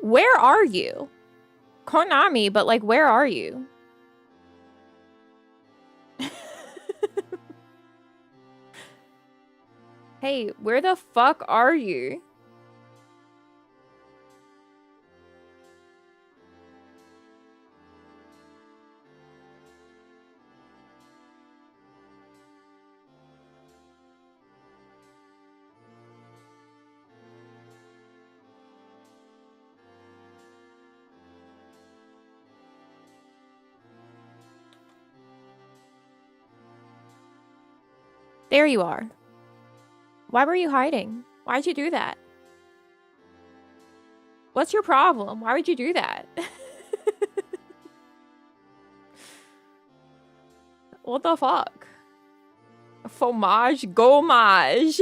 Where are you? Konami, but like, where are you? Hey, where the fuck are you? There you are. Why were you hiding? Why'd you do that? What's your problem? Why would you do that? What the fuck? Fromage, gommage.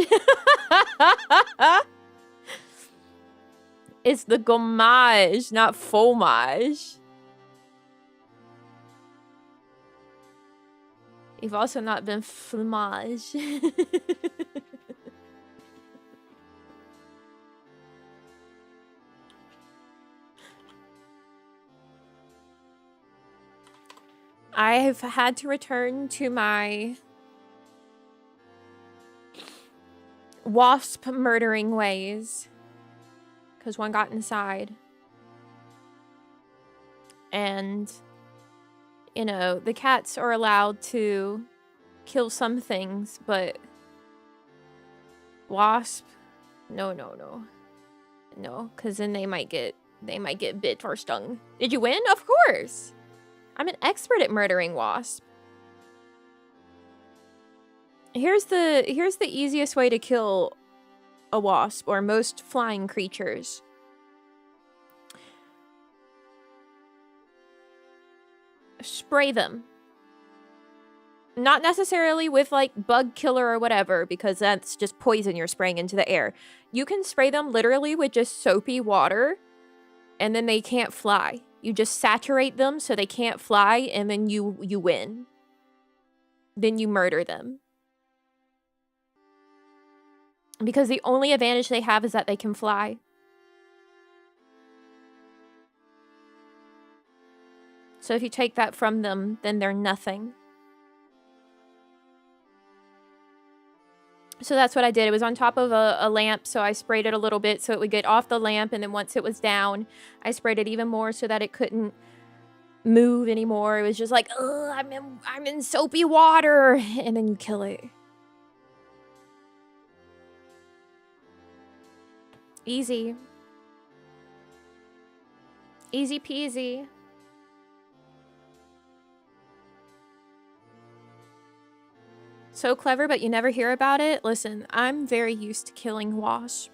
It's the gommage, not fromage. You've also not been fromage. I have had to return to my wasp murdering ways because one got inside. And, you know, the cats are allowed to kill some things, but wasp, no, because then they might get bit or stung. Did you win? Of course. I'm an expert at murdering wasp. Here's the easiest way to kill a wasp or most flying creatures. Spray them. Not necessarily with like bug killer or whatever, because that's just poison you're spraying into the air. You can spray them literally with just soapy water, and then they can't fly. You just saturate them so they can't fly, and then you win. Then you murder them. Because the only advantage they have is that they can fly. So if you take that from them, then they're nothing. So that's what I did. It was on top of a lamp, so I sprayed it a little bit so it would get off the lamp, and then once it was down, I sprayed it even more so that it couldn't move anymore. It was just like, ugh, I'm in soapy water, and then you kill it. Easy. Easy peasy. So clever, but you never hear about it? Listen, I'm very used to killing wasps.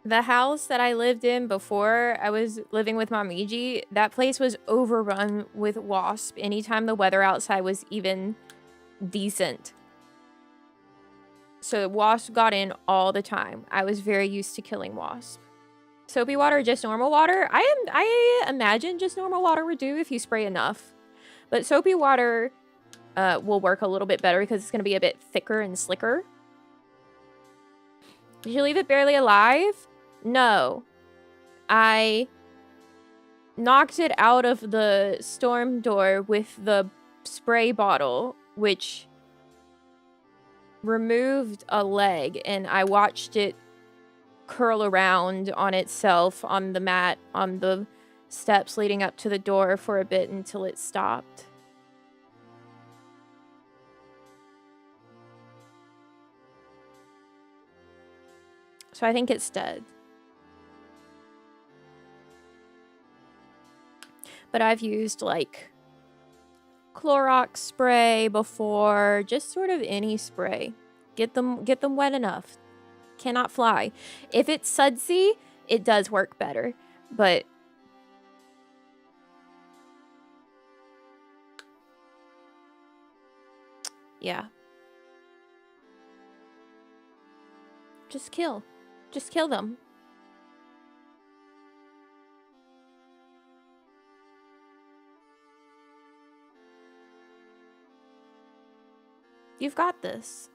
The house that I lived in before I was living with Namiji, that place was overrun with wasps anytime the weather outside was even decent. So wasps got in all the time. I was very used to killing wasps. Soapy water or just normal water? I imagine just normal water would do if you spray enough. But soapy water will work a little bit better because it's going to be a bit thicker and slicker. Did you leave it barely alive? No. I knocked it out of the storm door with the spray bottle, which removed a leg, and I watched it curl around on itself on the mat on the steps leading up to the door for a bit until it stopped. So I think it's dead. But I've used like Clorox spray before, just sort of any spray. Get them wet enough. Cannot fly. If it's sudsy, it does work better, but yeah. Just kill them. You've got this.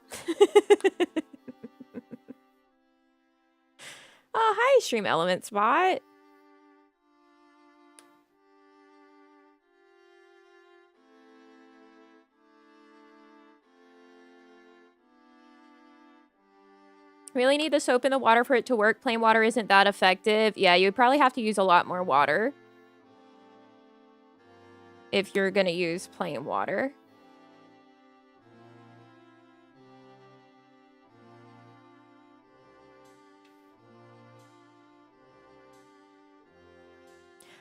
stream element spot. Really need the soap in the water for it to work. Plain water isn't that effective. Yeah, you would probably have to use a lot more water if you're gonna use plain water.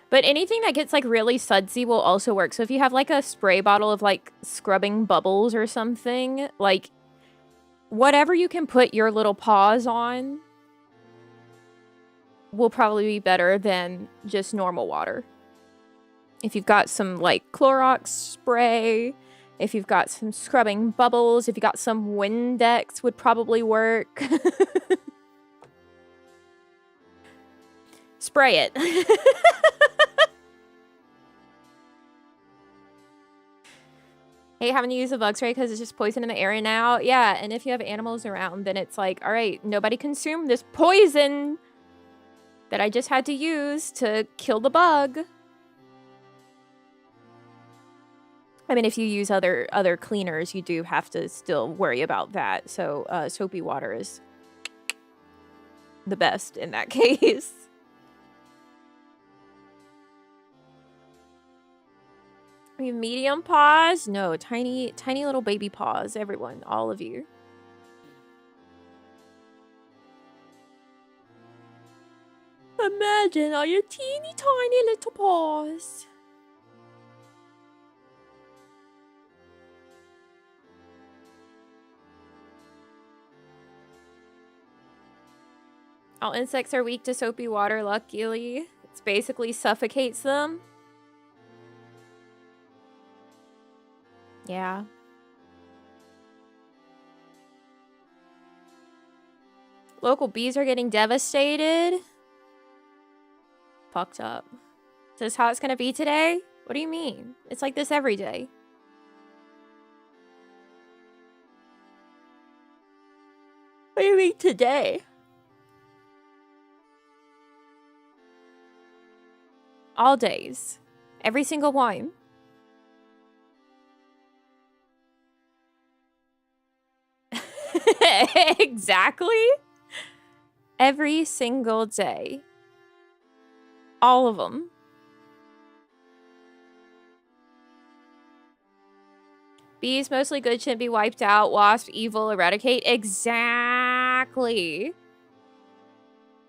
But anything that gets like really sudsy will also work. So if you have like a spray bottle of like scrubbing bubbles or something, like whatever you can put your little paws on will probably be better than just normal water. If you've got some like Clorox spray, if you've got some scrubbing bubbles, if you got some Windex would probably work. Spray it. Hey, having to use a bug spray because it's just poison in the air now. Yeah, and if you have animals around, then it's like, all right, nobody consume this poison that I just had to use to kill the bug. I mean, if you use other cleaners, you do have to still worry about that. So soapy water is the best in that case. We have medium paws? No, tiny little baby paws. Everyone, all of you. Imagine all your teeny tiny little paws. All insects are weak to soapy water, luckily. It basically suffocates them. Yeah. Local bees are getting devastated. Fucked up. Is this how it's gonna be today? What do you mean? It's like this every day. What do you mean today? All days. Every single one. Exactly. Every single day. All of them. Bees, mostly good, shouldn't be wiped out. Wasp, evil, eradicate. Exactly.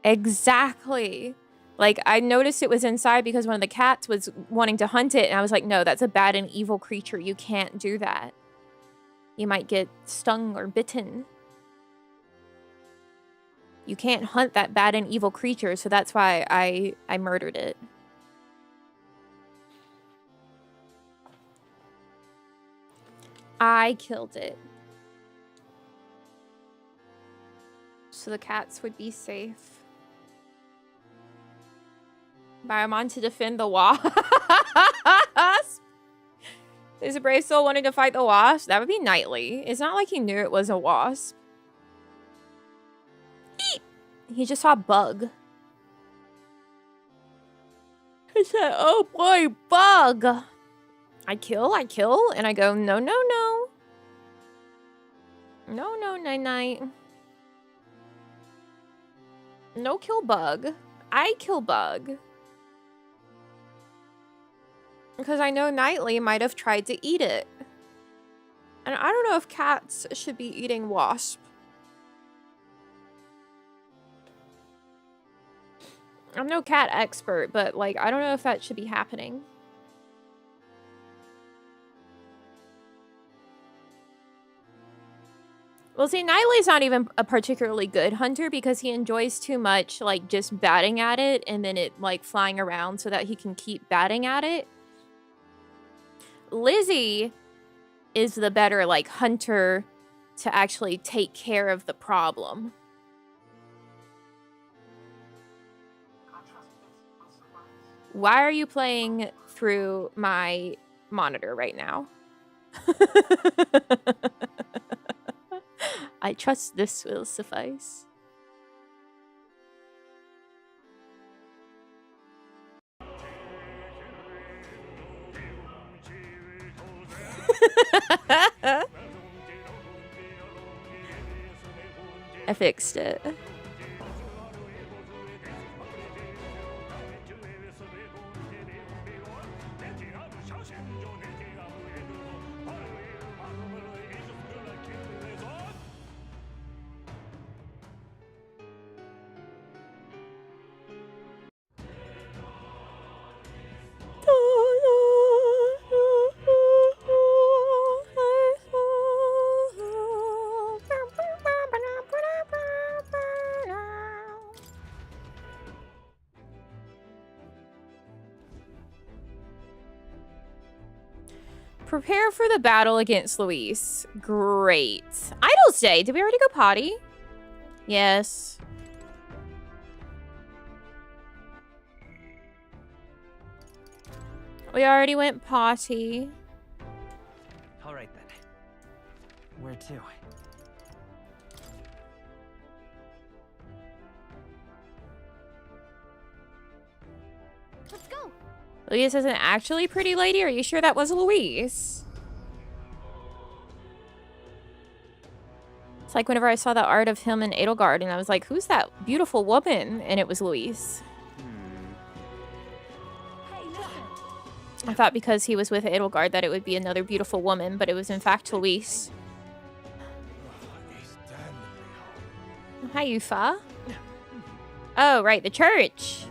Exactly. Like, I noticed it was inside because one of the cats was wanting to hunt it, and I was like, no, that's a bad and evil creature. You can't do that. You might get stung or bitten. You can't hunt that bad and evil creature, so that's why I murdered it. I killed it. So the cats would be safe. Biomon to defend the wasp. Is a brave soul wanting to fight the wasp? That would be Nightly. It's not like he knew it was a wasp. Eep! He just saw a bug. He said, oh boy, bug! I kill, and I go, no, no, no. No, no, night-night. No kill bug. I kill bug. Because I know Nightly might have tried to eat it. And I don't know if cats should be eating wasp. I'm no cat expert, but like, I don't know if that should be happening. Well, see, Nightly's not even a particularly good hunter because he enjoys too much, like, just batting at it and then it, like, flying around so that he can keep batting at it. Lizzie is the better, like, hunter to actually take care of the problem. Why are you playing through my monitor right now? I trust this will suffice. I fixed it. Prepare for the battle against Luis. Great. Idle's Day. Did we already go potty? Yes. We already went potty. All right then. Where to? Let's go. Luis isn't actually pretty lady? Are you sure that was Luis? It's like whenever I saw the art of him in Edelgard and I was like, who's that beautiful woman? And it was Luis. Hey, listen. I thought because he was with Edelgard that it would be another beautiful woman, but it was in fact Luis. Hi, Yufa. Oh, right, the church.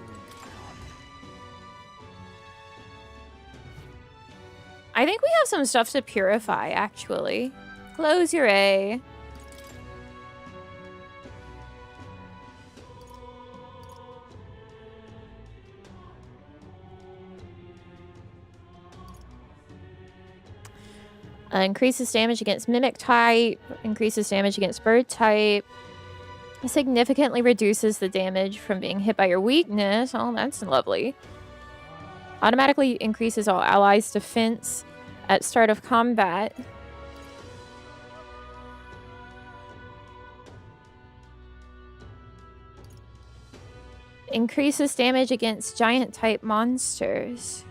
I think we have some stuff to purify, actually. Close your A. Increases damage against mimic type. Increases damage against bird type. Significantly reduces the damage from being hit by your weakness. Oh, that's lovely. Automatically increases all allies' defense at start of combat. Increases damage against giant type monsters.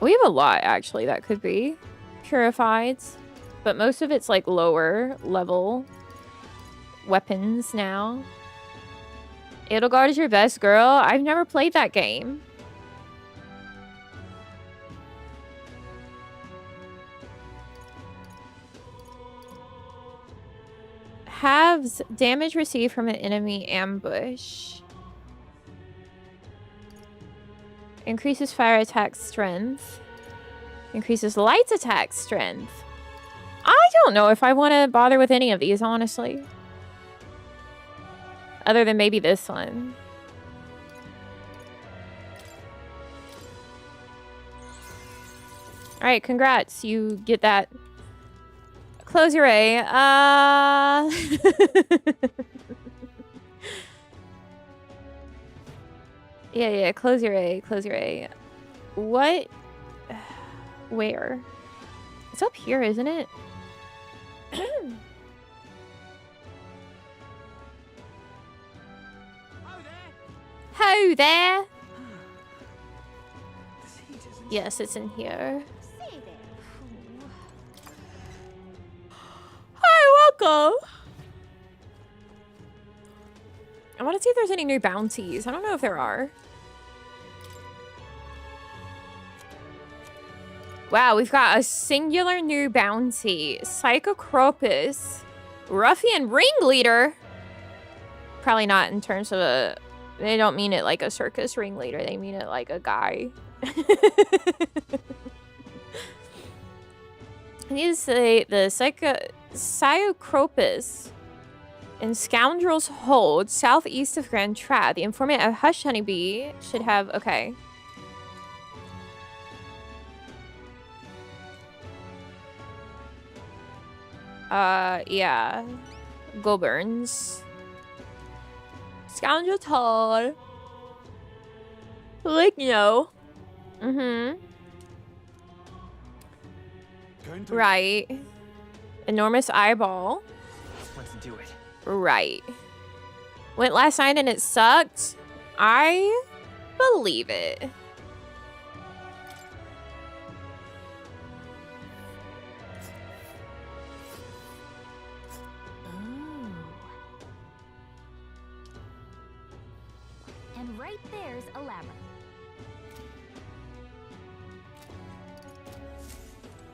We have a lot, actually, that could be purified. But most of it's like lower level weapons now. Edelgard is your best girl? I've never played that game. Halves damage received from an enemy ambush. Increases fire attack strength. Increases light attack strength. I don't know if I want to bother with any of these, honestly. Other than maybe this one. Alright, congrats. You get that. Close your A. Yeah, close your A. Close your A. What? Where? It's up here, isn't it? Ho there! Yes, it's in here. Say there. Hi, welcome! I want to see if there's any new bounties. I don't know if there are. Wow, we've got a singular new bounty. Psychocropus. Ruffian ringleader. Probably not in terms of a... They don't mean it like a circus ringleader. They mean it like a guy. I need to say the Psychocropus in Scoundrel's Hold, southeast of Grand Trad. The informant of Hush Honeybee should have... Okay. Yeah. Goburns. Scoundrel Tall. Like, no. Mm-hmm. Right. Enormous eyeball. Let's do it. Right. Went last night and it sucked. I believe it. Right there's a labyrinth.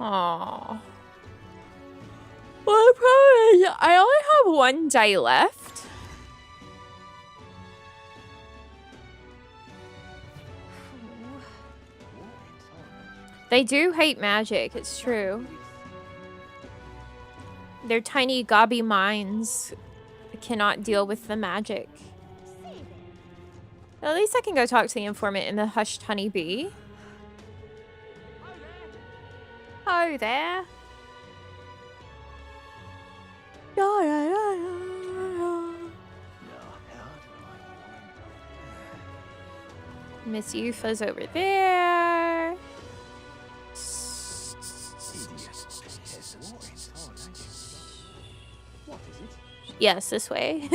Aww. Well, the problem is I only have 1 day left. They do hate magic, it's true. Their tiny gobby minds cannot deal with the magic. At least I can go talk to the informant in the hushed honeybee. Oh, there. Miss Yufa's over there. Yes, this way.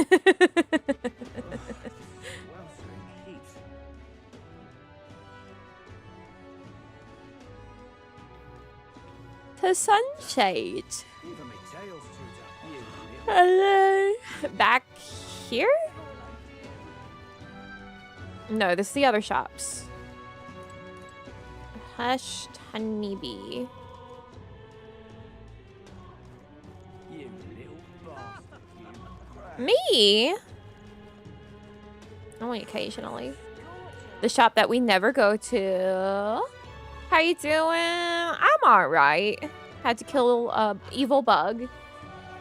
To Sunshade. Hello. Back here? No, this is the other shops. Hushed honeybee. Me? Only occasionally. The shop that we never go to. How you doing? I'm alright. Had to kill a evil bug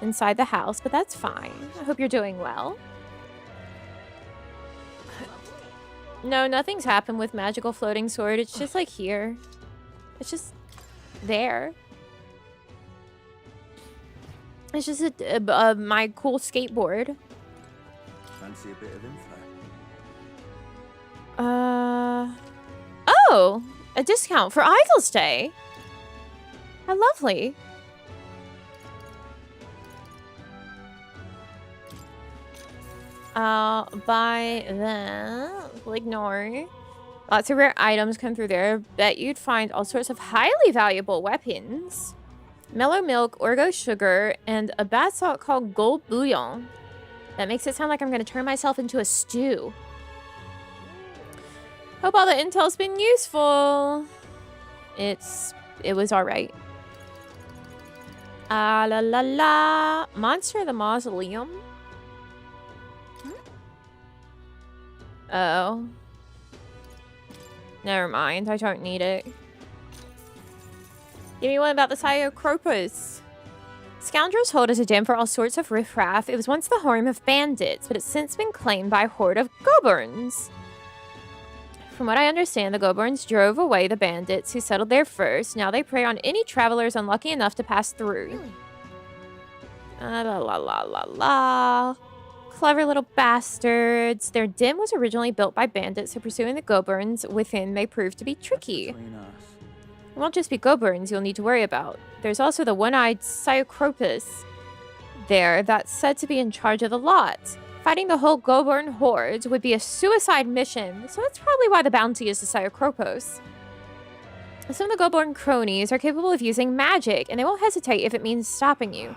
inside the house, but that's fine. I hope you're doing well. No, nothing's happened with magical floating sword. It's just like here. It's just there. It's just my cool skateboard. Fancy a bit of info? Oh, a discount for Idol's Day. How lovely. Buy that. We'll ignore. Lots of rare items come through there. Bet you'd find all sorts of highly valuable weapons. Mellow milk, orgo sugar, and a bath salt called gold bouillon. That makes it sound like I'm going to turn myself into a stew. Hope all the intel's been useful. It was alright. Ah la la la. Monster of the Mausoleum. Oh. Never mind, I don't need it. Give me one about the Psychopropos. Scoundrels hold as a den for all sorts of riffraff. It was once the home of bandits, but it's since been claimed by a horde of goblins. From what I understand, the goblins drove away the bandits who settled there first. Now they prey on any travelers unlucky enough to pass through. La la la la la. Clever little bastards. Their den was originally built by bandits, so pursuing the goblins within may prove to be tricky. It won't just be goblins you'll need to worry about. There's also the one-eyed Psychopropos there that's said to be in charge of the lot. Fighting the whole goblin horde would be a suicide mission, so that's probably why the bounty is the Psychopropos. Some of the goblin cronies are capable of using magic, and they won't hesitate if it means stopping you.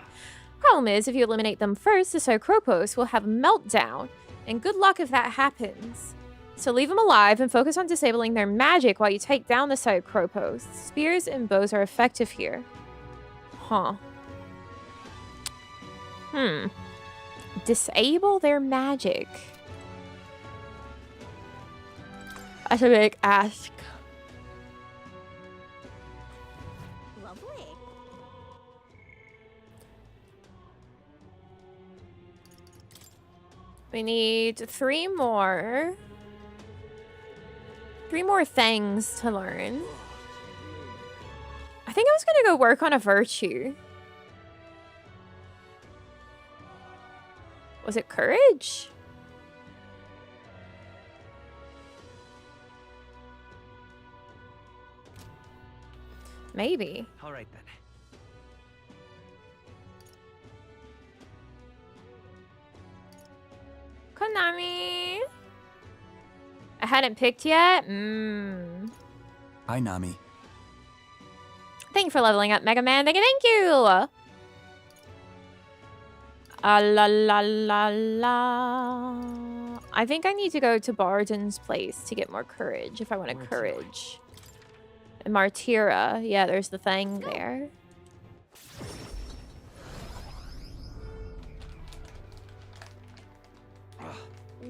Problem is, if you eliminate them first, the Psychopropos will have a meltdown, and good luck if that happens. So leave them alive and focus on disabling their magic while you take down the Psychopropos. Spears and bows are effective here. Huh. Disable their magic. That's a big ask. Lovely. We need 3 more. 3 more things to learn. I think I was gonna go work on a virtue. Was it courage? Maybe. All right then. Konami. I hadn't picked yet. Hi, Nami. Thank you for leveling up, Mega Man. Thank you. La la la la. I think I need to go to Barden's place to get more courage if I want to Where'd you courage. And Martyra. Yeah, there's the thing there.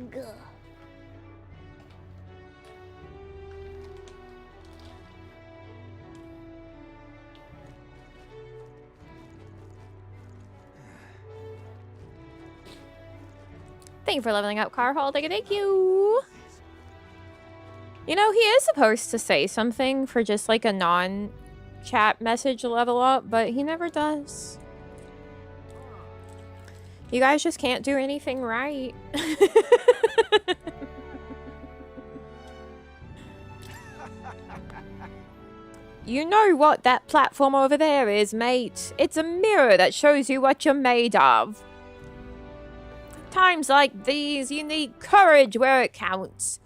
Gah. Thank you for leveling up, Carhall. Thank you. You know, he is supposed to say something for just like a non-chat message level up, but he never does. You guys just can't do anything right. You know what that platform over there is, mate. It's a mirror that shows you what you're made of. Times like these, you need courage where it counts.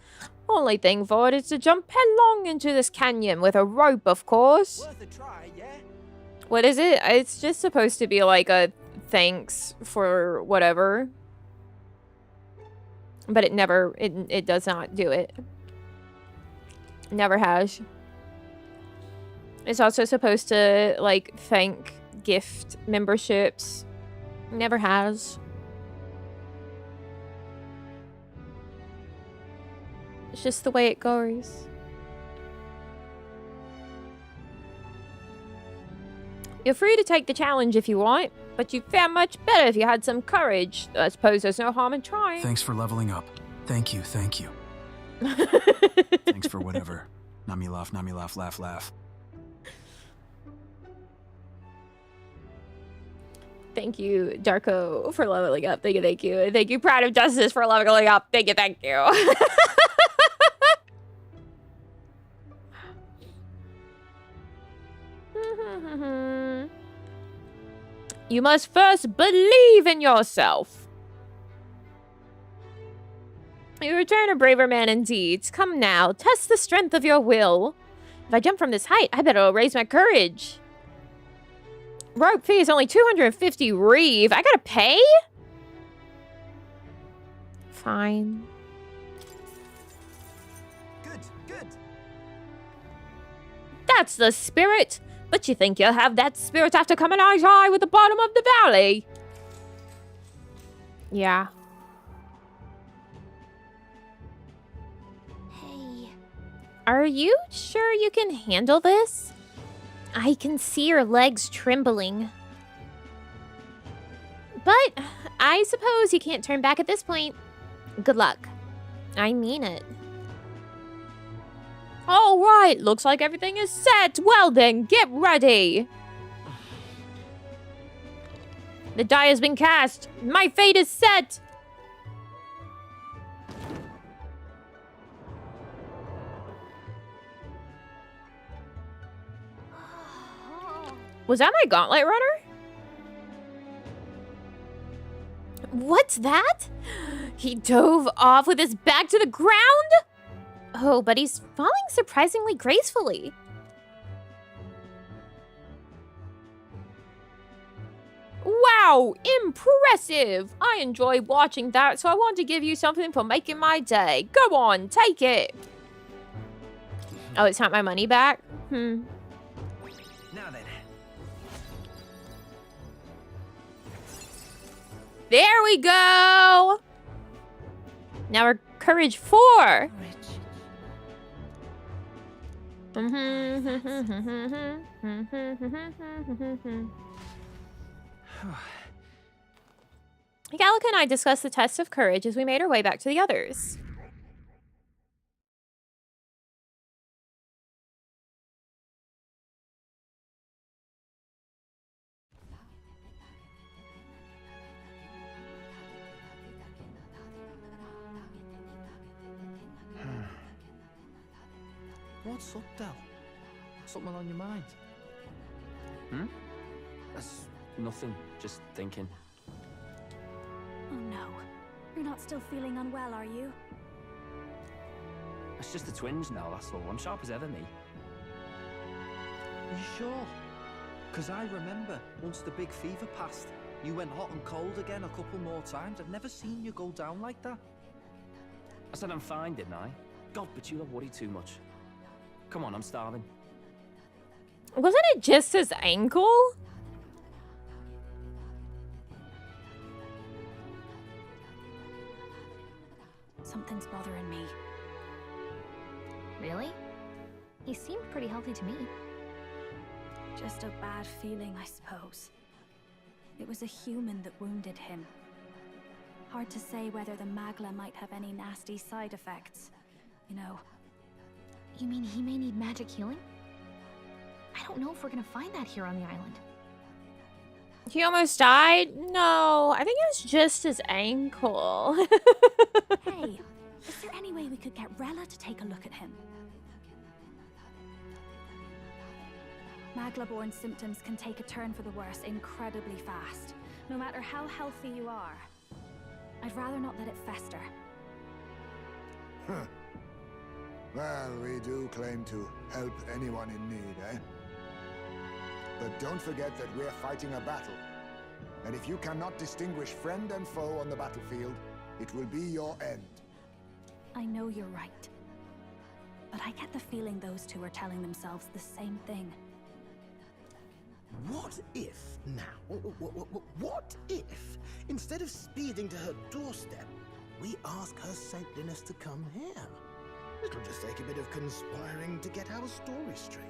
Only thing for it is to jump headlong into this canyon with a rope, of course. Worth a try, yeah? What is it? It's just supposed to be like a thanks for whatever. But it never, it does not do it. Never has. It's also supposed to, like, thank gift memberships. Never has. It's just the way it goes. You're free to take the challenge if you want, but you'd fare much better if you had some courage. I suppose there's no harm in trying. Thanks for leveling up. Thank you, thank you. Thanks for whatever. Nami laugh, laugh, laugh. Thank you, Darko, for leveling up. Thank you, thank you. Thank you, Pride of Justice, for leveling up. Thank you, thank you. You must first believe in yourself. You return a braver man indeed. Come now, test the strength of your will. If I jump from this height, I better raise my courage. Rope fee is only 250 reeve. I gotta pay? Fine. Good. That's the spirit. But you think you'll have that spirit after coming eye to eye with the bottom of the valley? Yeah. Hey. Are you sure you can handle this? I can see your legs trembling. But I suppose you can't turn back at this point. Good luck. I mean it. All right, looks like everything is set. Well then, get ready. The die has been cast. My fate is set. Was that my gauntlet runner? What's that? He dove off with his back to the ground? Oh, but he's falling surprisingly gracefully. Wow, impressive! I enjoy watching that, so I want to give you something for making my day. Go on, take it. Oh, it's not my money back? Now then. There we go! Now we're courage 4. Gallica and I discussed the test of courage as we made our way back to the others. What's up, Del? Something on your mind? That's nothing. Just thinking. Oh no. You're not still feeling unwell, are you? It's just the twinge now, that's all. I'm sharp as ever, me. Are you sure? Because I remember once the big fever passed, you went hot and cold again a couple more times. I've never seen you go down like that. I said I'm fine, didn't I? God, but you don't worry too much. Come on, I'm starving. Wasn't it just his ankle? Something's bothering me. Really? He seemed pretty healthy to me. Just a bad feeling, I suppose. It was a human that wounded him. Hard to say whether the magla might have any nasty side effects. You know. You mean he may need magic healing? I don't know if we're gonna find that here on the island. He almost died? No, I think it was just his ankle. Hey, is there any way we could get Rella to take a look at him? Magla-borne symptoms can take a turn for the worse incredibly fast, no matter how healthy you are. I'd rather not let it fester. Huh. Well, we do claim to help anyone in need, eh? But don't forget that we're fighting a battle. And if you cannot distinguish friend and foe on the battlefield, it will be your end. I know you're right. But I get the feeling those two are telling themselves the same thing. What if now? What if, instead of speeding to her doorstep, we ask her saintliness to come here? It'll just take a bit of conspiring to get our story straight.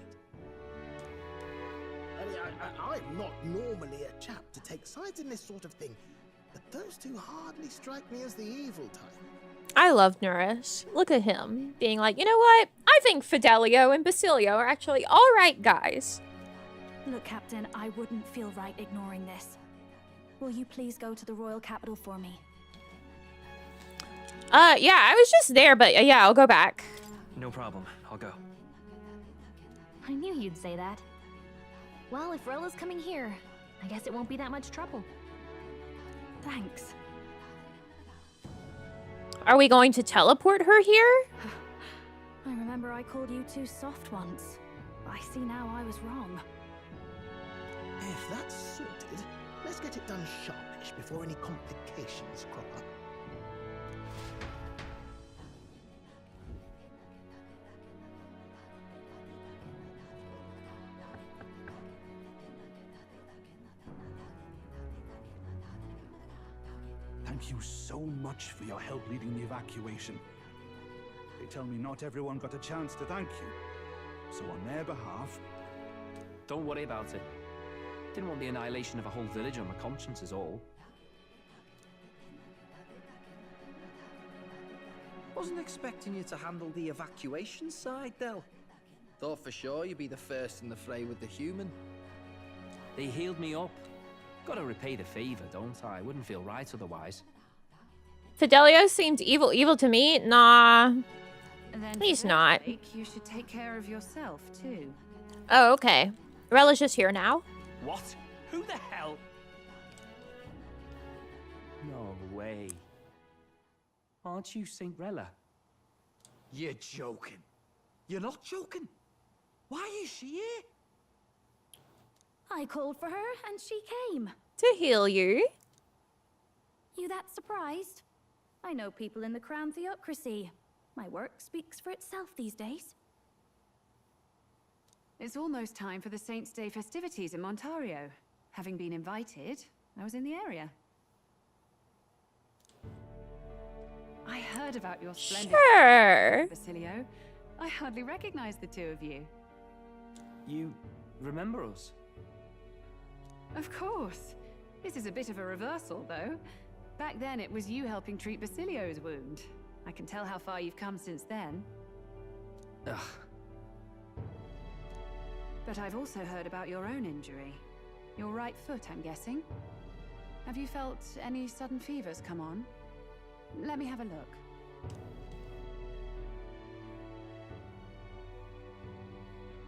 I mean, I'm not normally a chap to take sides in this sort of thing, but those two hardly strike me as the evil type. I love Nourish. Look at him being like, you know what? I think Fidelio and Basilio are actually all right guys. Look, Captain, I wouldn't feel right ignoring this. Will you please go to the royal capital for me? Yeah, I was just there, but yeah, I'll go back. No problem. I'll go. I knew you'd say that. Well, if Rella's coming here, I guess it won't be that much trouble. Thanks. Are we going to teleport her here? I remember I called you too soft once. I see now I was wrong. If that's sorted, let's get it done sharpish before any complications crop up. Thank you so much for your help leading the evacuation. They tell me not everyone got a chance to thank you. So on their behalf... Don't worry about it. Didn't want the annihilation of a whole village on my conscience is all. Wasn't expecting you to handle the evacuation side, Del. Thought for sure you'd be the first in the fray with the human. They healed me up. Gotta repay the favor, don't I? Wouldn't feel right otherwise. Fidelio seemed evil to me. Nah, Then he's for not. their sake, you should take care of yourself too. Oh, okay. Rella's just here now. What? Who the hell? No way. Aren't you Saint Rella? You're joking. You're not joking. Why is she here? I called for her and she came. To heal you. You that surprised? I know people in the Crown Theocracy. My work speaks for itself these days. It's almost time for the Saints' Day festivities in Montario. Having been invited, I was in the area. I heard about your splendid Sure. Basilio. I hardly recognize the two of you. You remember us? Of course. This is a bit of a reversal, though. Back then, it was you helping treat Basilio's wound. I can tell how far you've come since then. Ugh. But I've also heard about your own injury. Your right foot, I'm guessing. Have you felt any sudden fevers come on? Let me have a look.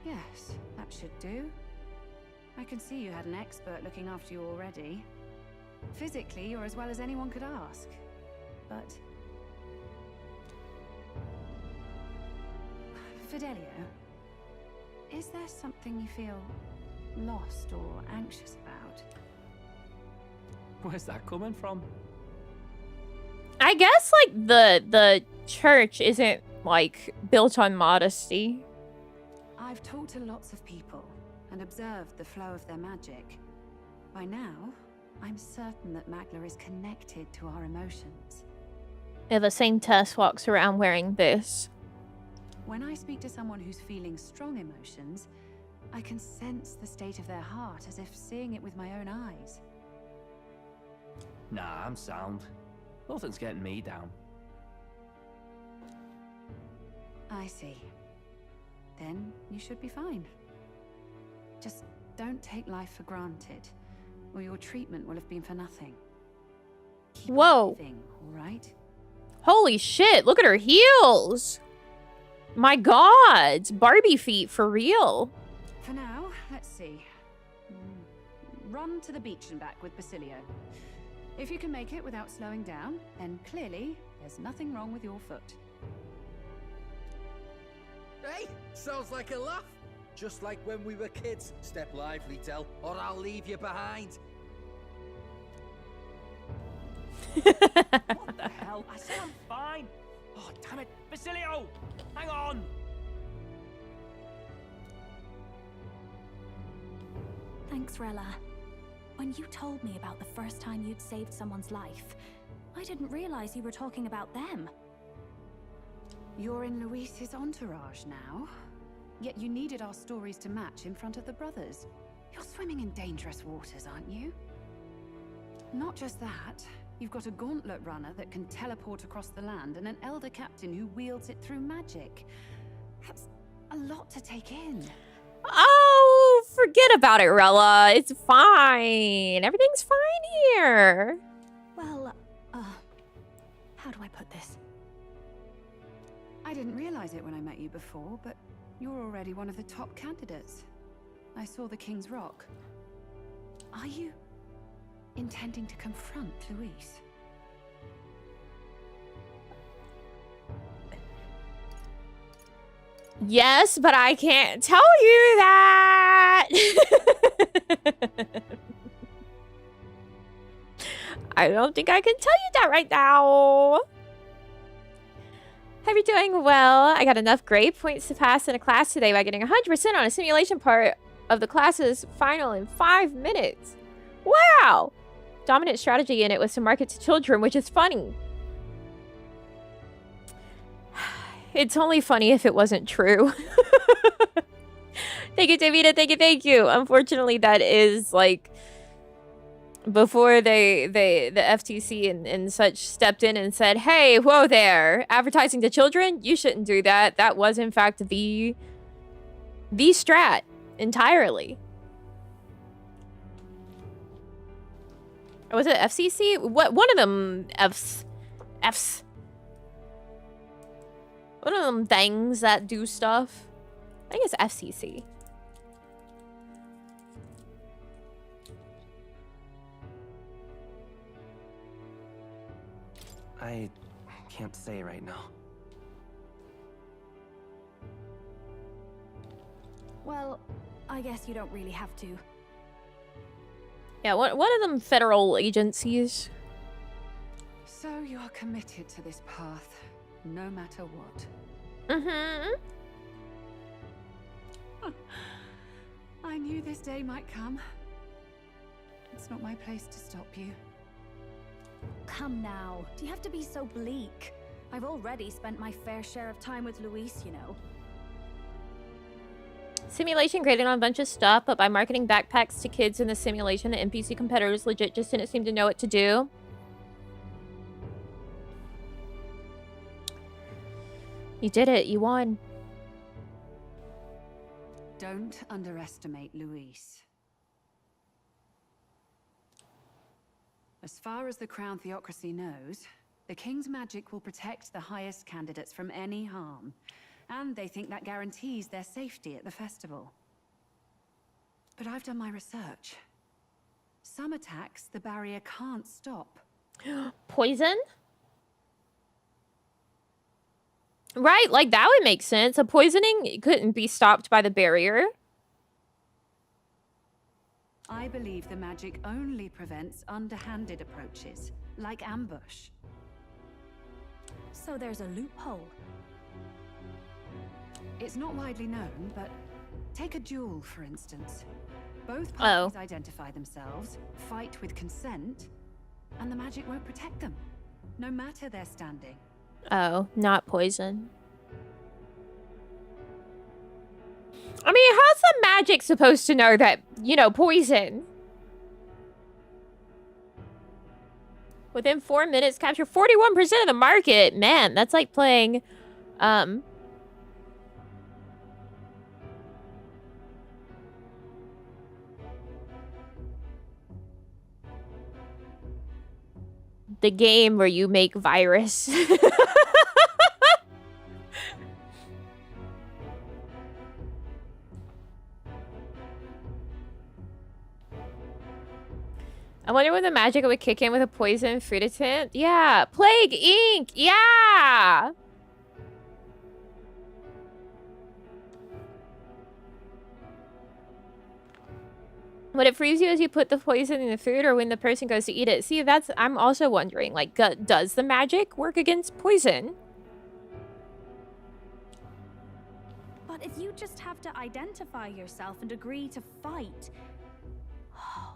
Yes, that should do. I can see you had an expert looking after you already. Physically, you're as well as anyone could ask. But... Fidelio, is there something you feel lost or anxious about? Where's that coming from? I guess like the church isn't, like, built on modesty. I've talked to lots of people and observed the flow of their magic. By now, I'm certain that Magla is connected to our emotions. Yeah, the same Tess walks around wearing this. When I speak to someone who's feeling strong emotions, I can sense the state of their heart as if seeing it with my own eyes. Nah, I'm sound. Nothing's getting me down. I see. Then you should be fine. Just don't take life for granted, or your treatment will have been for nothing. Keep Whoa. moving, all right? Holy shit, look at her heels! My god, Barbie feet for real. For now, let's see. Run to the beach and back with Basilio. If you can make it without slowing down, then clearly there's nothing wrong with your foot. Hey, sounds like a laugh. Just like when we were kids. Step lively, Del, or I'll leave you behind. What the hell? I said I'm fine. Oh, damn it. Basilio! Hang on! Thanks, Rella. When you told me about the first time you'd saved someone's life, I didn't realize you were talking about them. You're in Luis's entourage now. Yet you needed our stories to match in front of the brothers. You're swimming in dangerous waters, aren't you? Not just that, you've got a gauntlet runner that can teleport across the land and an elder captain who wields it through magic. That's a lot to take in. Oh, forget about it, Rella. It's fine. Everything's fine here. Well, how do I put this? I didn't realize it when I met you before, but you're already one of the top candidates. I saw the King's Rock. Are you intending to confront Luis? Yes, but I can't tell you that. I don't think I can tell you that right now. Hope you're doing well. I got enough grade points to pass in a class today by getting 100% on a simulation part of the class's final in 5 minutes. Wow! Dominant strategy in it was to market to children, which is funny. It's only funny if it wasn't true. Thank you, Davida. Thank you. Unfortunately, that is like before the FTC and such stepped in and said, "Hey, whoa there, advertising to children, you shouldn't do that." That was in fact the strat entirely. Was it FCC? What one of them Fs? One of them things that do stuff. I think it's FCC. I can't say right now. Well, I guess you don't really have to. Yeah, one of them federal agencies. So you are committed to this path, no matter what. Mm-hmm. I knew this day might come. It's not my place to stop you. Come now, do you have to be so bleak? I've already spent my fair share of time with Luis, you know. Simulation graded on a bunch of stuff, but by marketing backpacks to kids in the simulation, the NPC competitors legit just didn't seem to know what to do. You did it. You won. Don't underestimate Luis. As far as the Crown Theocracy knows, the King's magic will protect the highest candidates from any harm. And they think that guarantees their safety at the festival. But I've done my research. Some attacks the barrier can't stop. Poison? Right, like that would make sense. A poisoning couldn't be stopped by the barrier. I believe the magic only prevents underhanded approaches, like ambush. So there's a loophole. It's not widely known, but take a duel, for instance. Both parties identify themselves, fight with consent, and the magic won't protect them, no matter their standing. Oh, not poison. I mean, how's the magic supposed to know that, you know, poison? Within 4 minutes, capture 41% of the market. Man, that's like playing, the game where you make virus. I wonder when the magic would kick in with a poison fruitant. Yeah, plague ink. Yeah. Would it freeze you as you put the poison in the food, or when the person goes to eat it? See, that's, I'm also wondering, like, does the magic work against poison? But if you just have to identify yourself and agree to fight... Oh,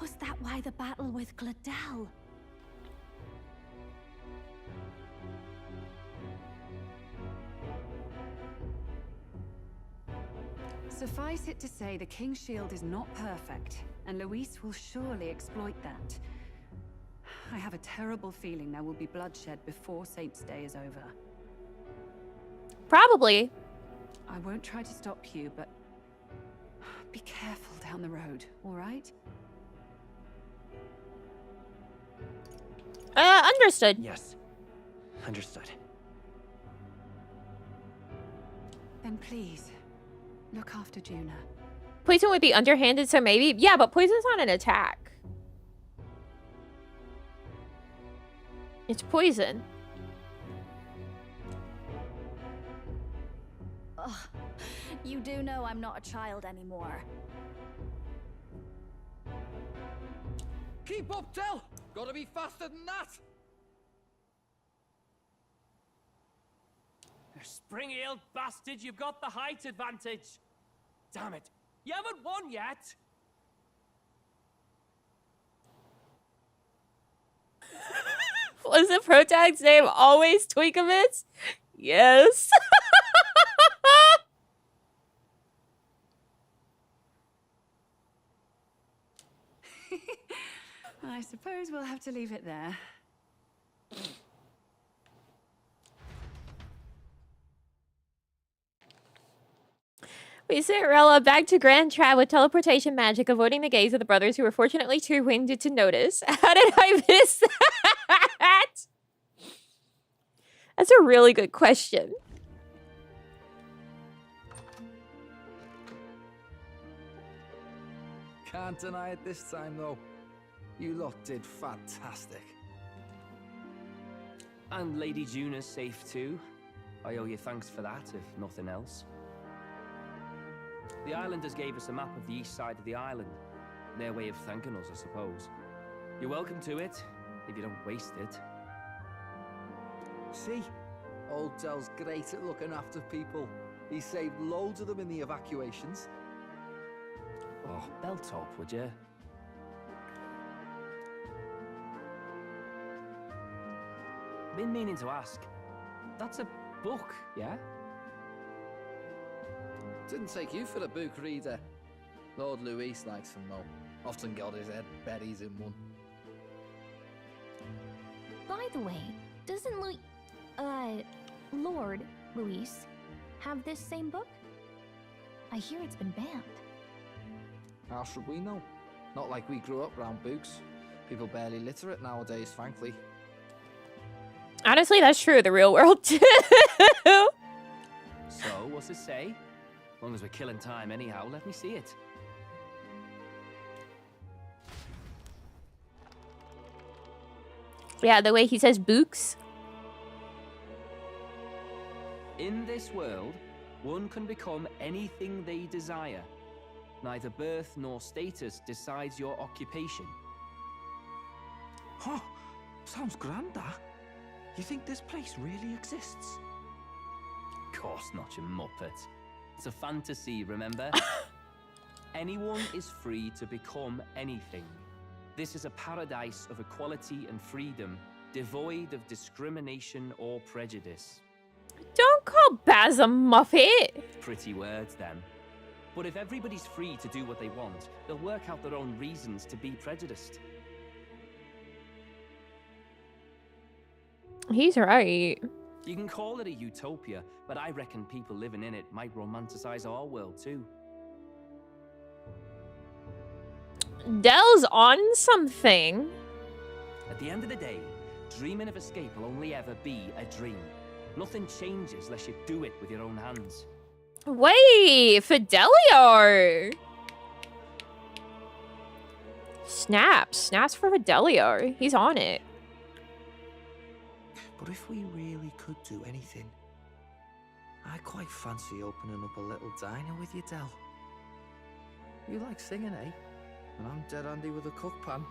was that why the battle with Gladel? Suffice it to say, the King's Shield is not perfect, and Luis will surely exploit that. I have a terrible feeling there will be bloodshed before Saint's Day is over. Probably. I won't try to stop you, but be careful down the road, all right? Understood. Yes. Understood. Then please, look after Juna. Poison would be underhanded, so maybe. Yeah, but poison's not an attack. It's poison. Ugh. You do know I'm not a child anymore. Keep up, Tell! Gotta be faster than that! Spring-heeled bastard, you've got the height advantage. Damn it, you haven't won yet. Was the protag's name always Twinkamits? Yes. I suppose we'll have to leave it there. We sent Rella back to Grand Trap with teleportation magic, avoiding the gaze of the brothers who were fortunately too winded to notice. How did I miss that? That's a really good question. Can't deny it this time, though. You lot did fantastic. And Lady Juna's safe too. I owe you thanks for that, if nothing else. The islanders gave us a map of the east side of the island. Their way of thanking us, I suppose. You're welcome to it, if you don't waste it. See? Old Tell's great at looking after people. He saved loads of them in the evacuations. Oh, belt up, would you? Been meaning to ask. That's a book, yeah? Didn't take you for a book reader. Lord Luis likes them though. Often got his head buried in one. By the way, doesn't Lord Luis have this same book? I hear it's been banned. How should we know? Not like we grew up round books. People barely literate nowadays, frankly. Honestly, that's true of the real world too. So, what's it say? As long as we're killing time anyhow, let me see it. Yeah, the way he says books. In this world, one can become anything they desire. Neither birth nor status decides your occupation. Huh, sounds grand, that. You think this place really exists? Of course not, you muppet. It's a fantasy, remember? Anyone is free to become anything. This is a paradise of equality and freedom, devoid of discrimination or prejudice. Don't call Baz a muppet. Pretty words, then. But if everybody's free to do what they want, they'll work out their own reasons to be prejudiced. He's right. You can call it a utopia, but I reckon people living in it might romanticize our world too. Dell's on something. At the end of the day, dreaming of escape will only ever be a dream. Nothing changes unless you do it with your own hands. Wait, Fidelio! Snaps for Fidelio. He's on it. But if we really could do anything, I quite fancy opening up a little diner with you, Del. You like singing, eh? And I'm dead handy with a cook pan.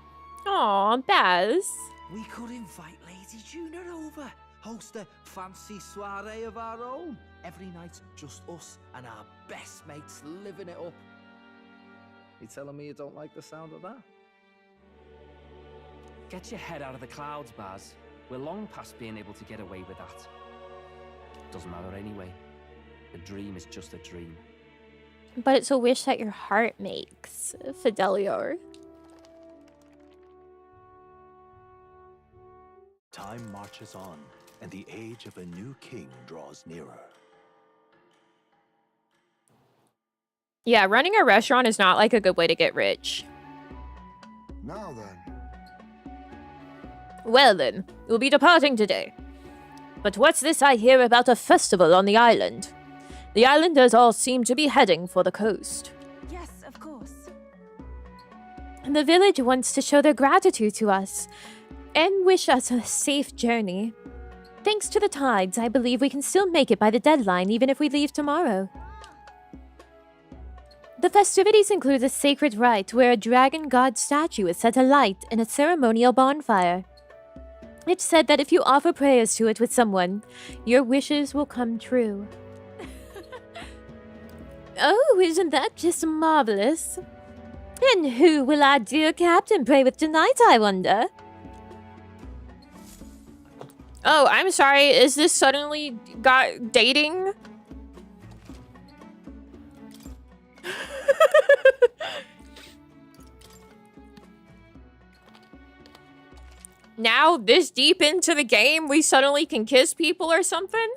Aw, Baz. We could invite Lady Juna over. Host a fancy soiree of our own. Every night, just us and our best mates living it up. You telling me you don't like the sound of that? Get your head out of the clouds, Baz. We're long past being able to get away with that. Doesn't matter anyway. A dream is just a dream. But it's a wish that your heart makes, Fidelio. Time marches on, and the age of a new king draws nearer. Yeah, running a restaurant is not like a good way to get rich. Now then. Well then, we'll be departing today. But what's this I hear about a festival on the island? The islanders all seem to be heading for the coast. Yes, of course. The village wants to show their gratitude to us and wish us a safe journey. Thanks to the tides, I believe we can still make it by the deadline even if we leave tomorrow. The festivities include a sacred rite where a dragon god statue is set alight in a ceremonial bonfire. It's said that if you offer prayers to it with someone, your wishes will come true. Oh, isn't that just marvelous? And who will our dear captain pray with tonight, I wonder? Oh, I'm sorry. Is this suddenly got dating? Now, this deep into the game, we suddenly can kiss people or something?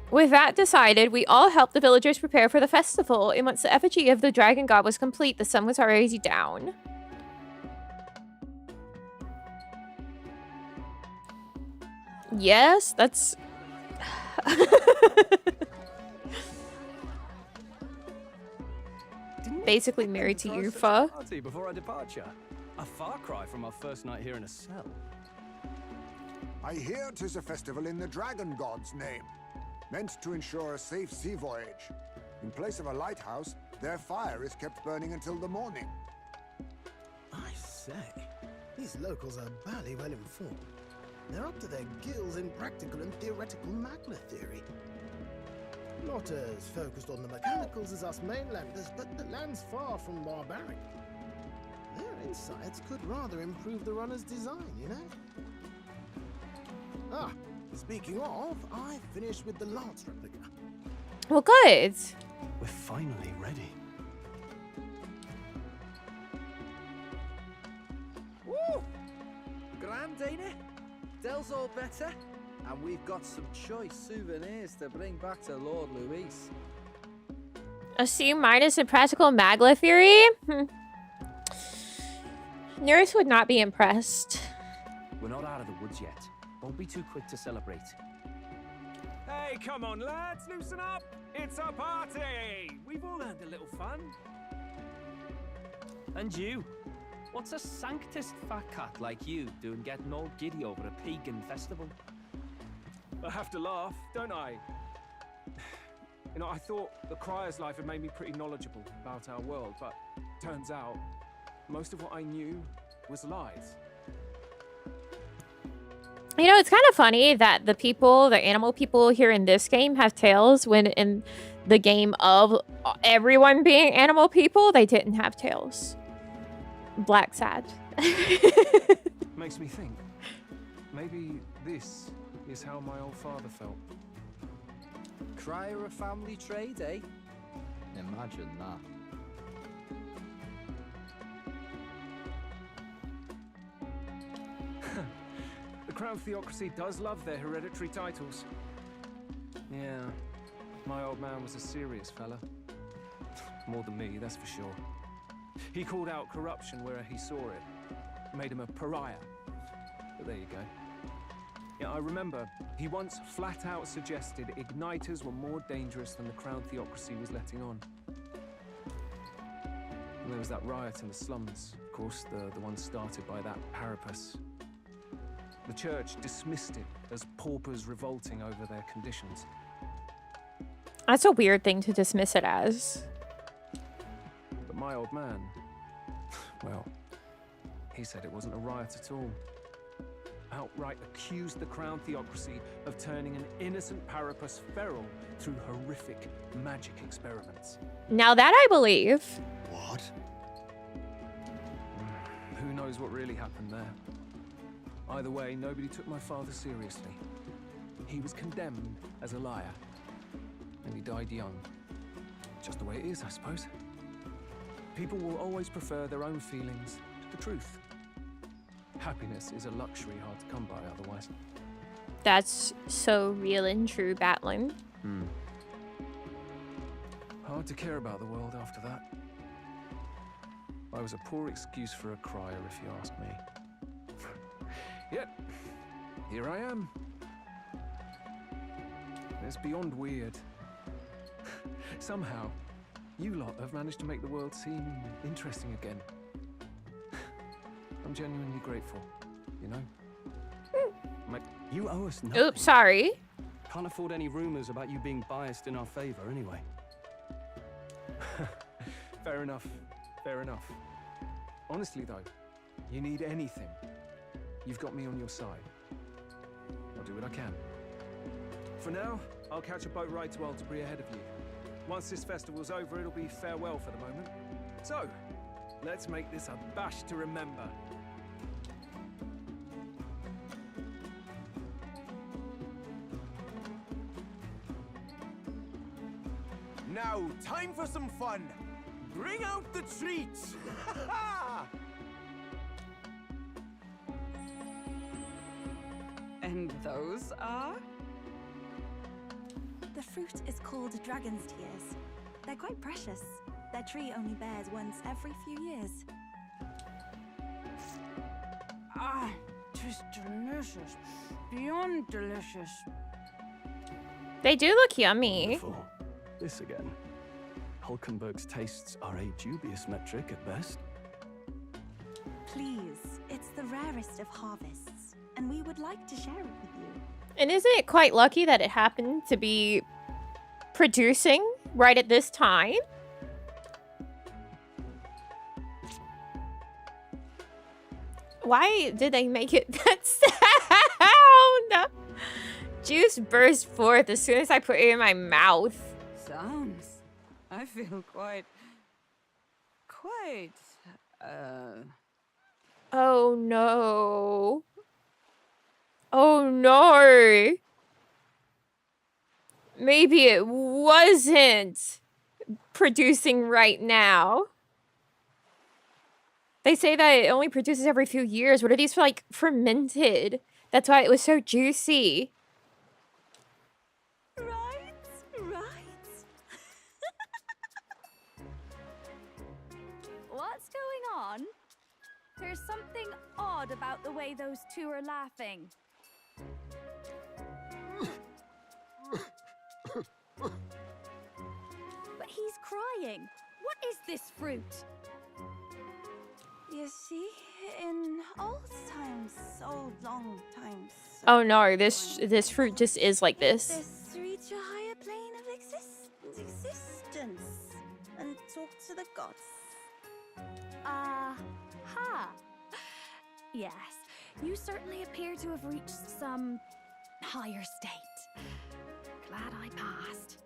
With that decided, we all helped the villagers prepare for the festival, and once the effigy of the dragon god was complete, the sun was already down. Yes, that's... Basically married to Yufa. Party before our departure. A far cry from our first night here in a cell. I hear 'tis a festival in the dragon god's name, meant to ensure a safe sea voyage. In place of a lighthouse, their fire is kept burning until the morning. I say, these locals are barely well informed. They're up to their gills in practical and theoretical magna theory. Not as focused on the mechanicals as us mainlanders, but the land's far from barbaric. Their insights could rather improve the runner's design, you know? Ah, speaking of, I finished with the lance replica. Well, good. We're finally ready. Woo! Grand, ain't it? Del's all better. And we've got some choice souvenirs to bring back to Lord Luis. A C- in practical magla theory? Nurse would not be impressed. We're not out of the woods yet. Don't be too quick to celebrate. Hey, come on, lads, loosen up. It's a party. We've all earned a little fun. And you? What's a sanctist fat cat like you doing getting all giddy over a pagan festival? I have to laugh, don't I? You know, I thought the Crier's life had made me pretty knowledgeable about our world, but turns out most of what I knew was lies. You know, it's kind of funny that the animal people here in this game have tails, when in the game of everyone being animal people, they didn't have tails. Black sad. Makes me think. Maybe this is how my old father felt. Crier a family trade, eh? Imagine that. The Crown Theocracy does love their hereditary titles. Yeah, my old man was a serious fella. More than me, that's for sure. He called out corruption where he saw it. Made him a pariah. But there you go. Yeah, I remember he once flat out suggested igniters were more dangerous than the Crown Theocracy was letting on. And there was that riot in the slums, of course, the one started by that Parapus. The church dismissed it as paupers revolting over their conditions. That's a weird thing to dismiss it as. But my old man, well, he said it wasn't a riot at all. Outright accused the Crown Theocracy of turning an innocent Parapus feral through horrific magic experiments. Now that I believe. What? Who knows what really happened there? Either way, nobody took my father seriously. He was condemned as a liar. And he died young. Just the way it is, I suppose. People will always prefer their own feelings to the truth. Happiness is a luxury hard to come by otherwise. That's so real and true, Batlin. Hard to care about the world after that. I was a poor excuse for a crier, if you ask me. Yet, here I am. It's beyond weird. Somehow, you lot have managed to make the world seem interesting again. I'm genuinely grateful, you know? You owe us nothing. Oops, sorry. Can't afford any rumors about you being biased in our favor anyway. Fair enough. Fair enough. Honestly, though, you need anything, you've got me on your side. I'll do what I can. For now, I'll catch a boat ride to Aldebury ahead of you. Once this festival's over, it'll be farewell for the moment. So, let's make this a bash to remember. Now, time for some fun. Bring out the treats! And those are? The fruit is called dragon's tears. They're quite precious. Their tree only bears once every few years. Ah, just delicious. Beyond delicious. They do look yummy. Wonderful. This again. Hulkenberg's tastes are a dubious metric at best. Please, it's the rarest of harvests, and we would like to share it with you. And isn't it quite lucky that it happened to be producing right at this time? Why did they make it that sound? Juice burst forth as soon as I put it in my mouth. Sounds. I feel quite... Oh no. Oh no. Maybe it wasn't producing right now. They say that it only produces every few years. What are these, like, fermented? That's why it was so juicy. Right. What's going on? There's something odd about the way those two are laughing. But he's crying. What is this fruit? You see, in old times, so long times. Oh no, this fruit just is like this. Let's reach a higher plane of existence and talk to the gods. Aha! Yes, You certainly appear to have reached some higher state. Glad I passed.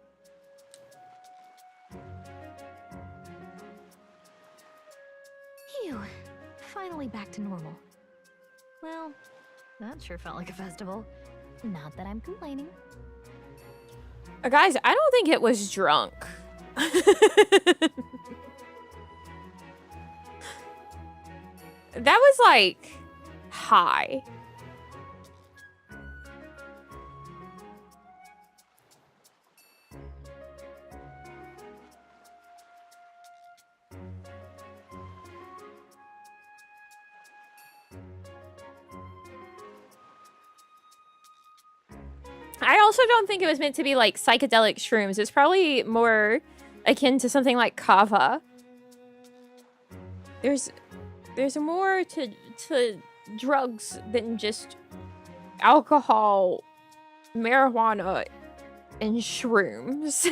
Phew. Finally back to normal. Well, that sure felt like a festival. Not that I'm complaining. Guys, I don't think it was drunk. That was like high. I also don't think it was meant to be like psychedelic shrooms. It's probably more akin to something like kava. There's more to drugs than just alcohol, marijuana, and shrooms.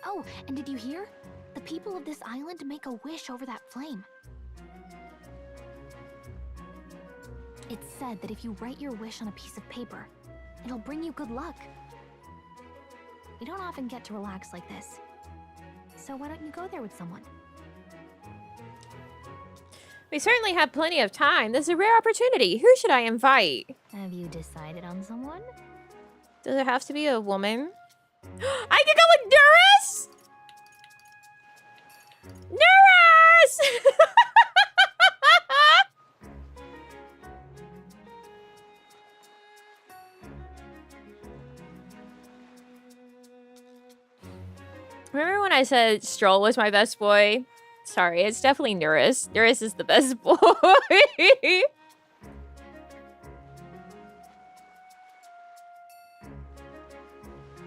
Oh, and did you hear? The people of this island make a wish over that flame. It's said that if you write your wish on a piece of paper, it'll bring you good luck. You don't often get to relax like this. So why don't you go there with someone? We certainly have plenty of time. This is a rare opportunity. Who should I invite? Have you decided on someone? Does it have to be a woman? I can go with Duras! Duras! Remember when I said Stroll was my best boy? Sorry, it's definitely Nuris. Nuris is the best boy.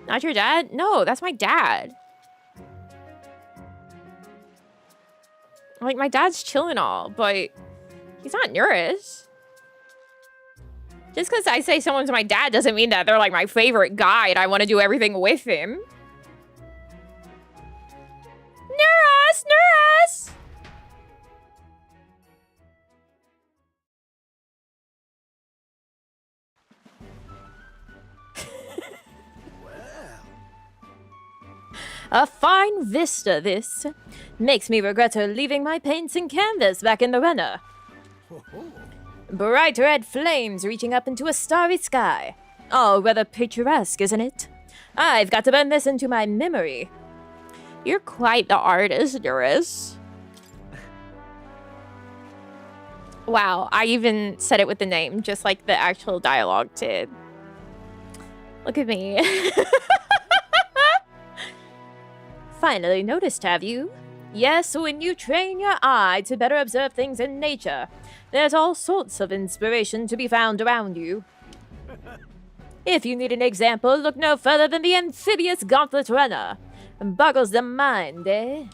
Not your dad? No, that's my dad. Like, my dad's chilling all, but he's not Nuris. Just because I say someone's my dad doesn't mean that they're like my favorite guy and I want to do everything with him. Nuris! Nuris! A fine vista, this. Makes me regret her leaving my paints and canvas back in the runner. Bright red flames reaching up into a starry sky. Oh, rather picturesque, isn't it? I've got to burn this into my memory. You're quite the artist, Doris. Wow, I even said it with the name, just like the actual dialogue did. Look at me. Finally noticed, have you? Yes, when you train your eye to better observe things in nature, there's all sorts of inspiration to be found around you. If you need an example, look no further than the amphibious gauntlet runner. Boggles the mind, eh?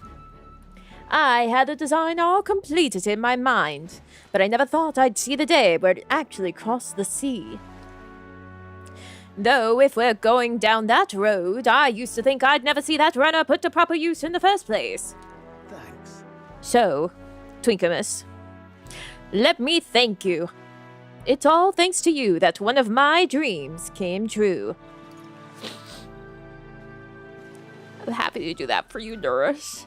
I had the design all completed in my mind, but I never thought I'd see the day where it actually crossed the sea. Though, if we're going down that road, I used to think I'd never see that runner put to proper use in the first place. Thanks. So, Twinkamus, let me thank you. It's all thanks to you that one of my dreams came true. I'm happy to do that for you, Doris.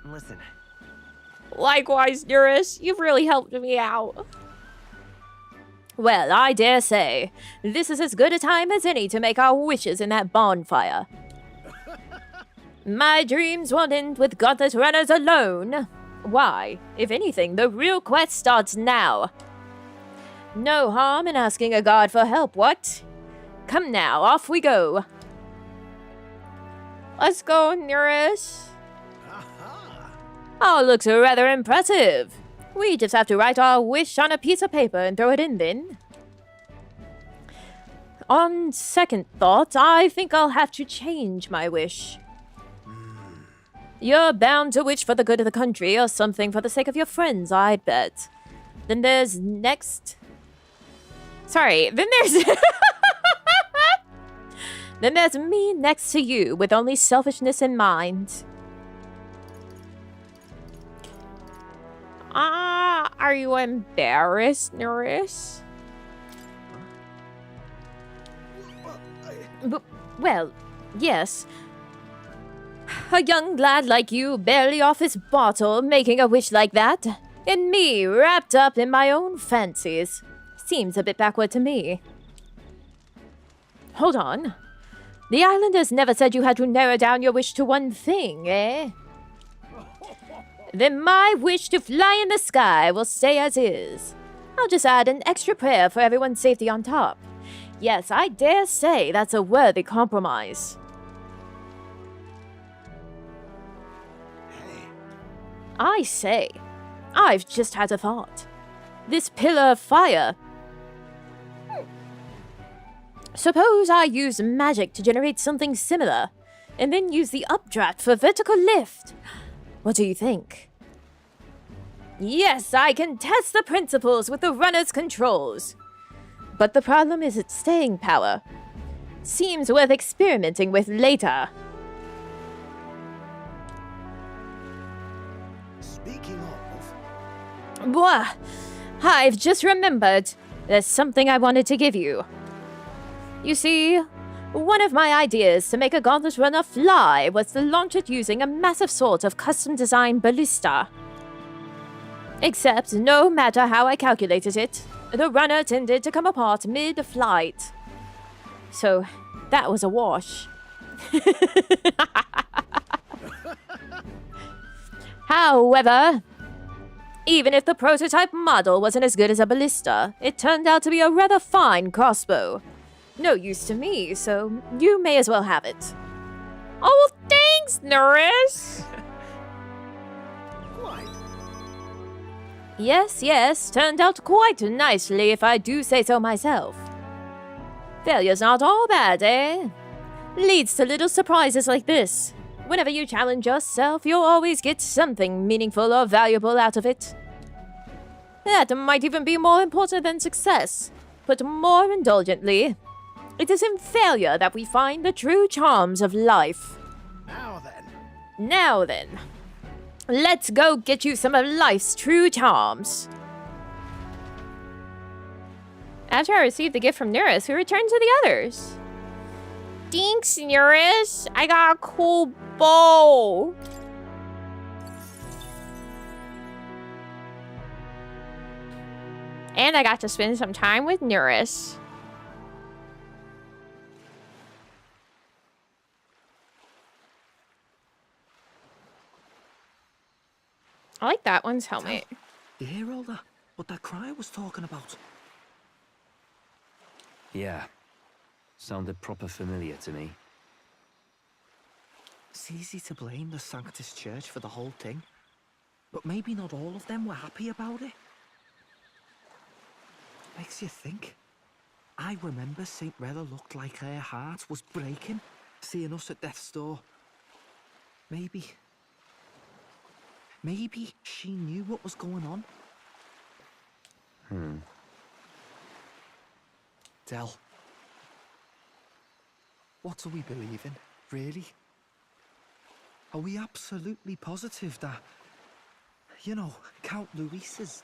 Listen. Likewise, Doris, you've really helped me out. Well, I dare say, this is as good a time as any to make our wishes in that bonfire. My dreams won't end with godless runners alone. Why, if anything, the real quest starts now. No harm in asking a god for help, what? Come now, off we go. Let's go, Nuris. Oh, looks rather impressive. We just have to write our wish on a piece of paper and throw it in then. On second thought, I think I'll have to change my wish. You're bound to wish for the good of the country or something for the sake of your friends, I'd bet. Then there's next... Sorry, then there's... Then there's me next to you with only selfishness in mind. Are you embarrassed, Norris? Well, yes. A young lad like you, barely off his bottle, making a wish like that. And me, wrapped up in my own fancies. Seems a bit backward to me. Hold on. The Islanders never said you had to narrow down your wish to one thing, eh? Then my wish to fly in the sky will stay as is. I'll just add an extra prayer for everyone's safety on top. Yes, I dare say that's a worthy compromise. I say, I've just had a thought. This pillar of fire. Suppose I use magic to generate something similar, and then use the updraft for vertical lift. What do you think? Yes, I can test the principles with the runner's controls. But the problem is its staying power. Seems worth experimenting with later. Speaking of... Blah! I've just remembered. There's something I wanted to give you. You see, one of my ideas to make a gauntlet runner fly was to launch it using a massive sort of custom-designed ballista. Except, no matter how I calculated it, the runner tended to come apart mid-flight. So, that was a wash. However, even if the prototype model wasn't as good as a ballista, it turned out to be a rather fine crossbow. No use to me, so you may as well have it. Oh, thanks, Norris! Yes, turned out quite nicely if I do say so myself. Failure's not all bad, eh? Leads to little surprises like this. Whenever you challenge yourself, you'll always get something meaningful or valuable out of it. That might even be more important than success. Put more indulgently, it is in failure that we find the true charms of life. Now then. Let's go get you some of life's true charms. After I received the gift from Norris, we returned to the others. Thanks, Norris. I got a cool bow. And I got to spend some time with Norris. I like that one's helmet. You hear all that? What that cry was talking about? Yeah. Sounded proper familiar to me. It's easy to blame the Sanctus Church for the whole thing. But maybe not all of them were happy about it. Makes you think. I remember St. Rella looked like her heart was breaking, seeing us at death's door. Maybe she knew what was going on. Del. What do we believe in, really? Are we absolutely positive that, you know, Count Luis's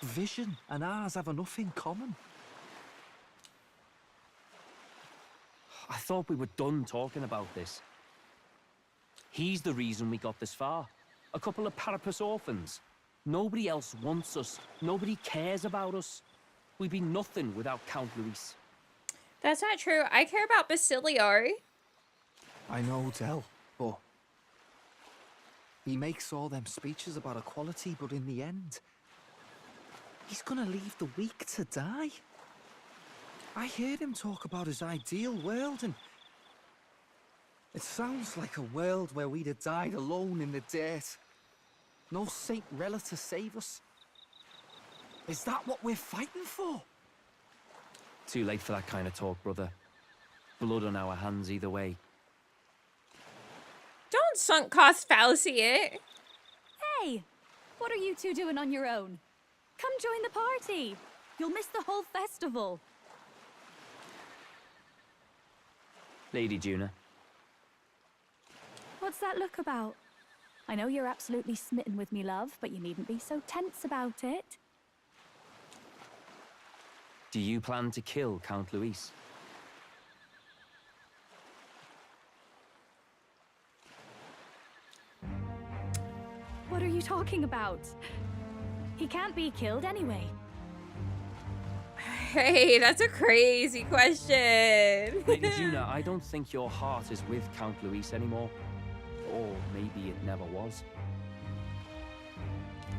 vision and ours have enough in common? I thought we were done talking about this. He's the reason we got this far. A couple of Parapus orphans. Nobody else wants us. Nobody cares about us. We'd be nothing without Count Luis. That's not true. I care about Basilio. I know, Del, but he makes all them speeches about equality, but in the end, he's gonna leave the weak to die. I heard him talk about his ideal world, and it sounds like a world where we'd have died alone in the dirt. No Saint Rella to save us. Is that what we're fighting for? Too late for that kind of talk, brother. Blood on our hands either way. Don't sunk cost fallacy it. Hey, what are you two doing on your own? Come join the party. You'll miss the whole festival. Lady Juna. What's that look about? I know you're absolutely smitten with me, love, but you needn't be so tense about it. Do you plan to kill Count Luis? What are you talking about? He can't be killed anyway. Hey, that's a crazy question. Lady Juna, I don't think your heart is with Count Luis anymore. Or maybe it never was.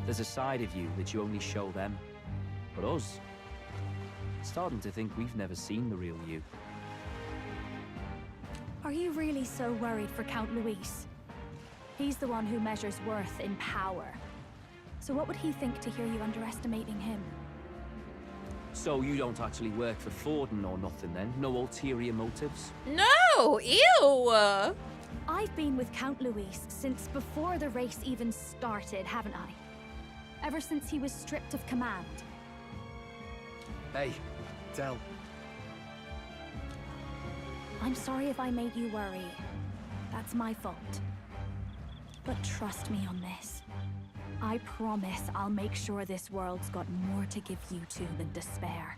There's a side of you that you only show them. But us, starting to think we've never seen the real you. Are you really so worried for Count Luis? He's the one who measures worth in power. So what would he think to hear you underestimating him? So you don't actually work for Thornton or nothing then? No ulterior motives? No! Ew! I've been with Count Luis since before the race even started, haven't I? Ever since he was stripped of command. Hey, Del. I'm sorry if I made you worry. That's my fault. But trust me on this. I promise I'll make sure this world's got more to give you two than despair.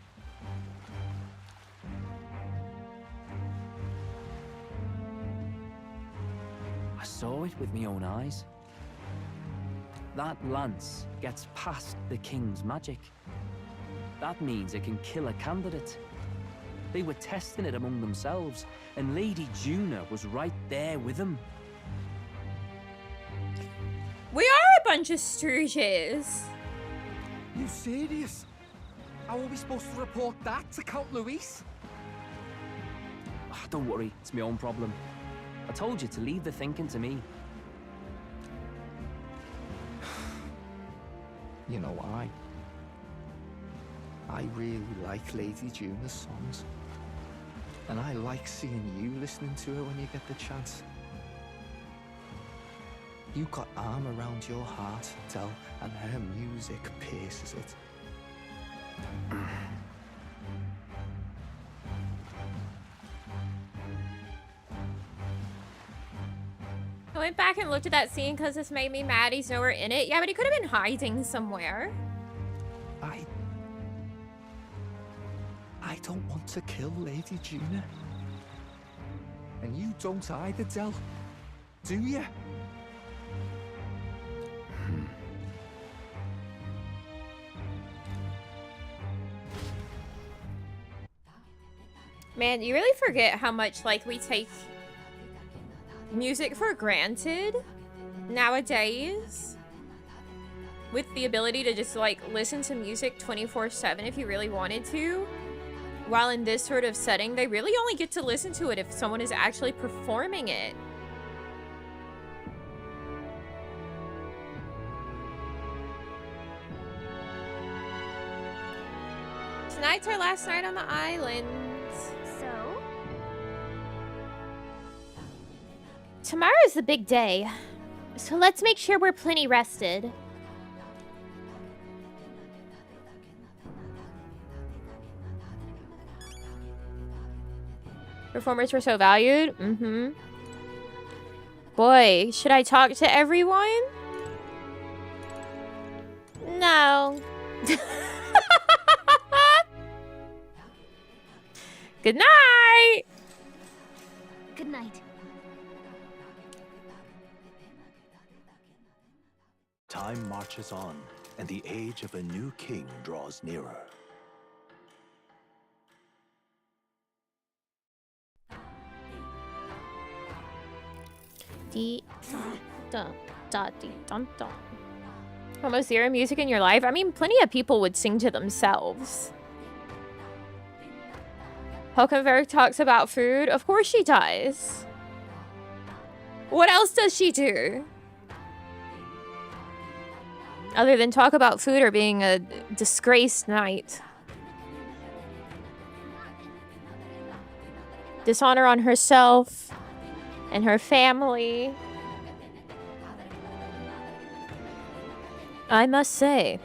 I saw it with my own eyes. That lance gets past the king's magic. That means it can kill a candidate. They were testing it among themselves, and Lady Juna was right there with them. We are a bunch of stooges. You serious? How are we supposed to report that to Count Luis? Oh, don't worry, it's my own problem. I told you to leave the thinking to me. You know why? I really like Lady Juna's songs. And I like seeing you listening to her when you get the chance. You got arm around your heart, Del, and her music pierces it. I went back and looked at that scene because this made me mad. He's nowhere in it. Yeah, but he could have been hiding somewhere. I don't want to kill Lady Juna. And you don't either, Del. Do you? Man, you really forget how much, like, we take music for granted nowadays. With the ability to just, like, listen to music 24/7 if you really wanted to. While in this sort of setting, they really only get to listen to it if someone is actually performing it. Tonight's our last night on the island. So? Tomorrow's the big day. So let's make sure we're plenty rested. Performers were so valued. Mm-hmm. Boy, should I talk to everyone? No. Good night. Good night. Time marches on, and the age of a new king draws nearer. Almost zero music in your life? I mean, plenty of people would sing to themselves. Hulkenberg talks about food. Of course she does. What else does she do? Other than talk about food or being a disgraced knight. Dishonor on herself and her family. I must say,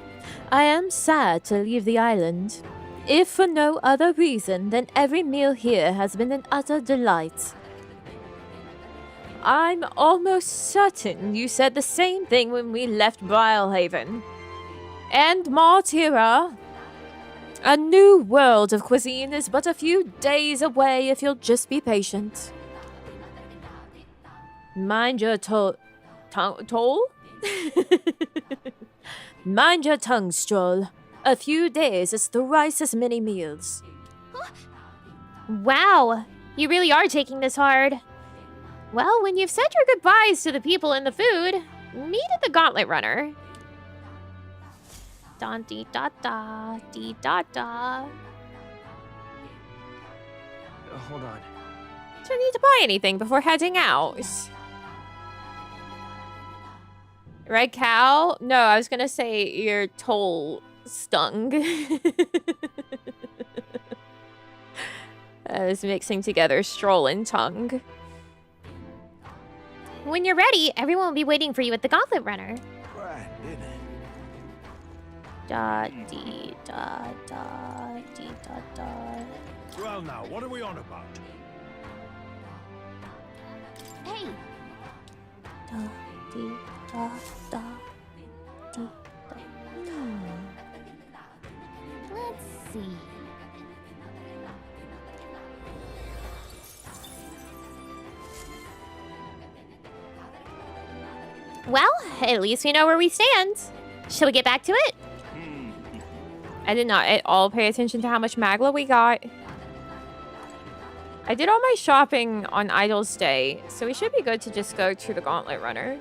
I am sad to leave the island. If for no other reason than every meal here has been an utter delight. I'm almost certain you said the same thing when we left Brilehaven. And Martira, a new world of cuisine is but a few days away if you'll just be patient. Mind your toll? Mind your tongue, Stroll. A few days is thrice as many meals. Wow, you really are taking this hard. Well, when you've said your goodbyes to the people and the food, meet at the Gauntlet Runner. Don dee da da dee da da. Hold on. Do I need to buy anything before heading out? Red cow? No, I was gonna say your toll stung. I was mixing together stroll and tongue. When you're ready, everyone will be waiting for you at the Gauntlet Runner. Right, isn't it? Da dee da da dee da da. Well, now, what are we on about? Hey! Da dee da da dee da. Let's see. Well, at least we know where we stand. Shall we get back to it? I did not at all pay attention to how much Magla we got. I did all my shopping on Idol's Day, so we should be good to just go to the Gauntlet Runner.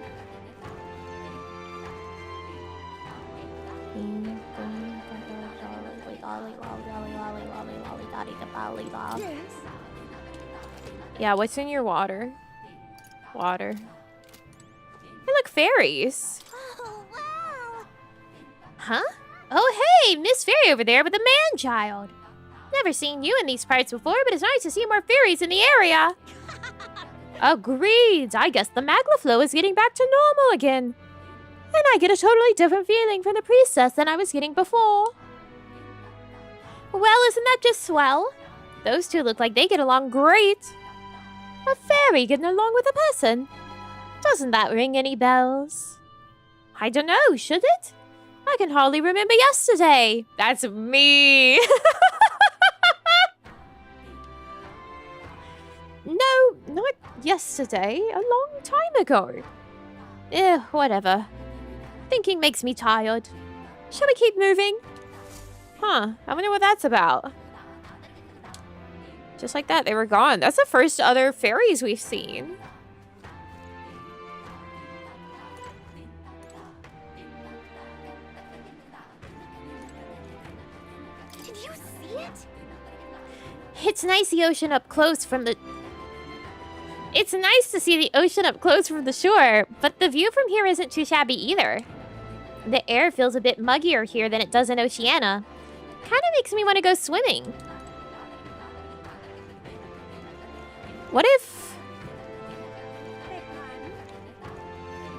Yes. Yeah, what's in your water? Water. Hey, look, fairies. Oh, wow. Huh? Oh, hey, Miss Fairy over there with the man-child. Never seen you in these parts before, but it's nice to see more fairies in the area. Agreed. I guess the Magla flow is getting back to normal again. And I get a totally different feeling from the priestess than I was getting before. Well, isn't that just swell? Those two look like they get along great. A fairy getting along with a person. Doesn't that ring any bells? I don't know, should it? I can hardly remember yesterday. That's me. No, not yesterday. A long time ago. Whatever. Thinking makes me tired. Shall we keep moving? Huh, I wonder what that's about. Just like that, they were gone. That's the first other fairies we've seen. Did you see it? It's nice the ocean up close from the... It's nice to see the ocean up close from the shore, but the view from here isn't too shabby either. The air feels a bit muggier here than it does in Oceania. Kind of makes me want to go swimming. What if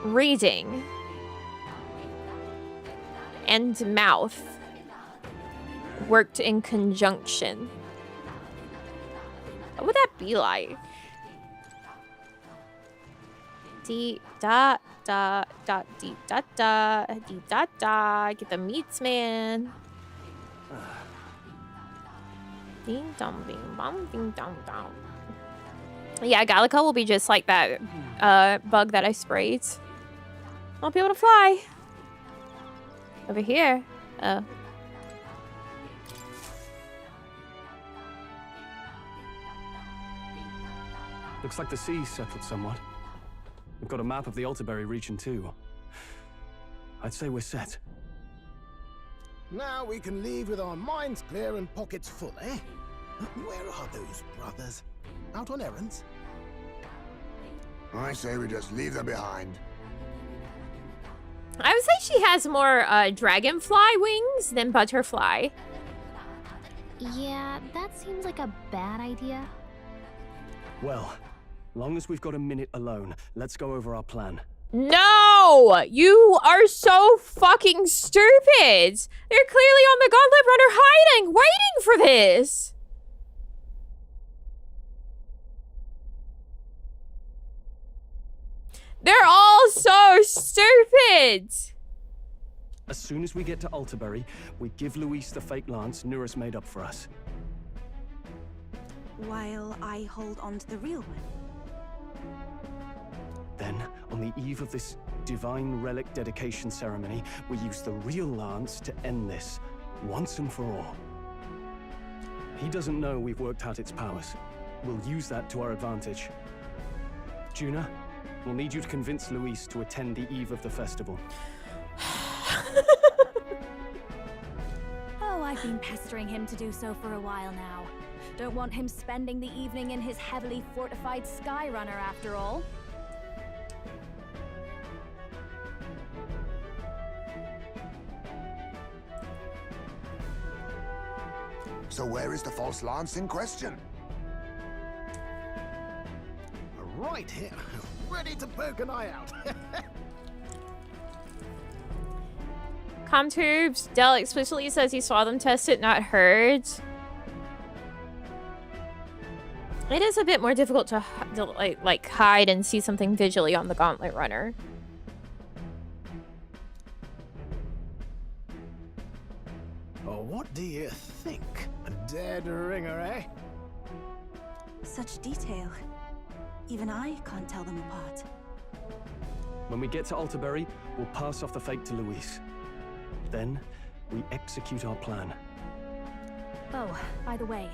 reading and mouth worked in conjunction? What would that be like? Dee da da da dee da da dee da da. Get the meats, man. Ding dong ding bong ding dong dong. Yeah, Gallica will be just like that bug that I sprayed. Won't be able to fly. Over here. Oh. Looks like the sea's settled somewhat. We've got a map of the Altaberry region too. I'd say we're set. Now we can leave with our minds clear and pockets full, eh? Where are those brothers? Out on errands? I say we just leave them behind. I would say she has more dragonfly wings than butterfly. Yeah, that seems like a bad idea. Well, long as we've got a minute alone, let's go over our plan. No! You are so fucking stupid! They're clearly on the Gauntlet Runner hiding, waiting for this! They're all so stupid. As soon as we get to Alterbury, we give Luis the fake lance Nuris made up for us. While I hold on to the real one. Then, on the eve of this divine relic dedication ceremony, we use the real lance to end this, once and for all. He doesn't know we've worked out its powers. We'll use that to our advantage. Juna, we'll need you to convince Luis to attend the eve of the festival. Oh, I've been pestering him to do so for a while now. Don't want him spending the evening in his heavily fortified Skyrunner after all. So where is the false lance in question? Right here, ready to poke an eye out. Comtubes, Dell explicitly says he saw them test it, not heard. It is a bit more difficult to like hide and see something visually on the Gauntlet Runner. Oh, what do you think? A dead ringer, eh? Such detail. Even I can't tell them apart. When we get to Alterbury, we'll pass off the fake to Luis. Then, we execute our plan. Oh, by the way,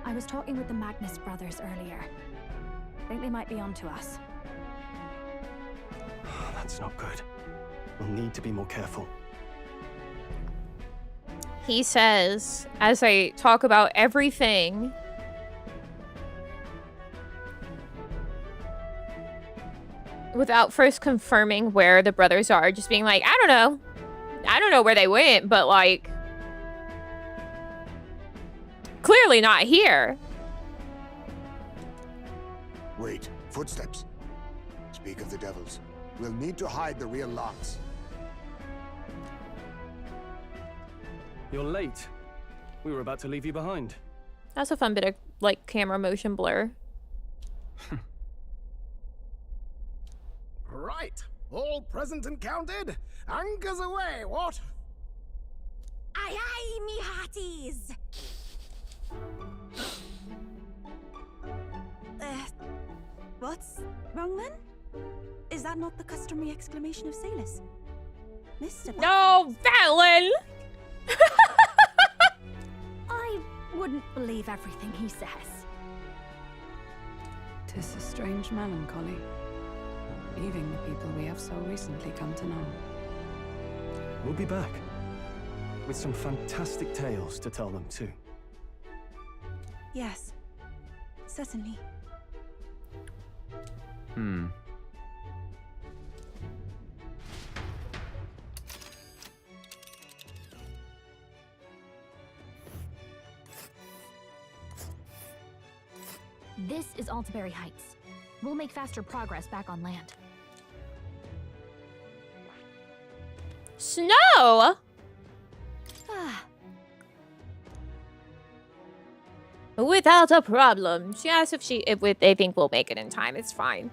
I was talking with the Magnus brothers earlier. Think they might be onto us. That's not good. We'll need to be more careful. He says, as they talk about everything, without first confirming where the brothers are, just being like, I don't know. I don't know where they went, but like, clearly not here. Wait, footsteps. Speak of the devils. We'll need to hide the real lance. You're late. We were about to leave you behind. That's a fun bit of like camera motion blur. Right, all present and counted. Anchors away, what? Aye aye, me hearties! What's wrong then? Is that not the customary exclamation of sailors? Mr. No, Valen! I wouldn't believe everything he says. 'Tis a strange melancholy, leaving the people we have so recently come to know. We'll be back. With some fantastic tales to tell them, too. Yes, certainly. This is Alterbury Heights. We'll make faster progress back on land. Snow? Without a problem. She asks if they think we'll make it in time. It's fine.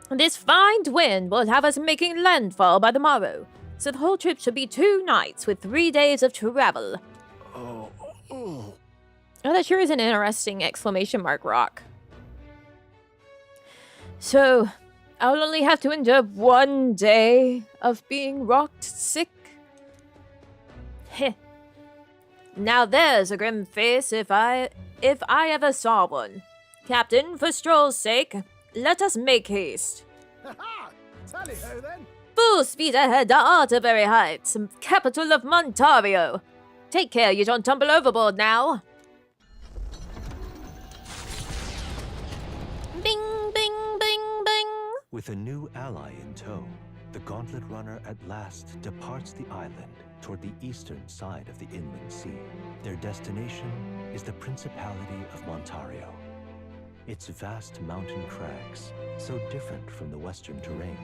This fine wind will have us making landfall by the morrow, so the whole trip should be 2 nights with 3 days of travel. Oh, that sure is an interesting exclamation mark rock. So, I'll only have to endure 1 day of being rocked sick. Heh. Now there's a grim face if I ever saw one. Captain, for stroll's sake, let us make haste. Ha-ha! Tally-ho then! Full speed ahead to Alterbury Heights, capital of Montario. Take care you don't tumble overboard now. Bing, bing, bing, bing. With a new ally in tow, the Gauntlet Runner at last departs the island toward the eastern side of the inland sea. Their destination is the Principality of Montario. Its vast mountain crags, so different from the western terrain,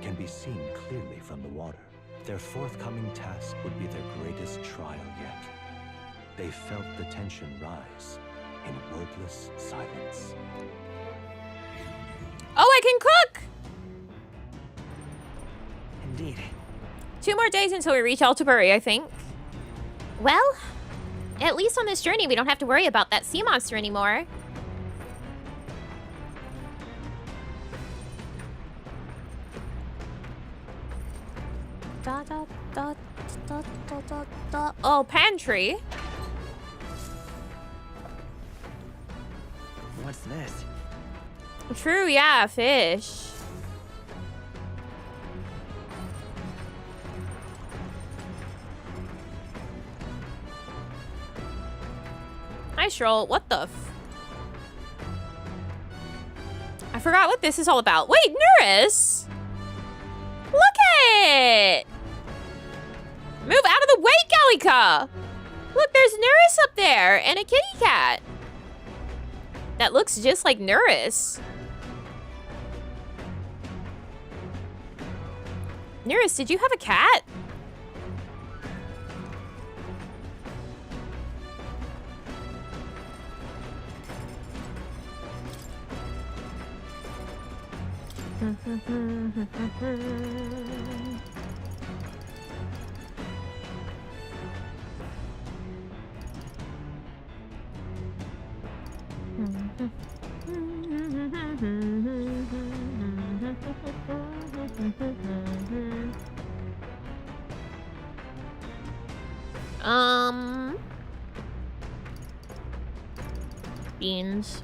can be seen clearly from the water. Their forthcoming task would be their greatest trial yet. They felt the tension rise in wordless silence. Oh, I can cook! 2 more days until we reach Altabury, I think. Well, at least on this journey, we don't have to worry about that sea monster anymore. Da, da, da, da, da, da, da. Oh, pantry. What's this? True, yeah, fish. Nice roll. What the f... I forgot what this is all about. Wait, Nurse! Look at it! Move out of the way, Gallica! Look, there's Nurse up there and a kitty cat. That looks just like Nurse. Nurse, did you have a cat? Beans.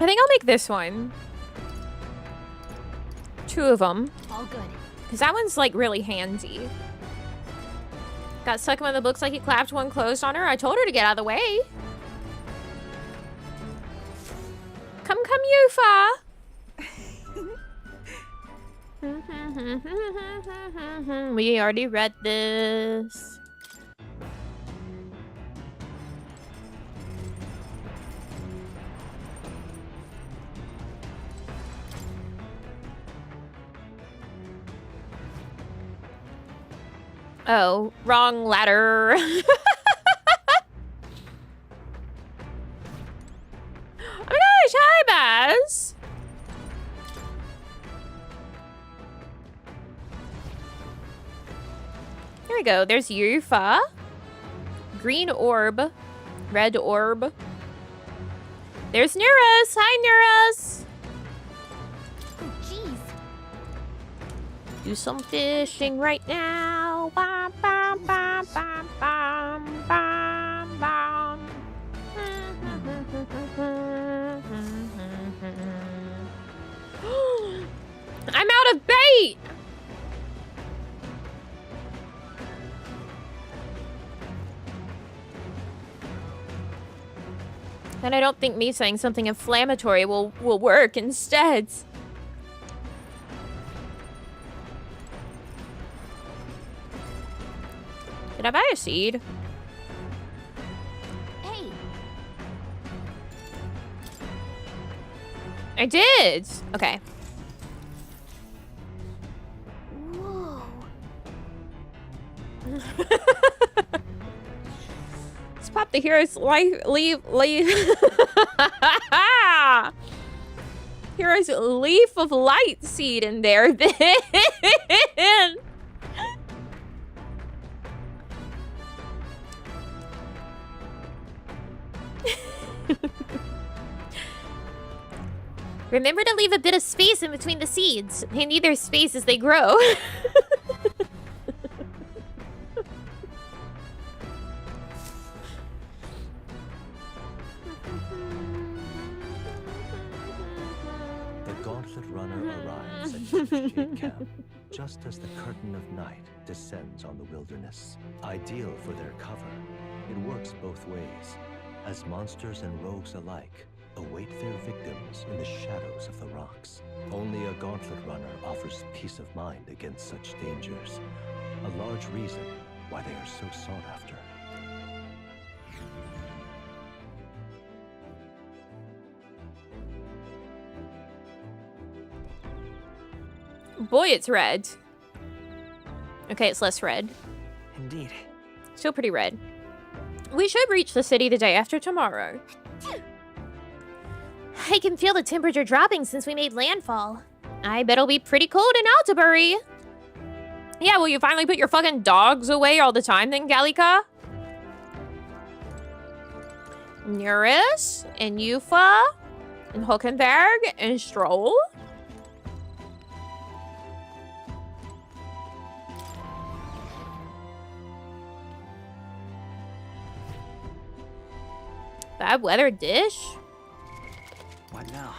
I think I'll make this one. 2 of them. All good. Because that one's like really handy. Got stuck in one of the books like he clapped one closed on her. I told her to get out of the way. Come, Yufa. We already read this. Oh, wrong ladder. Oh my gosh, hi, Baz. Here we go. There's Yufa. Green orb. Red orb. There's Nurus. Hi, Nurus. Oh, jeez. Do some fishing right now. Bam, bam, bam, bam, bam, bam, bam. I'm out of bait. And I don't think me saying something inflammatory will work instead. Did I buy a seed? Hey. I did. Okay. Whoa. Let's pop the hero's leave. Hero's leaf of light seed in there. Then. Remember to leave a bit of space in between the seeds. They need their space as they grow. The Gauntlet Runner arrives at Shade Camp just as the curtain of night descends on the wilderness. Ideal for their cover, it works both ways, as monsters and rogues alike await their victims in the shadows of the rocks. Only a Gauntlet Runner offers peace of mind against such dangers, a large reason why they are so sought after. Boy, it's red. Okay, it's less red. Indeed. Still pretty red. We should reach the city the day after tomorrow. I can feel the temperature dropping since we made landfall. I bet it'll be pretty cold in Altabury. Yeah, will you finally put your fucking dogs away all the time then, Gallica? Nuris and Yufa and Hulkenberg and Stroll. Bad weather dish? What now?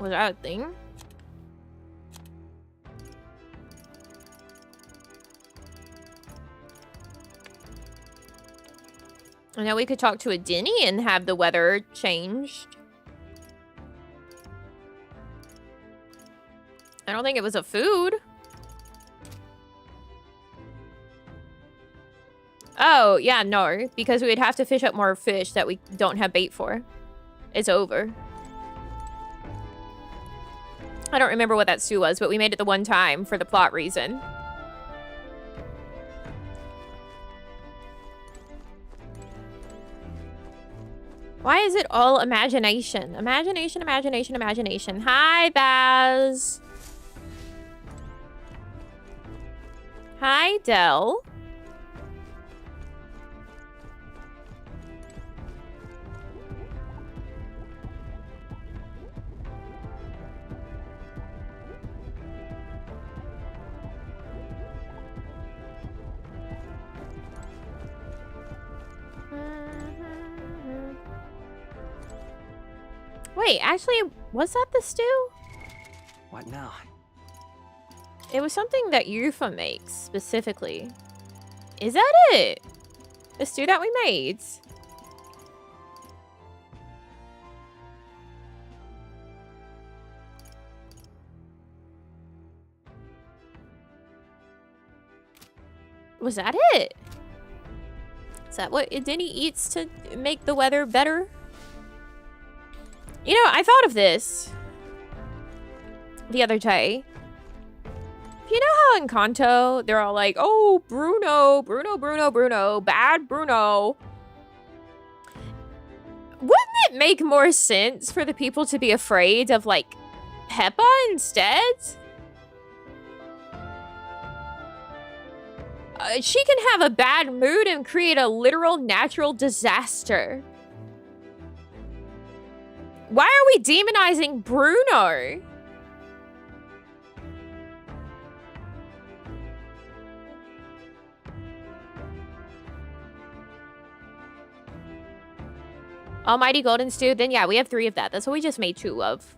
Was that a thing? I know we could talk to a Denny and have the weather changed. I don't think it was a food. Oh, yeah, no. Because we would have to fish up more fish that we don't have bait for. It's over. I don't remember what that stew was, but we made it the one time for the plot reason. Why is it all imagination? Imagination, imagination, imagination. Hi, Baz. Hi, Del. Wait, actually, was that the stew? What now? It was something that Yufa makes, specifically. Is that it? The stew that we made? Was that it? Is that what Denny eats to make the weather better? You know, I thought of this the other day. You know how in Kanto, they're all like, oh, Bruno, Bruno, Bruno, Bruno, bad Bruno. Wouldn't it make more sense for the people to be afraid of, like, Peppa instead? She can have a bad mood and create a literal natural disaster. Why are we demonizing Bruno? Almighty Golden Stew? Then yeah, we have 3 of that. That's what we just made 2 of.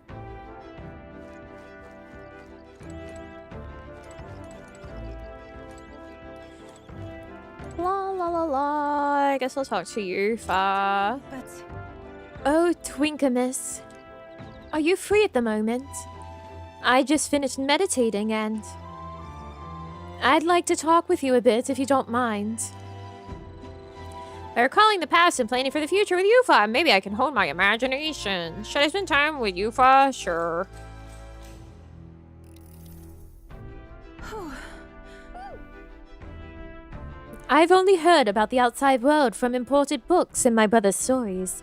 La la la la. I guess I'll talk to you, Fa. But... Oh, Twinkamus. Are you free at the moment? I just finished meditating and... I'd like to talk with you a bit if you don't mind. By recalling the past and planning for the future with Yufa, maybe I can hone my imagination. Should I spend time with Yufa? Sure. I've only heard about the outside world from imported books and my brother's stories.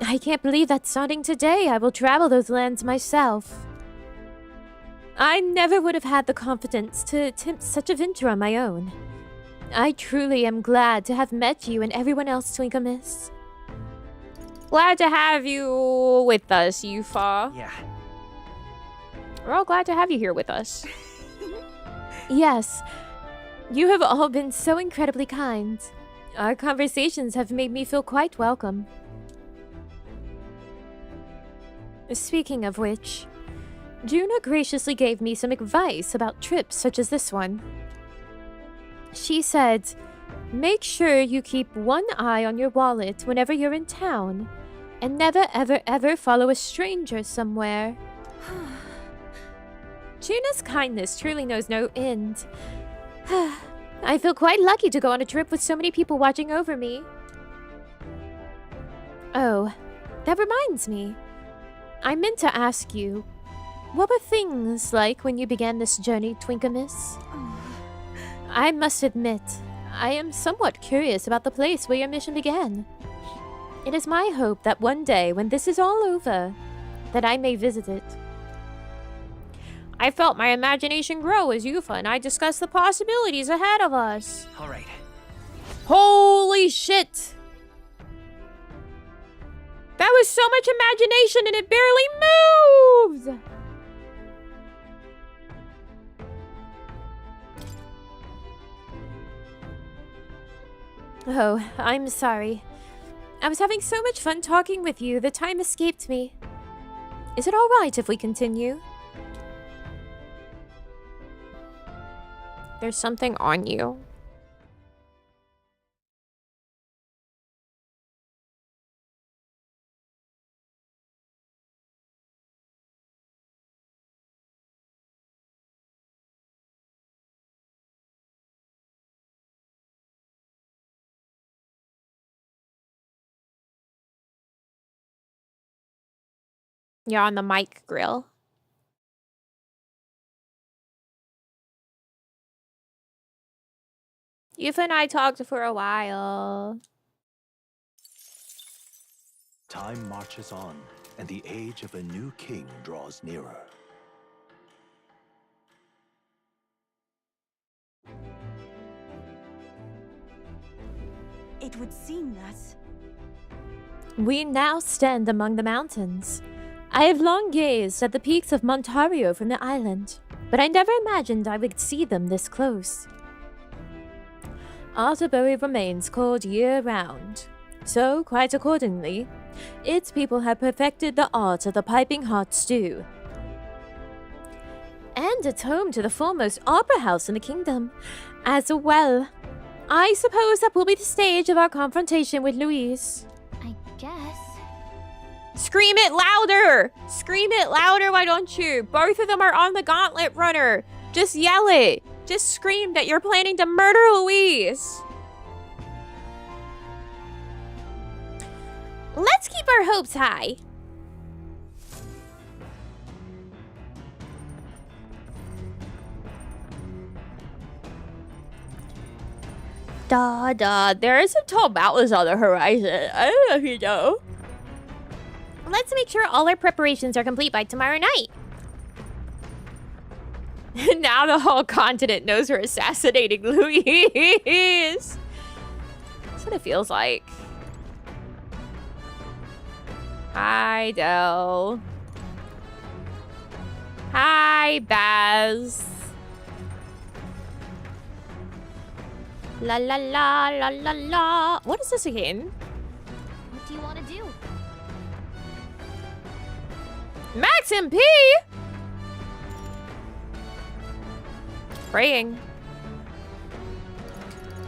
I can't believe that starting today I will travel those lands myself. I never would have had the confidence to attempt such a venture on my own. I truly am glad to have met you and everyone else, Twinkamus. Glad to have you with us, Yufa. Yeah. We're all glad to have you here with us. Yes. You have all been so incredibly kind. Our conversations have made me feel quite welcome. Speaking of which, Juna graciously gave me some advice about trips such as this one. She said, make sure you keep one eye on your wallet whenever you're in town, and never ever ever follow a stranger somewhere. Juna's kindness truly knows no end. I feel quite lucky to go on a trip with so many people watching over me. Oh, that reminds me. I meant to ask you, What were things like when you began this journey, Twinkamus? I must admit, I am somewhat curious about the place where your mission began. It is my hope that one day, when this is all over, that I may visit it. I felt my imagination grow as Yufa and I discussed the possibilities ahead of us. All right. Holy shit! That was so much imagination and it barely moved! Oh, I'm sorry. I was having so much fun talking with you, the time escaped me. Is it alright if we continue? There's something on you. You're on the mic grill. Yufa and I talked for a while. Time marches on, and the age of a new king draws nearer. It would seem that... We now stand among the mountains. I have long gazed at the peaks of Montario from the island, but I never imagined I would see them this close. Arterbury remains cold year-round, so, quite accordingly, its people have perfected the art of the piping hot stew. And it's home to the foremost opera house in the kingdom, as well. I suppose that will be the stage of our confrontation with Louise. I guess. Scream it louder! Scream it louder, why don't you? Both of them are on the gauntlet runner. Just yell it. Just scream that you're planning to murder Louise. Let's keep our hopes high. There are some tall mountains on the horizon. I don't know if you know. Let's make sure all our preparations are complete by tomorrow night. Now the whole continent knows we're assassinating Louise. That's what it feels like. Hi, Del. Hi, Baz. La la la la la la. What is this again? What do you want to do? Max MP! Praying.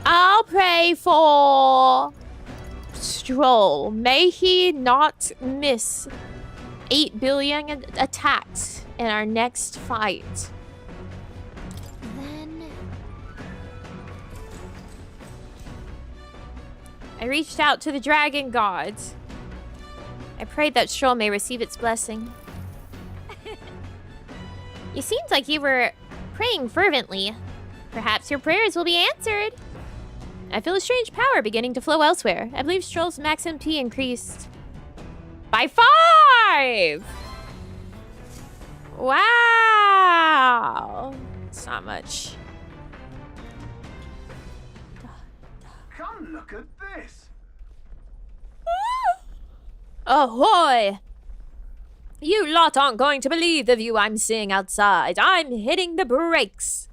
I'll pray for Stroll. May he not miss 8 billion attacks in our next fight. Then... I reached out to the dragon gods. I prayed that Stroll may receive its blessing. You seemed like you were praying fervently. Perhaps your prayers will be answered. I feel a strange power beginning to flow elsewhere. I believe Stroll's max MP increased by 5! Wow! It's not much. Come look at this. Ahoy! You lot aren't going to believe the view I'm seeing outside. I'm hitting the brakes.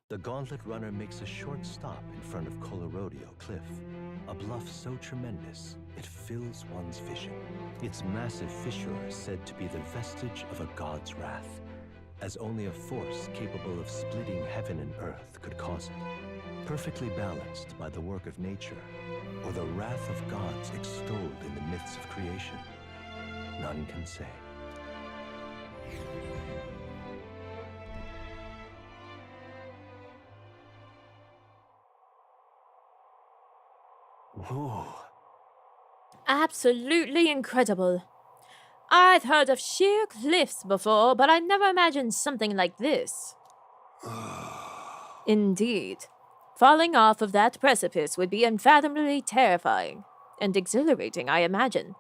The Gauntlet Runner makes a short stop in front of Colorodeo Cliff, a bluff so tremendous it fills one's vision. Its massive fissure is said to be the vestige of a god's wrath, as only a force capable of splitting heaven and earth could cause it. Perfectly balanced by the work of nature, or the wrath of gods extolled in the myths of creation, none can say. Whoa. Absolutely incredible. I've heard of sheer cliffs before, but I never imagined something like this. Indeed. Falling off of that precipice would be unfathomably terrifying. And exhilarating, I imagine.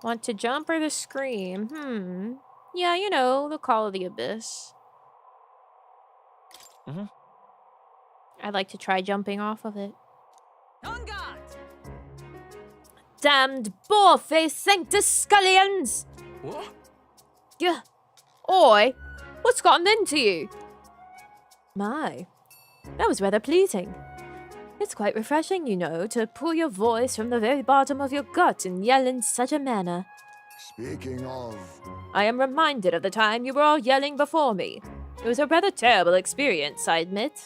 Want to jump or to scream? Yeah, you know, the call of the abyss. I'd like to try jumping off of it. On guard! Damned boar-faced sanctus scullions! What? Yeah. Oi, what's gotten into you? My, that was rather pleasing. It's quite refreshing, you know, to pull your voice from the very bottom of your gut and yell in such a manner. Speaking of... I am reminded of the time you were all yelling before me. It was a rather terrible experience, I admit.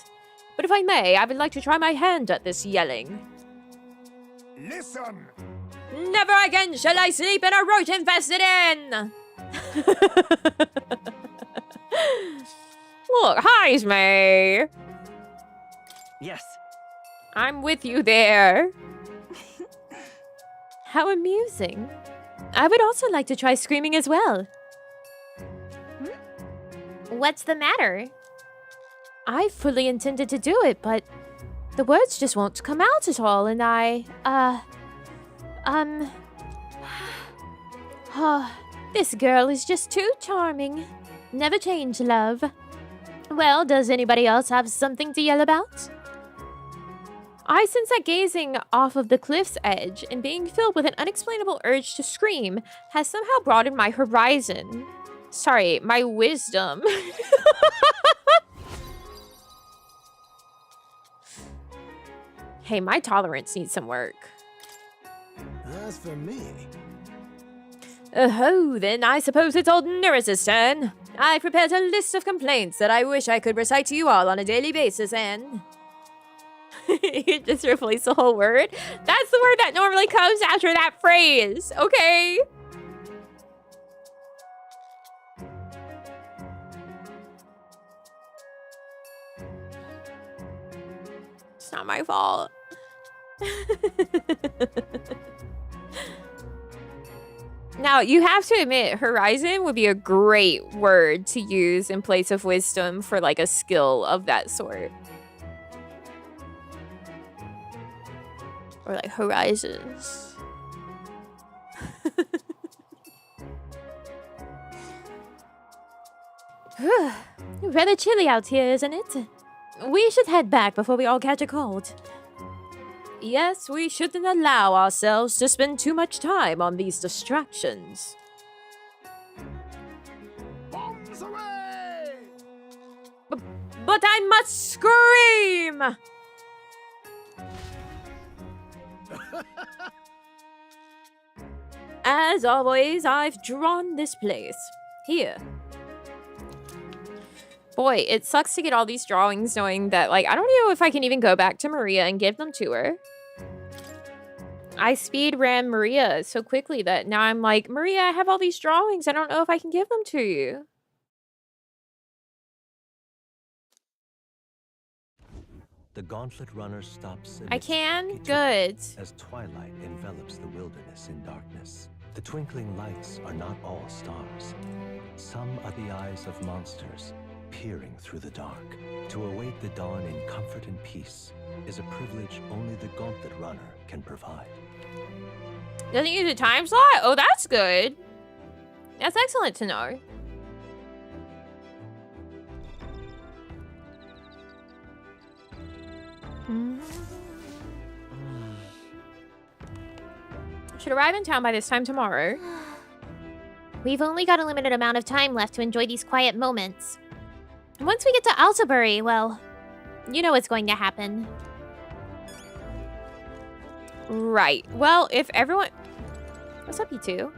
But if I may, I would like to try my hand at this yelling. Listen! Never again shall I sleep in a roach-infested inn! Look, hi's me! Yes. I'm with you there. How amusing. I would also like to try screaming as well. What's the matter? I fully intended to do it, but the words just won't come out at all, and this girl is just too charming. Never change, love. Well, does anybody else have something to yell about? I sense that gazing off of the cliff's edge and being filled with an unexplainable urge to scream has somehow broadened my horizon. Sorry, my wisdom. Hey, my tolerance needs some work. As for me... Oh, then I suppose it's old Neris's turn. I've prepared a list of complaints that I wish I could recite to you all on a daily basis, and... You just replace the whole word? That's the word that normally comes after that phrase, okay? It's not my fault. Now, you have to admit, horizon would be a great word to use in place of wisdom for like a skill of that sort. Or like horizons. Rather chilly out here, isn't it? We should head back before we all catch a cold. Yes, we shouldn't allow ourselves to spend too much time on these distractions. Bombs away! But I must scream! As always, I've drawn this place. Here. Boy, it sucks to get all these drawings knowing that, like, I don't know if I can even go back to Maria and give them to her. I speed ran Maria so quickly that now I'm like, Maria, I have all these drawings. I don't know if I can give them to you. The gauntlet runner stops. I can? Good. As twilight envelops the wilderness in darkness. The twinkling lights are not all stars. Some are the eyes of monsters, peering through the dark. To await the dawn in comfort and peace is a privilege only the gauntlet runner can provide. Doesn't use a time slot? Oh, that's good. That's excellent to know. Should arrive in town by this time tomorrow. We've only got a limited amount of time left to enjoy these quiet moments. Once we get to Altabury, well, you know what's going to happen. Right. Well, if everyone... What's up, you two?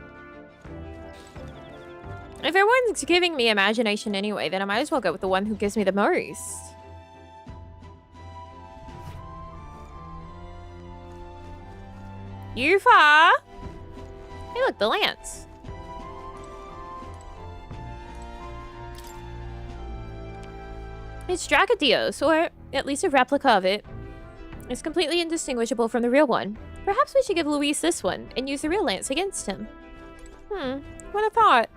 If everyone's giving me imagination anyway, then I might as well go with the one who gives me the most. Yufa! Hey, look, the lance. It's Dracodios, or at least a replica of it. It's completely indistinguishable from the real one. Perhaps we should give Luis this one and use the real lance against him. What a thought.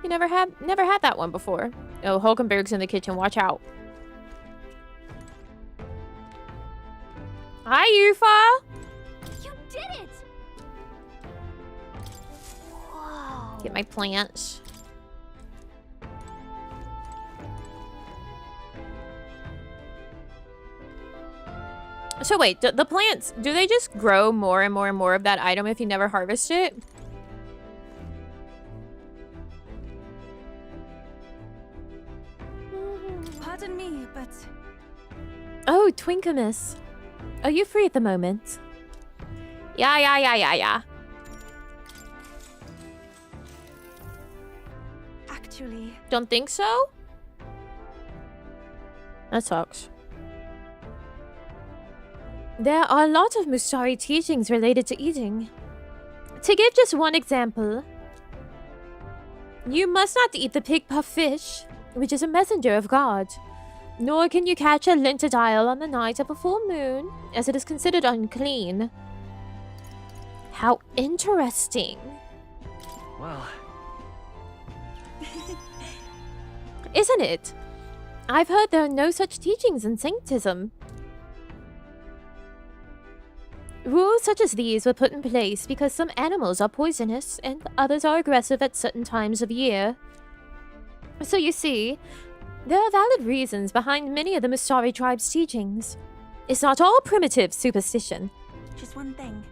You never had that one before. Oh, Hulkenberg's in the kitchen. Watch out. Hi, Yufa. You did it! Whoa. Get my plants. So wait, the plants, do they just grow more and more and more of that item if you never harvest it? Pardon me, but... Oh, Twinkamus. Are you free at the moment? Yeah. Actually... Don't think so? That sucks. There are a lot of Mustari teachings related to eating. To give just one example, you must not eat the pig puff fish, which is a messenger of God. Nor can you catch a lintadile on the night of a full moon, as it is considered unclean. How interesting. Well... Isn't it? I've heard there are no such teachings in Sanctism. Rules such as these were put in place because some animals are poisonous and others are aggressive at certain times of year. So you see, there are valid reasons behind many of the Mustari tribe's teachings. It's not all primitive superstition. Just one thing.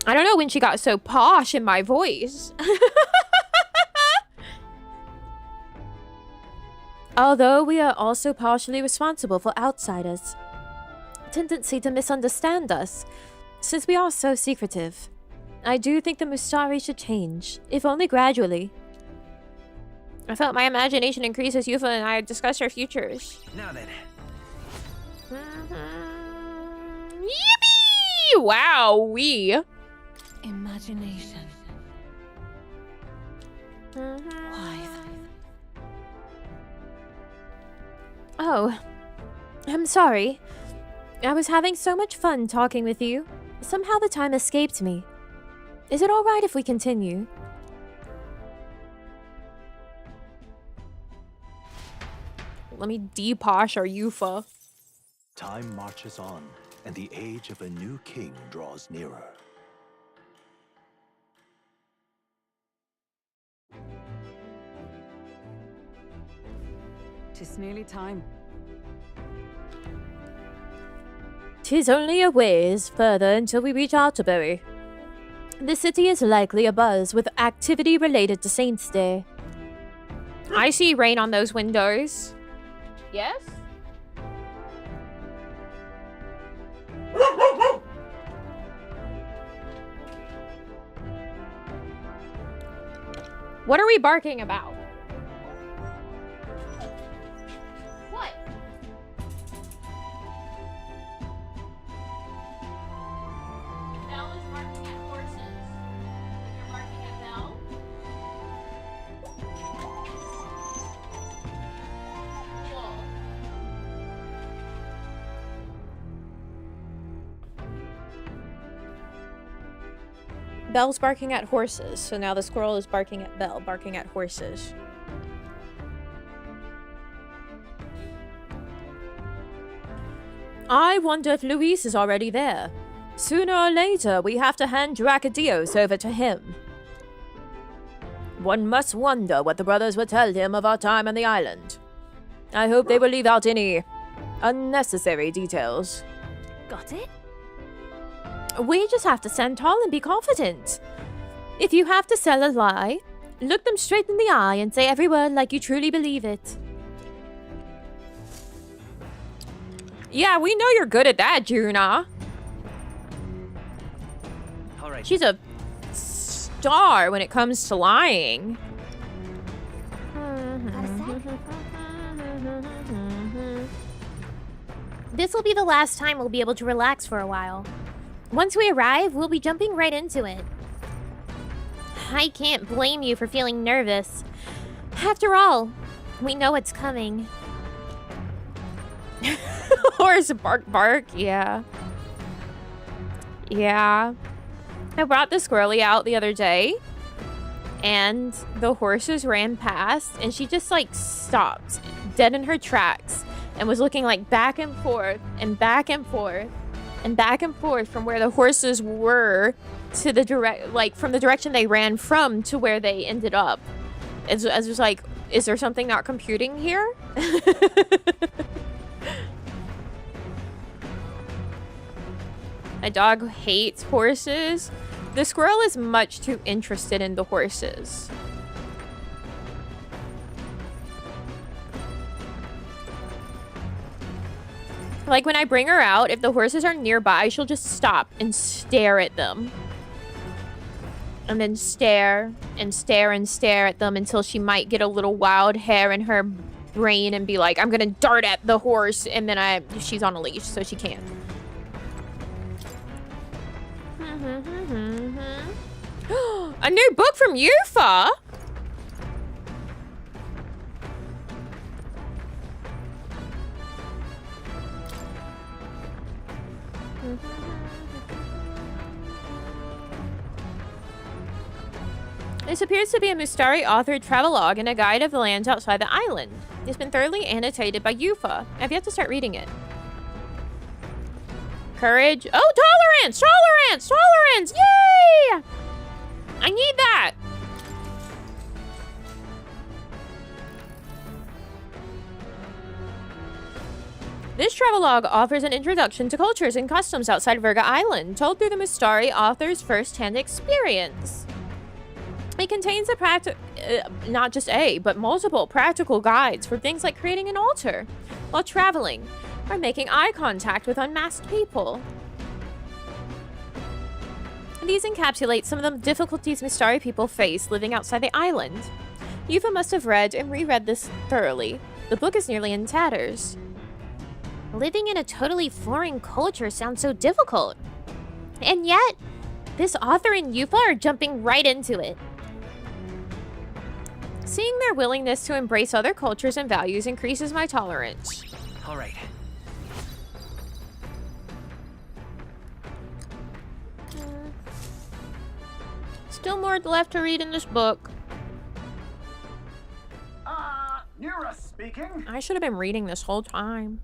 I don't know when she got so posh in my voice. Although we are also partially responsible for outsiders' tendency to misunderstand us, since we are so secretive. I do think the Mustari should change, if only gradually. I felt my imagination increase as Yufa and I discussed our futures. Now then. Yippee! Wow, we. Imagination. Why? Oh, I'm sorry. I was having so much fun talking with you. Somehow the time escaped me. Is it alright if we continue? Let me deposh our Yufa. Time marches on, and the age of a new king draws nearer. Tis nearly time. 'Tis only a ways further until we reach Altabury. The city is likely abuzz with activity related to Saints' Day. I see rain on those windows. Yes? What are we barking about? What? Belle is barking at horses. You're barking at Belle? Cool. Belle's barking at horses, so now the squirrel is barking at Belle, barking at horses. I wonder if Luis is already there. Sooner or later, we have to hand Dracadios over to him. One must wonder what the brothers will tell him of our time on the island. I hope they will leave out any unnecessary details. Got it? We just have to stand tall and be confident. If you have to sell a lie, look them straight in the eye and say every word like you truly believe it. Yeah, we know you're good at that, Juna. All right. She's a star when it comes to lying. This will be the last time we'll be able to relax for a while. Once we arrive, we'll be jumping right into it. I can't blame you for feeling nervous. After all, we know it's coming. Horse bark bark, yeah. Yeah. I brought the squirrely out the other day, and the horses ran past, and she just, like, stopped dead in her tracks and was looking, like, back and forth and back and forth and back and forth from where the horses were to the from the direction they ran from to where they ended up. As was like, is there something not computing here? My dog hates horses. The squirrel is much too interested in the horses. Like, when I bring her out, if the horses are nearby, she'll just stop and stare at them. And then stare and stare and stare at them until she might get a little wild hair in her brain and be like, I'm gonna dart at the horse, and then she's on a leash, so she can't. A new book from Yufa! This appears to be a Mustari authored travelogue and a guide of the lands outside the island. It's been thoroughly annotated by Yufa. I've yet to start reading it. Courage. Oh, tolerance! Tolerance! Tolerance! Yay! I need that! This travelogue offers an introduction to cultures and customs outside Virga Island, told through the Mustari author's first-hand experience. It contains not just but multiple practical guides for things like creating an altar while traveling or making eye contact with unmasked people. These encapsulate some of the difficulties Mustari people face living outside the island. Yufa must have read and reread this thoroughly. The book is nearly in tatters. Living in a totally foreign culture sounds so difficult. And yet, this author and Yufa are jumping right into it. Seeing their willingness to embrace other cultures and values increases my tolerance. All right. Still more left to read in this book. Nira speaking. I should have been reading this whole time.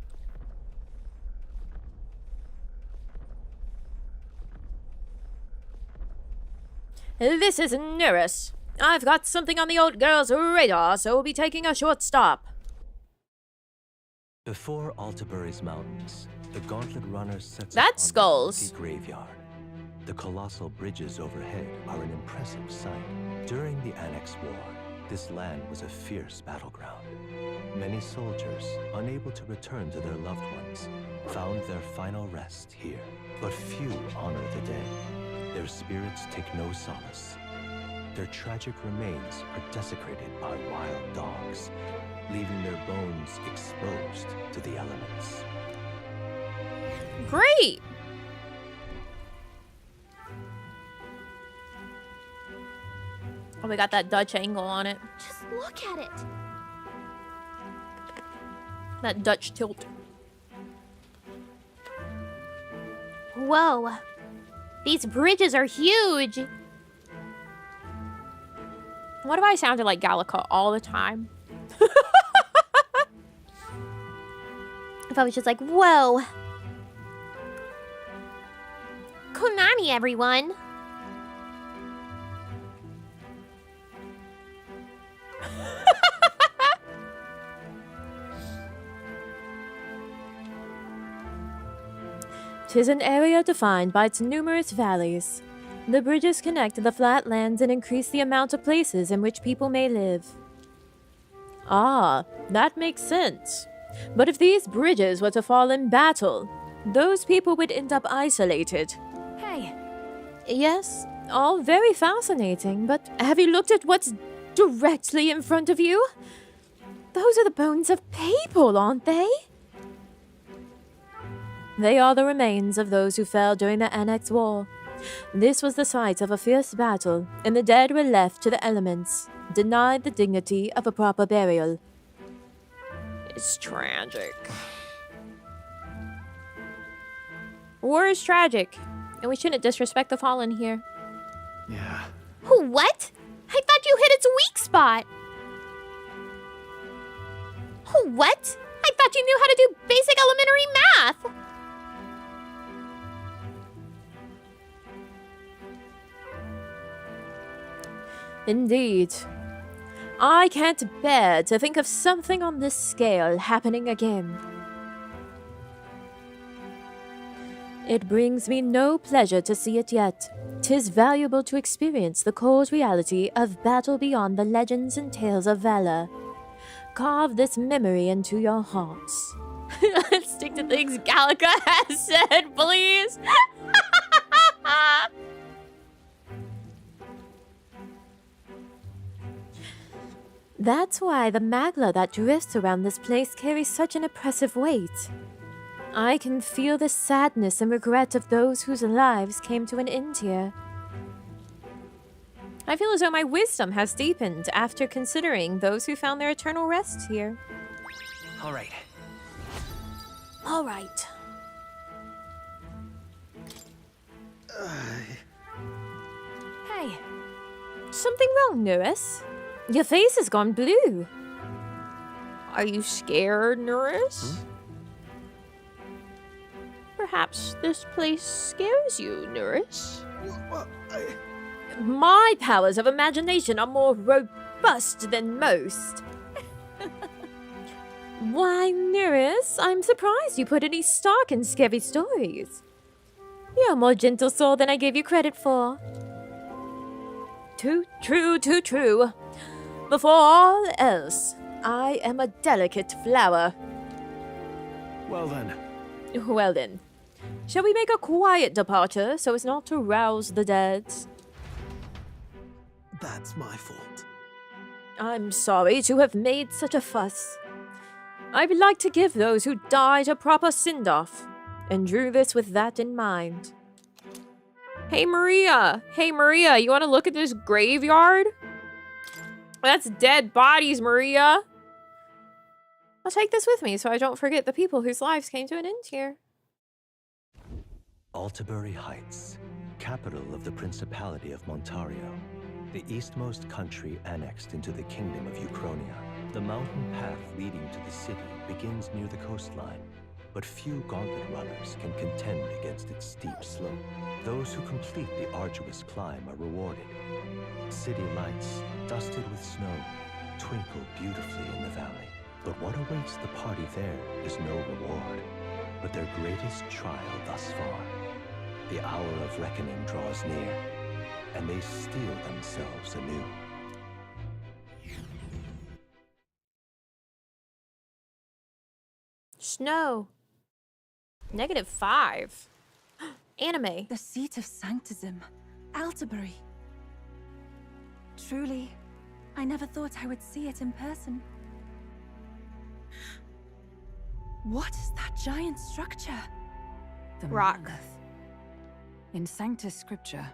This is Neris. I've got something on the old girl's radar, so we'll be taking a short stop. Before Altabury's mountains, the Gauntlet Runner sets That's up on skulls. the graveyard. The colossal bridges overhead are an impressive sight. During the Annex War, this land was a fierce battleground. Many soldiers, unable to return to their loved ones, found their final rest here. But few honor the dead. Their spirits take no solace. Their tragic remains are desecrated by wild dogs, leaving their bones exposed to the elements. Great! Oh, we got that Dutch angle on it. Just look at it. That Dutch tilt. Whoa. These bridges are huge. What if I sounded like Gallica all the time? If I was just like, whoa. Konami, everyone. Tis an area defined by its numerous valleys. The bridges connect the flat lands and increase the amount of places in which people may live. Ah, that makes sense. But if these bridges were to fall in battle, those people would end up isolated. Hey. Yes, all very fascinating, but have you looked at what's directly in front of you? Those are the bones of people, aren't they? They are the remains of those who fell during the Annex War. This was the site of a fierce battle, and the dead were left to the elements, denied the dignity of a proper burial. It's tragic. War is tragic, And we shouldn't disrespect the fallen here. Yeah. What? I thought you hit its weak spot. What? I thought you knew how to do basic elementary math. Indeed. I can't bear to think of something on this scale happening again. It brings me no pleasure to see it yet. 'Tis valuable to experience the cold reality of battle beyond the legends and tales of valor. Carve this memory into your hearts. Let's stick to things Gallica has said, please. That's why the magla that drifts around this place carries such an oppressive weight. I can feel the sadness and regret of those whose lives came to an end here. I feel as though my wisdom has deepened after considering those who found their eternal rest here. All right. All right. Hey, something wrong, Nuris? Your face has gone blue. Are you scared, Nuris? Perhaps this place scares you, Nuris? My powers of imagination are more robust than most. Why, Nuris, I'm surprised you put any stock in scary stories. You're a more gentle soul than I gave you credit for. Too true, too true. Before all else, I am a delicate flower. Well then. Well then. Shall we make a quiet departure so as not to rouse the dead? That's my fault. I'm sorry to have made such a fuss. I would like to give those who died a proper send-off, and drew this with that in mind. Hey Maria! Hey Maria, you want to look at this graveyard? That's dead bodies, Maria! I'll take this with me so I don't forget the people whose lives came to an end here. Altabury Heights, capital of the Principality of Montario, the eastmost country annexed into the Kingdom of Uchronia. The mountain path leading to the city begins near the coastline, but few gauntlet runners can contend against its steep slope. Those who complete the arduous climb are rewarded. City lights, dusted with snow, twinkle beautifully in the valley. But what awaits the party there is no reward, but their greatest trial thus far. The hour of reckoning draws near, and they steel themselves anew. Snow. -5. Anime. The seat of sanctism, Altabury. Truly, I never thought I would see it in person. What is that giant structure? The rock. monolith. In Sanctus Scripture,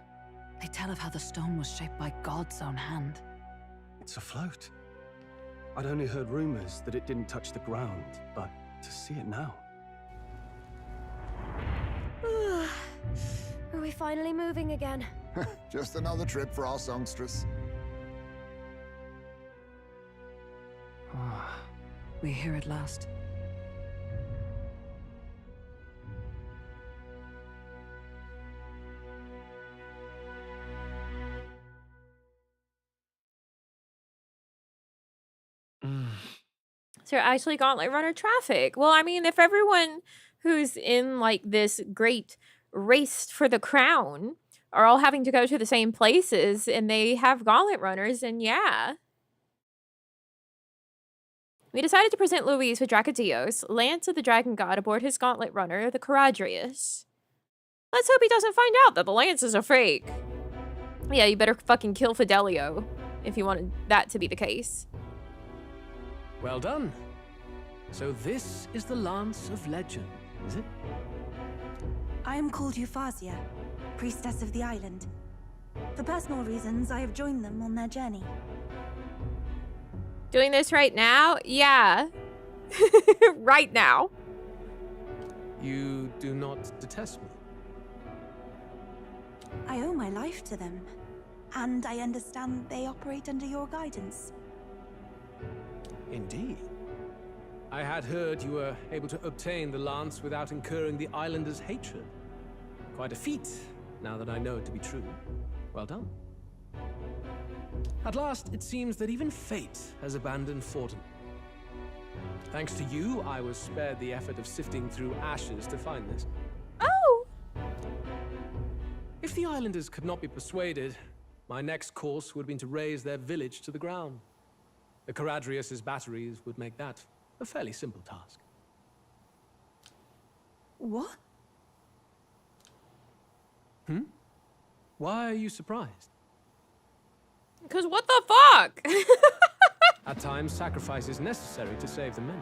they tell of how the stone was shaped by God's own hand. It's afloat. I'd only heard rumors that it didn't touch the ground, but to see it now. Are we finally moving again? Just another trip for our songstress. We're here at last. So you're actually gauntlet runner traffic. Well, I mean, if everyone who's in like this great race for the crown are all having to go to the same places and they have gauntlet runners, then yeah. We decided to present Luis with Dracodios, Lance of the Dragon God, aboard his gauntlet runner, the Caradrius. Let's hope he doesn't find out that the Lance is a fake. Yeah, you better fucking kill Fidelio if you wanted that to be the case. Well done. So this is the Lance of Legend, is it? I am called Euphrasia, priestess of the island. For personal reasons, I have joined them on their journey. Doing this right now? Yeah. Right now. You do not detest me? I owe my life to them. And I understand they operate under your guidance. Indeed. I had heard you were able to obtain the lance without incurring the islanders' hatred. Quite a feat, now that I know it to be true. Well done. At last, it seems that even fate has abandoned Forden. Thanks to you, I was spared the effort of sifting through ashes to find this. Oh! If the islanders could not be persuaded, my next course would have been to raze their village to the ground. The Caradrius' batteries would make that a fairly simple task. What? Why are you surprised? Because what the fuck? At times, sacrifice is necessary to save the many.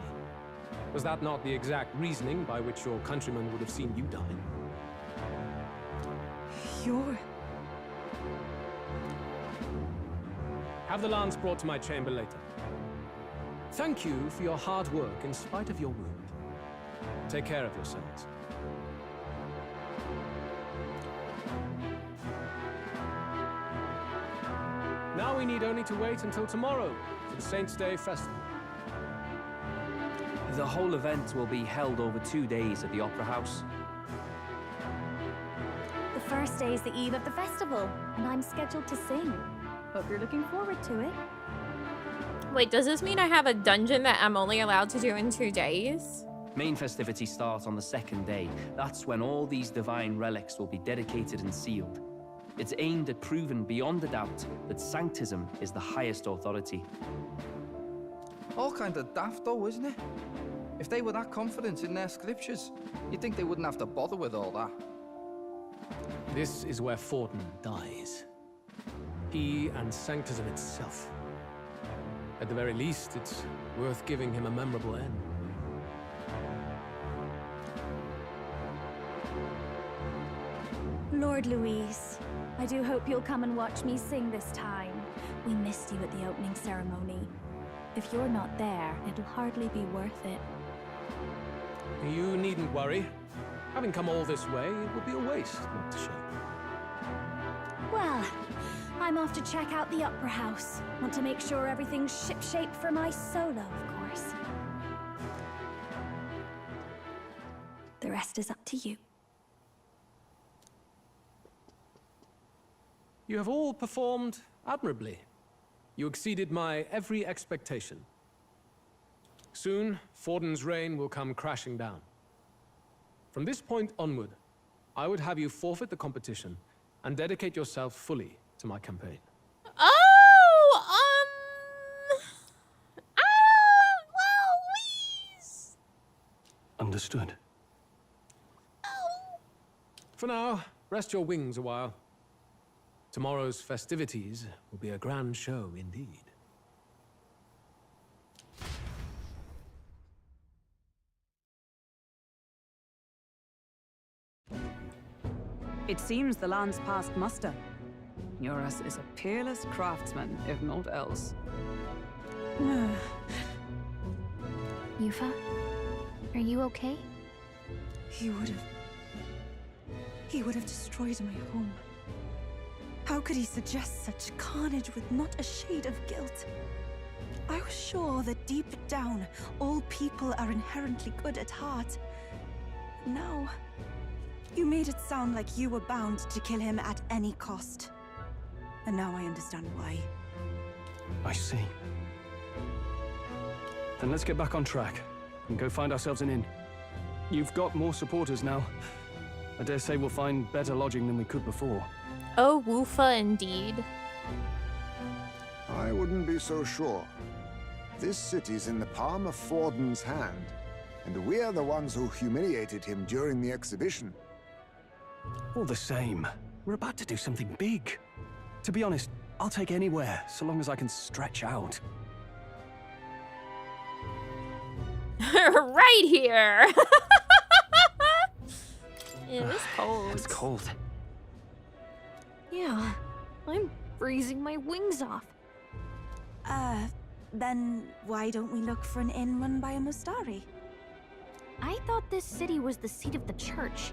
Was that not the exact reasoning by which your countrymen would have seen you die? You're... Have the lance brought to my chamber later. Thank you for your hard work in spite of your wound. Take care of yourselves. Now we need only to wait until tomorrow for the Saints' Day festival. The whole event will be held over 2 days at the Opera House. The first day is the eve of the festival, and I'm scheduled to sing. Hope you're looking forward to it. Wait, does this mean I have a dungeon that I'm only allowed to do in 2 days? Main festivities start on the second day. That's when all these divine relics will be dedicated and sealed. It's aimed at proving beyond a doubt that Sanctism is the highest authority. All kind of daft though, isn't it? If they were that confident in their scriptures, you'd think they wouldn't have to bother with all that. This is where Forden dies. He and Sanctism itself. At the very least, it's worth giving him a memorable end. Lord Louise, I do hope you'll come and watch me sing this time. We missed you at the opening ceremony. If you're not there, it'll hardly be worth it. You needn't worry. Having come all this way, it would be a waste not to show. Well, I'm off to check out the Opera House. Want to make sure everything's shipshape for my solo, of course. The rest is up to you. You have all performed admirably. You exceeded my every expectation. Soon, Forden's reign will come crashing down. From this point onward, I would have you forfeit the competition and dedicate yourself fully to my campaign. Oh, well, please. Understood. For now, rest your wings a while. Tomorrow's festivities will be a grand show indeed. It seems the land's passed muster. Eurus is a peerless craftsman, if not else. Yufa, are you okay? He would have destroyed my home. How could he suggest such carnage with not a shade of guilt? I was sure that deep down, all people are inherently good at heart. Now, you made it sound like you were bound to kill him at any cost. And now I understand why. I see. Then let's get back on track and go find ourselves an inn. You've got more supporters now. I dare say we'll find better lodging than we could before. Oh, woofa indeed. I wouldn't be so sure. This city's in the palm of Forden's hand, and we're the ones who humiliated him during the exhibition. All the same, we're about to do something big. To be honest, I'll take anywhere, so long as I can stretch out. Right here. It is cold. It's cold. Yeah, I'm freezing my wings off. Then why don't we look for an inn run by a Mustari? I thought this city was the seat of the church.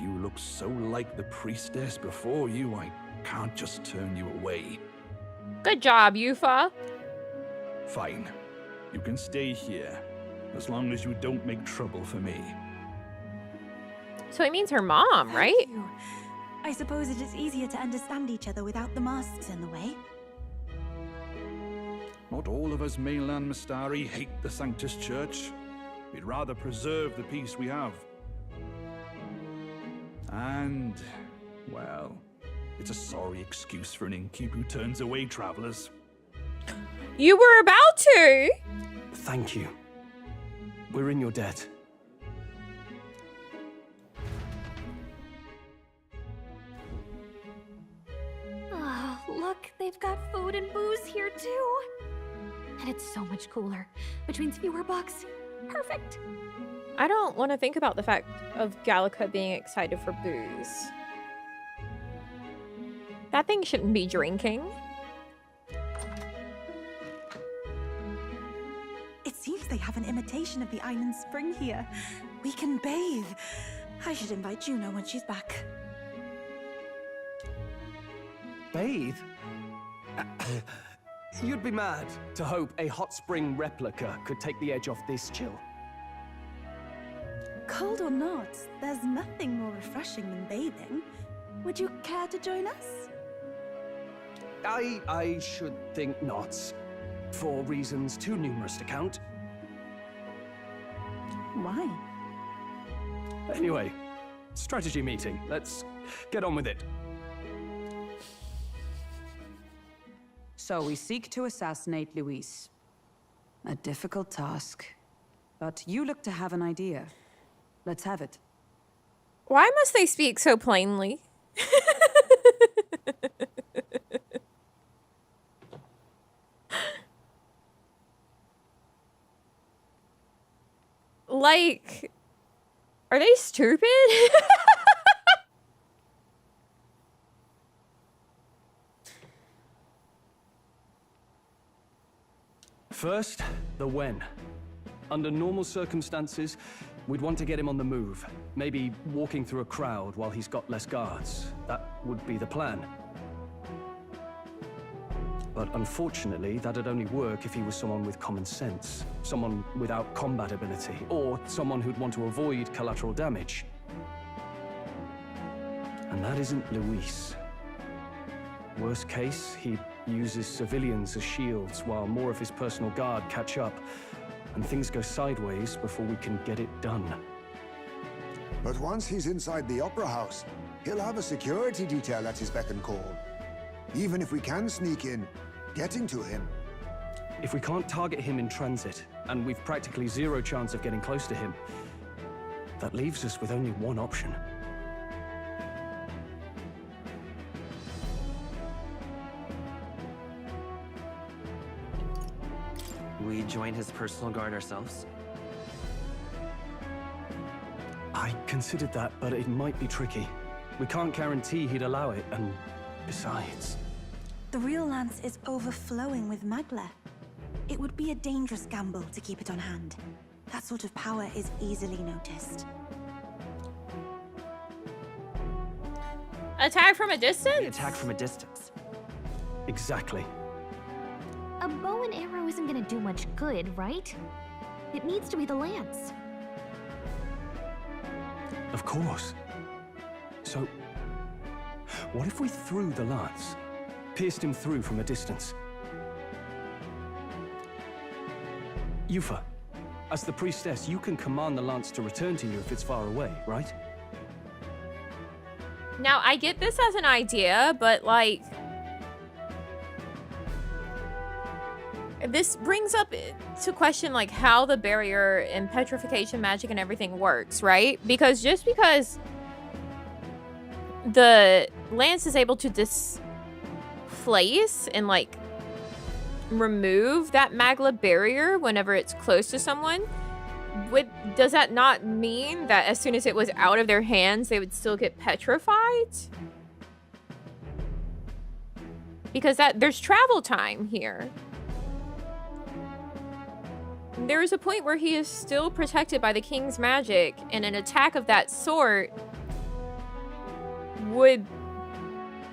You look so like the priestess before you, I can't just turn you away. Good job, Yufa. Fine. You can stay here, as long as you don't make trouble for me. So it means her mom, right? Thank you. I suppose it is easier to understand each other without the masks in the way. Not all of us mainland Mystari hate the Sanctus Church. We'd rather preserve the peace we have. And, well, it's a sorry excuse for an innkeep who turns away travelers. You were about to! Thank you. We're in your debt. Oh, look, they've got food and booze here too. And it's so much cooler. Which means fewer bucks. Perfect. I don't want to think about the fact of Gallica being excited for booze. That thing shouldn't be drinking. It seems they have an imitation of the island spring here. We can bathe. I should invite Juno when she's back. Bathe? You'd be mad to hope a hot spring replica could take the edge off this chill. Cold or not, there's nothing more refreshing than bathing. Would you care to join us? I should think not. For reasons too numerous to count. Why? Anyway, strategy meeting. Let's get on with it. So we seek to assassinate Luis. A difficult task. But you look to have an idea. Let's have it. Why must they speak so plainly? Like, are they stupid? First, the when. Under normal circumstances, we'd want to get him on the move. Maybe walking through a crowd while he's got less guards. That would be the plan. But unfortunately, that'd only work if he was someone with common sense. Someone without combat ability. Or someone who'd want to avoid collateral damage. And that isn't Luis. Worst case, he uses civilians as shields while more of his personal guard catch up. And things go sideways before we can get it done. But once he's inside the Opera House, he'll have a security detail at his beck and call. Even if we can sneak in, getting to him. If we can't target him in transit, and we've practically zero chance of getting close to him, that leaves us with only one option. We join his personal guard ourselves? I considered that, but it might be tricky. We can't guarantee he'd allow it, and besides... The real lance is overflowing with Magla. It would be a dangerous gamble to keep it on hand. That sort of power is easily noticed. Attack from a distance? We attack from a distance. Exactly. A bow and arrow isn't gonna do much good, right? It needs to be the lance. Of course. So, what if we threw the lance? Pierced him through from a distance? Yufa, as the priestess, you can command the lance to return to you if it's far away, right? Now, I get this as an idea, but like... This brings up to question like how the barrier and petrification magic and everything works, right? Because just because the lance is able to displace and like remove that Magla barrier whenever it's close to someone, does that not mean that as soon as it was out of their hands, they would still get petrified? Because there's travel time here. There is a point where he is still protected by the king's magic, and an attack of that sort would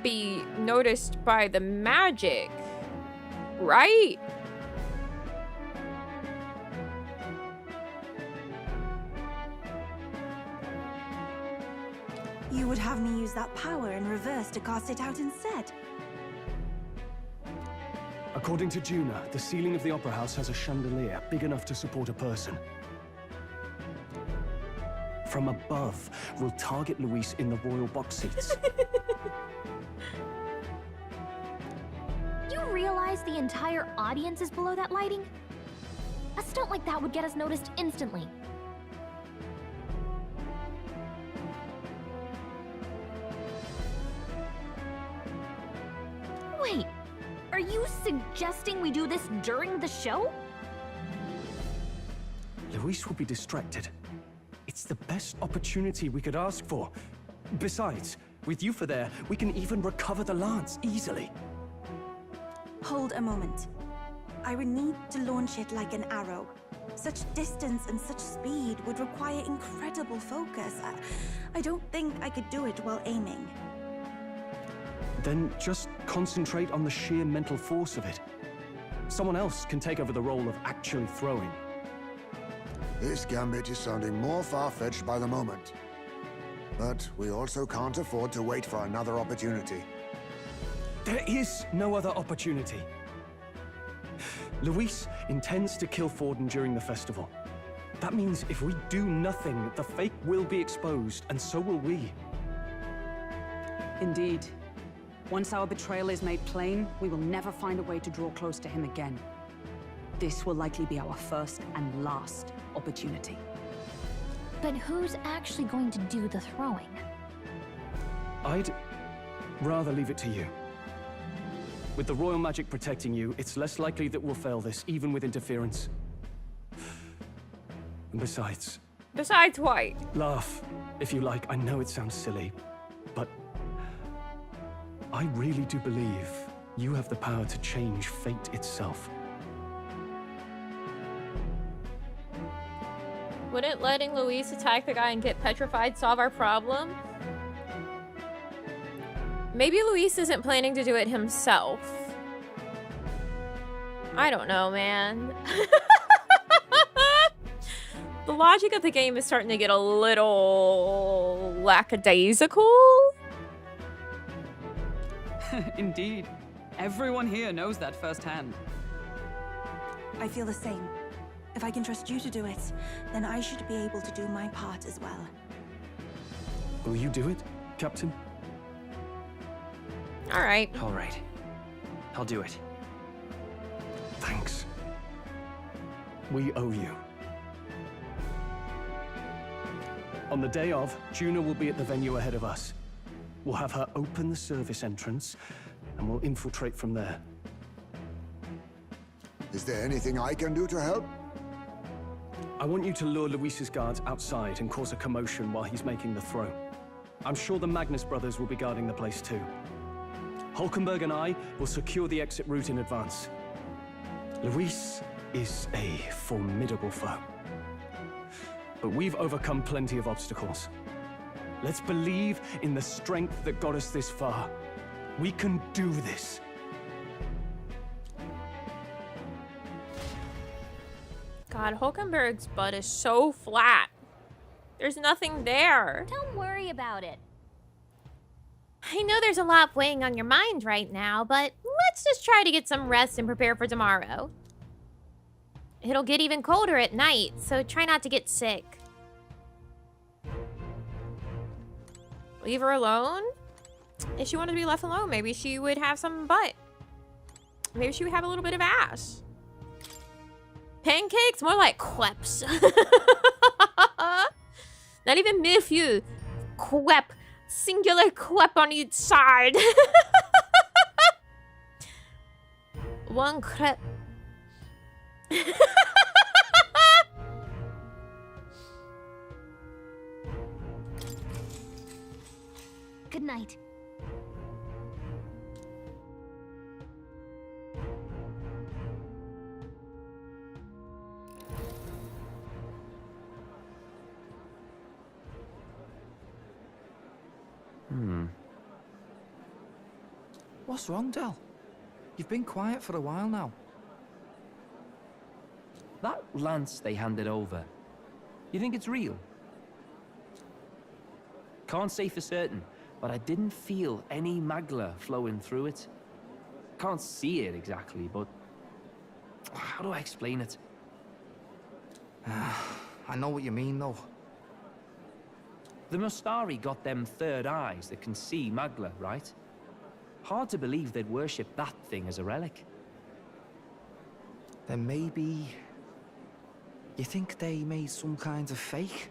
be noticed by the magic, right? You would have me use that power in reverse to cast it out instead. According to Juna, the ceiling of the Opera House has a chandelier big enough to support a person. From above, we'll target Luis in the royal box seats. You realize the entire audience is below that lighting? A stunt like that would get us noticed instantly. Wait, are you suggesting we do this during the show? Luis will be distracted. It's the best opportunity we could ask for. Besides, with Yufa there, we can even recover the lance easily. Hold a moment. I would need to launch it like an arrow. Such distance and such speed would require incredible focus. I don't think I could do it while aiming. Then just concentrate on the sheer mental force of it. Someone else can take over the role of actually throwing. This gambit is sounding more far-fetched by the moment. But we also can't afford to wait for another opportunity. There is no other opportunity. Luis intends to kill Forden during the festival. That means if we do nothing, the fake will be exposed, and so will we. Indeed. Once our betrayal is made plain, we will never find a way to draw close to him again. This will likely be our first and last opportunity. But who's actually going to do the throwing? I'd rather leave it to you. With the royal magic protecting you, it's less likely that we'll fail this, even with interference. And besides... Besides what? Laugh, if you like. I know it sounds silly, but... I really do believe you have the power to change fate itself. Wouldn't letting Luis attack the guy and get petrified solve our problem? Maybe Luis isn't planning to do it himself. I don't know, man. The logic of the game is starting to get a little lackadaisical. Indeed. Everyone here knows that firsthand. I feel the same. If I can trust you to do it, then I should be able to do my part as well. Will you do it, Captain? All right. All right. I'll do it. Thanks. We owe you. On the day of, Juna will be at the venue ahead of us. We'll have her open the service entrance, and we'll infiltrate from there. Is there anything I can do to help? I want you to lure Luis's guards outside and cause a commotion while he's making the throw. I'm sure the Magnus brothers will be guarding the place too. Hulkenberg and I will secure the exit route in advance. Luis is a formidable foe. But we've overcome plenty of obstacles. Let's believe in the strength that got us this far. We can do this. God, Hulkenberg's butt is so flat. There's nothing there. Don't worry about it. I know there's a lot weighing on your mind right now, but let's just try to get some rest and prepare for tomorrow. It'll get even colder at night, so try not to get sick. Leave her alone? If she wanted to be left alone, maybe she would have some butt. Maybe she would have a little bit of ass. Pancakes? More like crepes. Not even milfew. Crepe. Singular crepe on each side. One crepe. Good night. What's wrong, Del? You've been quiet for a while now. That lance they handed over, you think it's real? Can't say for certain, but I didn't feel any magla flowing through it. Can't see it exactly, but how do I explain it? I know what you mean, though. The Mustari got them third eyes that can see magla, right? Hard to believe they'd worship that thing as a relic. Then maybe... You think they made some kind of fake?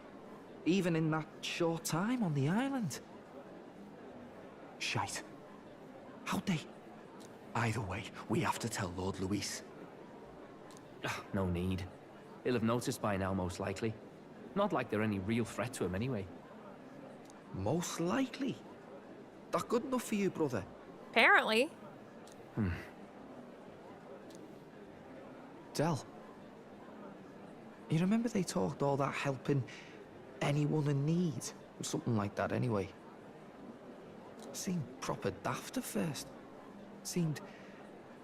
Even in that short time on the island? Shite. How'd they... Either way, we have to tell Lord Luis. No need. He'll have noticed by now, most likely. Not like they're any real threat to him anyway. Most likely? That good enough for you, brother? Apparently. Del. You remember they talked all that helping anyone in need? Or something like that anyway. Seemed proper daft at first. Seemed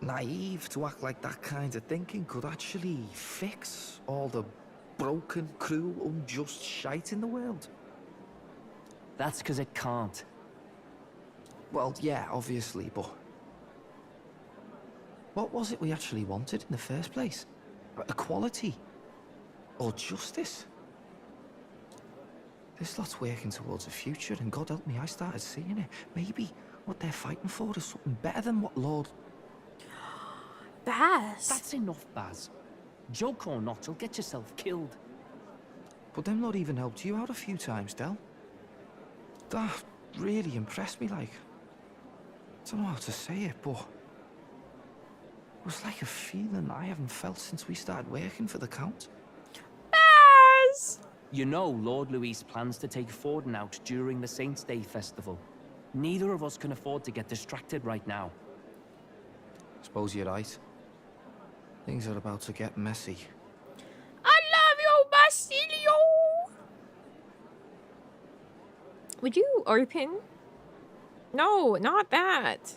naive to act like that kind of thinking could actually fix all the broken, cruel, unjust shite in the world. That's because it can't. Well, yeah, obviously, but... What was it we actually wanted in the first place? Equality? Or justice? This lot's working towards a future, and God help me, I started seeing it. Maybe what they're fighting for is something better than what Lord... Baz! That's enough, Baz. Joke or not, you'll get yourself killed. But them not even helped you out a few times, Del. That really impressed me, like... I don't know how to say it, but... It was like a feeling I haven't felt since we started working for the Count. Baz! You know Lord Luis plans to take Forden out during the Saints' Day festival. Neither of us can afford to get distracted right now. Suppose you're right. Things are about to get messy. I love you, Basilio! Would you open? No, not that.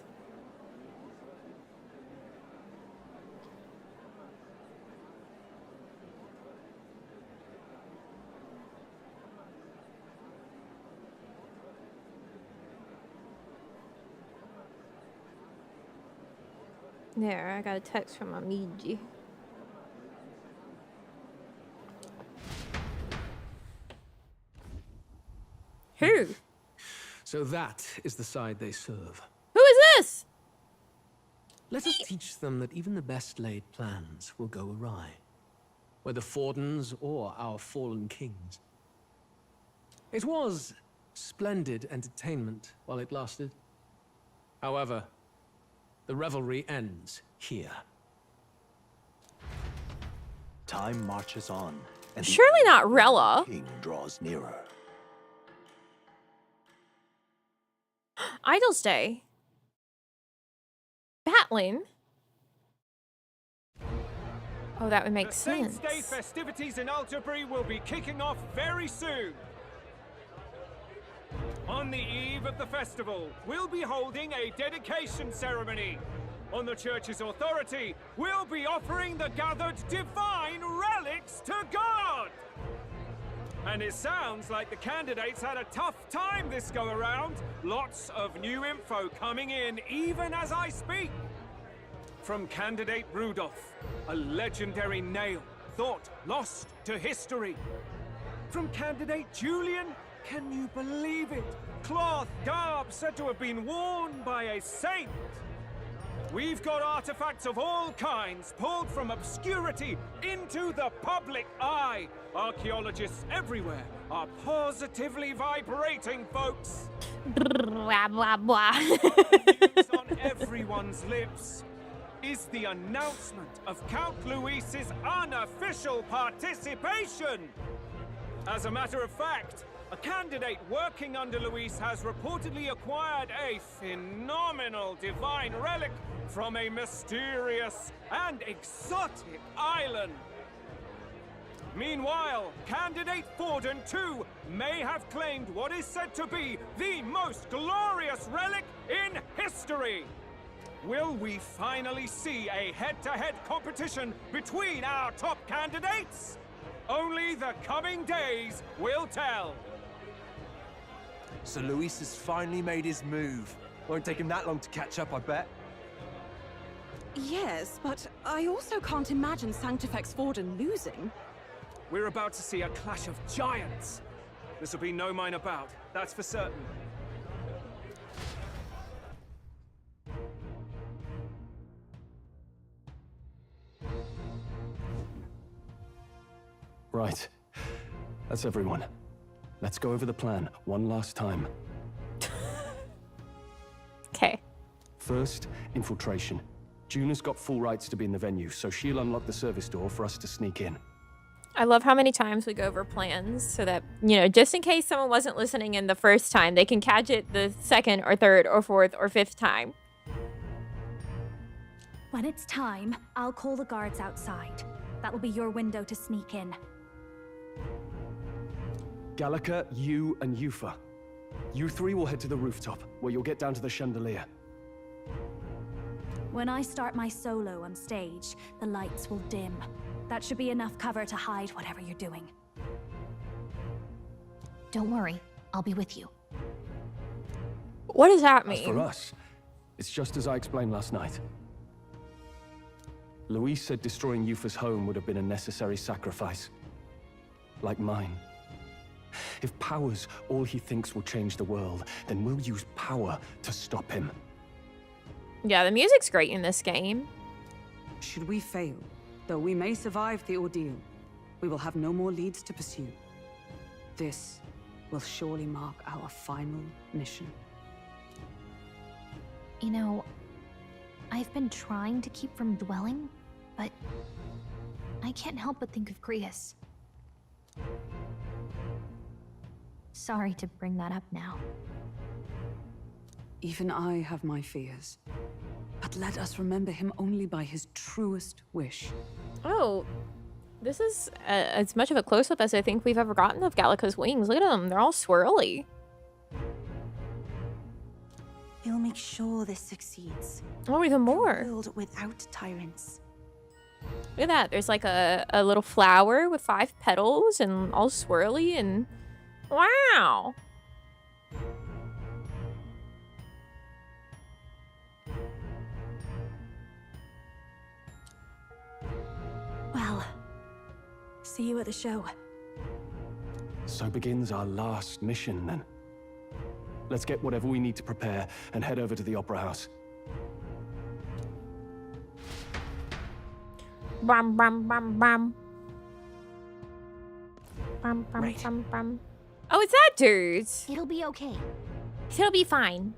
There, I got a text from Namiji. Who? So that is the side they serve. Who is this? Let us teach them that even the best laid plans will go awry, whether Fordens or our fallen kings. It was splendid entertainment while it lasted. However, the revelry ends here. Time marches on, and the Surely not Rella. king draws nearer. Idol's Day. Battling. Oh, that would make sense. The Saints' Day festivities in Alterbury will be kicking off very soon. On the eve of the festival, we'll be holding a dedication ceremony. On the church's authority, we'll be offering the gathered divine relics to God. And it sounds like the candidates had a tough time this go around. Lots of new info coming in even as I speak. From candidate Rudolph, a legendary nail thought lost to history. From candidate Julian, can you believe it? Cloth garb said to have been worn by a saint. We've got artifacts of all kinds pulled from obscurity into the public eye. Archaeologists everywhere are positively vibrating, folks. Blah, blah, blah. News on everyone's lips is the announcement of Count Luis's unofficial participation. As a matter of fact, a candidate working under Luis has reportedly acquired a phenomenal divine relic from a mysterious and exotic island. Meanwhile, candidate Forden, too, may have claimed what is said to be the most glorious relic in history. will we finally see a head-to-head competition between our top candidates? Only the coming days will tell. So Luis has finally made his move. Won't take him that long to catch up, I bet. Yes, but I also can't imagine Sanctifex Vorden losing. We're about to see a clash of giants. This will be no minor bout, that's for certain. Right. That's everyone. Let's go over the plan one last time. Okay. First, infiltration. Juna's got full rights to be in the venue, so she'll unlock the service door for us to sneak in. I love how many times we go over plans so that, you know, just in case someone wasn't listening in the first time, they can catch it the second or third or fourth or fifth time. When it's time, I'll call the guards outside. That will be your window to sneak in. Gallica, you, and Yufa. You three will head to the rooftop, where you'll get down to the chandelier. When I start my solo on stage, the lights will dim. That should be enough cover to hide whatever you're doing. Don't worry, I'll be with you. What does that mean? As for us, it's just as I explained last night. Luis said destroying Yufa's home would have been a necessary sacrifice. Like mine. If power's all he thinks will change the world, then we'll use power to stop him. Yeah, the music's great in this game. Should we fail, though we may survive the ordeal, we will have no more leads to pursue. This will surely mark our final mission. You know, I've been trying to keep from dwelling, but I can't help but think of Grius. Sorry to bring that up now. Even I have my fears. But let us remember him only by his truest wish. Oh, this is as much of a close-up as I think we've ever gotten of Gallica's wings. Look at them, they're all swirly. We'll make sure this succeeds. Oh, even more. A world without tyrants. Look at that, there's like a little flower with 5 petals and all swirly and... Wow! Well, see you at the show. So begins our last mission, then. Let's get whatever we need to prepare and head over to the Opera House. Bam, bam, bam, bam. Bam, bam, Right. bam, bam. Oh, it's that dude. It'll be okay. It'll be fine.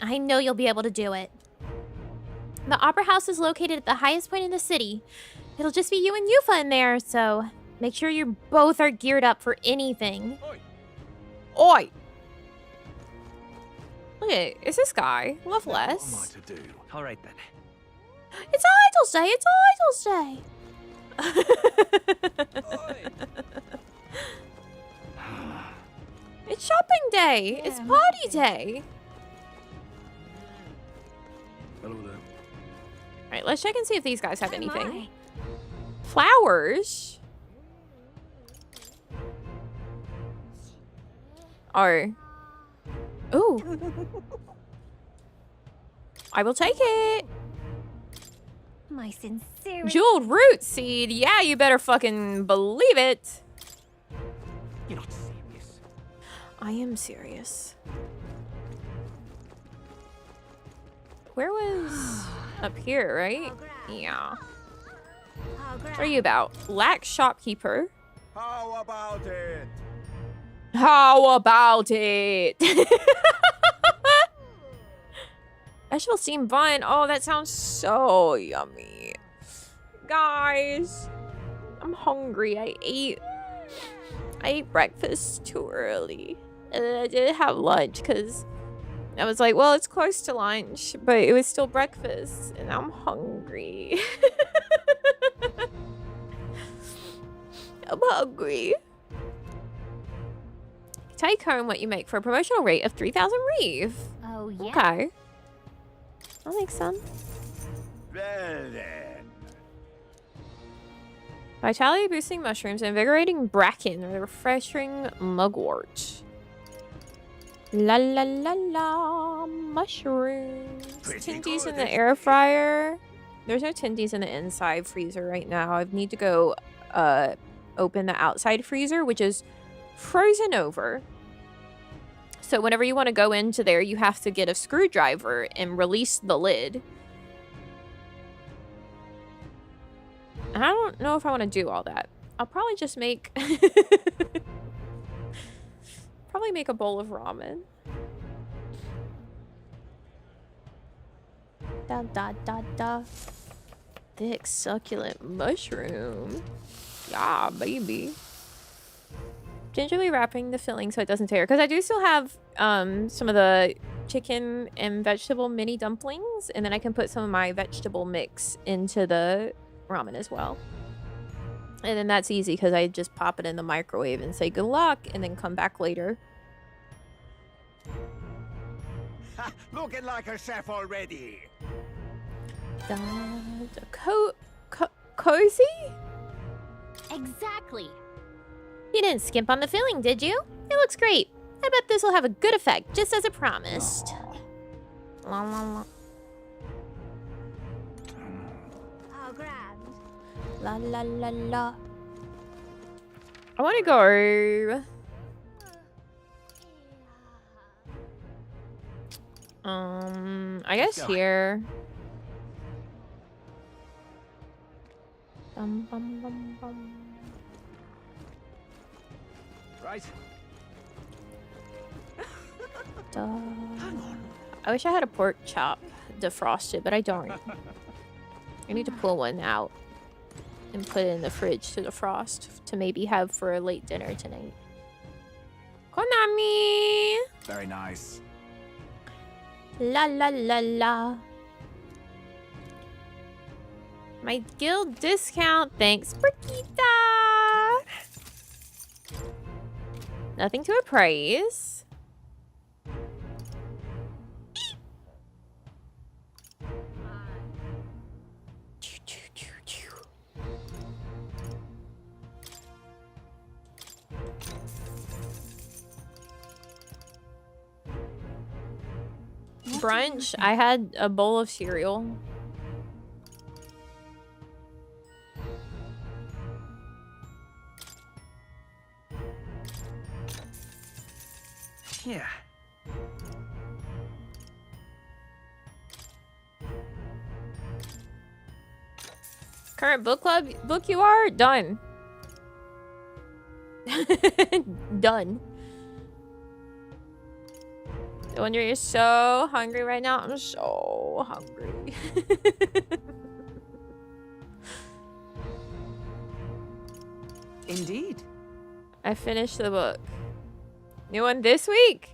I know you'll be able to do it. The Opera House is located at the highest point in the city. It'll just be you and Yufa in there, so make sure you both are geared up for anything. Oi! Look at it's this guy, Loveless. What am I to do? All right then. It's Idol's Day! It's Idol's Day! It's shopping day. It's party day. Hello there. All right, let's check and see if these guys have anything. Flowers. Oh. Ooh. I will take it. My sincere... Jeweled root seed. Yeah, you better fucking believe it. You're not serious. I am serious. Where was... Up here, right? Yeah. What are you about? Lax shopkeeper. How about it? How about it? Vegetable steamed bun. Oh, that sounds so yummy. Guys, I'm hungry. I ate breakfast too early. And then I didn't have lunch because I was like, well, it's close to lunch, but it was still breakfast and I'm hungry. I'm hungry. Take home what you make for a promotional rate of 3,000 reeve. Oh, yeah. Okay. That makes sense. Well then. Vitality boosting mushrooms, invigorating bracken, refreshing mugwort. La la la la, mushrooms. Tindies in the air fryer. There's no tindies in the inside freezer right now. I need to go open the outside freezer, which is frozen over. So whenever you want to go into there, you have to get a screwdriver and release the lid. And I don't know if I want to do all that. I'll probably just make... probably make a bowl of ramen. Da da da da. Thick, succulent mushroom. Yeah, baby. Gingerly wrapping the filling so it doesn't tear. Because I do still have some of the chicken and vegetable mini dumplings. And then I can put some of my vegetable mix into the ramen as well. And then that's easy because I just pop it in the microwave and say good luck and then come back later. Ha, looking like a chef already. Cozy? Exactly. You didn't skimp on the filling, did you? It looks great. I bet this will have a good effect, just as it promised. La la la. Oh, grand. La la la la. I want to go. I guess here. Bum, bum, bum, bum. Right. Hang on. I wish I had a pork chop defrosted, but I don't. I need to pull one out and put it in the fridge to defrost to maybe have for a late dinner tonight. Konami! Very nice. La la la la. My guild discount, thanks, Brigitte. Nothing to appraise. Brunch, I had a bowl of cereal. Yeah. Current book club book you are? Done. Done. When you're so hungry right now, I'm so hungry. Indeed. I finished the book. New one this week?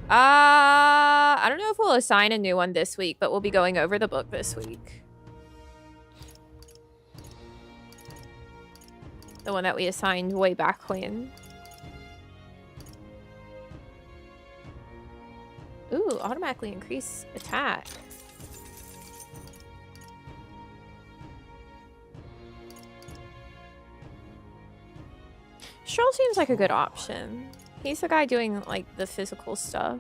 I don't know if we'll assign a new one this week, but we'll be going over the book this week. The one that we assigned way back when. Ooh, automatically increase attack. Stroll seems like a good option. He's the guy doing, like, the physical stuff.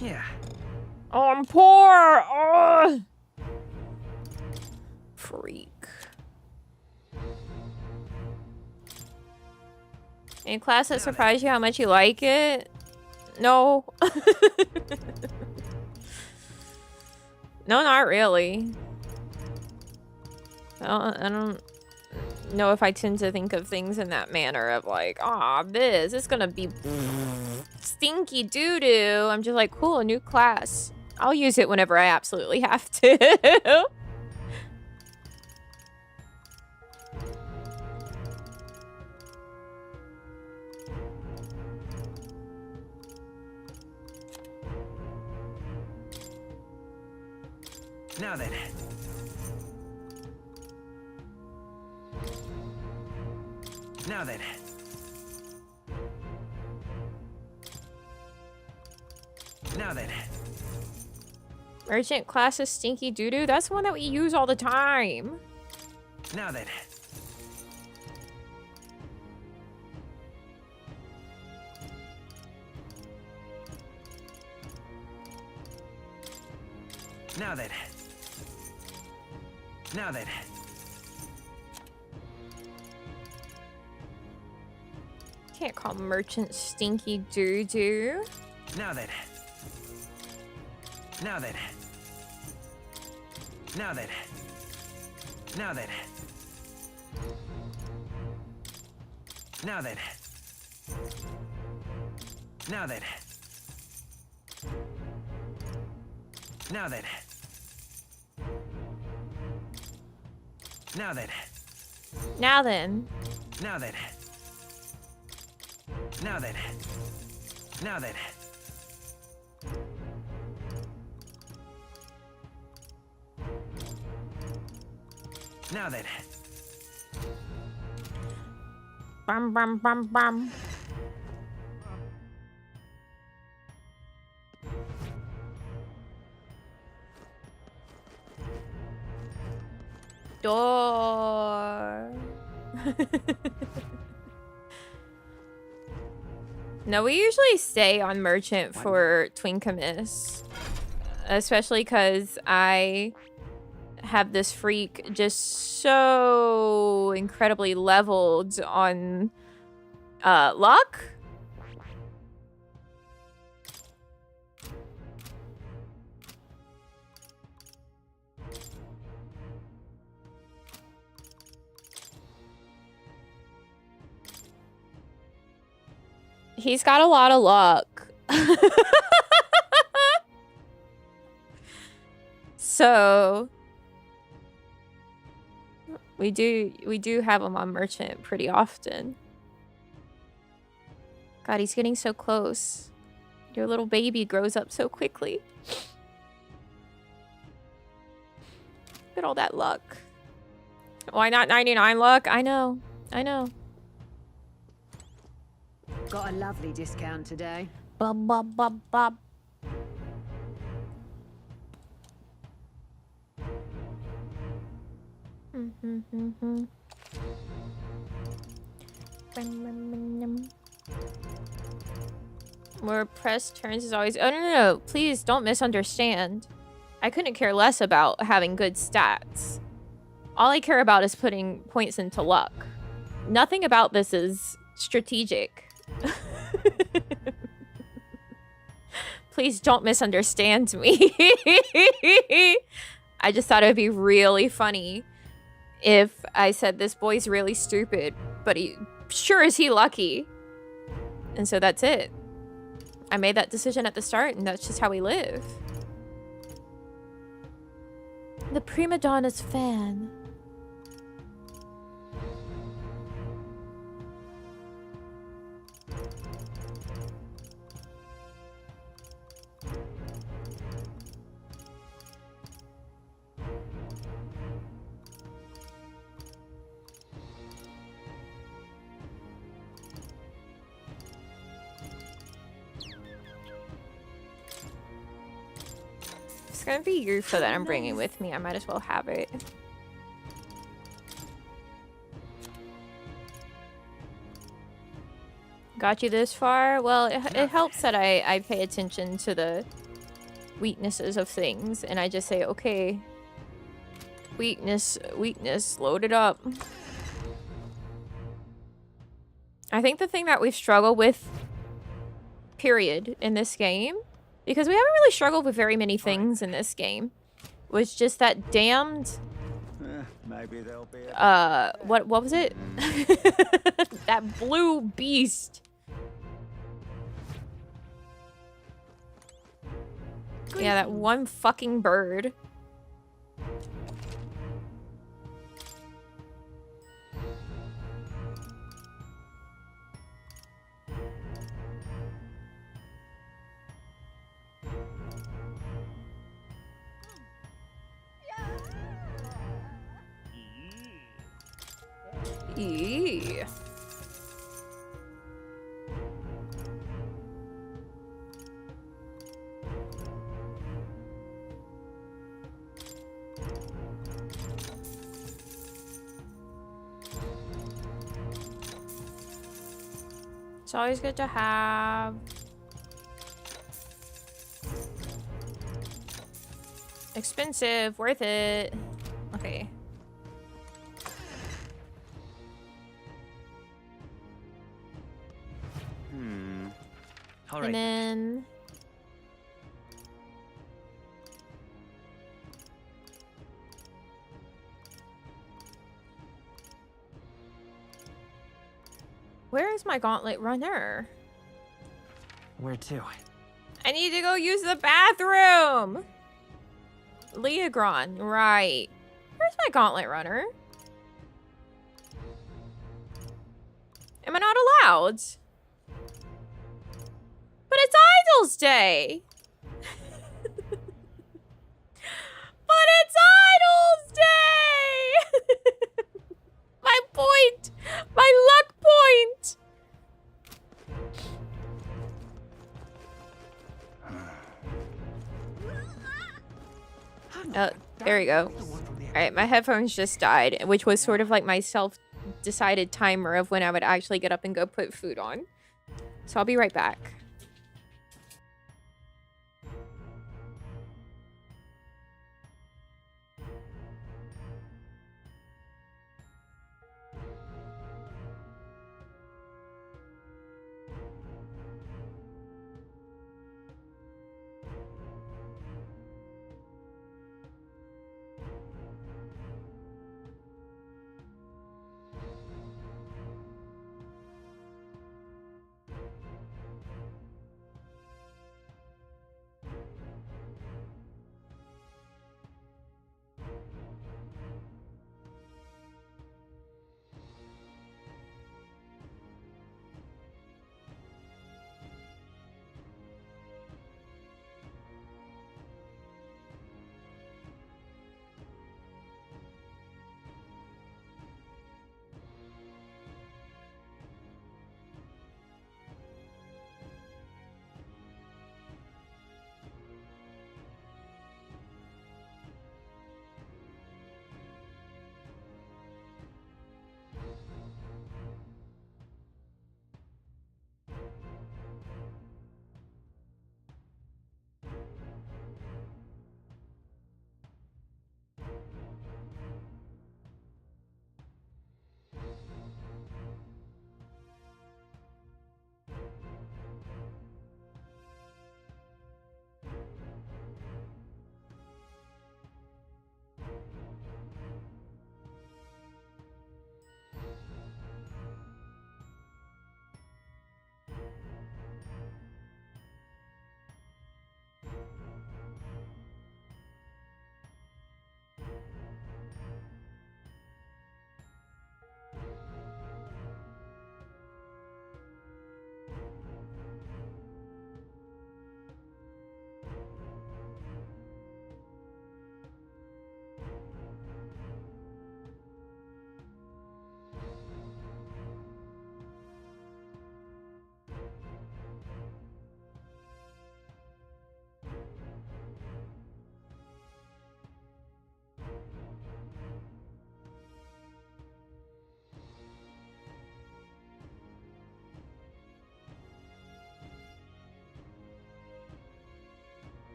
Yeah. Oh, I'm poor! Oh! Freak. Any class that surprised you how much you like it? No. No, not really. I don't know if I tend to think of things in that manner of like, ah, this is gonna be stinky doo-doo. I'm just like, cool, a new class. I'll use it whenever I absolutely have to. Now then. Now then. Now then. Merchant class is Stinky Doodoo. That's the one that we use all the time. Now then. Now then. Now then. Can't call merchant Stinky Doodoo. Now then. Now then. Now then. Now then. Now then. Now then. Now then. Now then. Now then. Now then. Now then. Now then. Now then. Bum bum bum bum. Door. No, we usually stay on Merchant for Twinkamus. Especially because I have this freak just so incredibly leveled on luck. He's got a lot of luck. So we do have him on Merchant pretty often. God, he's getting so close. Your little baby grows up so quickly. Look at all that luck. Why not 99 luck? I know. I know. Got a lovely discount today. Bub bub bub bub. More press turns is always... Oh, no. Please don't misunderstand. I couldn't care less about having good stats. All I care about is putting points into luck. Nothing about this is strategic. Please don't misunderstand me. I just thought it would be really funny if I said this boy's really stupid, but he sure is he lucky. And so that's it. I made that decision at the start, and that's just how we live. The prima donna's fan. It's gonna be Yufa that I'm bringing with me. I might as well have it. Got you this far? Well, it helps that I pay attention to the weaknesses of things, and I just say, okay, weakness, load it up. I think the thing that we've struggled with, period, in this game, because we haven't really struggled with very many things in this game, was just that damned... Maybe there'll be what was it? That blue beast. Yeah, that one fucking bird. Eee. It's always good to have. Expensive, worth it. Okay. All right. And then where is my gauntlet runner? Where to? I need to go use the bathroom. Leogron, right. Where's my gauntlet runner? Am I not allowed? But it's Idol's Day! But it's Idol's Day! My point! My luck point! There we go. Alright, my headphones just died, which was sort of like my self-decided timer of when I would actually get up and go put food on. So I'll be right back.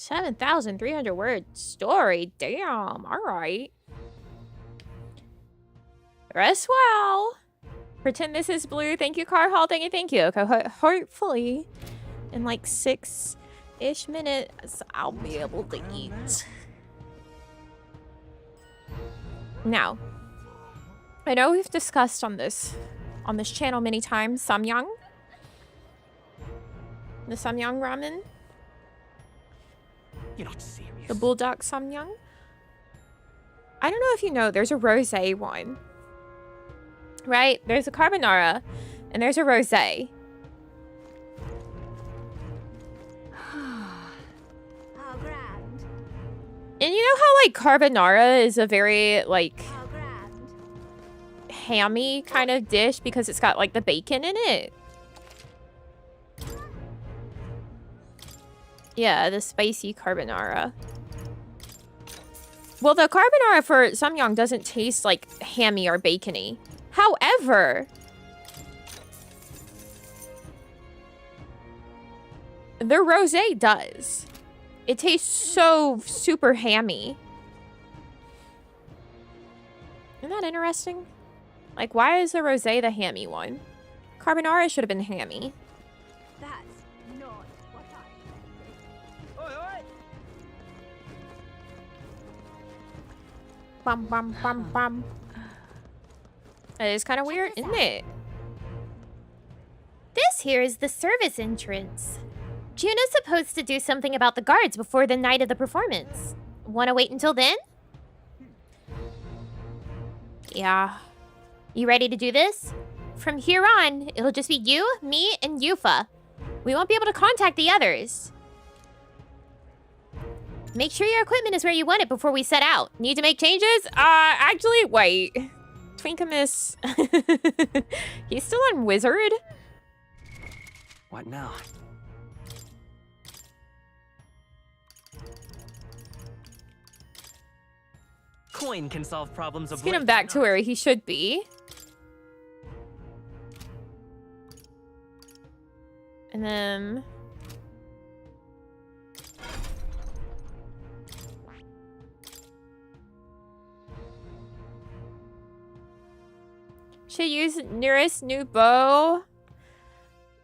7,300 word story. Damn. All right. Rest well. Pretend this is blue. Thank you, Car Hall. Thank you. Okay, hopefully, in like 6-ish minutes, I'll be able to eat. Now, I know we've discussed on this channel many times samyang. The samyang ramen. You're not serious. The bulldog samyang. I don't know if you know, there's a rosé one. Right? There's a carbonara and there's a rosé. How grand. And you know how like carbonara is a very like hammy kind of dish because it's got like the bacon in it? Yeah, the spicy carbonara. Well, the carbonara for samyang doesn't taste like hammy or bacony. However, the rosé does. It tastes so super hammy. Isn't that interesting? Like, why is the rosé the hammy one? Carbonara should have been hammy. That's not what I Bum, bum, bum, bum. That is kind of weird, isn't it? This here is the service entrance. Juno's supposed to do something about the guards before the night of the performance. Want to wait until then? Yeah. You ready to do this? From here on, it'll just be you, me, and Yufa. We won't be able to contact the others. Make sure your equipment is where you want it before we set out. Need to make changes? Actually, wait. Twinkamus. He's still on Wizard? What now? Coin can solve problems of Let's get him back to where he should be. And then... should use nearest new bow.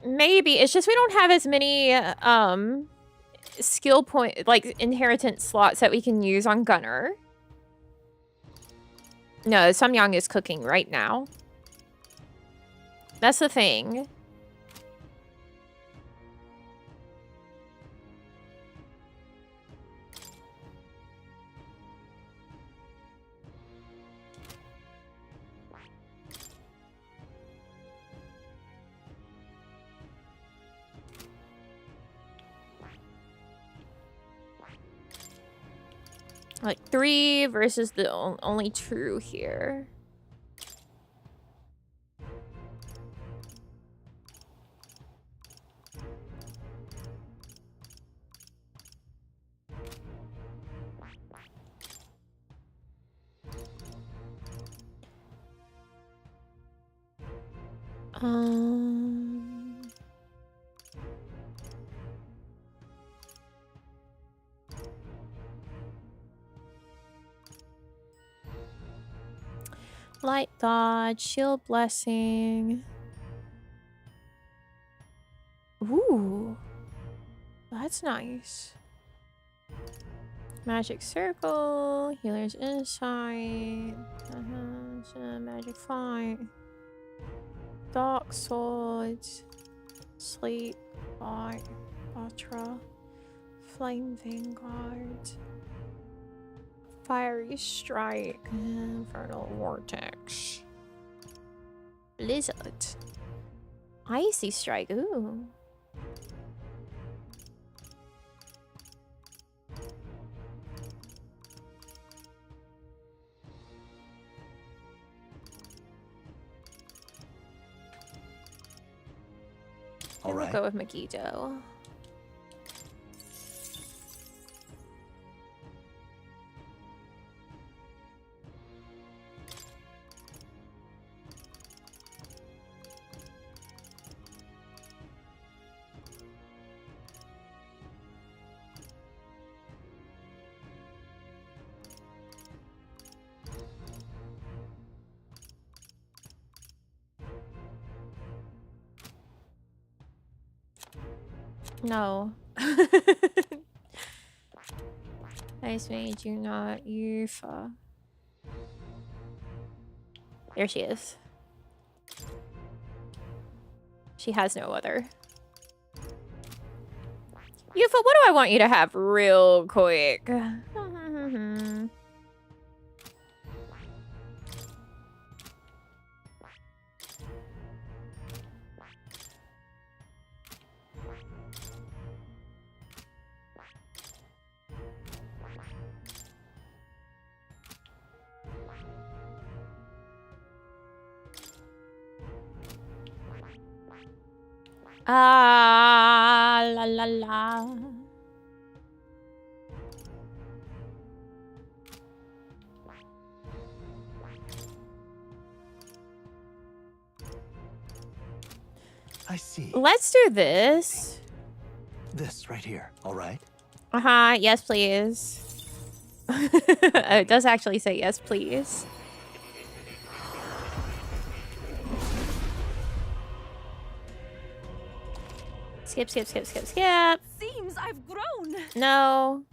Maybe. It's just we don't have as many skill point, like inheritance slots that we can use on Gunner. No, Samyang is cooking right now. That's the thing. Like 3 versus the only 2 here. Light dodge, shield blessing. Ooh, that's nice. Magic circle, healer's insight, magic fight, dark swords, sleep, light, ultra, flame vanguard. Fiery strike, infernal vortex, blizzard, icy strike. Ooh. All right. We'll go with Megiddo. No. Nice made you not Yufa. There she is. She has no other. Yufa, what do I want you to have real quick? Ah, la la la. I see. Let's do this. This right here, all right? Uh-huh, yes, please. It does actually say yes, please. Skip, skip, skip, skip, skip. Seems I've grown. No.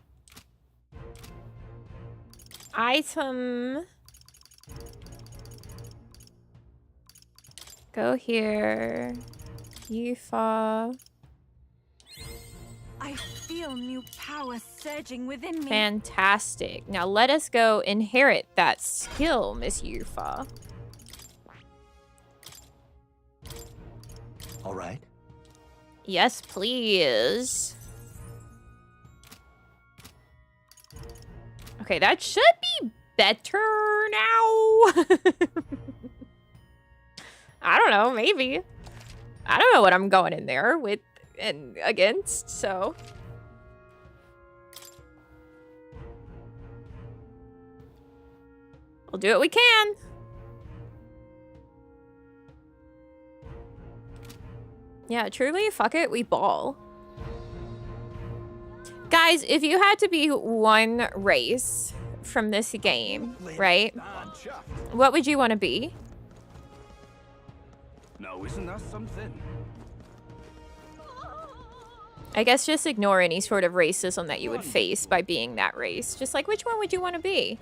Item. Go here. Yufa. I feel new power surging within me. Fantastic. Now let us go inherit that skill, Miss Yufa. All right. Yes, please. Okay, that should be better now. I don't know, maybe. I don't know what I'm going in there with and against, so. We'll do what we can. Yeah, truly, fuck it, we ball. Guys, if you had to be one race from this game, right? What would you want to be? Now, isn't that something? I guess just ignore any sort of racism that you would face by being that race. Just like, which one would you want to be?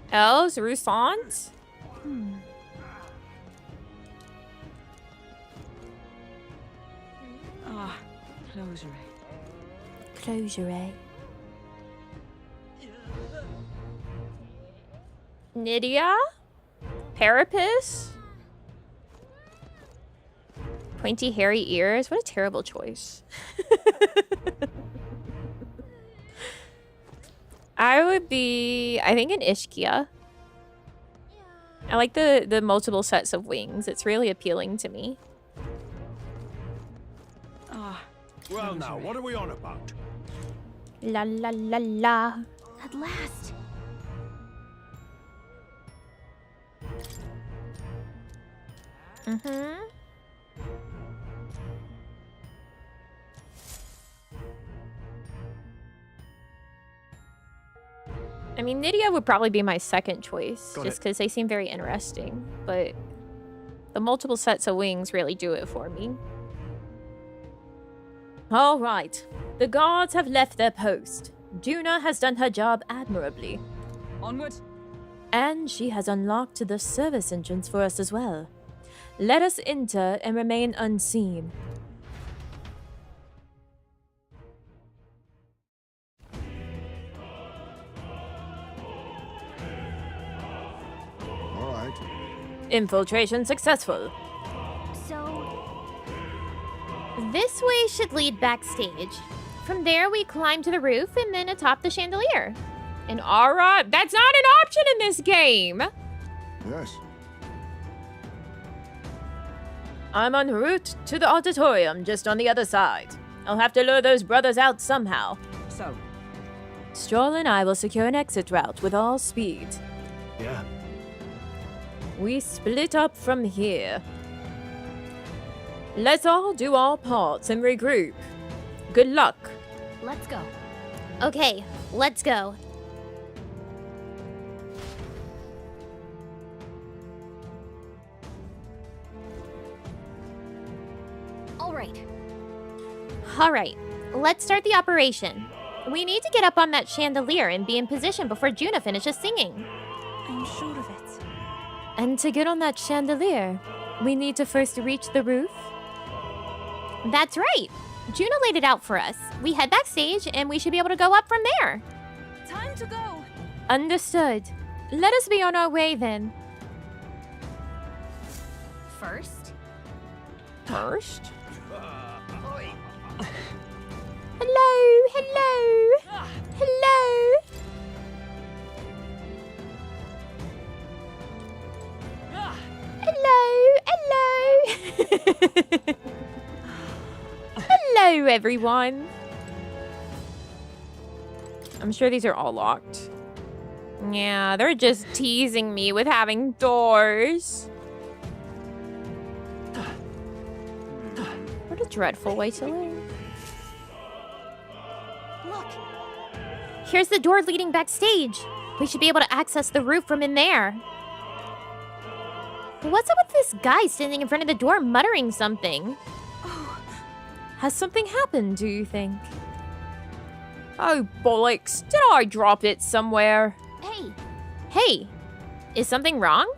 Elves, Rusans? Closure. Closure. Nydia? Parapus? Pointy hairy ears? What a terrible choice. I would be, I think, an Ishkia. I like the multiple sets of wings. It's really appealing to me. Well, now, what are we on about? La la la la. At last. Mm-hmm. I mean, Nydia would probably be my second choice, just because they seem very interesting. But the multiple sets of wings really do it for me. All right. The guards have left their post. Juna has done her job admirably. Onward. And she has unlocked the service entrance for us as well. Let us enter and remain unseen. All right. Infiltration successful. So, this way should lead backstage. From there, we climb to the roof and then atop the chandelier. An aura? That's not an option in this game. Yes. I'm en route to the auditorium, just on the other side. I'll have to lure those brothers out somehow. So, Stroll and I will secure an exit route with all speed. Yeah. We split up from here. Let's all do our parts and regroup. Good luck. Let's go. Okay, let's go. right. All right, let's start the operation. We need to get up on that chandelier and be in position before Juna finishes singing. I'm sure of it. And to get on that chandelier, we need to first reach the roof. That's right. Juna laid it out for us. We head backstage and we should be able to go up from there. Time to go. Understood. Let us be on our way then. First? First? Hello, hello, hello. Hello, hello. Hello, everyone. I'm sure these are all locked. Yeah, they're just teasing me with having doors. What a dreadful way to live. Look. Here's the door leading backstage. We should be able to access the roof from in there. But what's up with this guy standing in front of the door muttering something? Has something happened, do you think? Oh, bollocks. Did I drop it somewhere? Hey. Hey. Is something wrong?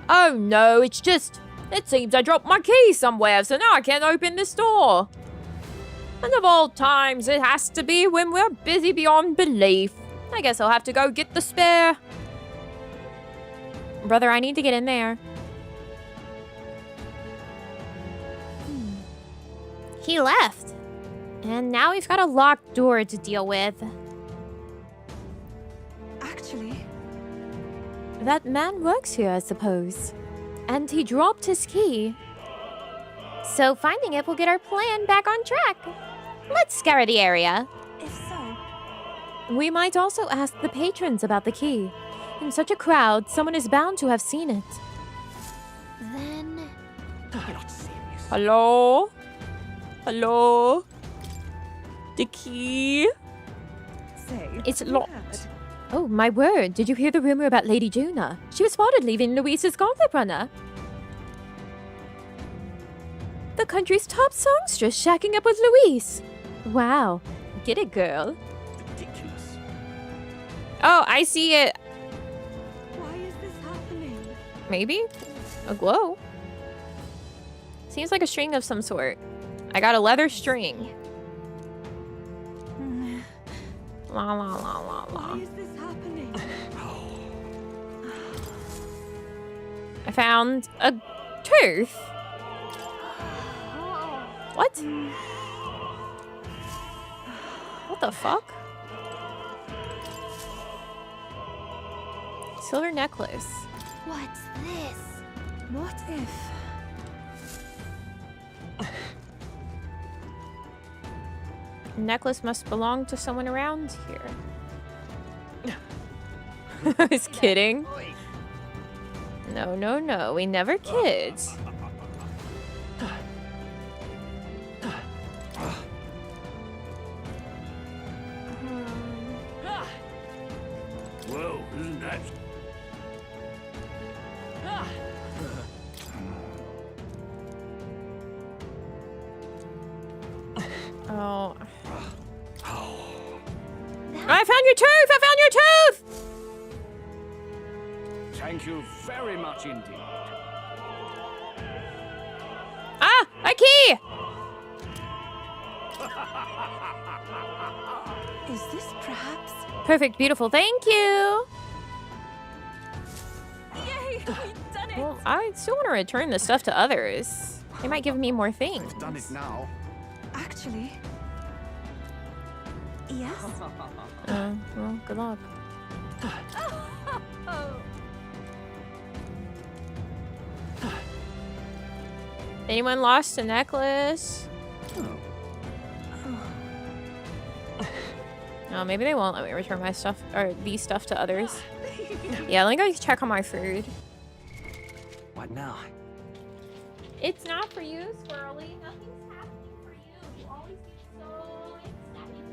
Oh, no. It's just... It seems I dropped my key somewhere, so now I can't open this door. And of all times, it has to be when we're busy beyond belief. I guess I'll have to go get the spare. Brother, I need to get in there. He left. And now we've got a locked door to deal with. Actually... That man works here, I suppose. And he dropped his key. So finding it will get our plan back on track. Let's scour the area. If so... We might also ask the patrons about the key. In such a crowd, someone is bound to have seen it. Then... You're not serious. Hello? Hello? The key? Say, It's locked. Oh, my word. Did you hear the rumor about Lady Juna? She was spotted leaving Luis's gauntlet runner. The country's top songstress shacking up with Luis. Wow. Get it, girl. Ridiculous. Oh, I see it. Why is this happening? Maybe? A glow? Seems like a string of some sort. I got a leather string. La la la la la. Why is this happening? I found a tooth. What? What the fuck? Silver necklace. What's this? What if... Necklace must belong to someone around here. I was kidding. No, no, no. We never kid. Whoa, isn't that... Oh. I found your tooth! I found your tooth! Thank you very much indeed. Ah! A key! Is this perhaps... Perfect, beautiful, thank you! Yay! We've done it! Well, I still want to return the stuff to others. They might give me more things. Done it now. Actually... Yes? Well, good luck. Anyone lost a necklace? Oh, maybe they won't let me return my stuff or these stuff to others. Yeah, let me go check on my food. What now? It's not for you, Squirrely. Nothing's happening for you. You always get so excited.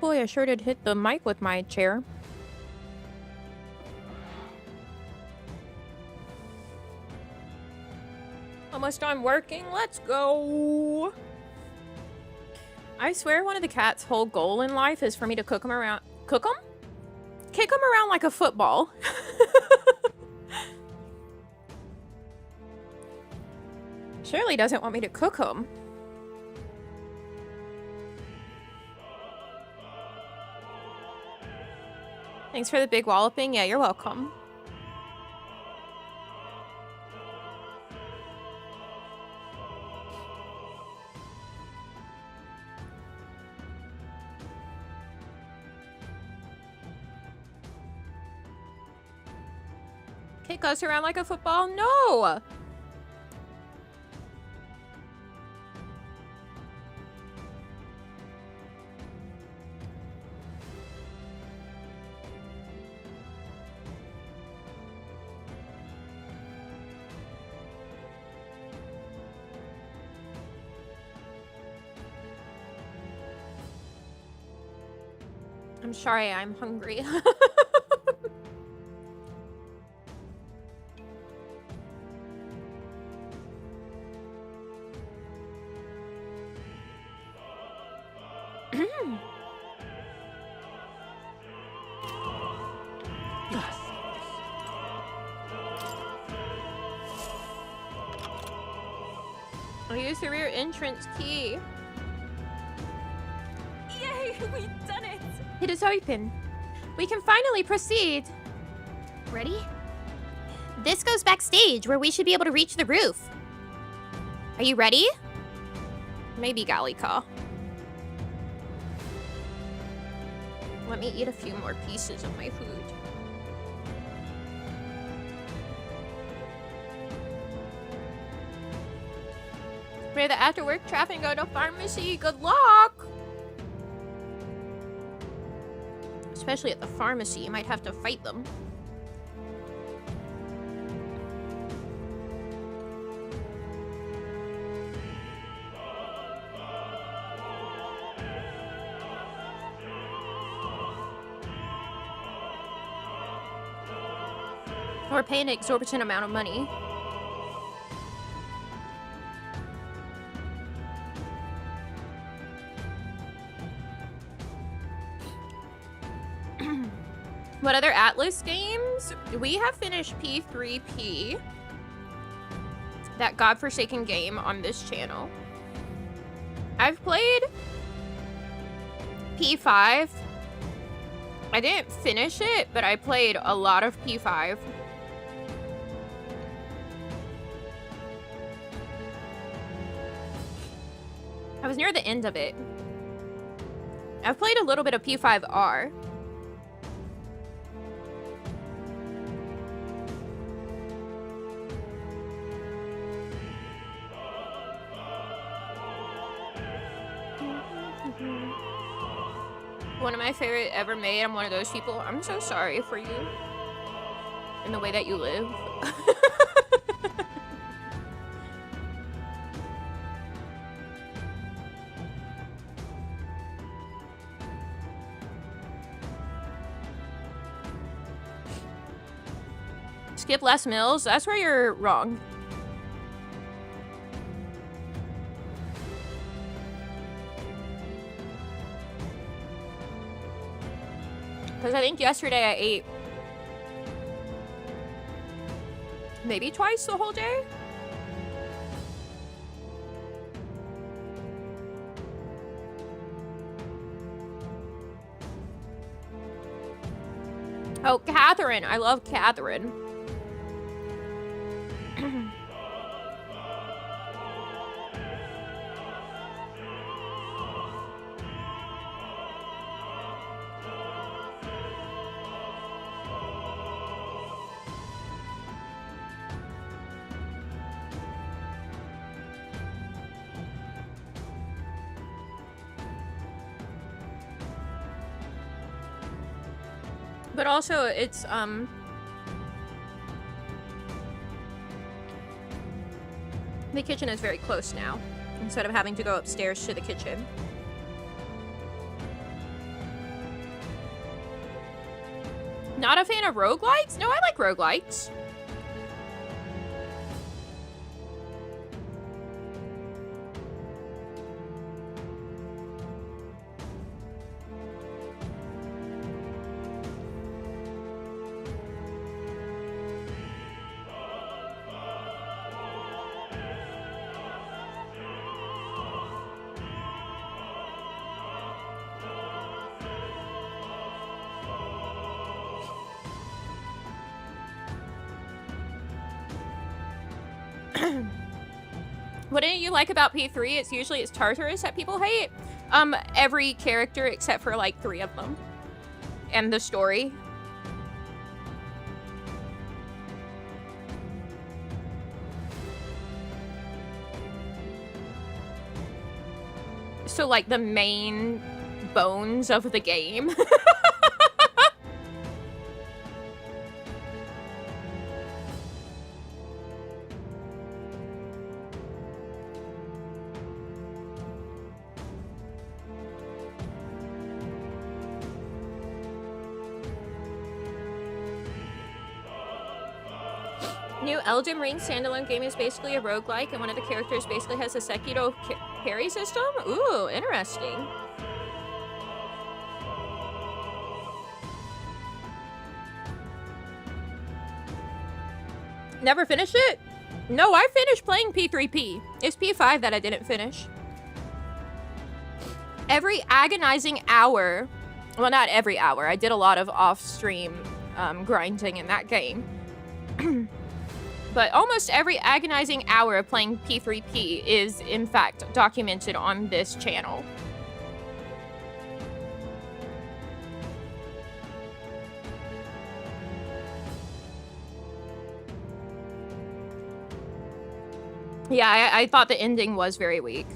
boy, I sure did hit the mic with my chair. Almost done working. Let's go. I swear one of the cat's whole goal in life is for me to cook him around. Cook him? Kick him around like a football. Shirley doesn't want me to cook him. Thanks for the big walloping. Yeah, you're welcome. Kick us around like a football? No! I'm sorry, I'm hungry. I'll use the rear entrance key. Yay, we've done it! It is open. We can finally proceed. Ready? This goes backstage, where we should be able to reach the roof. Are you ready? Maybe Gallica. Let me eat a few more pieces of my food. Pray the after work traffic and go to pharmacy. Good luck! Especially at the pharmacy, you might have to fight them. Or pay an exorbitant amount of money. What other Atlas games? We have finished P3P, that godforsaken game on this channel. I've played P5. I didn't finish it, but I played a lot of P5. I was near the end of it. I've played a little bit of P5R. One of my favorite ever made. I'm one of those people. I'm so sorry for you and the way that you live. Skip Les Mills? That's where you're wrong. Because I think yesterday I ate maybe twice the whole day. Oh, Catherine. I love Catherine. But also, it's, the kitchen is very close now, instead of having to go upstairs to the kitchen. Not a fan of roguelikes? No, I like roguelikes. What do you like about P3? It's usually Tartarus that people hate. Every character except for like 3 of them. And the story. So like the main bones of the game. New Elden Ring standalone game is basically a roguelike, and one of the characters basically has a Sekiro parry system? Ooh, interesting. Never finished it? No, I finished playing P3P. It's P5 that I didn't finish. Every agonizing hour, well, not every hour, I did a lot of off-stream grinding in that game. But almost every agonizing hour of playing P3P is, in fact, documented on this channel. Yeah, I thought the ending was very weak.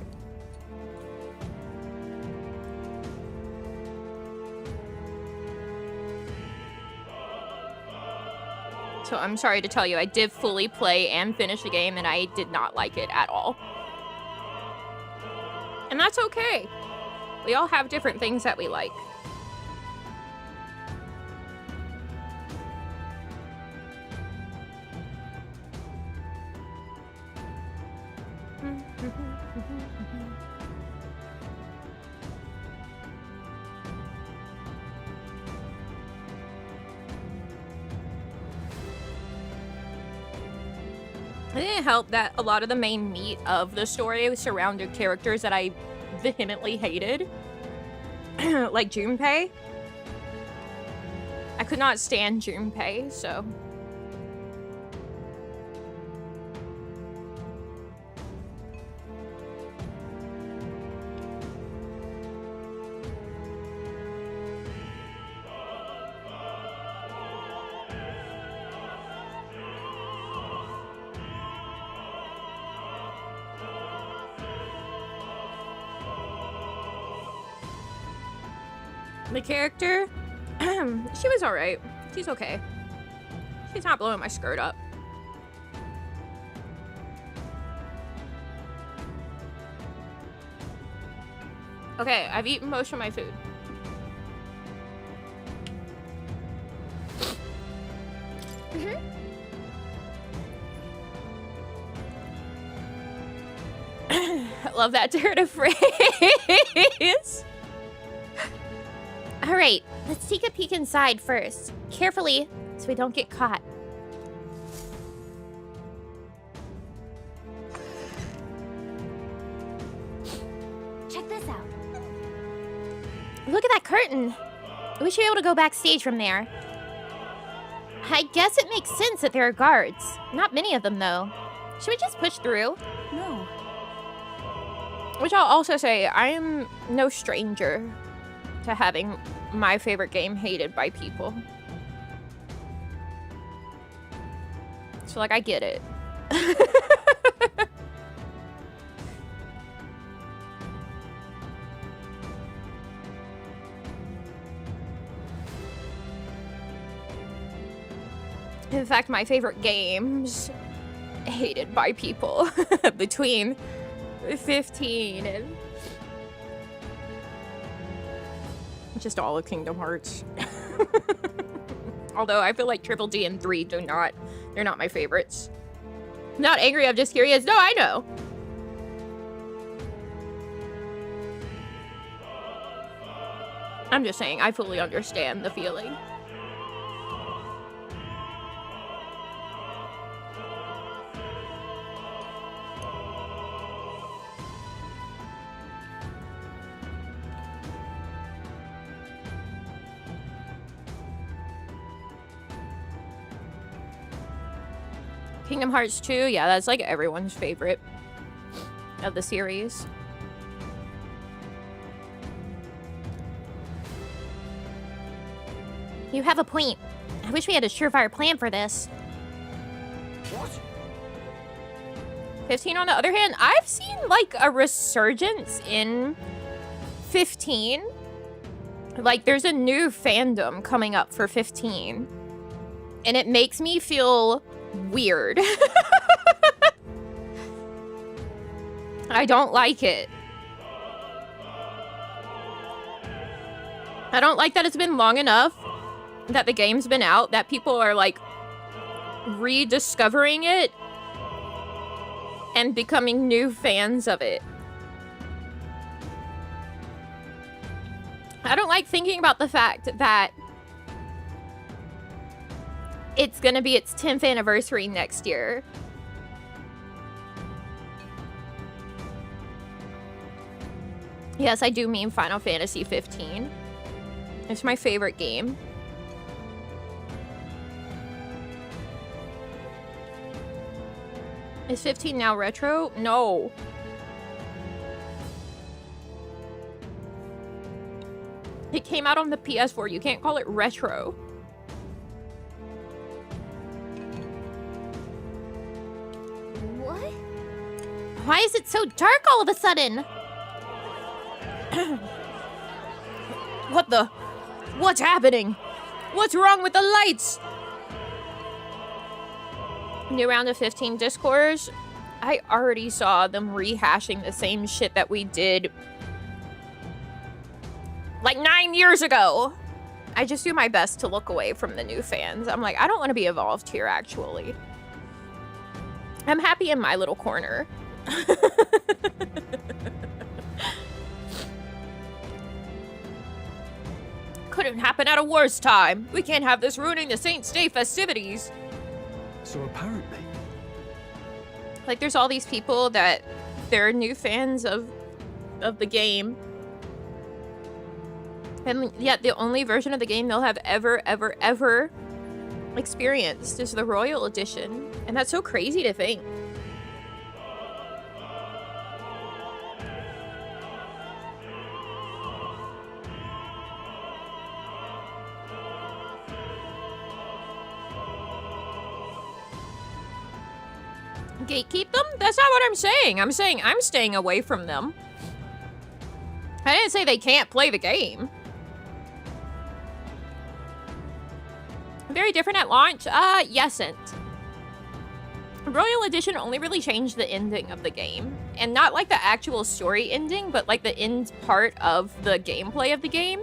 So I'm sorry to tell you, I did fully play and finish the game, and I did not like it at all. And that's okay. We all have different things that we like. It didn't help that a lot of the main meat of the story surrounded characters that I vehemently hated. Like Junpei. I could not stand Junpei, so... The character, she was alright. She's okay. She's not blowing my skirt up. Okay, I've eaten most of my food. I love that turn of phrase. All right, let's take a peek inside first. Carefully, so we don't get caught. Check this out. Look at that curtain. We should be able to go backstage from there. I guess it makes sense that there are guards. Not many of them, though. Should we just push through? No. Which I'll also say, I am no stranger to having my favorite game hated by people. So, like, I get it. In fact, my favorite games hated by people between 15 and just all of Kingdom Hearts. Although I feel like Triple D and 3 they're not my favorites. Not angry, I'm just curious. No, I know. I'm just saying, I fully understand the feeling. Kingdom Hearts 2, yeah, that's like everyone's favorite of the series. You have a point. I wish we had a surefire plan for this. What? 15, on the other hand, I've seen like a resurgence in 15. Like, there's a new fandom coming up for 15. And it makes me feel weird. I don't like it. I don't like that it's been long enough that the game's been out, that people are like rediscovering it and becoming new fans of it. I don't like thinking about the fact that it's gonna be its 10th anniversary next year. Yes, I do mean Final Fantasy 15. It's my favorite game. Is 15 now retro? No. It came out on the PS4. You can't call it retro. What? Why is it so dark all of a sudden? What the? What's happening? What's wrong with the lights? New round of 15 Discords. I already saw them rehashing the same shit that we did like 9 years ago. I just do my best to look away from the new fans. I'm like, I don't want to be involved here, actually. I'm happy in my little corner. Couldn't happen at a worse time. We can't have this ruining the Saints' Day festivities. So apparently... Like, there's all these people that they're new fans of the game. And yet the only version of the game they'll have ever experienced is the Royal Edition. And that's so crazy to think. Gatekeep them? That's not what I'm saying. I'm saying I'm staying away from them. I didn't say they can't play the game. Very different at launch? Yesn't. Royal Edition only really changed the ending of the game. And not like the actual story ending, but like the end part of the gameplay of the game.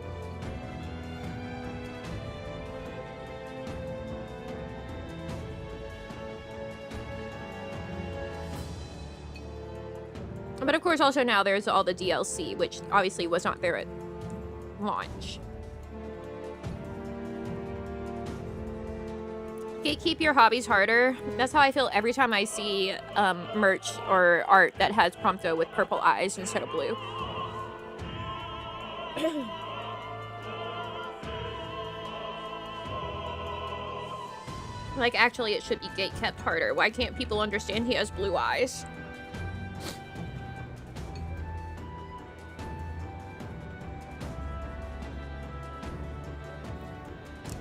But of course, also now there's all the DLC, which obviously was not there at launch. Gatekeep your hobbies harder. That's how I feel every time I see merch or art that has Prompto with purple eyes instead of blue. Like, actually, it should be gatekept harder. Why can't people understand he has blue eyes?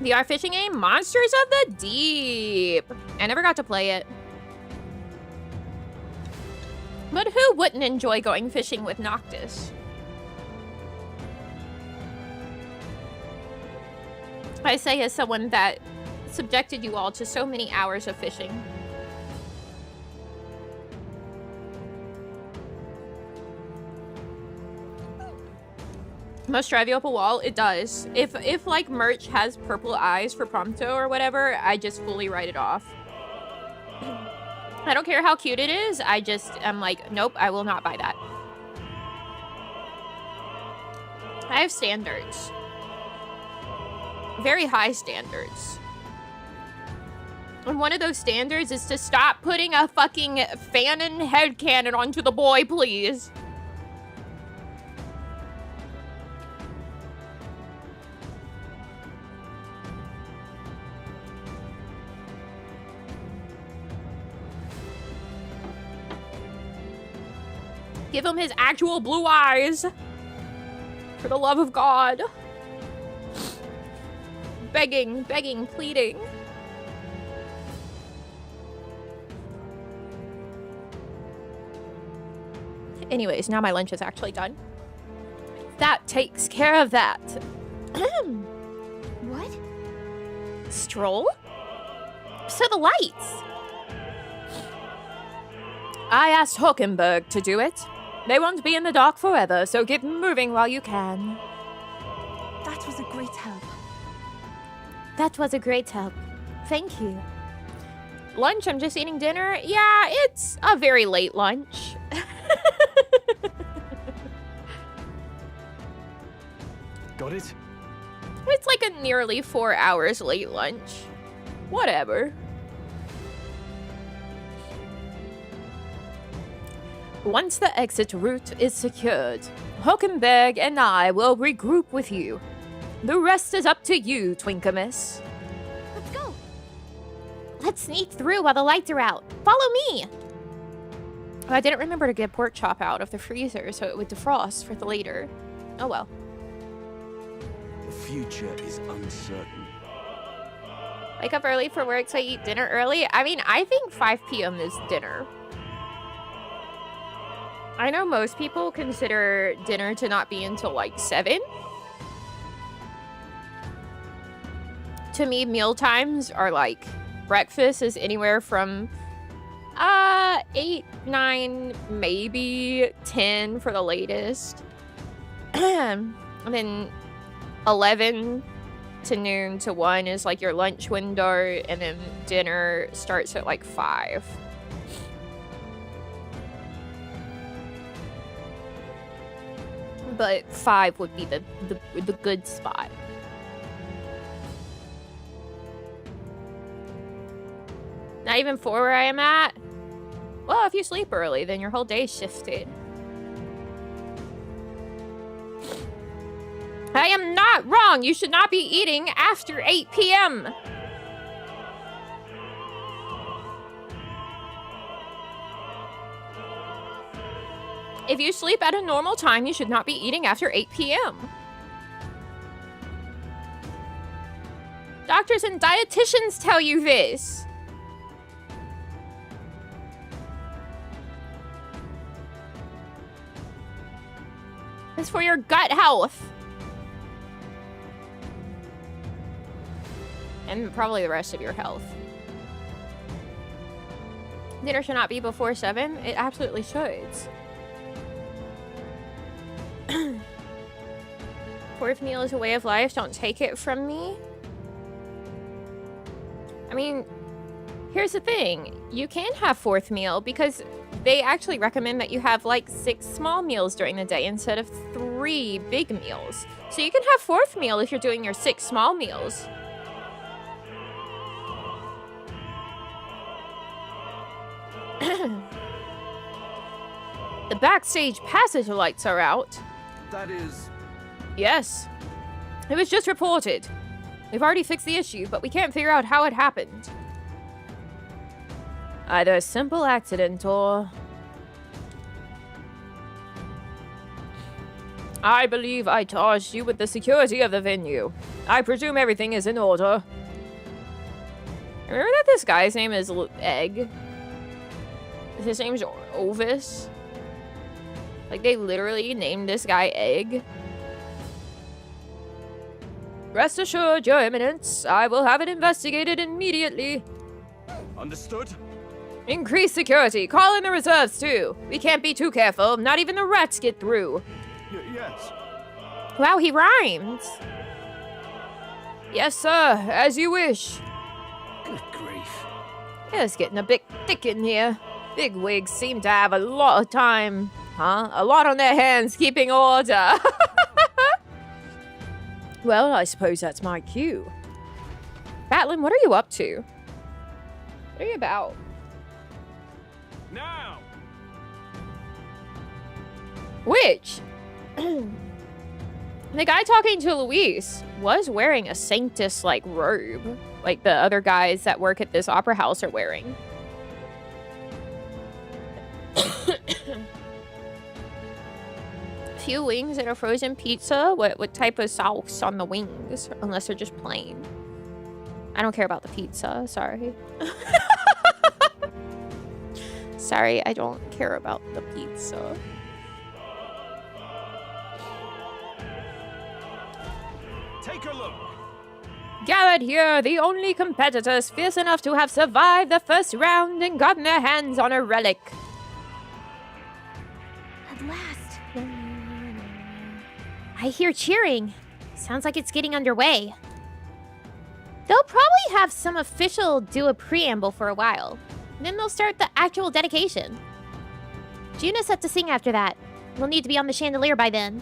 VR fishing game, Monsters of the Deep. I never got to play it. But who wouldn't enjoy going fishing with Noctis? I say as someone that subjected you all to so many hours of fishing. Most trivial up a wall, it does. If like merch has purple eyes for Prompto or whatever, I just fully write it off. I don't care how cute it is, I'm like, nope, I will not buy that. I have standards. Very high standards. And one of those standards is to stop putting a fucking Fanon headcanon onto the boy, please. Give him his actual blue eyes. For the love of God. Begging, begging, pleading. Anyways, now my lunch is actually done. That takes care of that. What? Stroll? So the lights. I asked Hockenberg to do it. They won't be in the dark forever, so get moving while you can. That was a great help. That was a great help. Thank you. Lunch, I'm just eating dinner. Yeah, it's a very late lunch. Got it? It's like a nearly 4 hours late lunch. Whatever. Once the exit route is secured, Hockenberg and I will regroup with you. The rest is up to you, Twinkamus. Let's go. Let's sneak through while the lights are out. Follow me. I didn't remember to get pork chop out of the freezer so it would defrost for the later. Oh well. The future is uncertain. Wake up early for work so I eat dinner early? I mean, I think 5 p.m. is dinner. I know most people consider dinner to not be until like 7. To me, meal times are like breakfast is anywhere from 8, 9, maybe 10 for the latest. And then 11 to noon to 1 is like your lunch window, and then dinner starts at like 5. But 5 would be the good spot. Not even 4 where I am at? Well, if you sleep early, then your whole day's shifted. I am not wrong. You should not be eating after 8 p.m. If you sleep at a normal time, you should not be eating after 8 p.m. Doctors and dietitians tell you this. It's for your gut health. And probably the rest of your health. Dinner should not be before 7. It absolutely should. Fourth meal is a way of life. Don't take it from me. I mean, here's the thing. You can have fourth meal because they actually recommend that you have like 6 small meals during the day instead of 3 big meals. So you can have fourth meal if you're doing your 6 small meals. The backstage passage lights are out. That is... Yes. It was just reported. We've already fixed the issue, but we can't figure out how it happened. Either a simple accident or... I believe I charged you with the security of the venue. I presume everything is in order. Remember that this guy's name is Egg? His name's Ovis? Like, they literally named this guy Egg. Rest assured, Your Eminence, I will have it investigated immediately. Understood. Increase security. Call in the reserves, too. We can't be too careful. Not even the rats get through. Yes. Wow, he rhymes. Yes, sir, as you wish. Good grief. Yeah, it's getting a bit thick in here. Big wigs seem to have a lot of time, huh? A lot on their hands keeping order. Well, I suppose that's my cue. Batlin, what are you up to? What are you about? Now! Which? The guy talking to Luis was wearing a Sanctus-like robe, like the other guys that work at this opera house are wearing. Few wings and a frozen pizza. What type of sauce on the wings? Unless they're just plain. I don't care about the pizza. Sorry. Sorry, I don't care about the pizza. Take a look. Gathered here, the only competitors fierce enough to have survived the first round and gotten their hands on a relic. At last. I hear cheering. Sounds like it's getting underway. They'll probably have some official do a preamble for a while. Then they'll start the actual dedication. Juna's set to sing after that. We'll need to be on the chandelier by then.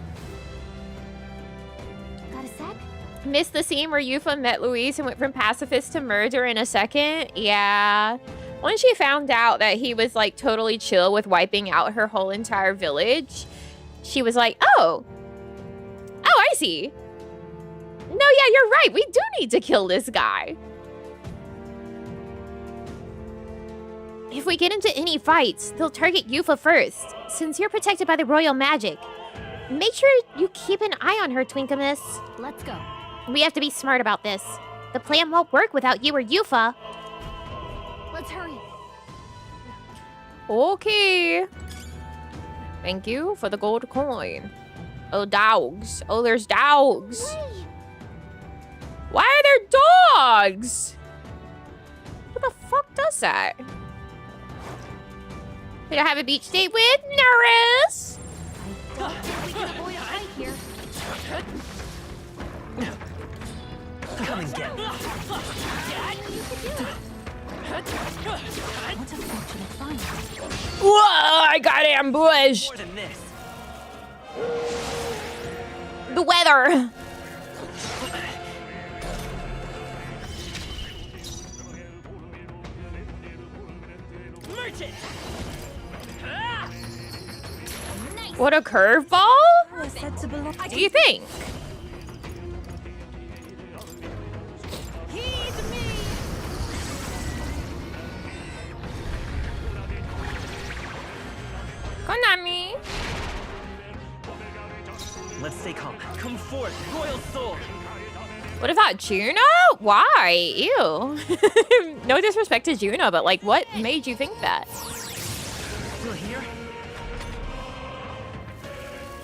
Got a sec? Missed the scene where Yufa met Luis and went from pacifist to murder in a second? Yeah. When she found out that he was like totally chill with wiping out her whole entire village, she was like, oh, I see. No, yeah, you're right. We do need to kill this guy. If we get into any fights, they'll target Yufa first, since you're protected by the royal magic. Make sure you keep an eye on her, Twinkamus. Let's go. We have to be smart about this. The plan won't work without you or Yufa. Let's hurry. Okay. Thank you for the gold coin. Oh, dogs. Oh, there's dogs. Why are there dogs? Who the fuck does that? Did I have a beach date with Norris? Don't think we can avoid a fight here. Come and get me. What a fortunate find. Whoa, I got ambushed. More than this. The weather. Merchant. What a curveball? Do you think? Konami. Let's stay calm. Come forth, royal soul. What about Juno? Why? Ew. No disrespect to Juno, but like, what made you think that? Still here?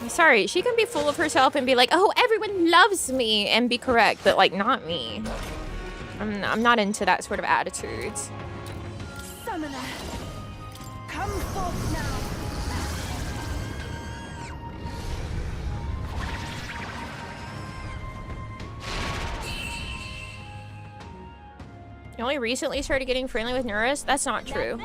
I'm sorry, she can be full of herself and be like, oh, everyone loves me, and be correct, but like, not me. I'm not into that sort of attitude. Summoner, come forth now. You only recently started getting friendly with Norris? That's not true.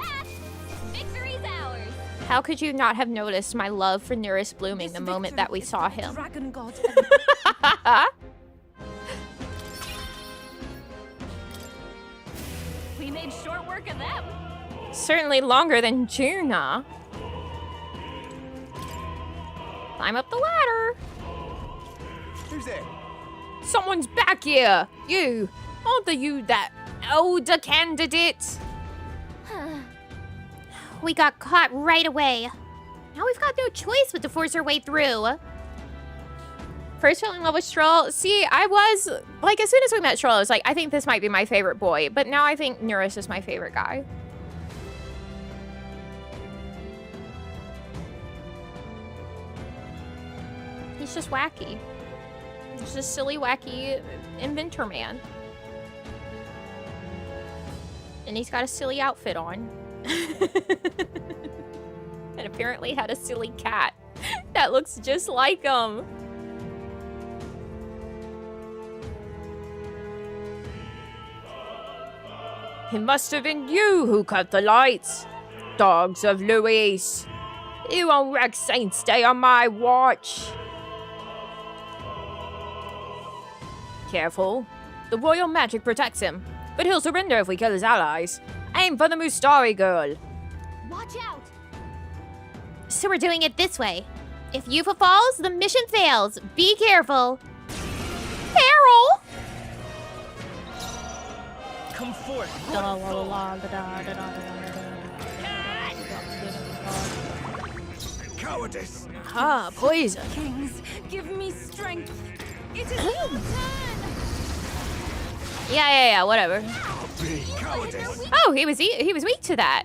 Victory's ours. How could you not have noticed my love for Norris blooming the moment that we saw him? Dragon God. We made short work of them. Certainly longer than Juna. Climb up the ladder. Who's there? Someone's back here. You. Aren't you that older candidate? We got caught right away. Now we've got no choice but to force our way through. First fell in love with Stroll. See, I was, like, as soon as we met Stroll, I was like, I think this might be my favorite boy. But now I think Norris is my favorite guy. He's just wacky. He's just silly, wacky inventor man. And he's got a silly outfit on. And apparently had a silly cat that looks just like him. It must have been you who cut the lights. Dogs of Luis. You won't wreck Saint's Day on my watch. Careful. The royal magic protects him, but he'll surrender if we kill his allies. Aim for the Mustari girl. Watch out! So we're doing it this way. If Yufa falls, the mission fails. Be careful. Carol! Come forth. Cowardice! Ah, poison. Kings, give me strength. It is your turn. Yeah, whatever. Cowardice! Oh, he was weak to that.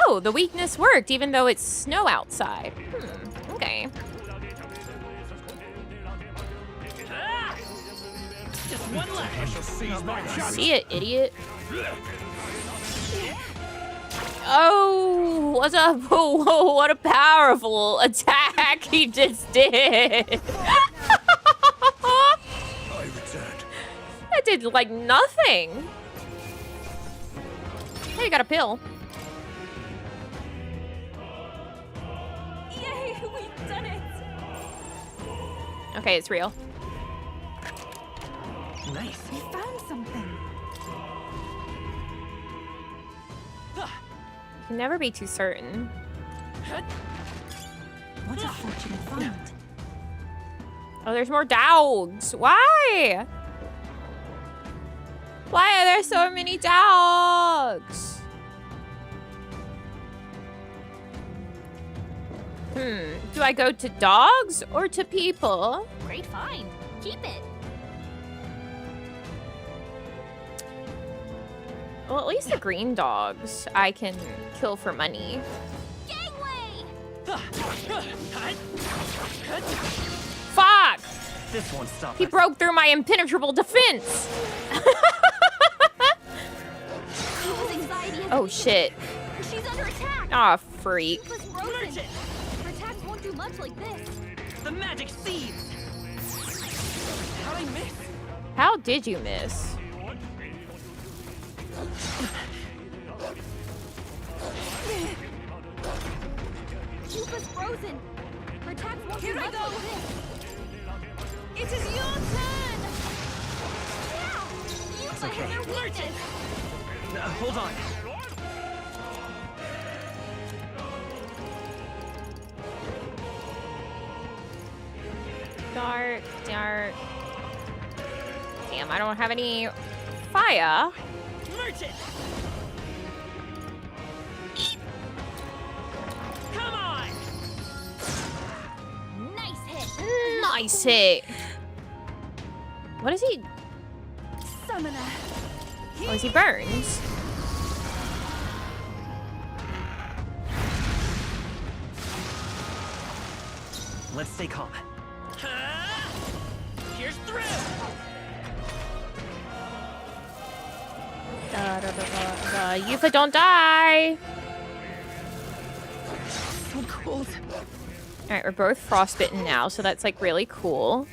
Oh, the weakness worked even though it's snow outside. Okay. Just one left. I shall seize my chance. See it, idiot. Oh, what's up? Whoa, what a powerful attack he just did. I returned. That did like nothing. Hey, you got a pill. Yay, we've done it. Okay, it's real. Nice. We found something. You can never be too certain. What a fortunate find. Oh, there's more dogs. Why? Why are there so many dogs? Do I go to dogs or to people? Great find. Keep it. Well, at least the green dogs I can kill for money. Gangway! Fuck! This won't stop He us. broke through my impenetrable defense. Oh shit. She's under attack. Aw, freak. Yufa's frozen. Her attacks won't do much like this. The magic seeds. How'd I miss? How did you miss? Yufa's frozen. Her attacks won't do Here I much go. like this. It is your turn. Yufa okay. has her weakness. Hold on. Dark. Damn, I don't have any fire. Merchant. Come on. Nice hit. Nice hit. What is he? Summoner. Oh, is he burns? Let's stay calm. Here's through. Yufa, don't die. So cold. All right, we're both frostbitten now, so that's like really cool.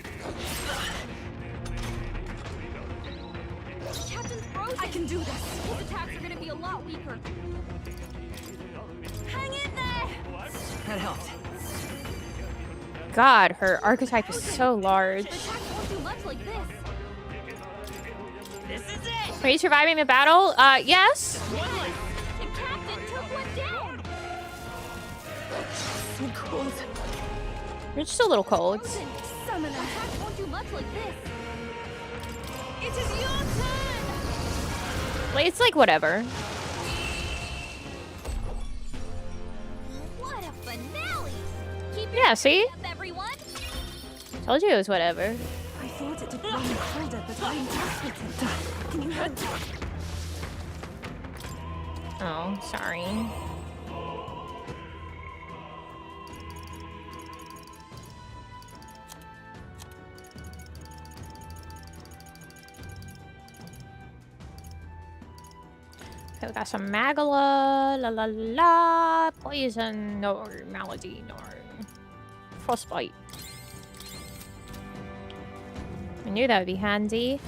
Captain's frozen. I can do this. His attacks are gonna be a lot weaker. Hang in there. That helped. God, her archetype is so large. Her attacks won't do much like this. This is it. Are you surviving the battle? Yes. The captain took one down. So cold. You're just a little cold. Summoner. Attacks won't do much like this. It is your turn. Like, it's like whatever. What a finale! Keep Yeah, see? up, everyone. Told you it was whatever. I thought it had grown colder, but I'm impressed with it. Can you help? Oh, sorry. Okay, we got some Magala, la la la, poison, no, malady, no, frostbite. I knew that would be handy.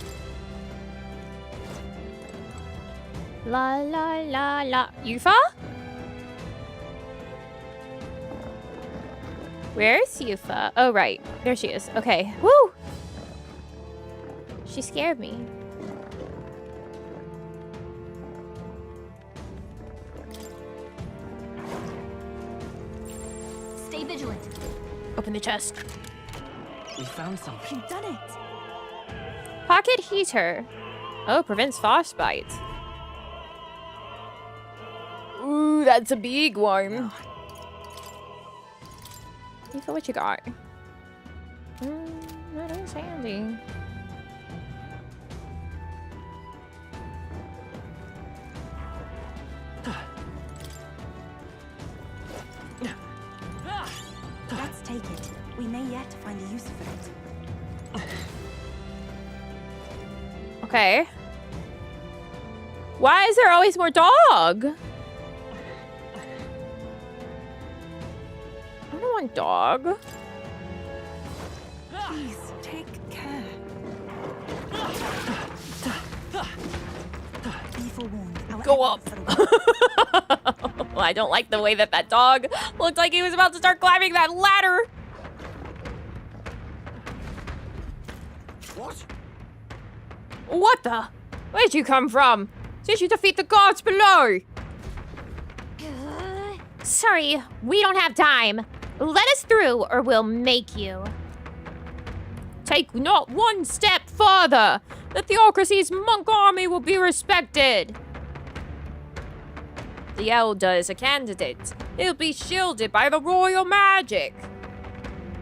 La la la la. Yufa? Where's Yufa? Oh, right. There she is. Okay. Woo! She scared me. Stay vigilant. Open the chest. We found something. You've done it. Pocket heater. Oh, prevents frostbite. Ooh, that's a big one. Yufa, what you got? That is handy. Let's take it. We may yet find a use for it. Okay. Why is there always more dog? I don't want dog. Please, take care. Be forewarned. Our Go up. I don't like the way that dog looked like he was about to start climbing that ladder. What? What the? Where'd you come from? Did you defeat the gods below? Sorry, we don't have time. Let us through or we'll make you. Take not one step further. The theocracy's monk army will be respected. The Elder is a candidate. He'll be shielded by the royal magic.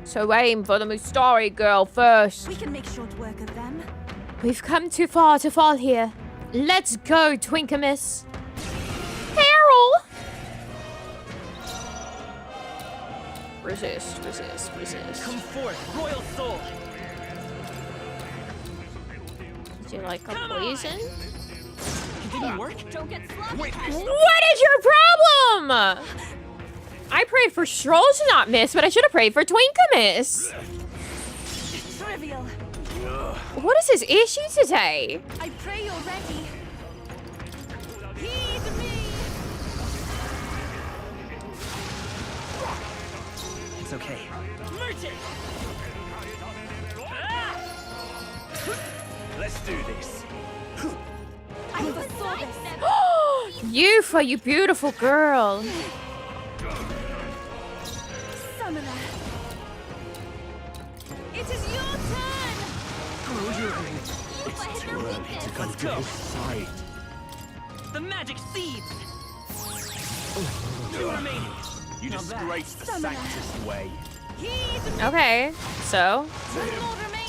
So aim for the Mustari girl first. We can make short work of them. We've come too far to fall here. Let's go, Twinkamus. Carol! Resist, resist, resist. Come forth, royal soul. Would you like a poison? It didn't work. Don't get sloppy. What is your problem? I prayed for Stroll to not miss, but I should have prayed for Twinkamus. Trivial. What is his issue today? I pray you're ready. Heed me. It's okay. Merchant! Let's do this. I foresaw this. Yufa, you beautiful girl. Summoner. It is your turn. It's too early to go to his side. The magic seeds. Two remaining. You disgrace the Sanctus way. Okay, so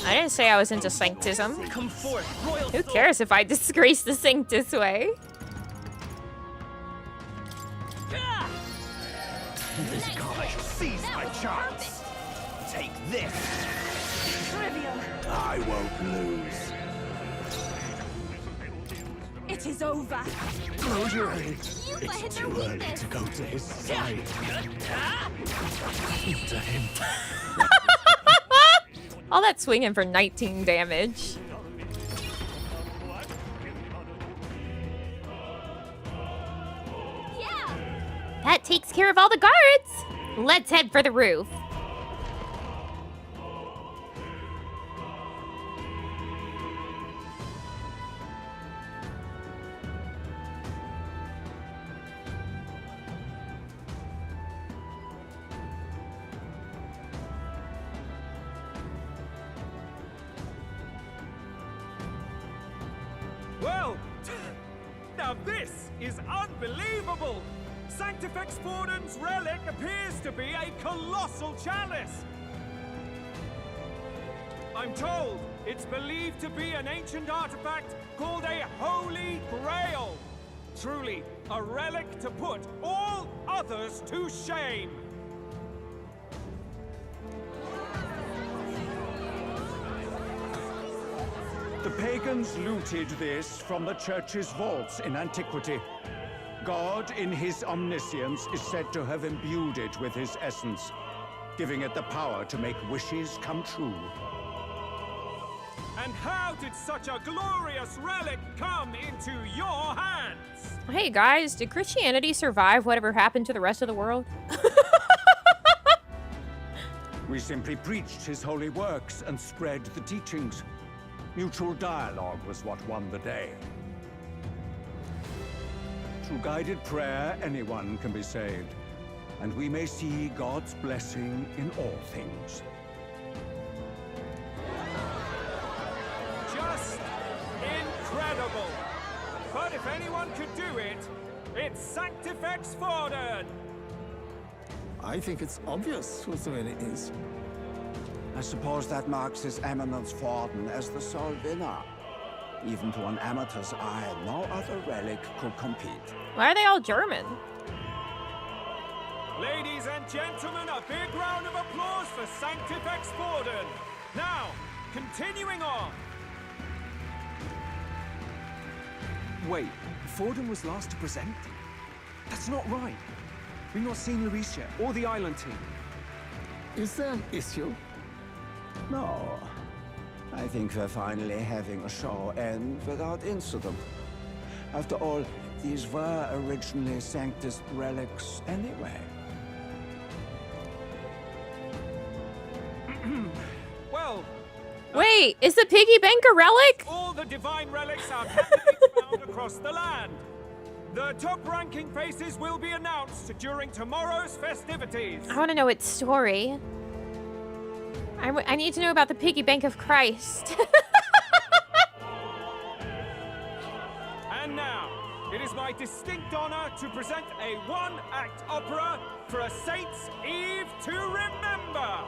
I didn't say I was into sanctism. Come forth, royal Who cares if I disgrace the Sanctus way? This guy seize my chance. Take this. Trivial. I won't lose. It is over. Close your eyes. It's too early to go to his side. Into him. All that swinging for 19 damage. Yeah. That takes care of all the guards. Let's head for the roof. Well, now this is unbelievable! Sanctifex Forden's relic appears to be a colossal chalice! I'm told it's believed to be an ancient artifact called a Holy Grail! Truly, a relic to put all others to shame! The pagans looted this from the church's vaults in antiquity. God, in his omniscience, is said to have imbued it with his essence, giving it the power to make wishes come true. And how did such a glorious relic come into your hands? Hey guys, did Christianity survive whatever happened to the rest of the world? We simply preached his holy works and spread the teachings. Mutual dialogue was what won the day. Through guided prayer, anyone can be saved, and we may see God's blessing in all things. Just incredible! But if anyone could do it, it's Sanctifex Forden! I think it's obvious whose will it is. I suppose that marks His Eminence Forden as the sole winner. Even to an amateur's eye, no other relic could compete. Why are they all German? Ladies and gentlemen, a big round of applause for Sanctifex Forden. Now, continuing on. Wait, Forden was last to present? That's not right. We've not seen Luis yet, or the island team. Is there an issue? No. I think we're finally having a show end without incident. After all, these were originally Sanctus relics anyway. Well... Wait, is the piggy bank a relic? All the divine relics are candidates found across the land. The top-ranking faces will be announced during tomorrow's festivities. I want to know its story. I need to know about the piggy bank of Christ. And now, it is my distinct honor to present a one-act opera for a Saint's Eve to remember.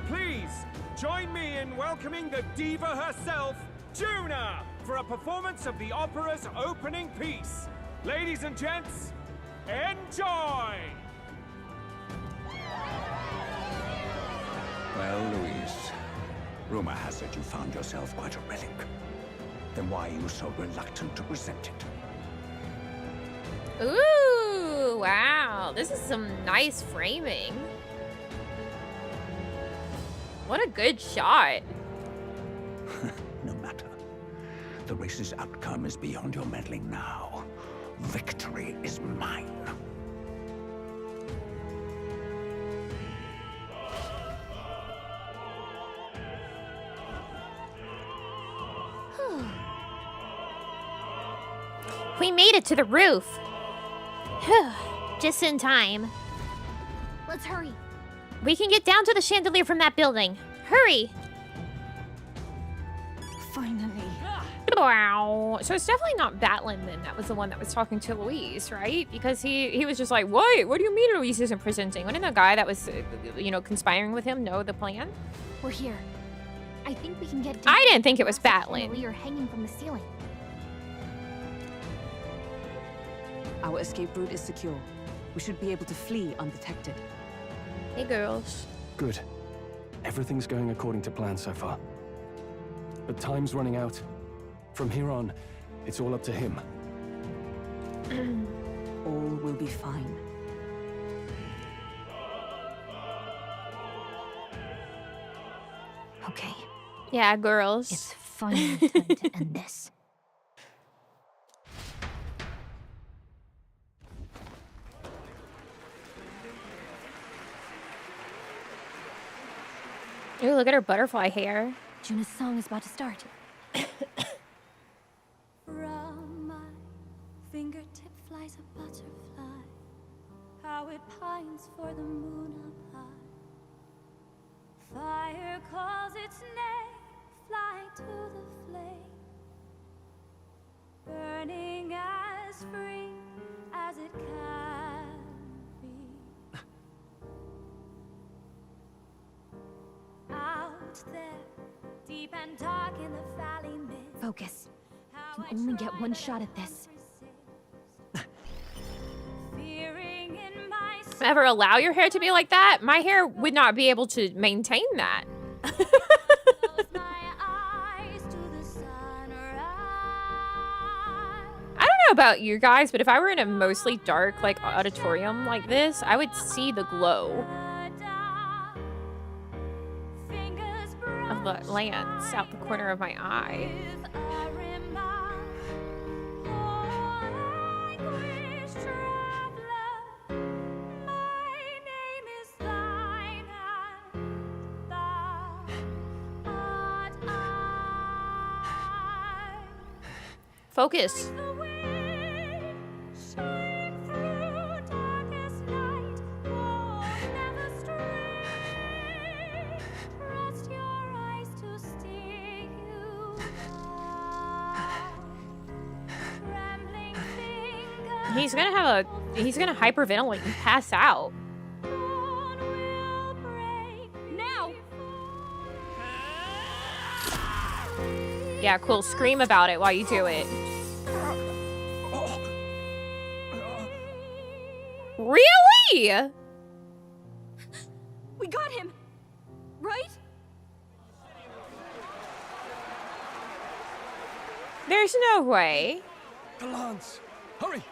Please, join me in welcoming the diva herself, Juna, for a performance of the opera's opening piece. Ladies and gents, enjoy! Well, Luis, rumor has it you found yourself quite a relic. Then why are you so reluctant to present it? Ooh, wow. This is some nice framing. What a good shot. No matter. The race's outcome is beyond your meddling now. Victory is mine. We made it to the roof. Just in time. Let's hurry. We can get down to the chandelier from that building. Hurry! Finally. Wow. So it's definitely not Batlin then. That was the one that was talking to Luis, right? Because he was just like, what? What do you mean Luis isn't presenting? Wouldn't the guy that was, conspiring with him know the plan? We're here. I think we can get down. I didn't think it was Batlin. Chandelier hanging from the ceiling. Our escape route is secure. We should be able to flee undetected. Hey, girls. Good. Everything's going according to plan so far. But time's running out. From here on, it's all up to him. All will be fine. Okay. Yeah, girls. It's finally time to end this. Ooh, look at her butterfly hair. Juna's song is about to start. From my fingertip flies a butterfly, how it pines for the moon up high. Fire calls its name, flying to the flame, burning as free as it can be. Out there, deep and dark in the valley mist. Focus. You can only get one shot at this. Fearing in my Ever allow your hair to be like that? My hair would not be able to maintain that. I don't know about you guys, but if I were in a mostly dark, auditorium like this, I would see the glow. fingers the lance out the corner of my eye. Focus. He's gonna hyperventilate and pass out. Now! Yeah, cool. Scream about it while you do it. Really? We got him! Right? There's no way. The lance! Hurry!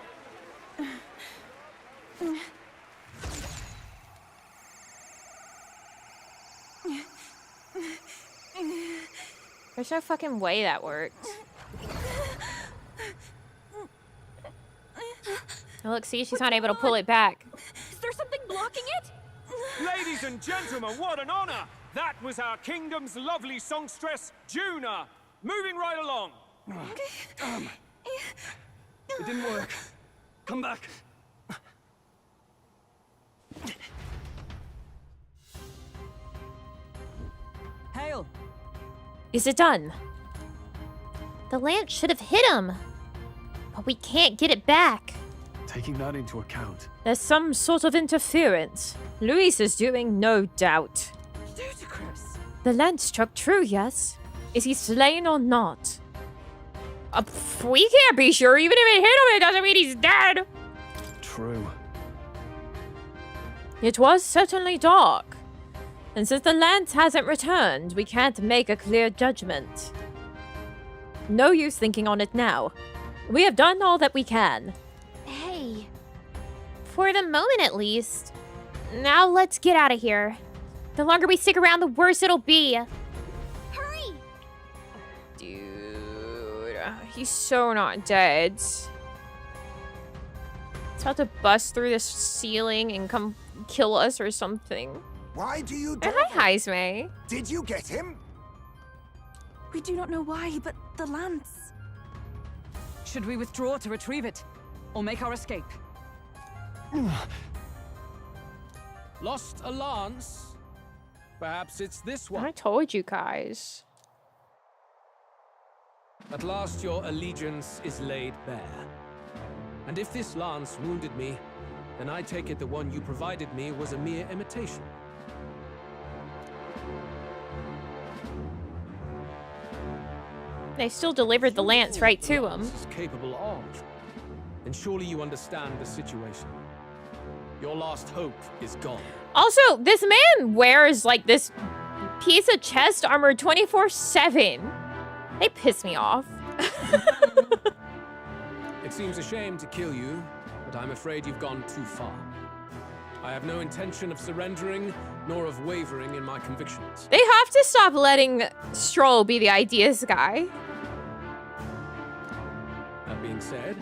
There's no fucking way that worked. Oh, look, see, she's not able to pull it back. Is there something blocking it? Ladies and gentlemen, what an honor! That was our kingdom's lovely songstress, Juna. Moving right along. It didn't work. Come back. Hail. Is it done? The lance should have hit him. But we can't get it back. Taking that into account. There's some sort of interference. Luis is doing, no doubt. Ludicrous. The lance struck true, yes? Is he slain or not? We can't be sure. Even if it hit him, it doesn't mean he's dead. True. It was certainly dark. And since the lance hasn't returned, we can't make a clear judgment. No use thinking on it now. We have done all that we can. Hey. For the moment, at least. Now let's get out of here. The longer we stick around, the worse it'll be. Hurry! Dude, he's so not dead. It's about to bust through this ceiling and come kill us or something. Why do you do Hi, Heisme. Did you get him? We do not know why, but the lance. Should we withdraw to retrieve it? Or make our escape? Lost a lance? Perhaps it's this one. I told you guys. At last your allegiance is laid bare. And if this lance wounded me, then I take it the one you provided me was a mere imitation. They still delivered the lance right to him. Is capable of. And surely you understand the situation. Your last hope is gone. Also, this man wears like this piece of chest armor 24/7. They piss me off. It seems a shame to kill you, but I'm afraid you've gone too far. I have no intention of surrendering, nor of wavering in my convictions. They have to stop letting Stroll be the ideas guy. That being said,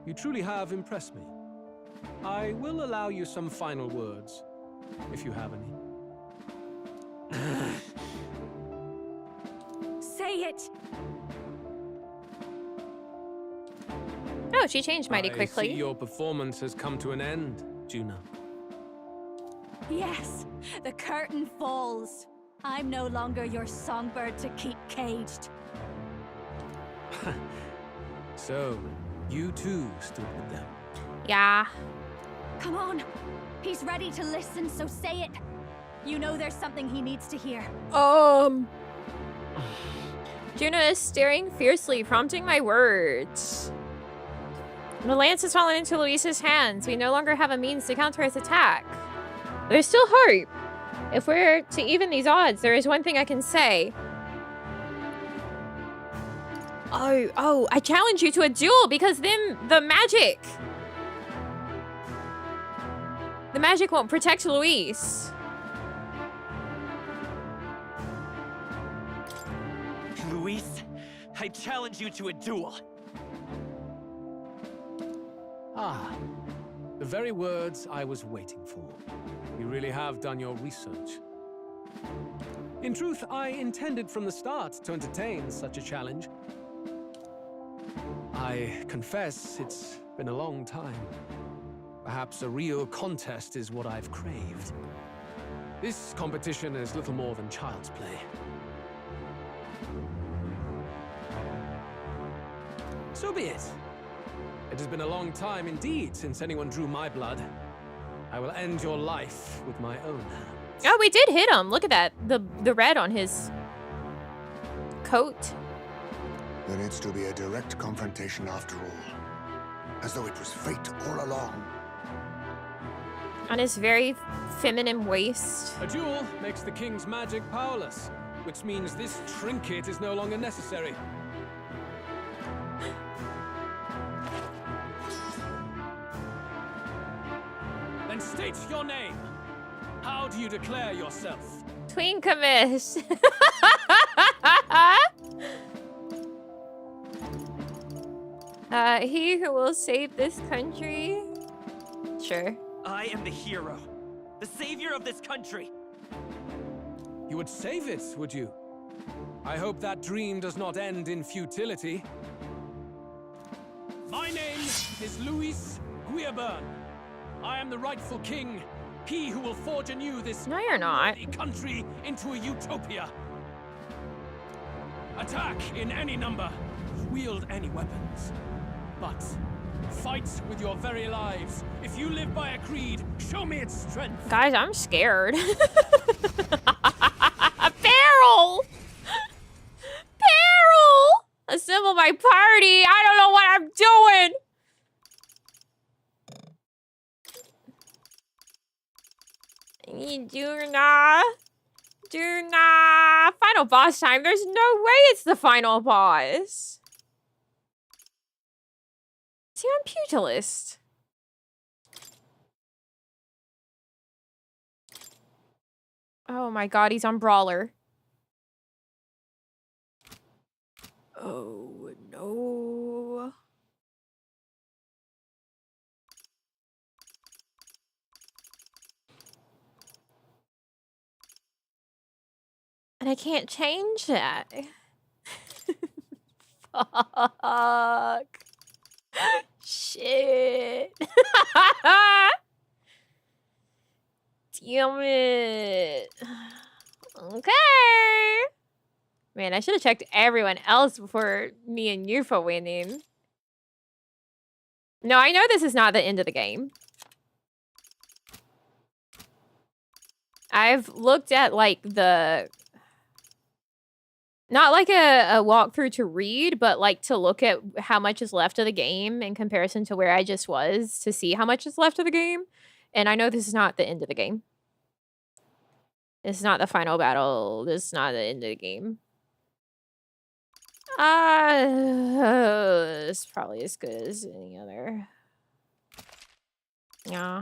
you truly have impressed me. I will allow you some final words, if you have any. Say it! Oh, she changed mighty I quickly. see your performance has come to an end, Juna. Yes, the curtain falls. I'm no longer your songbird to keep caged. So, you too stood with them. Yeah. Come on. He's ready to listen, so say it. You know there's something he needs to hear. Juna is staring fiercely, prompting my words. The lance has fallen into Luis's hands. We no longer have a means to counter his attack. There's still hope. If we're to even these odds, there is one thing I can say. Oh, I challenge you to a duel because then the magic won't protect Luis. I challenge you to a duel. Ah, the very words I was waiting for. You really have done your research. In truth, I intended from the start to entertain such a challenge. I confess it's been a long time. Perhaps a real contest is what I've craved. This competition is little more than child's play. So be it. It has been a long time indeed since anyone drew my blood. I will end your life with my own hand. Oh, we did hit him. Look at that. The red on his coat. There needs to be a direct confrontation after all. As though it was fate all along. On his very feminine waist. A duel makes the king's magic powerless, which means this trinket is no longer necessary. Then state your name. How do you declare yourself? Twinkamish. He who will save this country. Sure. I am the hero, the savior of this country. You would save it, would you? I hope that dream does not end in futility. My name is Luis Guiaburn. I am the rightful king. He who will forge anew this country into a utopia. Attack in any number. Wield any weapons. But fight with your very lives. If you live by a creed, show me its strength. Guys, I'm scared. Peril! Peril! Assemble my party. I don't know what I'm doing. Do not. Final boss time. There's no way it's the final boss. Is he on Pugilist? Oh my god, he's on Brawler. Oh no. And I can't change that. Fuck. Shit. Damn it. Okay. Man, I should have checked everyone else before me and Yufa winning. No, I know this is not the end of the game. I've looked at, like, the... Not like a walkthrough to read, but like to look at how much is left of the game in comparison to where I just was to see how much is left of the game. And I know this is not the end of the game. This is not the final battle. This is not the end of the game. It's probably as good as any other. Yeah.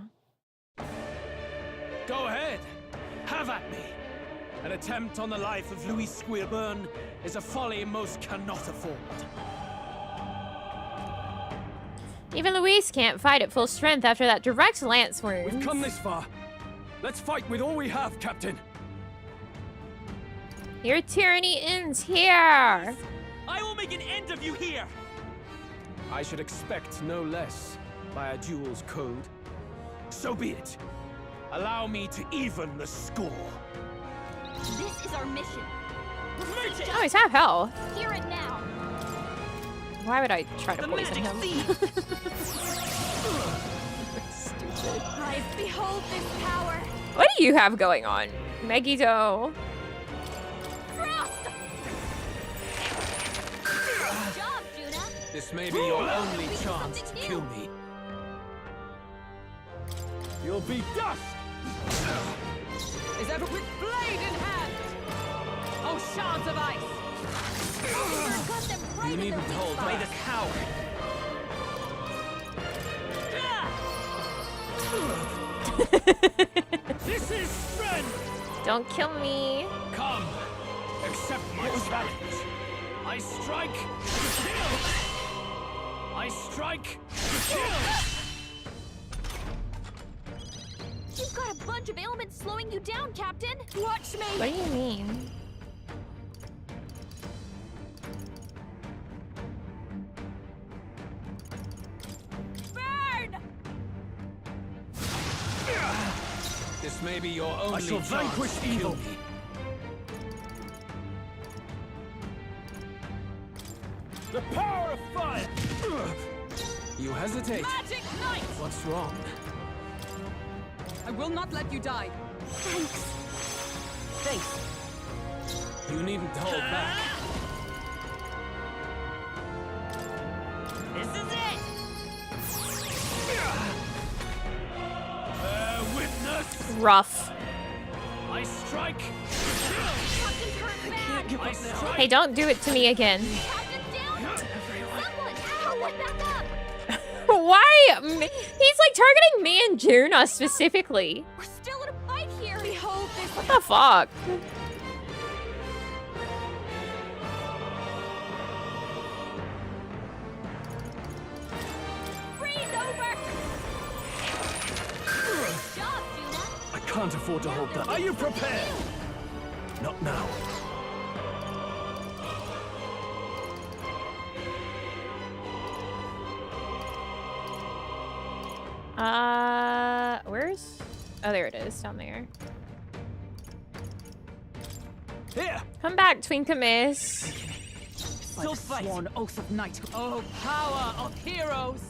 Go ahead. Have at me. An attempt on the life of Louis Squeerburn is a folly most cannot afford. Even Louise can't fight at full strength after that direct lance wound. We've come this far. Let's fight with all we have, Captain. Your tyranny ends here. I will make an end of you here. I should expect no less by a duel's code. So be it. Allow me to even the score. This is our mission. Oh, he's half hell. Hear it now. Why would I try to poison him? Stupid. I behold this power. What do you have going on, Megiddo? Frost! Good job, Juna. This may be your only chance to kill me. You'll be dust! Is ever with blade in hand? Oh, shards of ice! You needn't hold By back. this coward. This is strength! Don't kill me. Come, accept my challenge. I I strike. Kill. I strike. Kill. You've got a bunch of ailments slowing you down, Captain. Watch me. What do you mean? Burn! This may be your only I shall chance vanquish to kill evil. me. The power of fire! You hesitate. Magic Knight! What's wrong? I will not let you die. Thanks. Face. You needn't hold back. This is it! Witness! Rough. I strike. Captain turned bad. I strike. Hey, don't do it to me again. Captain down. Someone, help him back up. Why? He's like targeting me and Juna specifically. We're still in a fight here. Behold this. What the fuck? Freeze over. Great job, Juna. I can't afford to hold that. Are you prepared? Not now. Where's? Oh, there it is, down there. Here. Come back, Twinkamus. Still fight. Sworn oath of knighthood. Oh, power of heroes!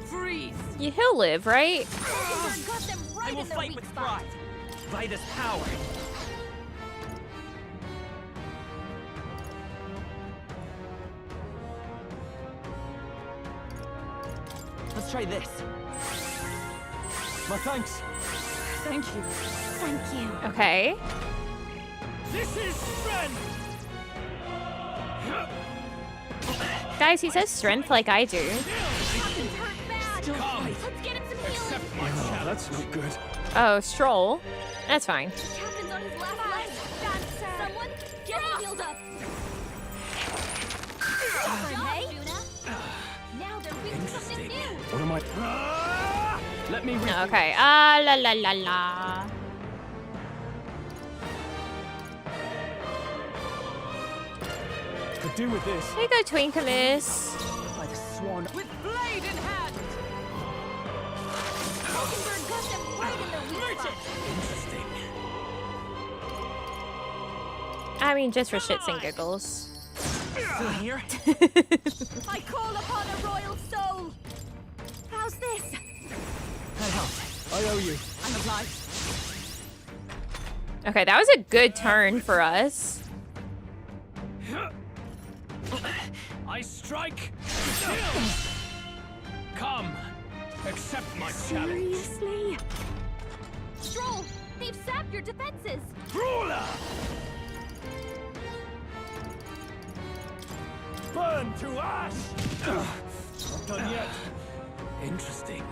Freeze! He'll live, right? Got them right I will in their fight weak with spot. pride. By this power. Let's try this. My thanks. Thank you. Thank you. Okay. This is strength. Guys, he says strength like I do. Captain's hurt bad. Come. Let's get him some healing. Accept my Oh, challenge. that's not good. Oh, Stroll. That's fine. Captain's on his last leg. Someone, get him healed up. Hey? Now they're reading something new. What am I? Let me read. Okay. La la la la. Could do with this. Here you go, Twinkamus. By the sworn with blade in hand. Hulkenberg got them right in their weak spot. Interesting. I mean, just for shits and giggles. Still here? I call upon a royal soul. How's this? That helped. I owe you. I'm obliged. Okay, that was a good turn for us. I strike. Kill. Come. Accept my challenge. Seriously? Stroll, they've sapped your defenses. Brawler. Burn to ash. Not done yet. Interesting.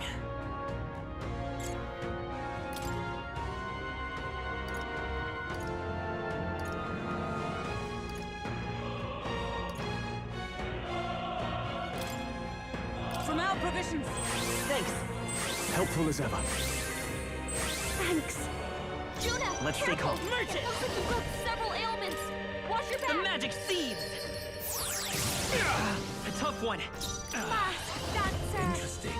From our provisions. Thanks. Helpful as ever. Thanks. Juna, Let's stay careful. calm. It looks like you've got several ailments. Watch your back. The magic seeds! A tough one. That's Interesting.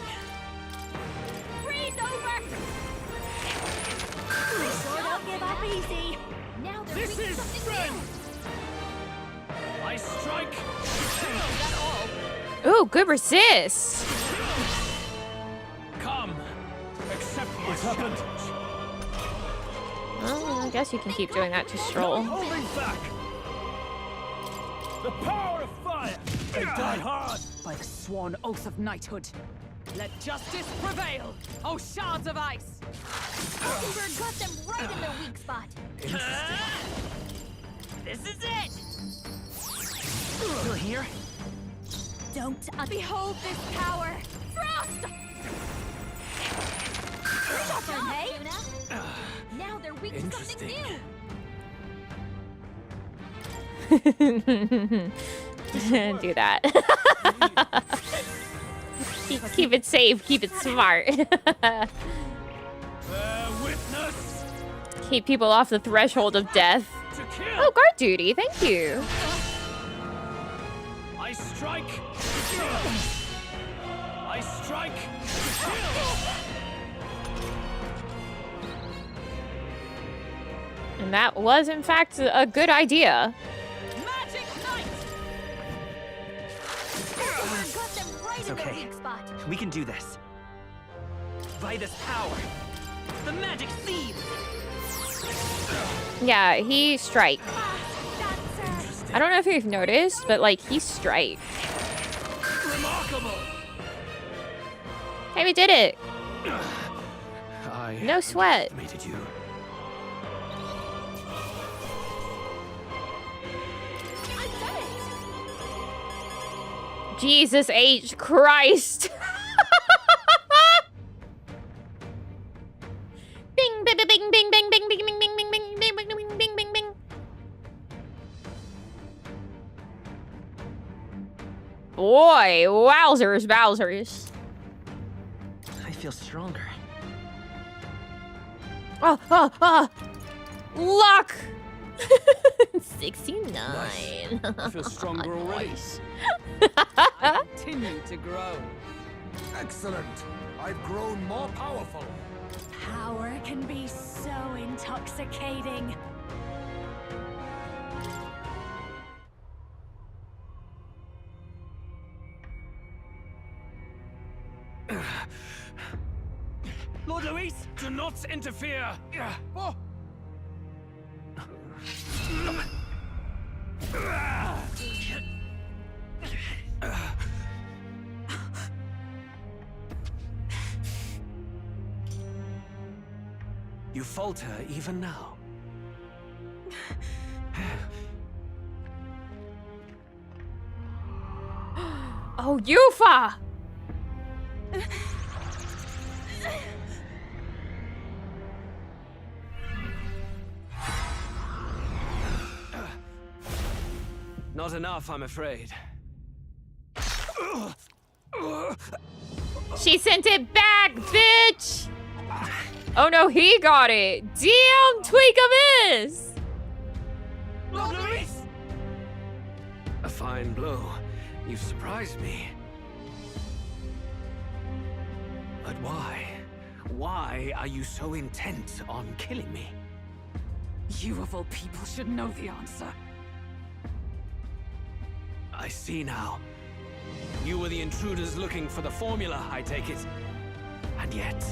freeze over. Sure don't give up easy. Now they're This reading is something strength. I strike. Kill. That all? Ooh, good resist. Come. Accept my challenge. Well, I guess you can keep doing that to Stroll. Holding back. The power of fire. They die hard. By the sworn oath of knighthood. Let justice prevail. Oh, shards of ice. Hulkenberg got them right in their weak spot. This is it! Still here? Don't behold this power. Frost! Refrain, hey? Now they're weak to something new. Do that. keep it safe. Keep it smart. Witness. Keep people off the threshold of death. Oh, guard duty. Thank you. I strike. To kill. I strike. To kill. And that was, in fact, a good idea. It's okay. We can do this. By this power, the magic seed. Yeah, he strike. I don't know if you've noticed, but like he strike. Remarkable. Hey, we did it. I No sweat. underestimated you. Jesus H. Christ. Bing, bing, bing, bing, bing, bing, bing, bing, bing, bing, bing, bing, bing, bing, bing, bing, bing. Boy, wowzers, bowsers. I feel stronger. Luck. 69. I feel stronger already. I continue to grow. Excellent. I've grown more powerful. Power can be so intoxicating. Lord Luis, do not interfere. Oh. You falter even now. Oh, Yufa! Not enough, I'm afraid. She sent it back, bitch! Oh no, he got it! Damn, Tweakamus! Lord Luis! A fine blow. You've surprised me. But why? Why are you so intent on killing me? You of all people should know the answer. I see now. You were the intruders looking for the formula, I take it. And yet,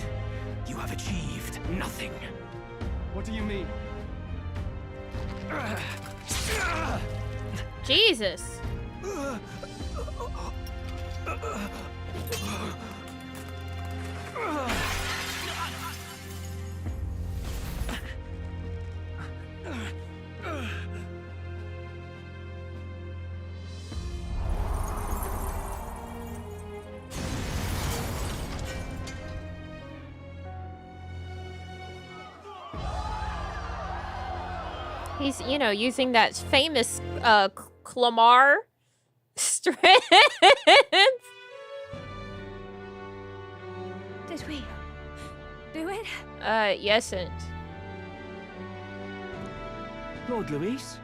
you have achieved nothing. What do you mean? Jesus. He's, you know, using that famous Clamar strength. Did we do it? Yesn't. Lord Luis?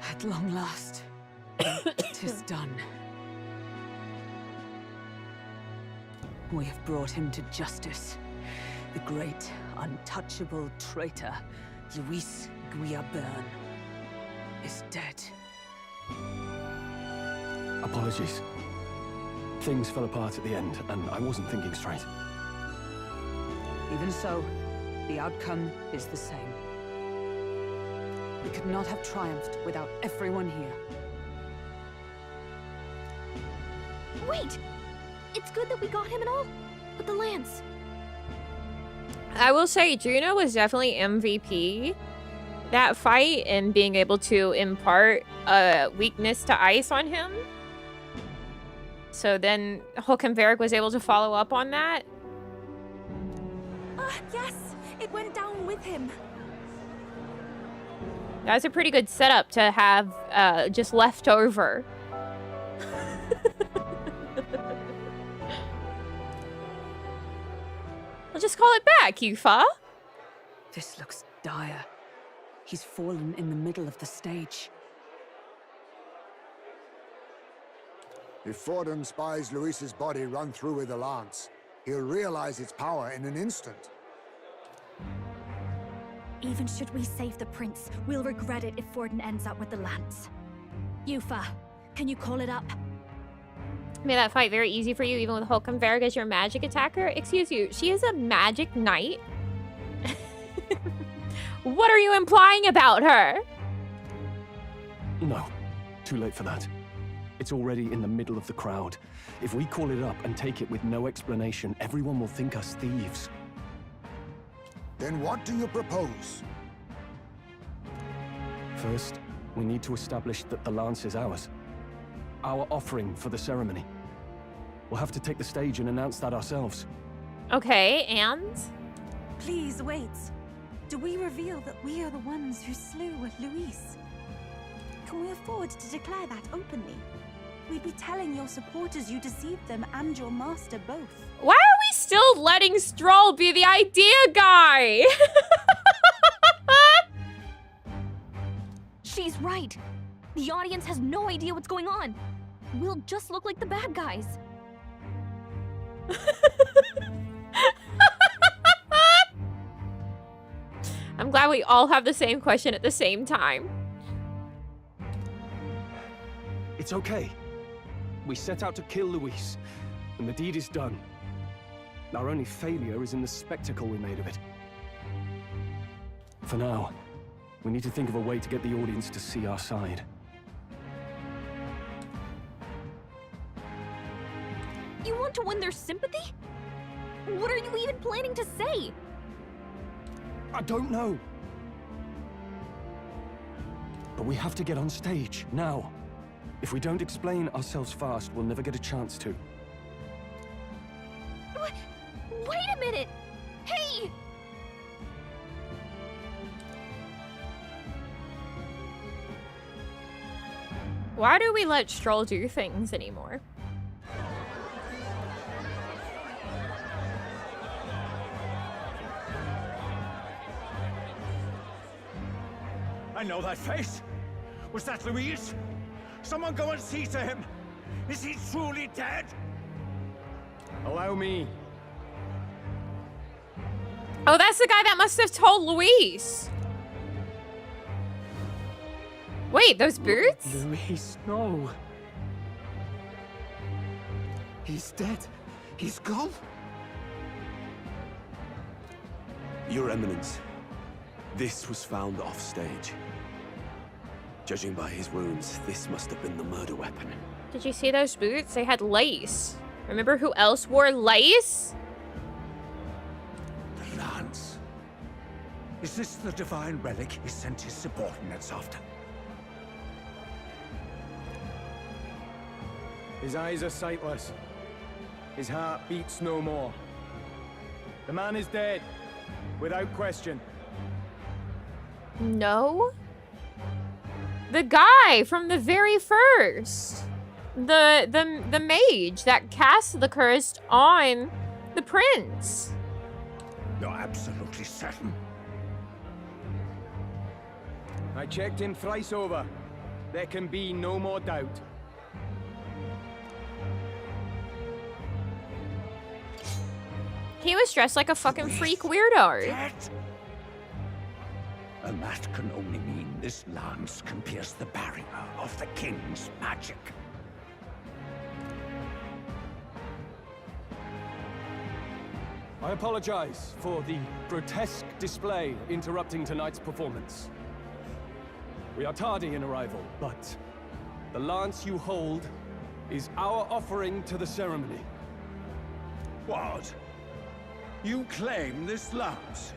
At long last, 'tis done. We have brought him to justice. The great, untouchable traitor, Luis Guillaburn, is dead. Apologies. Things fell apart at the end, and I wasn't thinking straight. Even so, the outcome is the same. We could not have triumphed without everyone here. Wait! It's good that we got him and all, but the lance. I will say Juno was definitely MVP that fight and being able to impart a weakness to ice on him. So then Hulkenberg was able to follow up on that. Yes, it went down with him. That's a pretty good setup to have just left over. I'll just call it back, Yufa. This looks dire. He's fallen in the middle of the stage. If Forden spies Luis's body run through with a lance, he'll realize its power in an instant. Even should we save the prince, we'll regret it if Forden ends up with the lance. Yufa, can you call it up? Made that fight very easy for you, even with Hulkenberg as your magic attacker. Excuse you, she is a magic knight? What are you implying about her? No, too late for that. It's already in the middle of the crowd. If we call it up and take it with no explanation, everyone will think us thieves. Then what do you propose? First, we need to establish that the lance is ours. Our offering for the ceremony. We'll have to take the stage and announce that ourselves. Okay, and? Please wait. Do we reveal that we are the ones who slew Luis? Can we afford to declare that openly? We'd be telling your supporters you deceived them and your master both. Why are we still letting Stroll be the idea guy? She's right. The audience has no idea what's going on. We'll just look like the bad guys. I'm glad we all have the same question at the same time. It's okay. We set out to kill Luis, and the deed is done. Our only failure is in the spectacle we made of it. For now, we need to think of a way to get the audience to see our side. You want to win their sympathy? What are you even planning to say? I don't know. But we have to get on stage, now. If we don't explain ourselves fast, we'll never get a chance to. Wait a minute! Hey! Why do we let Stroll do things anymore? I know that face. Was that Luis? Someone go and see to him. Is he truly dead? Allow me. Oh, that's the guy that must have told Luis. Wait, those boots? Luis, no. He's dead. He's gone. Your Eminence, this was found off stage. Judging by his wounds, this must have been the murder weapon. Did you see those boots? They had lace. Remember who else wore lace? The lance. Is this the divine relic he sent his subordinates after? His eyes are sightless. His heart beats no more. The man is dead, without question. No. The guy from the very first. The mage that cast the curse on the prince. You're absolutely certain? I checked him thrice over. There can be no more doubt. He was dressed like a fucking freak weirdo. And that can only mean this lance can pierce the barrier of the king's magic. I apologize for the grotesque display interrupting tonight's performance. We are tardy in arrival, but the lance you hold is our offering to the ceremony. What? You claim this lance?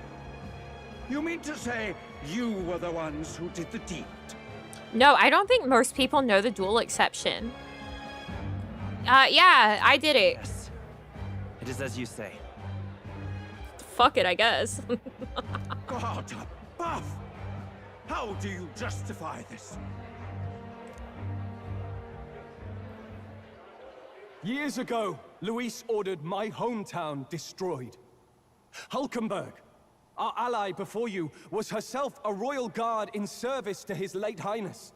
You mean to say you were the ones who did the deed? No, I don't think most people know the duel exception. Yeah, I did it. Yes. It is as you say. Fuck it, I guess. God above! How do you justify this? Years ago, Luis ordered my hometown destroyed. Hulkenberg, our ally before you, was herself a royal guard in service to his late highness.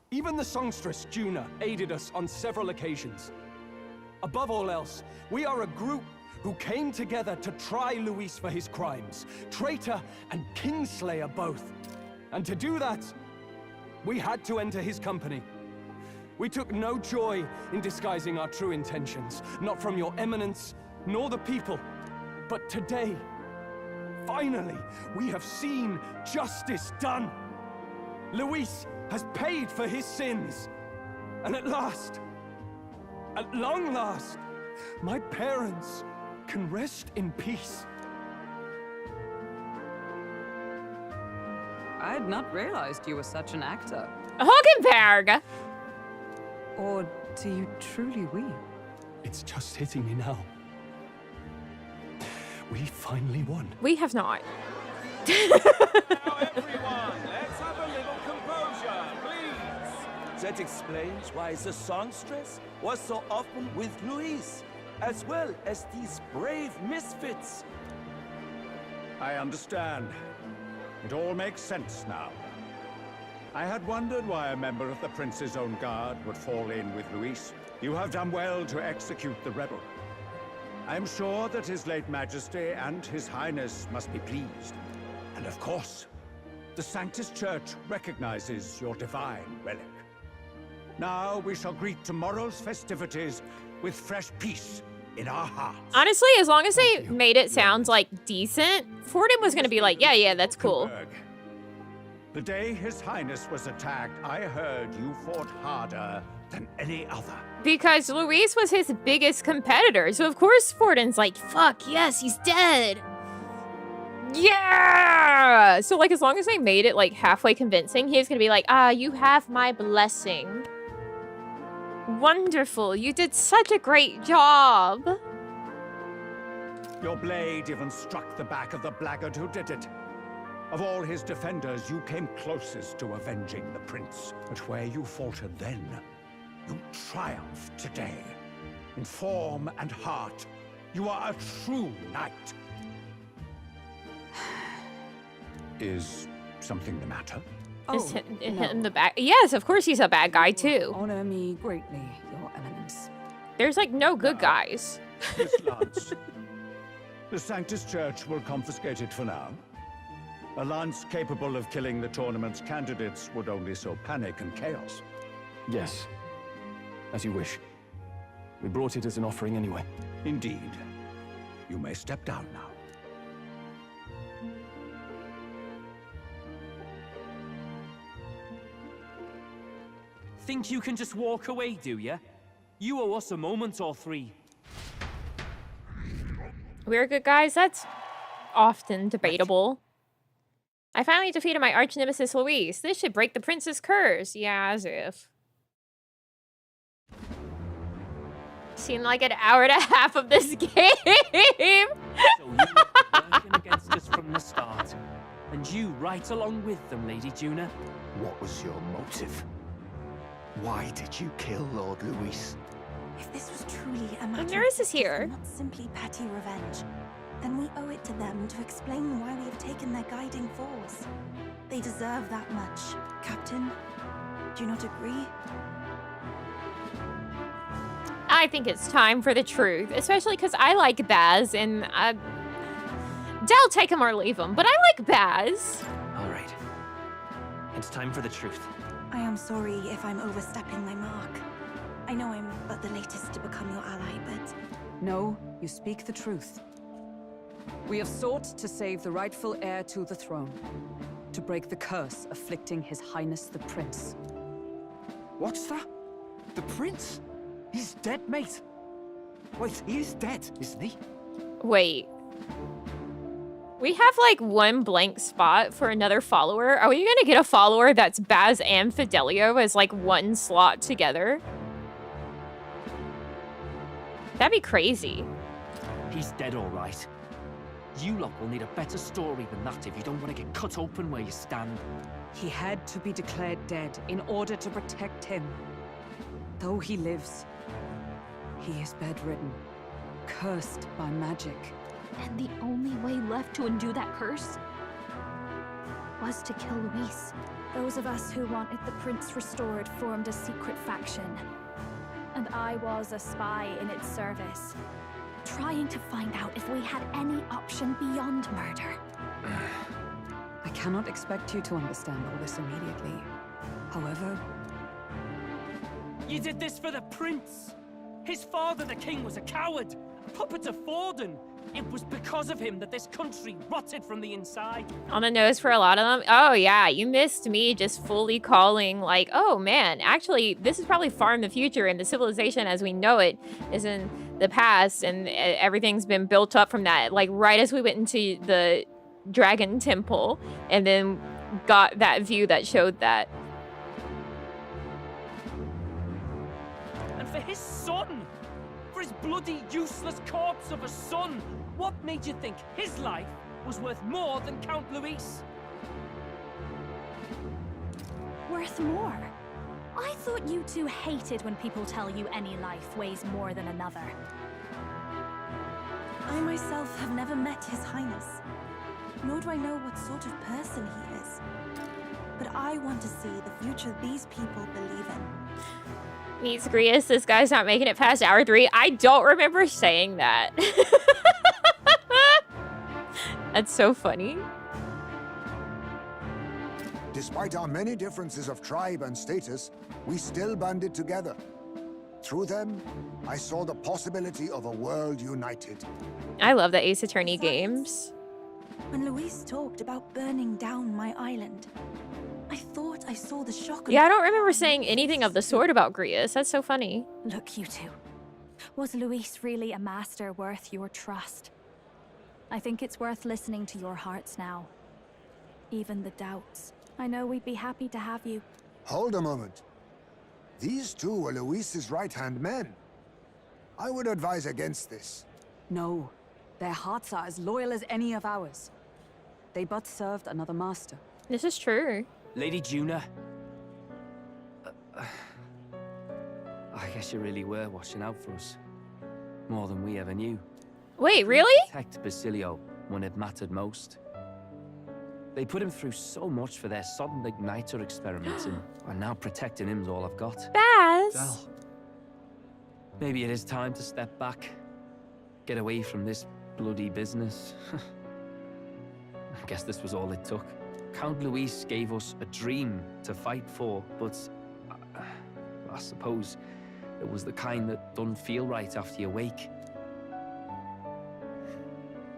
Even the songstress, Juna, aided us on several occasions. Above all else, we are a group who came together to try Luis for his crimes, traitor and kingslayer both. And to do that, we had to enter his company. We took no joy in disguising our true intentions, not from your eminence, nor the people. But today, finally, we have seen justice done. Luis has paid for his sins. And at last, at long last, my parents can rest in peace. I had not realized you were such an actor. Hulkenberg! Or do you truly weep? It's just hitting me now. We finally won. We have not. Now, everyone, let's have a little composure, please. That explains why the songstress was so often with Luis, as well as these brave misfits. I understand. It all makes sense now. I had wondered why a member of the Prince's own guard would fall in with Luis. You have done well to execute the rebel. I am sure that His late Majesty and His Highness must be pleased. And of course, the Sanctus Church recognizes your divine relic. Now we shall greet tomorrow's festivities with fresh peace in our hearts. Honestly, as long as they made it sound like decent, Fordham was gonna be like, yeah, that's cool. The day His Highness was attacked, I heard you fought harder than any other. Because Luis was his biggest competitor, so of course Fordham's like, fuck, yes, he's dead. Yeah! So, like, as long as they made it, like, halfway convincing, he was gonna be like, you have my blessing. Wonderful, you did such a great job. Your blade even struck the back of the blackguard who did it. Of all his defenders, you came closest to avenging the prince. But where you faltered then, you triumphed today. In form and heart, you are a true knight. Is something the matter? Is him the bad? Yes, of course he's a bad guy too. Honor me greatly, Your Eminence. There's like no good guys. Miss Lance, the Sanctus Church will confiscate it for now. A lance capable of killing the tournament's candidates would only sow panic and chaos. Yes, as you wish. We brought it as an offering anyway. Indeed. You may step down now. Think you can just walk away, do ya? You owe us a moment or three. We're good guys? That's often debatable. I finally defeated my arch nemesis Luis. This should break the prince's curse. Yeah, as if. Seemed like an hour and a half of this game. So you were working against us from the start. And you right along with them, Lady Juna. What was your motive? Why did you kill Lord Luis? If this was truly a matter The nurse is here. not simply petty revenge, then we owe it to them to explain why we have taken their guiding force. They deserve that much. Captain, do you not agree? I think it's time for the truth, especially because I like Baz, and Del, take him or leave him, but I like Baz. All right. It's time for the truth. I am sorry if I'm overstepping my mark. I know I'm but the latest to become your ally, but... No, you speak the truth. We have sought to save the rightful heir to the throne, to break the curse afflicting His Highness the Prince. What's that? The prince? He's dead, mate. Wait, he is dead, isn't he? Wait. We have like one blank spot for another follower. Are we gonna get a follower that's Baz and Fidelio as like one slot together? That'd be crazy. He's dead, all right. You lot will need a better story than that if you don't want to get cut open where you stand. He had to be declared dead in order to protect him. Though he lives, he is bedridden, cursed by magic. And the only way left to undo that curse was to kill Luis. Those of us who wanted the prince restored formed a secret faction. And I was a spy in its service, trying to find out if we had any option beyond murder. I cannot expect you to understand all this immediately. However... You did this for the prince! His father, the king, was a coward, a puppet to Forden. It was because of him that this country rotted from the inside. On the nose for a lot of them. Oh yeah, you missed me just fully calling like, oh man, actually this is probably far in the future and the civilization as we know it is in the past and everything's been built up from that. Like right as we went into the Dragon Temple and then got that view that showed that. And for his son! For his bloody, useless corpse of a son! What made you think his life was worth more than Count Luis? Worth more? I thought you two hated when people tell you any life weighs more than another. I myself have never met His Highness, nor do I know what sort of person he is. But I want to see the future these people believe in. Meets Grius, this guy's not making it past hour 3. I don't remember saying that. That's so funny. Despite our many differences of tribe and status, we still banded together. Through them, I saw the possibility of a world united. I love the Ace Attorney games. When Luis talked about burning down my island, I thought I saw the shock. Yeah, I don't remember saying anything of the sort about Grius. That's so funny. Look, you two. Was Luis really a master worth your trust? I think it's worth listening to your hearts now. Even the doubts. I know we'd be happy to have you. Hold a moment. These two were Luis's right-hand men. I would advise against this. No. Their hearts are as loyal as any of ours. They but served another master. This is true. Lady Juna. I guess you really were watching out for us. More than we ever knew. Wait, really? Protect Basilio when it mattered most. They put him through so much for their sudden igniter experiments and now protecting him's all I've got. Baz! Well, maybe it is time to step back. Get away from this bloody business. I guess this was all it took. Count Luis gave us a dream to fight for, but I suppose it was the kind that doesn't feel right after you wake.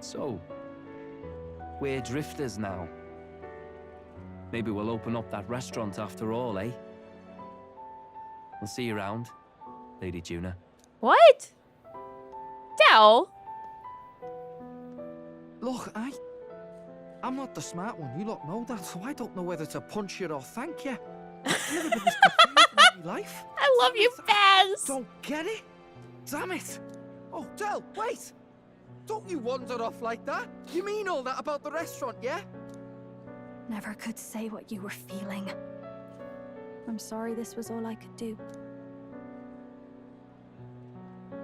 So, we're drifters now. Maybe we'll open up that restaurant after all, eh? We'll see you around, Lady Juna. What? Del? Look, I'm not the smart one. You lot know that, so I don't know whether to punch you or thank you. I've never been this confused in my life. I love you, Baz! Don't get it? Damn it! Oh, Del, wait! Don't you wander off like that? You mean all that about the restaurant, yeah? Never could say what you were feeling. I'm sorry this was all I could do.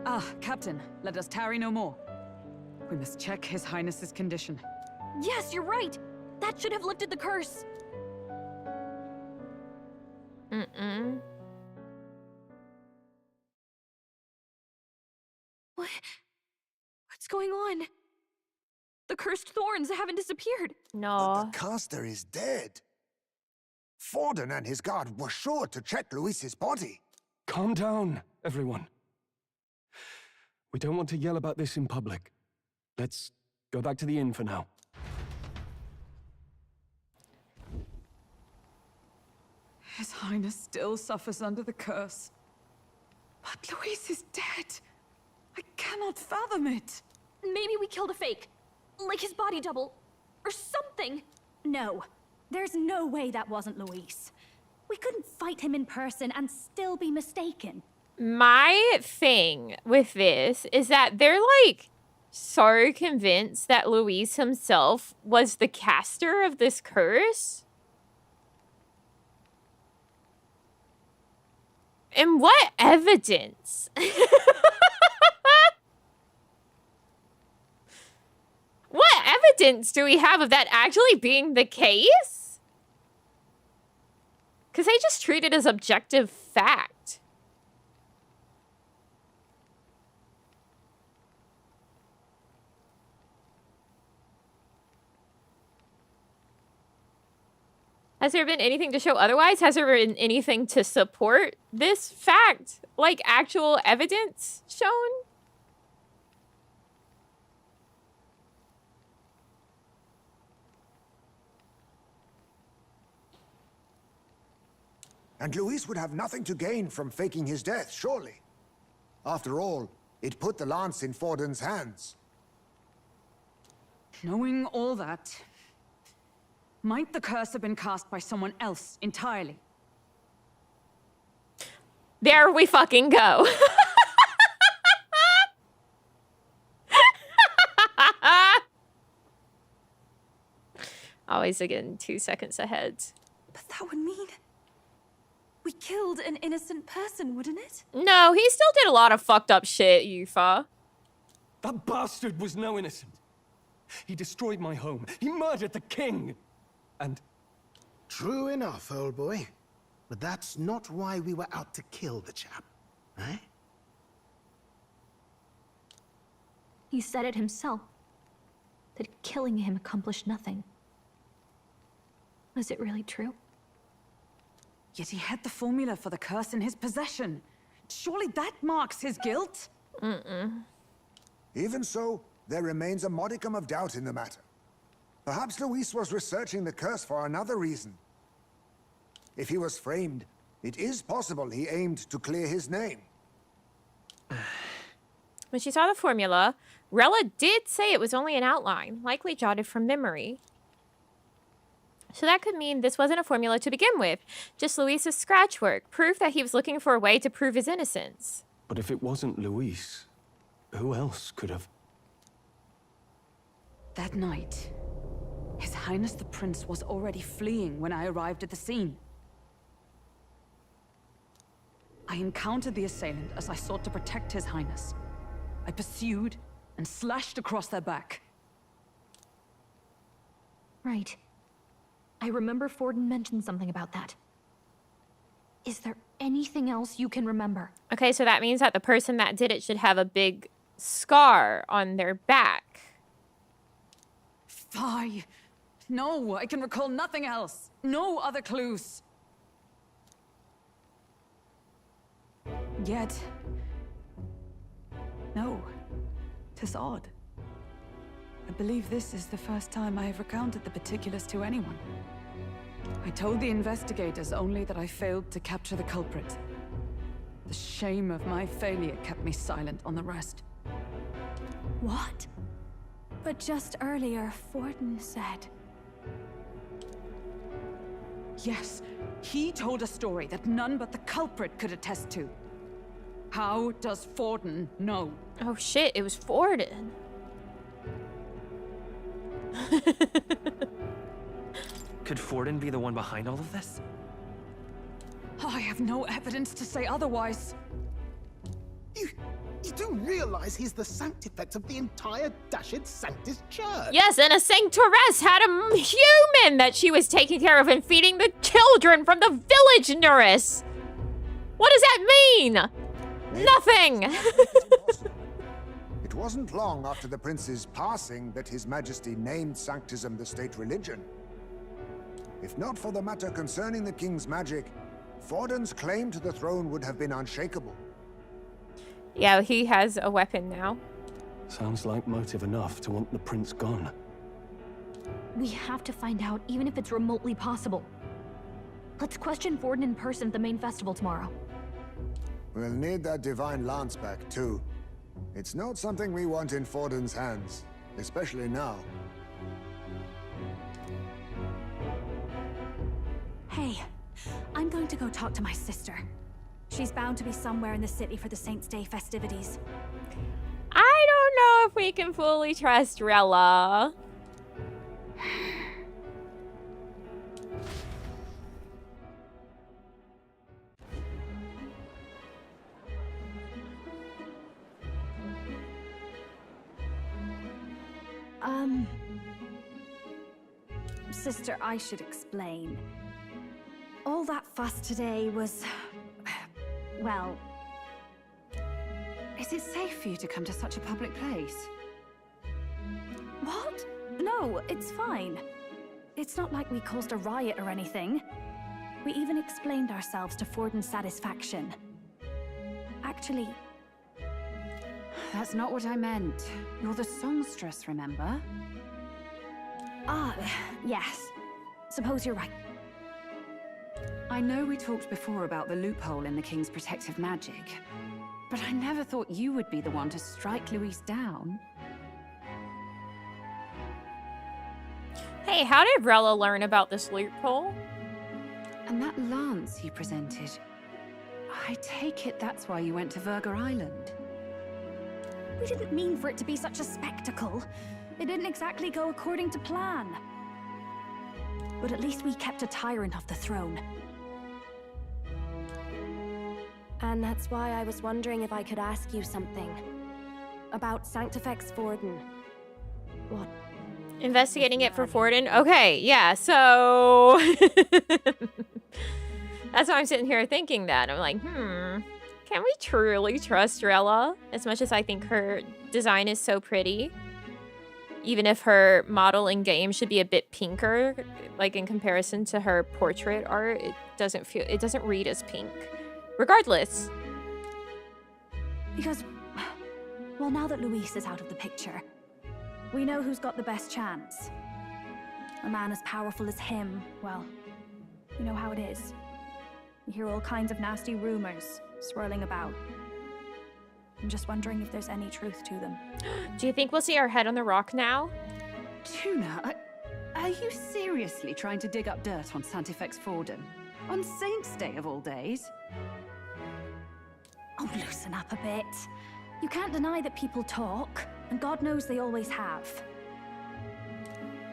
Ah, Captain, let us tarry no more. We must check His Highness's condition. Yes, you're right. That should have lifted the curse. What's going on? The cursed thorns haven't disappeared. No. The caster is dead. Forden and his guard were sure to check Luis's body. Calm down, everyone. We don't want to yell about this in public. Let's go back to the inn for now. His Highness still suffers under the curse. But Luis is dead. I cannot fathom it. Maybe we killed a fake. Like his body double. Or something. No. There's no way that wasn't Luis. We couldn't fight him in person and still be mistaken. My thing with this is that they're like so convinced that Luis himself was the caster of this curse. And what evidence? What evidence do we have of that actually being the case? Because they just treat it as objective fact. Has there been anything to show otherwise? Has there been anything to support this fact? Like actual evidence shown? And Luis would have nothing to gain from faking his death, surely. After all, it put the lance in Forden's hands. Knowing all that, might the curse have been cast by someone else entirely? There we fucking go. Always again 2 seconds ahead. But that would mean we killed an innocent person, wouldn't it? No, he still did a lot of fucked up shit, Yufa. That bastard was no innocent. He destroyed my home. He murdered the king. And... True enough, old boy. But that's not why we were out to kill the chap, eh? He said it himself. That killing him accomplished nothing. Was it really true? Yet he had the formula for the curse in his possession. Surely that marks his guilt? Even so, there remains a modicum of doubt in the matter. Perhaps Luis was researching the curse for another reason. If he was framed, it is possible he aimed to clear his name. When she saw the formula, Rella did say it was only an outline, likely jotted from memory. So that could mean this wasn't a formula to begin with, just Luis's scratch work, proof that he was looking for a way to prove his innocence. But if it wasn't Luis, who else could have... That night, His Highness the Prince was already fleeing when I arrived at the scene. I encountered the assailant as I sought to protect His Highness. I pursued and slashed across their back. Right. I remember Forden mentioned something about that. Is there anything else you can remember? Okay, so that means that the person that did it should have a big scar on their back. Fie! No, I can recall nothing else. No other clues. Yet... no. 'Tis odd. I believe this is the first time I have recounted the particulars to anyone. I told the investigators only that I failed to capture the culprit. The shame of my failure kept me silent on the rest. What? But just earlier, Forden said... Yes, he told a story that none but the culprit could attest to. How does Forden know? Oh shit, it was Forden. Could Forden be the one behind all of this? I have no evidence to say otherwise. You do realize he's the sanctifex of the entire Dashed Sanctus Church? Yes, and a Sanctoress had a human that she was taking care of and feeding the children from the village nurse. What does that mean? Nothing. It wasn't long after the prince's passing that His Majesty named Sanctism the state religion. If not for the matter concerning the king's magic, Forden's claim to the throne would have been unshakable. Yeah, he has a weapon now. Sounds like motive enough to want the prince gone. We have to find out, even if it's remotely possible. Let's question Forden in person at the main festival tomorrow. We'll need that divine lance back, too. It's not something we want in Forden's hands, especially now. Hey, I'm going to go talk to my sister. She's bound to be somewhere in the city for the Saints' Day festivities. I don't know if we can fully trust Rella. Sister, I should explain. All that fuss today was... well... Is it safe for you to come to such a public place? What? No, it's fine. It's not like we caused a riot or anything. We even explained ourselves to Forden's satisfaction. Actually... That's not what I meant. You're the songstress, remember? Ah, yes. Suppose you're right. I know we talked before about the loophole in the King's protective magic, but I never thought you would be the one to strike Luis down. Hey, how did Rella learn about this loophole? And that lance you presented, I take it that's why you went to Verga Island. We didn't mean for it to be such a spectacle. It didn't exactly go according to plan. But at least we kept a tyrant off the throne. And that's why I was wondering if I could ask you something. About Sanctifex Forden. What? Investigating it for Forden? Okay, yeah, so... That's why I'm sitting here thinking that. I'm like, can we truly trust Rella? As much as I think her design is so pretty. Even if her model in game should be a bit pinker, like in comparison to her portrait art, it doesn't read as pink. Regardless. Because, well, now that Luis is out of the picture, we know who's got the best chance. A man as powerful as him, well, you know how it is. You hear all kinds of nasty rumors swirling about. I'm just wondering if there's any truth to them. Do you think we'll see our head on the rock now? Tuna, are you seriously trying to dig up dirt on Sanctifex Forden? On Saints' Day of all days? Oh, loosen up a bit. You can't deny that people talk, and God knows they always have.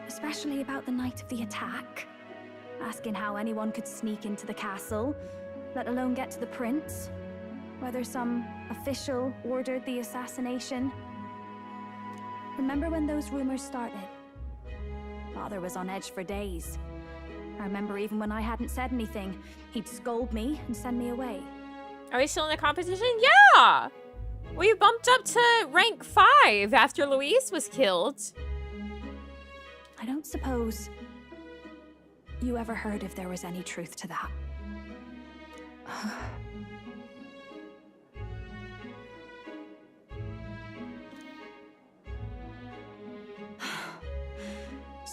Especially about the night of the attack. Asking how anyone could sneak into the castle, let alone get to the prince. Whether some official ordered the assassination. Remember when those rumors started? Father was on edge for days. I remember even when I hadn't said anything, he'd scold me and send me away. Are we still in the competition? Yeah! We bumped up to rank 5 after Luis was killed. I don't suppose you ever heard if there was any truth to that.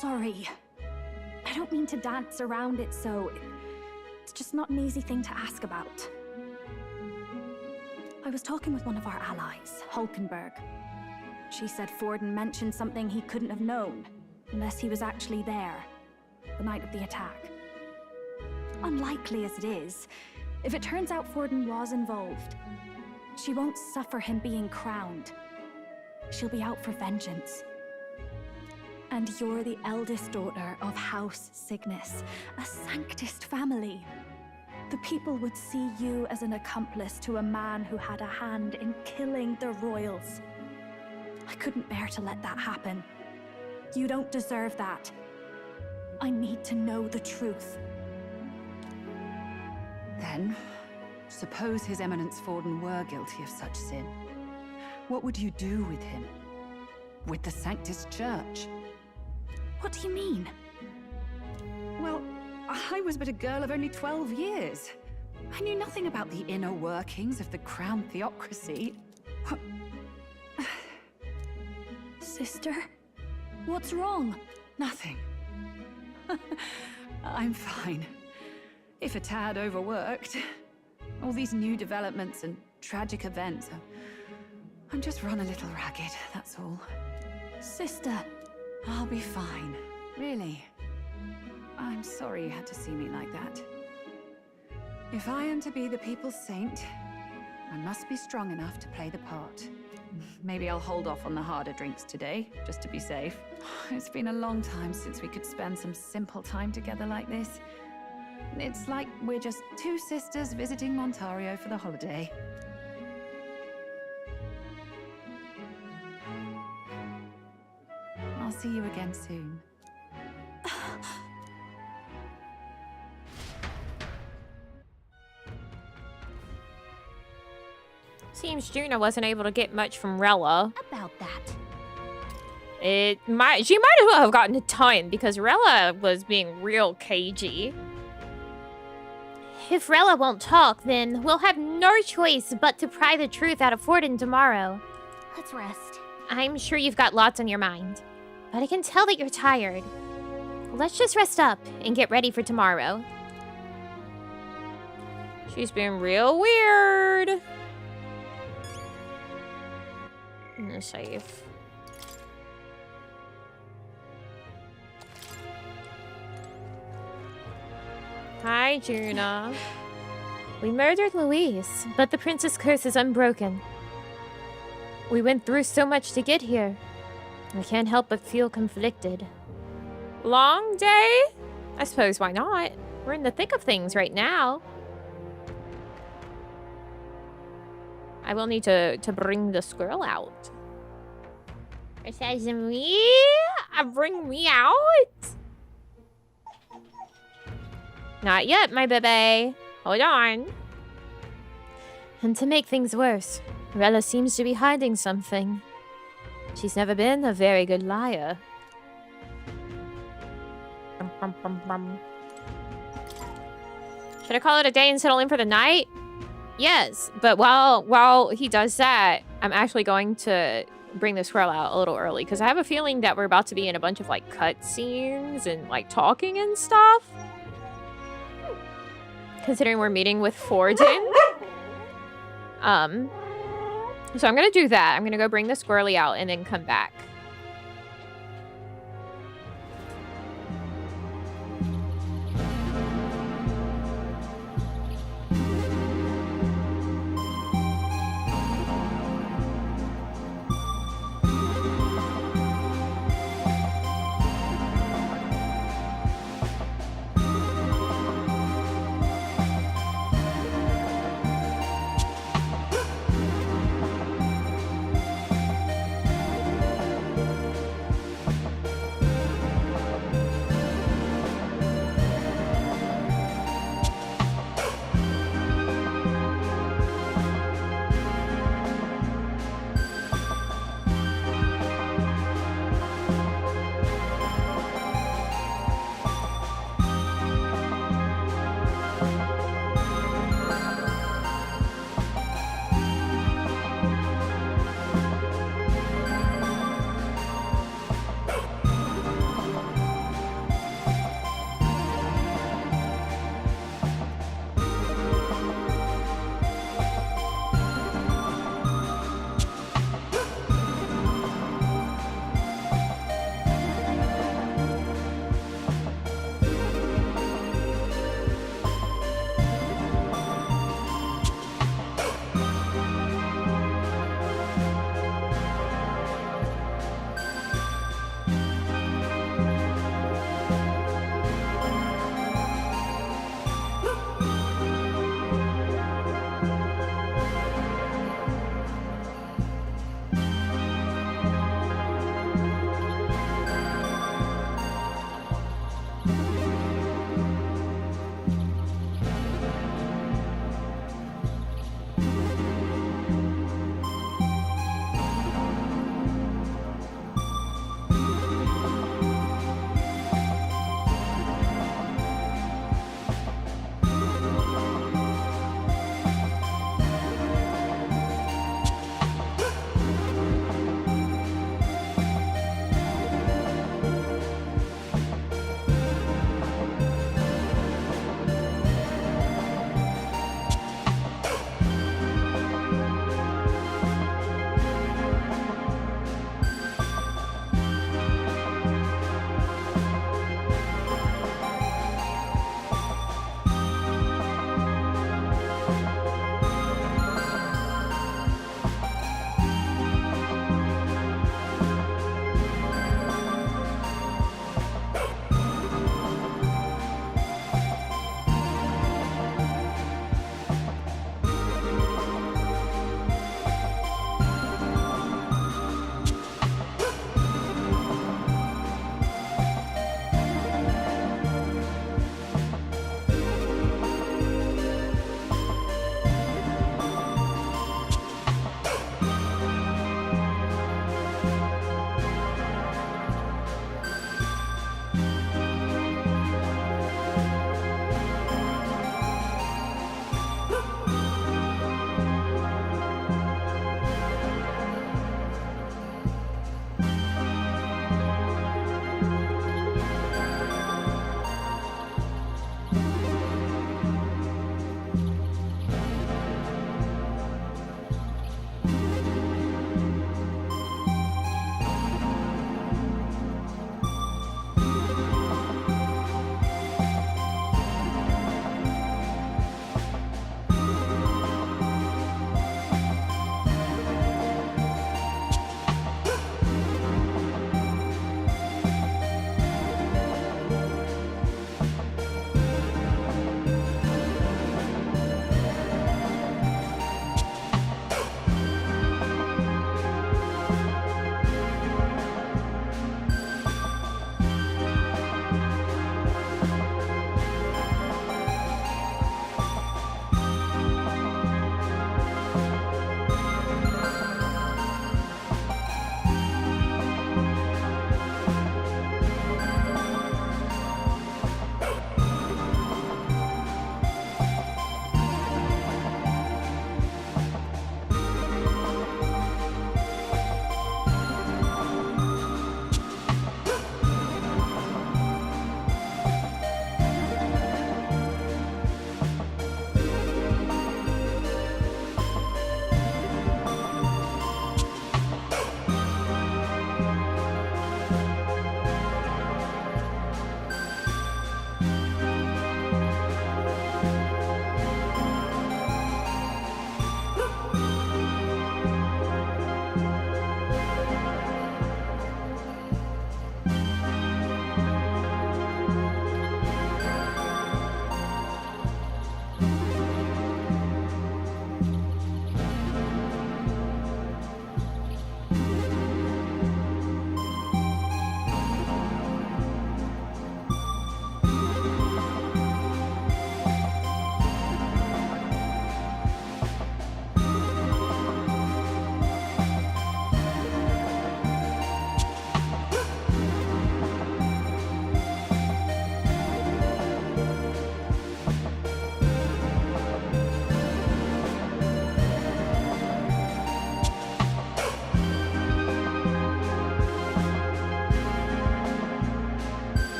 Sorry. I don't mean to dance around it, so... It's just not an easy thing to ask about. I was talking with one of our allies, Hulkenberg. She said Forden mentioned something he couldn't have known, unless he was actually there, the night of the attack. Unlikely as it is, if it turns out Forden was involved, she won't suffer him being crowned. She'll be out for vengeance. And you're the eldest daughter of House Cygnus, a Sanctist family. The people would see you as an accomplice to a man who had a hand in killing the royals. I couldn't bear to let that happen. You don't deserve that. I need to know the truth. Then, suppose His Eminence Forden were guilty of such sin. What would you do with him? With the Sanctist Church? What do you mean? Well, I was but a girl of only 12 years. I knew nothing about the inner workings of the crown theocracy. Sister? What's wrong? Nothing. I'm fine. If a tad overworked. All these new developments and tragic events. I'm just run a little ragged, that's all. Sister. I'll be fine. Really. I'm sorry you had to see me like that. If I am to be the people's saint, I must be strong enough to play the part. Maybe I'll hold off on the harder drinks today, just to be safe. It's been a long time since we could spend some simple time together like this. It's like we're just two sisters visiting Montario for the holiday. I'll see you again soon. Seems Juna wasn't able to get much from Rella. About that. She might as well have gotten a ton because Rella was being real cagey. If Rella won't talk, then we'll have no choice but to pry the truth out of Forden tomorrow. Let's rest. I'm sure you've got lots on your mind, but I can tell that you're tired. Let's just rest up and get ready for tomorrow. She's been real weird. I'm gonna save. Hi, Juna. We murdered Louise, but the prince's curse is unbroken. We went through so much to get here. I can't help but feel conflicted. Long day? I suppose why not? We're in the thick of things right now. I will need to bring the squirrel out. It says me? Bring me out? Not yet, my baby. Hold on. And to make things worse, Rella seems to be hiding something. She's never been a very good liar. Should I call it a day and settle in for the night? Yes, but while he does that, I'm actually going to bring the squirrel out a little early because I have a feeling that we're about to be in a bunch of like cutscenes and like talking and stuff. Considering we're meeting with Forden. So I'm gonna do that. I'm gonna go bring the squirrely out and then come back.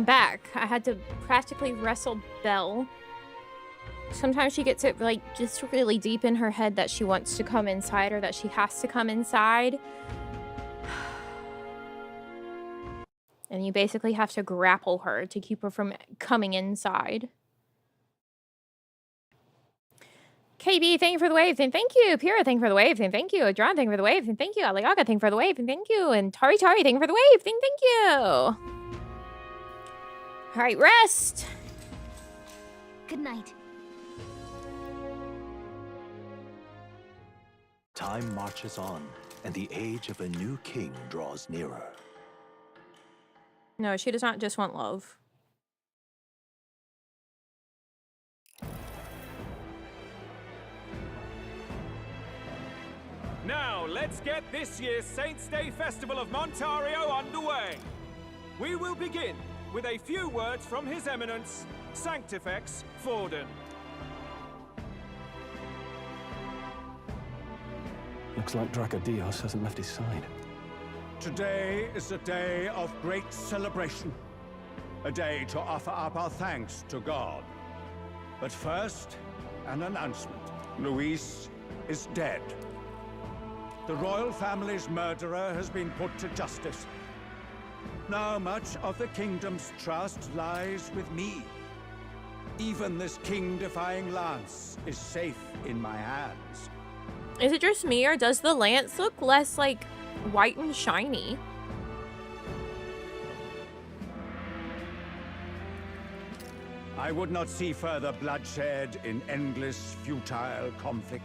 I'm back. I had to practically wrestle Belle. Sometimes she gets it like just really deep in her head that she wants to come inside or that she has to come inside. And you basically have to grapple her to keep her from coming inside. KB, thank you for the wave, and thank you. Pira, thank you for the wave, and thank you. Adron, thank you for the wave, and thank you. Aliaga, thank you for the wave, and thank you. And Tari, thank you for the wave, thank you. All right, rest. Good night. Time marches on, and the age of a new king draws nearer. No, she does not just want love. Now, let's get this year's Saints' Day Festival of Montario underway. We will begin with a few words from His Eminence, Sanctifex Forden. Looks like Dracodios hasn't left his side. Today is a day of great celebration. A day to offer up our thanks to God. But first, an announcement. Luis is dead. The royal family's murderer has been put to justice. Now much of the kingdom's trust lies with me. Even this king-defying lance is safe in my hands. Is it just me, or does the lance look less, like, white and shiny? I would not see further bloodshed in endless, futile conflict.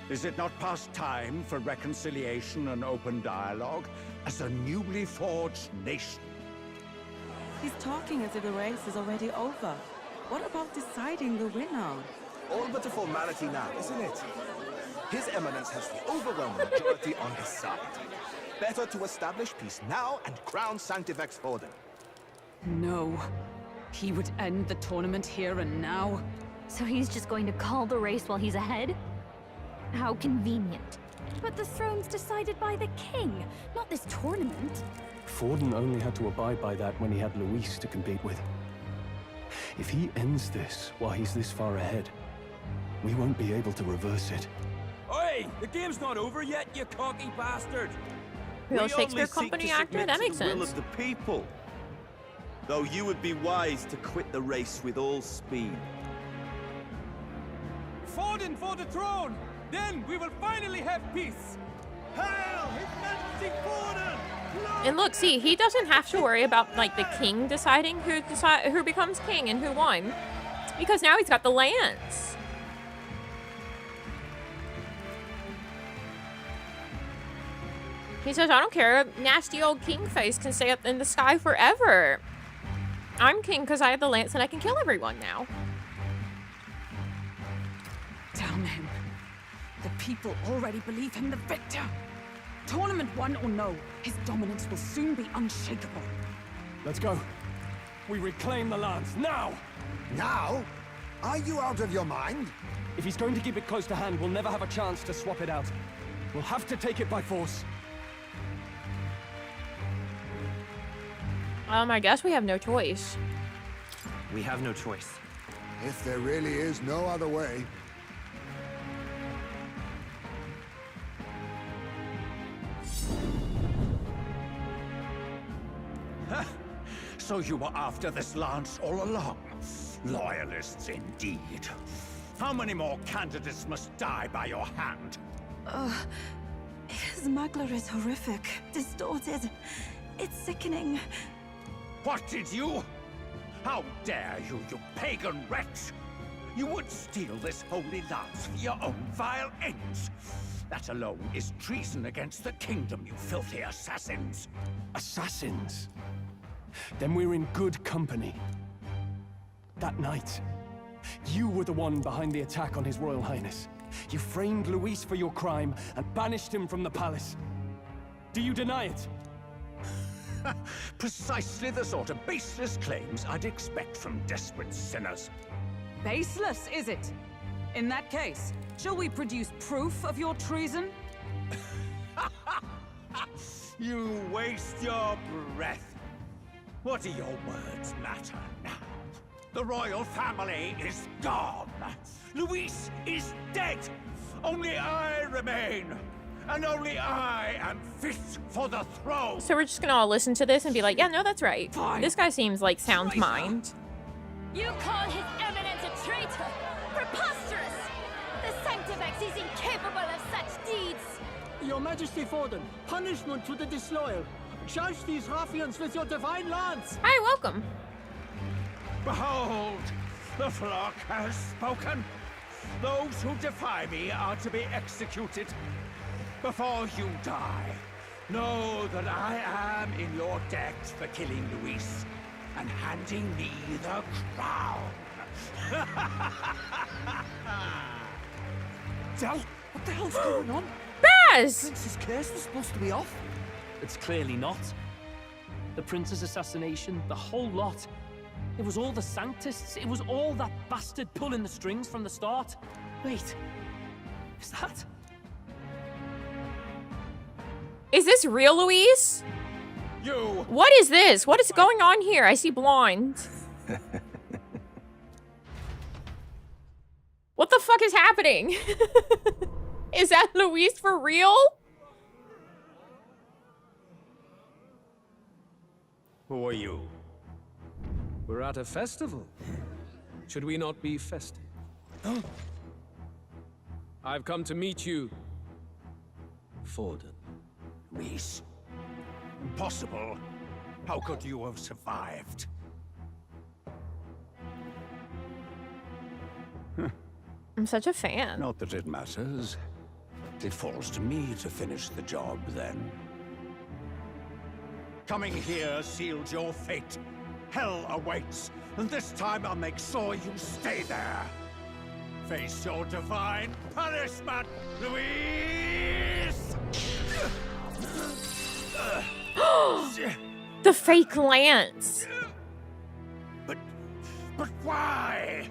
Is it not past time for reconciliation and open dialogue as a newly forged nation? He's talking as if the race is already over. What about deciding the winner? All but a formality now, isn't it? His Eminence has the overwhelming majority on his side. Better to establish peace now and crown Sanctifex Forden. No. He would end the tournament here and now. So he's just going to call the race while he's ahead? How convenient. But the throne's decided by the king, not this tournament. Forden only had to abide by that when he had Luis to compete with. If he ends this while he's this far ahead, we won't be able to reverse it. Oi! The game's not over yet, you cocky bastard! Real We Shakespeare only seek Company to actor? submit That to makes the will sense. of the people. Though you would be wise to quit the race with all speed. Forden for the throne! Then we will finally have peace! Hail His Majesty Forden! And look, see, he doesn't have to worry about, like, the king deciding who becomes king and who won. Because now he's got the lance. He says, I don't care. Nasty old king face can stay up in the sky forever. I'm king because I have the lance and I can kill everyone now. Damn him. The people already believe him the victor. Tournament won or no, his dominance will soon be unshakable. Let's go. We reclaim the lance, now! Now? Are you out of your mind? If he's going to keep it close to hand, we'll never have a chance to swap it out. We'll have to take it by force. I guess we have no choice. We have no choice. If there really is no other way. So you were after this lance all along? Loyalists indeed. How many more candidates must die by your hand? His magler is horrific, distorted. It's sickening. What did you? How dare you, you pagan wretch! You would steal this holy lance for your own vile ends. That alone is treason against the kingdom, you filthy assassins. Assassins? Then we're in good company. That night, you were the one behind the attack on His Royal Highness. You framed Luis for your crime and banished him from the palace. Do you deny it? Precisely the sort of baseless claims I'd expect from desperate sinners. Baseless, is it? In that case, shall we produce proof of your treason? You waste your breath. What do your words matter now? The royal family is gone. Luis is dead. Only I remain. And only I am fit for the throne. So we're just gonna all listen to this and be like, yeah, no, that's right. Fine. This guy seems like sound mind. You call His Eminence a traitor? Preposterous! The Sanctifex is incapable of such deeds! Your Majesty Forden, punishment to the disloyal. Charge these ruffians with your divine lance! Hi, welcome. Behold, the flock has spoken. Those who defy me are to be executed. Before you die, know that I am in your debt for killing Luis and handing me the crown. Del, what the hell's going on? Baz! Prince's curse was supposed to be off. It's clearly not. The prince's assassination, the whole lot. It was all the Sanctists. It was all that bastard pulling the strings from the start. Wait, is that? Is this real, Luis? You. What is this? What is going on here? I see blonde. What the fuck is happening? Is that Luis for real? Who are you? We're at a festival. Should we not be festive? I've come to meet you, Forden. Luis? Impossible. How could you have survived? I'm such a fan. Not that it matters. It falls to me to finish the job, then. Coming here sealed your fate. Hell awaits, and this time I'll make sure you stay there. Face your divine punishment, Luis! The fake lance. But why?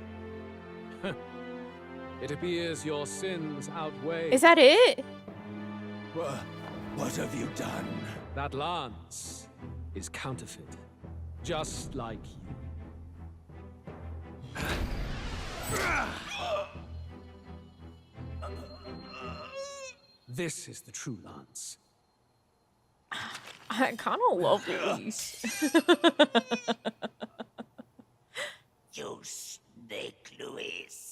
It appears your sins outweigh. Is that it? What have you done? That lance is counterfeit, just like you. This is the true lance. I kind of love Luis. You snake, Luis.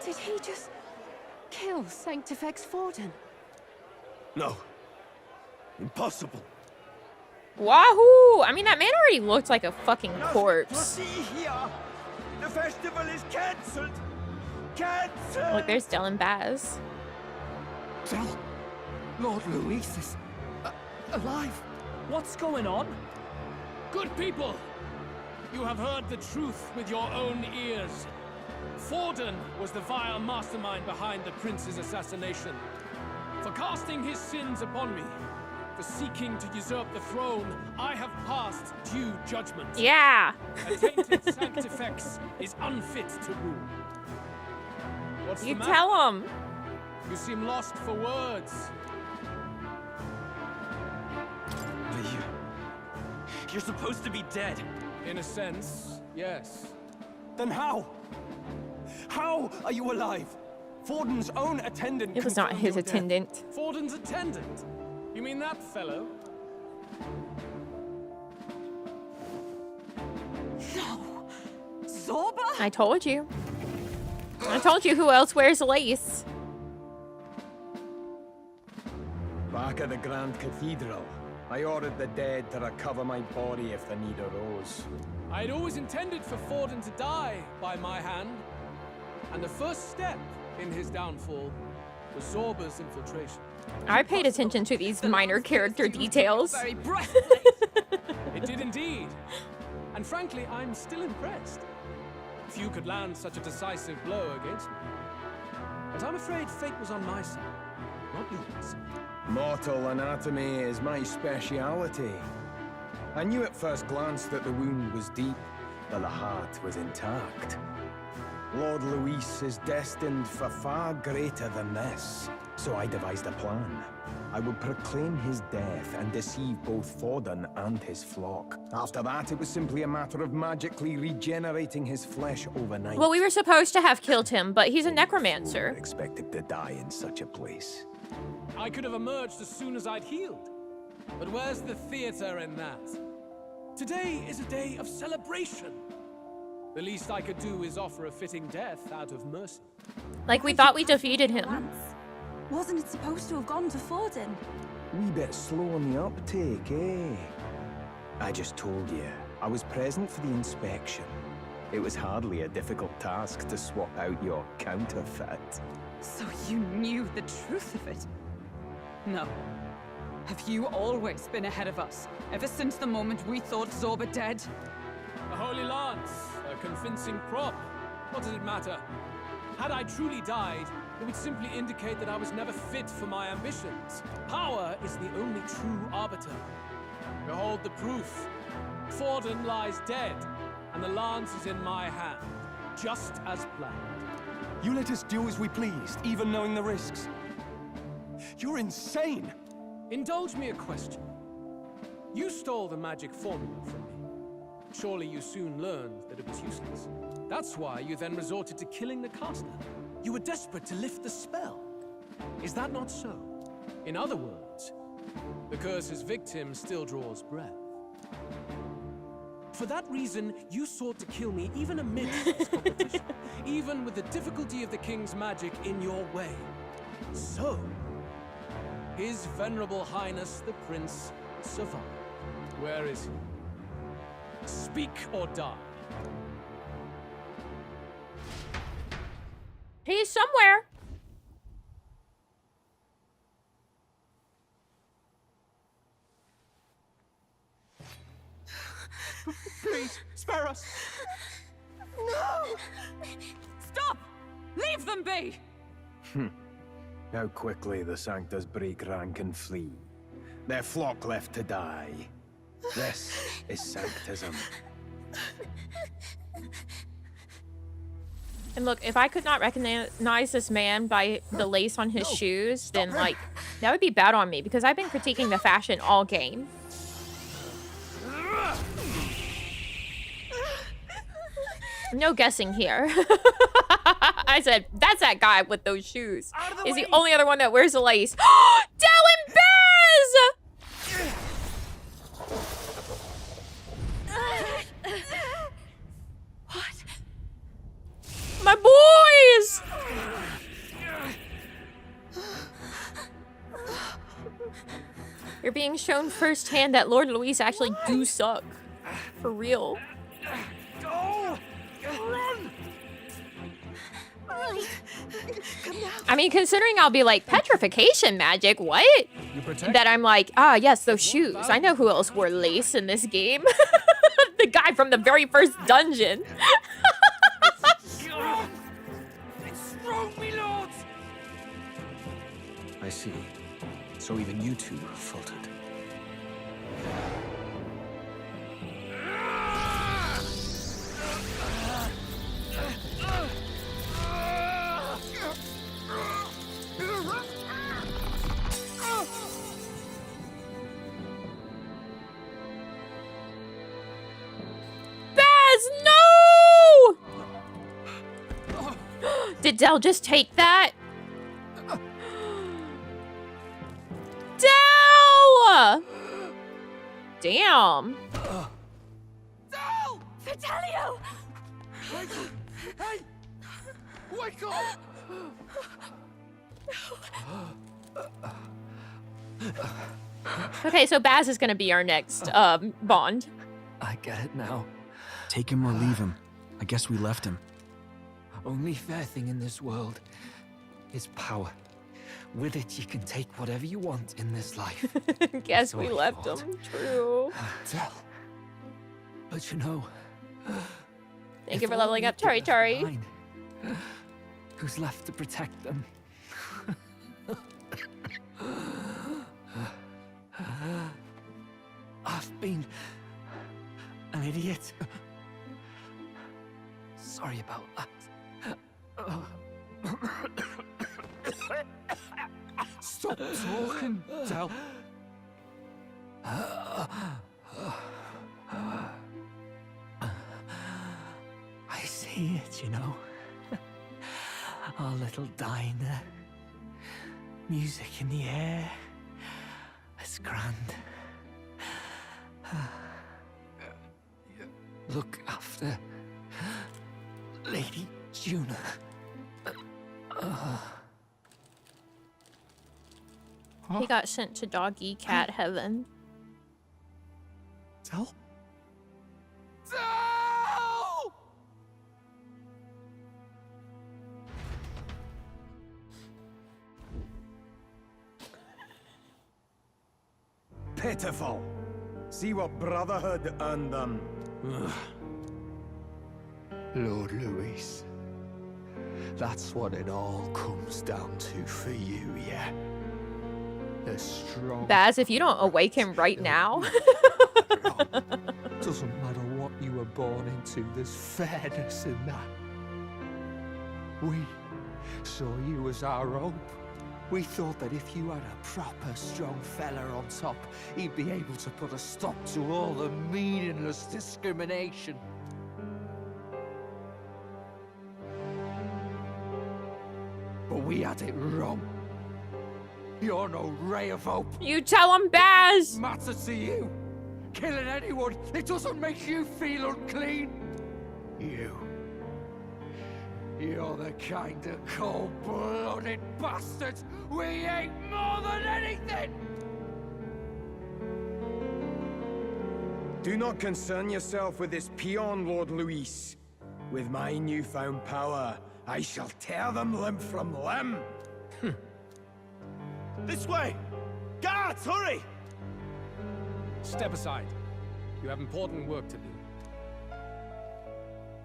Did he just kill Sanctifex Forden? No. Impossible. Wahoo! I mean, that man already looked like a fucking corpse. See here. The festival is cancelled. Cancelled. Look, there's Del and Baz. Del, Lord Luis is alive. What's going on? Good people, you have heard the truth with your own ears. Forden was the vile mastermind behind the prince's assassination. For casting his sins upon me, for seeking to usurp the throne, I have passed due judgment. Yeah. A tainted Sanctifex is unfit to rule. What's You the tell matter? him. You seem lost for words. You're supposed to be dead. In a sense, yes. Then how? How are you alive? Forden's own attendant. It was not confirmed his your death. attendant. Forden's attendant? You mean that fellow? No! Zorba? I told you. I told you who else wears lace. Back at the Grand Cathedral, I ordered the dead to recover my body if the need arose. I had always intended for Forden to die by my hand. And the first step in his downfall was Zorba's infiltration. I paid attention to these minor character details. It did indeed. And frankly, I'm still impressed. Few could land such a decisive blow against me. But I'm afraid fate was on my side, not yours. Mortal anatomy is my speciality. I knew at first glance that the wound was deep, but the heart was intact. Lord Luis is destined for far greater than this, so I devised a plan. I would proclaim his death and deceive both Forden and his flock. After that, it was simply a matter of magically regenerating his flesh overnight. Well, we were supposed to have killed him, but he's a necromancer. Expected to die in such a place. I could have emerged as soon as I'd healed. But where's the theater in that? Today is a day of celebration. The least I could do is offer a fitting death out of mercy. Like, we thought we defeated him. Wasn't it supposed to have gone to Forden? Wee bit slow on the uptake, eh? I just told you, I was present for the inspection. It was hardly a difficult task to swap out your counterfeit. So you knew the truth of it? No. Have you always been ahead of us? Ever since the moment we thought Zorba dead? A holy lance, a convincing prop. What does it matter? Had I truly died, it would simply indicate that I was never fit for my ambitions. Power is the only true arbiter. Behold the proof. Forden lies dead, and the lance is in my hand, just as planned. You let us do as we pleased, even knowing the risks. You're insane! Indulge me a question. You stole the magic formula from me. Surely you soon learned that it was useless. That's why you then resorted to killing the caster. You were desperate to lift the spell. Is that not so? In other words, the curse's victim still draws breath. For that reason, you sought to kill me even amidst this competition, even with the difficulty of the king's magic in your way. So, His Venerable Highness the Prince survived. Where is he? Speak or die. He's somewhere. Please, spare us! No! Stop! Leave them be! How quickly the Sanctus break rank and flee. Their flock left to die. This is Sanctism. And look, if I could not recognize this man by the lace on his shoes, then, like, that would be bad on me, because I've been critiquing the fashion all game. No guessing here. I said, that's that guy with those shoes. He's the only other one that wears the lace. Del and Bez! What? My boys! You're being shown firsthand that Lord Luis actually do suck. For real. Go! Run! I mean, considering I'll be like, petrification magic, what? That I'm like, ah, yes, those shoes. I know who else wore lace in this game. The guy from the very first dungeon. It's strong, me lords! I see. So even you two faltered. No! Did Del just take that? Del! Damn. Del! Fidelio! Hey! Wake up! Okay, so Baz is gonna be our next Bond. I get it now. Take him or leave him. I guess we left him. Only fair thing in this world is power. With it, you can take whatever you want in this life. Guess So we I left thought. him. True. Tell. But you know... Thank you for leveling up, Tari Tari. Behind, who's left to protect them? I've been an idiot. Sorry about that. Stop talking, Del. I see it, you know. Our little diner. Music in the air. It's grand. Look after Lady Juna. He got sent to doggy cat heaven. Del? Pitiful. See what Brotherhood earned them. Lord Luis. That's what it all comes down to for you, yeah? The strong... Baz, if you don't awaken right now... Doesn't matter what you were born into, there's fairness in that. We saw you as our hope. We thought that if you had a proper strong fella on top, he'd be able to put a stop to all the meaningless discrimination. But we had it wrong. You're no ray of hope. You tell him, Baz! Matter to you. Killing anyone, it doesn't make you feel unclean. You're the kind of cold-blooded bastards we hate more than anything! Do not concern yourself with this peon, Lord Luis. With my newfound power, I shall tear them limb from limb. This way! Guards, hurry! Step aside. You have important work to do.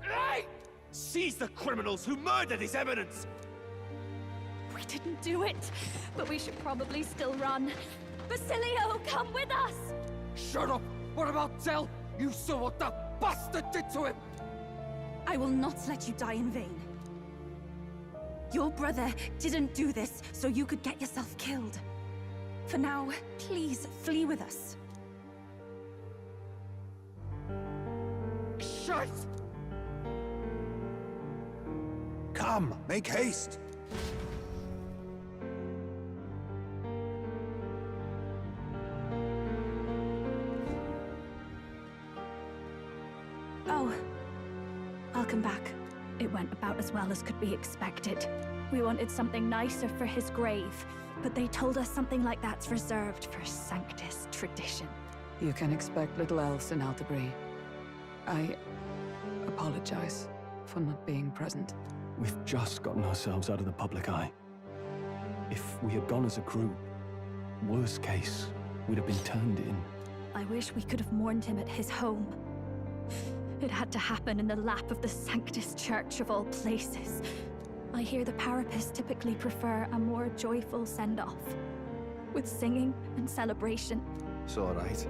Hey! Seize the criminals who murdered His Eminence! We didn't do it, but we should probably still run. Basilio, come with us! Shut up! What about Del? You saw what that bastard did to him! I will not let you die in vain. Your brother didn't do this so you could get yourself killed. For now, please flee with us. Shut! Come, make haste. Oh, I'll come back. It went about as well as could be expected. We wanted something nicer for his grave, but they told us something like that's reserved for Sanctus tradition. You can expect little else in Altabri. I apologize for not being present. We've just gotten ourselves out of the public eye. If we had gone as a group, worst case, we'd have been turned in. I wish we could have mourned him at his home. It had to happen in the lap of the Sanctus Church of all places. I hear the Parapists typically prefer a more joyful send-off, with singing and celebration. It's all right.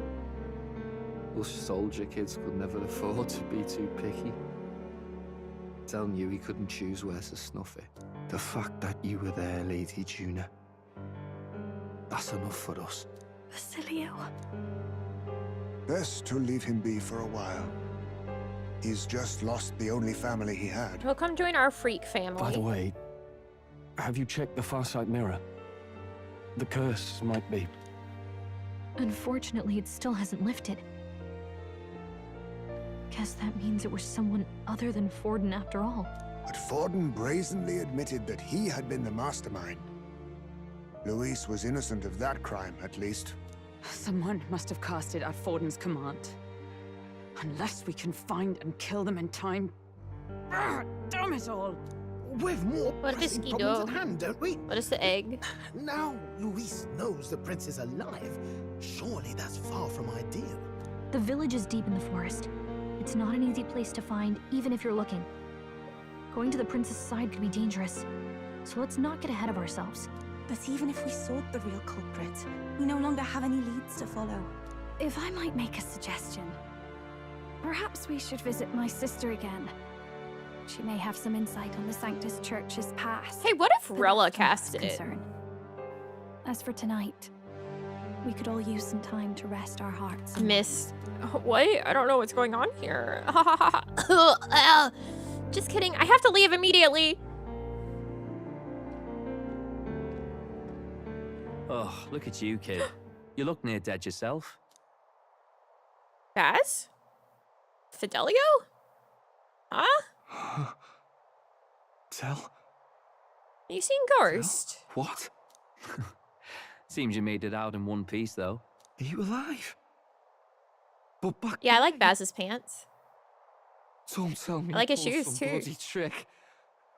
Us soldier kids could never afford to be too picky. Telling you he couldn't choose where to snuff it. The fact that you were there, Lady Juna, that's enough for us. Basilio. Best to leave him be for a while. He's just lost the only family he had. He'll come join our freak family. By the way, have you checked the Farsight mirror? The curse might be... Unfortunately, it still hasn't lifted. Guess that means it was someone other than Forden after all. But Forden brazenly admitted that he had been the mastermind. Luis was innocent of that crime, at least. Someone must have cast it at Forden's command. Unless we can find and kill them in time. Damn it all! We've more What is pressing Guido? problems at hand, don't we? What is the egg? Now Luis knows the prince is alive. Surely that's far from ideal. The village is deep in the forest. It's not an easy place to find, even if you're looking. Going to the prince's side could be dangerous. So let's not get ahead of ourselves. But even if we sought the real culprit, we no longer have any leads to follow. If I might make a suggestion, perhaps we should visit my sister again. She may have some insight on the Sanctus Church's past. Hey, what if but Rella that's not our casted it? concern. As for tonight, we could all use some time to rest our hearts. Miss... What? I don't know what's going on here. Just kidding. I have to leave immediately. Oh, look at you, kid. You look near dead yourself. Baz? Fidelio? Huh? Tell? You seen Ghost? What? Seems you made it out in one piece, though. Are you alive? But back Yeah, I like Baz's pants. Don't tell me. I like his you pulled shoes, some too. Bloody trick.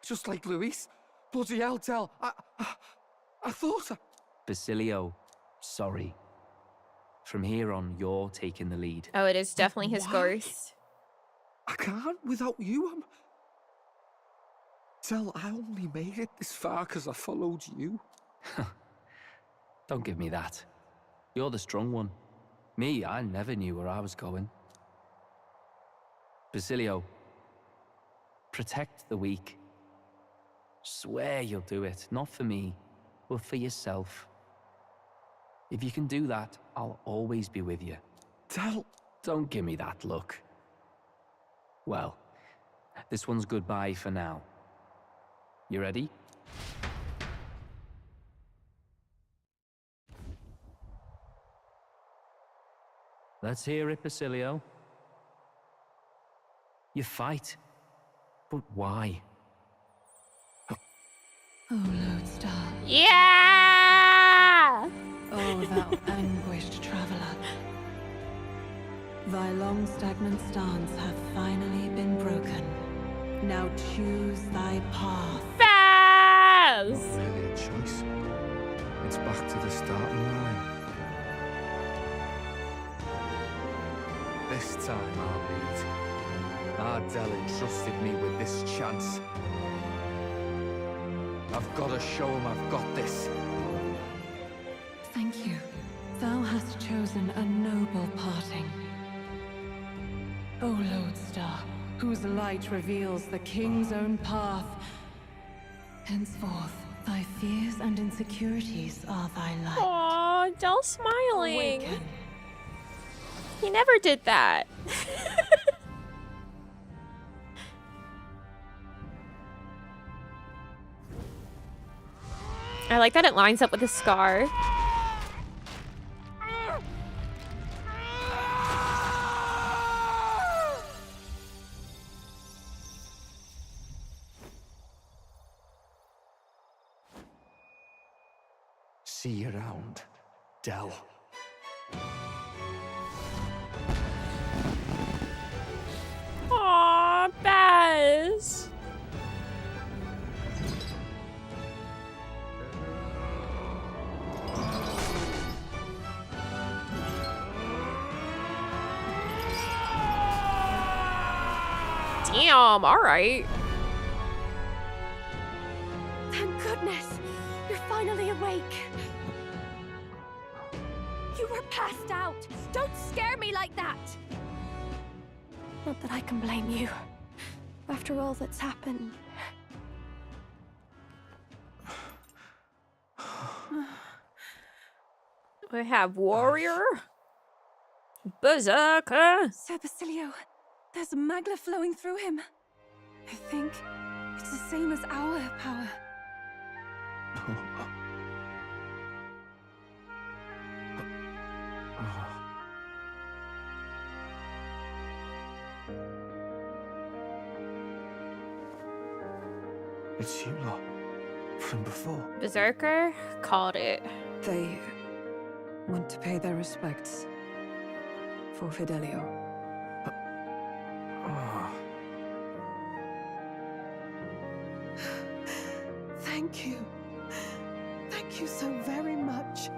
Just like Luis. Bloody hell, Tell. I thought Basilio, sorry. From here on, you're taking the lead. Oh, it is definitely his ghost. I can't without you. Tell, I only made it this far because I followed you. Don't give me that. You're the strong one. Me, I never knew where I was going. Basilio, protect the weak. Swear you'll do it, not for me, but for yourself. If you can do that, I'll always be with you. Tell... Don't give me that look. Well, this one's goodbye for now. You ready? Let's hear it, Basilio. You fight, but why? Oh, Lodestar. Yeah! Oh, thou anguished traveler. Thy long stagnant stance hath finally been broken. Now choose thy path. Baz! Really a choice. It's back to the starting line. This time I'll lead. Ardell entrusted me with this chance. I've got to show him I've got this. Thank you. Thou hast chosen a noble parting. O Lodestar, whose light reveals the king's own path. Henceforth, thy fears and insecurities are thy light. Aw, Dell smiling. Awaken. He never did that. I like that it lines up with the scar. See you around, Dell. Aw, Baz. Damn, alright. Thank goodness! You're finally awake! You were passed out! Don't scare me like that! Not that I can blame you. After all that's happened. We have warrior, berserker. Sir Basilio, there's magla flowing through him. I think it's the same as our power. It's you lot. From before. Berserker called it. They want to pay their respects for Fidelio. Thank you. Thank you so very much.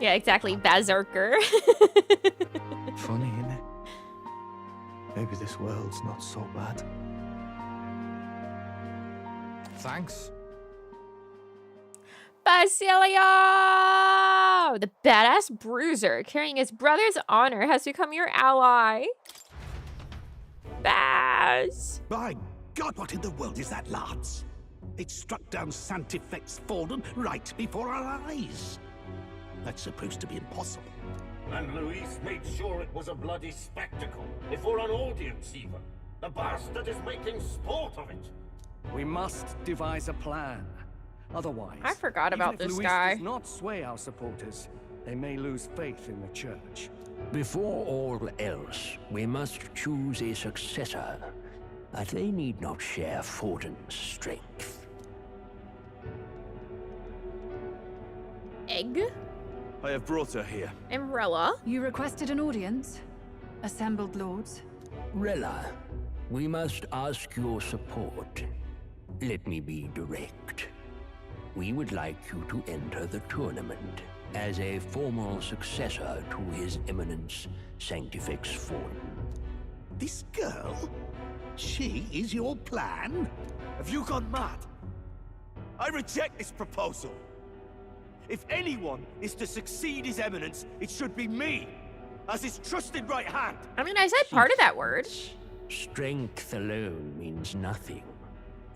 Yeah, exactly. Berserker. Funny, isn't it? Maybe this world's not so bad. Basilio! The badass bruiser carrying his brother's honor has become your ally. Baz! By God, what in the world is that, lads? It struck down Santifex Forden right before our eyes. That's supposed to be impossible. And Luis made sure it was a bloody spectacle, before an audience even. The bastard is making sport of it. We must devise a plan. Otherwise, I forgot about even if this Luis guy. does not sway our supporters, they may lose faith in the church. Before all else, we must choose a successor, but they need not share Forden's strength. Egg? I have brought her here. Umbrella? You requested an audience? Assembled lords? Rella, we must ask your support. Let me be direct. We would like you to enter the tournament as a formal successor to His Eminence Sanctifex Forden. This girl? She is your plan? Have you gone mad? I reject this proposal. If anyone is to succeed His Eminence, it should be me, as his trusted right hand. I mean, I said part of that word. Strength alone means nothing.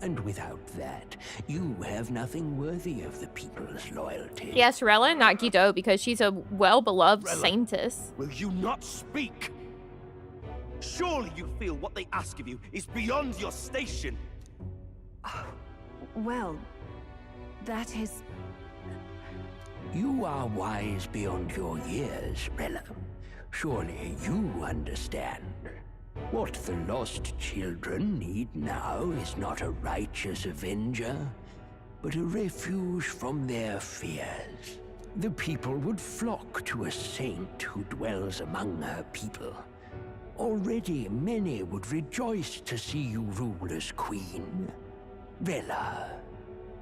And without that, you have nothing worthy of the people's loyalty. Yes, Rella, not Guido, because she's a well-beloved Rella, saintess. Will you not speak? Surely you feel what they ask of you is beyond your station. Well, that is... You are wise beyond your years, Rella. Surely you understand. What the lost children need now is not a righteous avenger, but a refuge from their fears. The people would flock to a saint who dwells among her people. Already many would rejoice to see you rule as queen. Rella,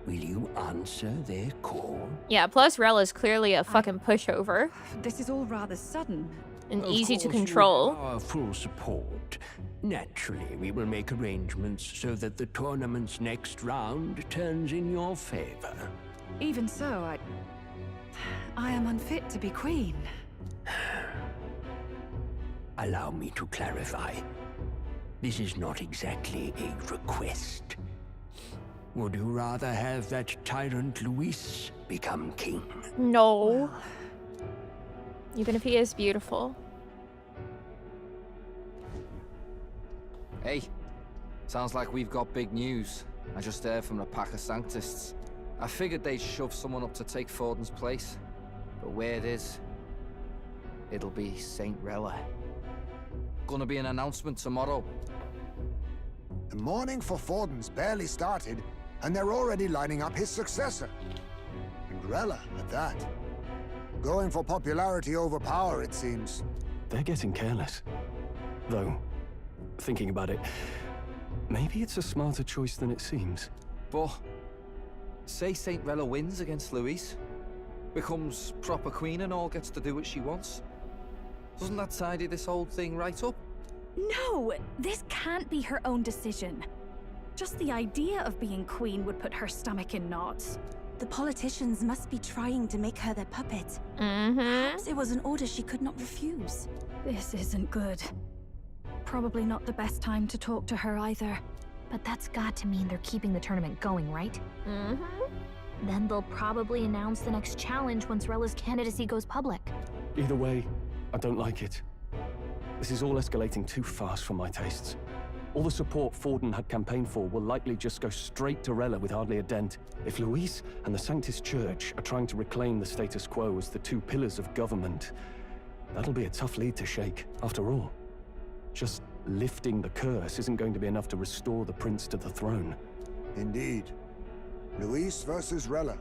will you answer their call? Yeah, plus Rella's clearly a fucking pushover. This is all rather sudden. And Of easy to course, control. You have our full support. Naturally, we will make arrangements so that the tournament's next round turns in your favor. Even so, I am unfit to be queen. Allow me to clarify. This is not exactly a request. Would you rather have that tyrant Luis become king? No. Even if he is beautiful. Hey, sounds like we've got big news. I just heard from the pack of Sanctists. I figured they'd shove someone up to take Forden's place. But where it is, it'll be Saint Rella. Gonna be an announcement tomorrow. The mourning for Forden's barely started, and they're already lining up his successor. And Rella, at that. Going for popularity over power, it seems. They're getting careless. Though, thinking about it, maybe it's a smarter choice than it seems. But, say Saint Rella wins against Luis, becomes proper queen and all gets to do what she wants. Doesn't that tidy this whole thing right up? No, this can't be her own decision. Just the idea of being queen would put her stomach in knots. The politicians must be trying to make her their puppet. Mm-hmm. Perhaps it was an order she could not refuse. This isn't good. Probably not the best time to talk to her either. But that's got to mean they're keeping the tournament going, right? Mm-hmm. Then they'll probably announce the next challenge once Rella's candidacy goes public. Either way, I don't like it. This is all escalating too fast for my tastes. All the support Forden had campaigned for will likely just go straight to Rella with hardly a dent. If Luis and the Sanctus Church are trying to reclaim the status quo as the two pillars of government, that'll be a tough lead to shake. After all, just lifting the curse isn't going to be enough to restore the prince to the throne. Indeed. Luis versus Rella.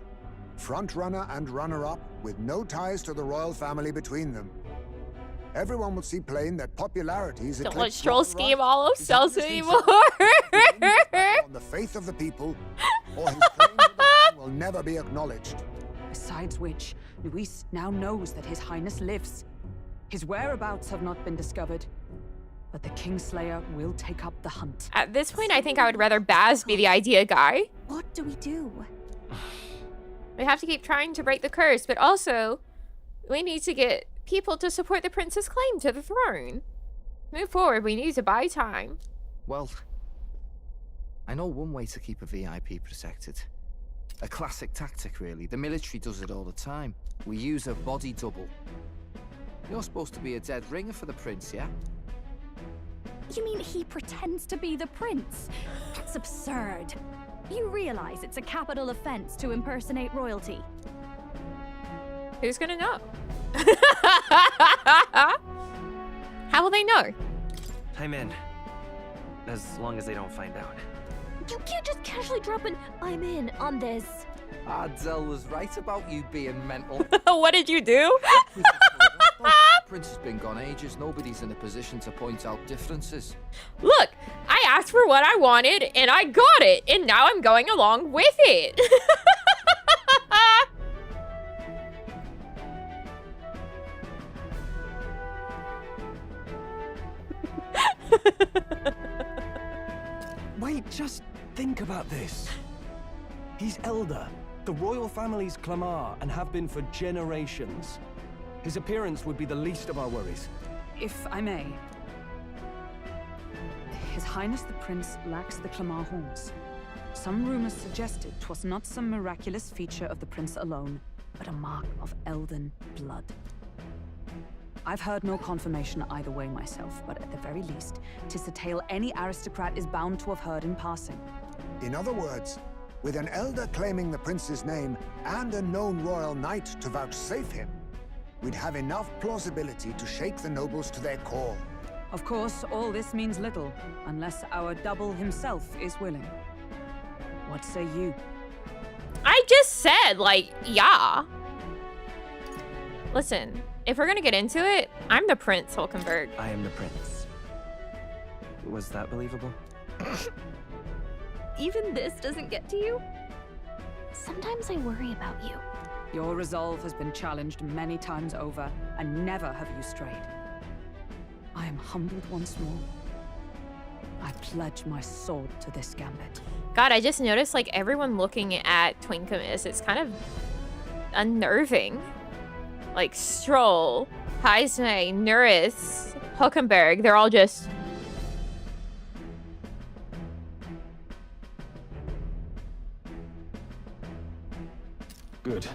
Frontrunner and runner-up, with no ties to the royal family between them. Everyone will see plain that popularity is Don't let Stroll scheme all of cells anymore. on the faith of the people, or his claim to the throne will never be acknowledged. Besides which, Luis now knows that His Highness lives. His whereabouts have not been discovered, but the Kingslayer will take up the hunt. At this point, I think I would rather Baz be the idea guy. What do we do? We have to keep trying to break the curse, but also we need to get people to support the prince's claim to the throne. Move forward, we need to buy time. Well, I know one way to keep a VIP protected. A classic tactic, really. The military does it all the time. We use a body double. You're supposed to be a dead ringer for the prince, yeah? You mean he pretends to be the prince? That's absurd. You realize it's a capital offense to impersonate royalty. Who's gonna know? How will they know? I'm in. As long as they don't find out. You can't just casually drop an "I'm in" on this. Adzel was right about you being mental. What did you do? The prince has been gone ages. Nobody's in a position to point out differences. Look, I asked for what I wanted and I got it, and now I'm going along with it. Wait, just think about this. He's elder. The royal family's Clamar and have been for generations. His appearance would be the least of our worries. If I may. His Highness the Prince lacks the Clamar horns. Some rumors suggested 'twas not some miraculous feature of the prince alone, but a mark of elden blood. I've heard no confirmation either way myself, but at the very least, 'tis a tale any aristocrat is bound to have heard in passing. In other words, with an elder claiming the prince's name and a known royal knight to vouchsafe him, we'd have enough plausibility to shake the nobles to their core. Of course, all this means little, unless our double himself is willing. What say you? I just said, like, yeah. Listen, if we're gonna get into it, I'm the Prince, Hulkenberg. I am the prince. Was that believable? Even this doesn't get to you? Sometimes I worry about you. Your resolve has been challenged many times over, and never have you strayed. I am humbled once more. I pledge my sword to this gambit. God, I just noticed, like, everyone looking at Twinkamis, it's kind of unnerving. Like, Stroll, Heisme, Nuris, Hulkenberg, they're all just... Good.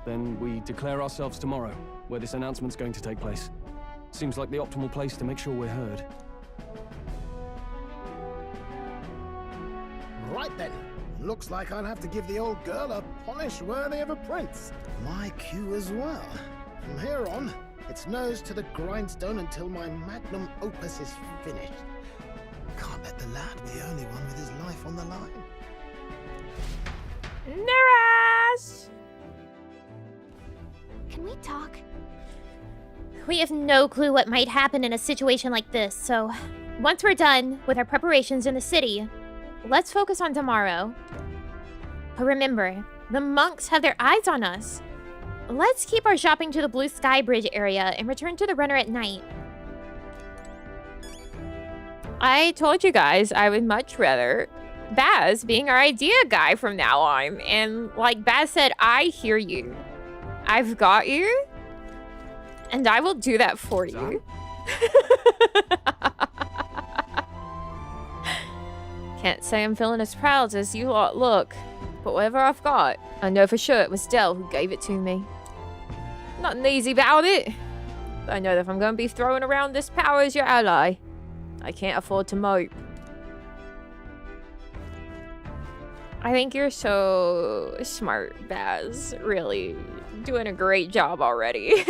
Then we declare ourselves tomorrow, where this announcement's going to take place. Seems like the optimal place to make sure we're heard. Right then. Looks like I'll have to give the old girl a polish worthy of a prince. My cue as well. From here on, it's nose to the grindstone until my magnum opus is finished. Can't let the lad be the only one with his life on the line. Nuris! Can we talk? We have no clue what might happen in a situation like this, so once we're done with our preparations in the city, let's focus on tomorrow. But remember, the monks have their eyes on us. Let's keep our shopping to the Blue Sky Bridge area and return to the runner at night. I told you guys I would much rather Baz being our idea guy from now on. And like Baz said, I hear you. I've got you. And I will do that for you. Can't say I'm feeling as proud as you lot look. But whatever I've got, I know for sure it was Del who gave it to me. Nothing easy about it. But I know that if I'm going to be throwing around this power as your ally, I can't afford to mope. I think you're so smart, Baz. Really. Doing a great job already.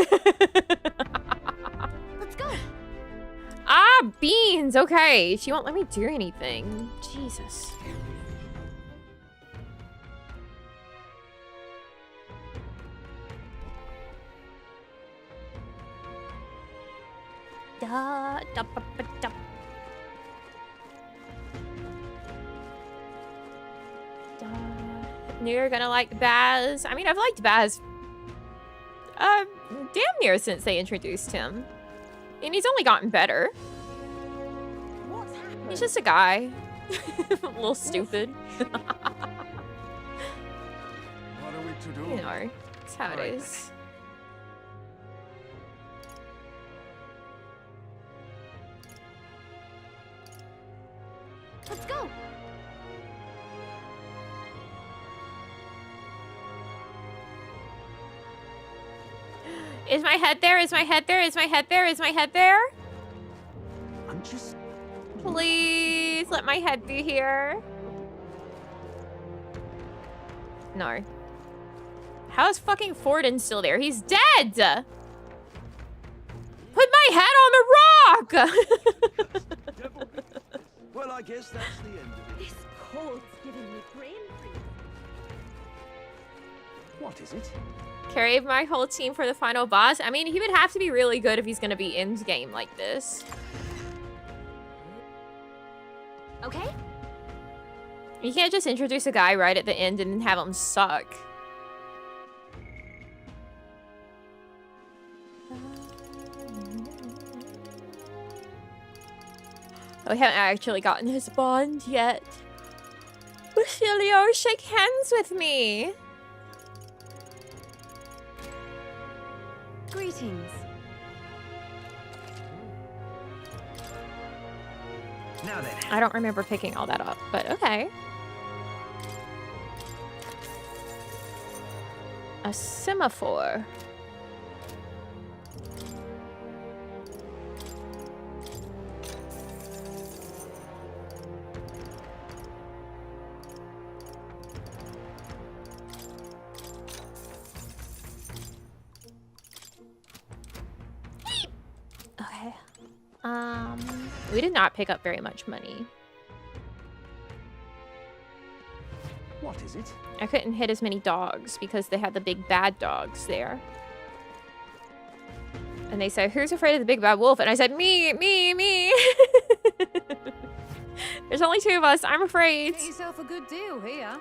Let's go. Ah, beans. Okay. She won't let me do anything. Jesus. Da, da, ba, ba, da. Knew you were gonna like Baz. I mean, I've liked Baz damn near since they introduced him. And he's only gotten better. He's just a guy. A little stupid. What are we to do. You know, that's how it is. Let's go. Is my head there? Is my head there? Is my head there? Is my head there? I'm just... Please let my head be here. No. How is fucking Forden still there? He's dead! Put my head on the rock! Well, I guess that's the end of it. This cold's giving me brain freeze. What is it? Carry my whole team for the final boss. I mean, he would have to be really good if he's gonna be end game like this. Okay. You can't just introduce a guy right at the end and then have him suck. Oh, we haven't actually gotten his bond yet. Lucilio, shake hands with me. Greetings. Now then. I don't remember picking all that up, but okay. A semaphore. Okay. We did not pick up very much money. What is it? I couldn't hit as many dogs because they had the big bad dogs there. And they said, who's afraid of the big bad wolf? And I said, me. There's only 2 of us. I'm afraid. Get yourself a good deal here.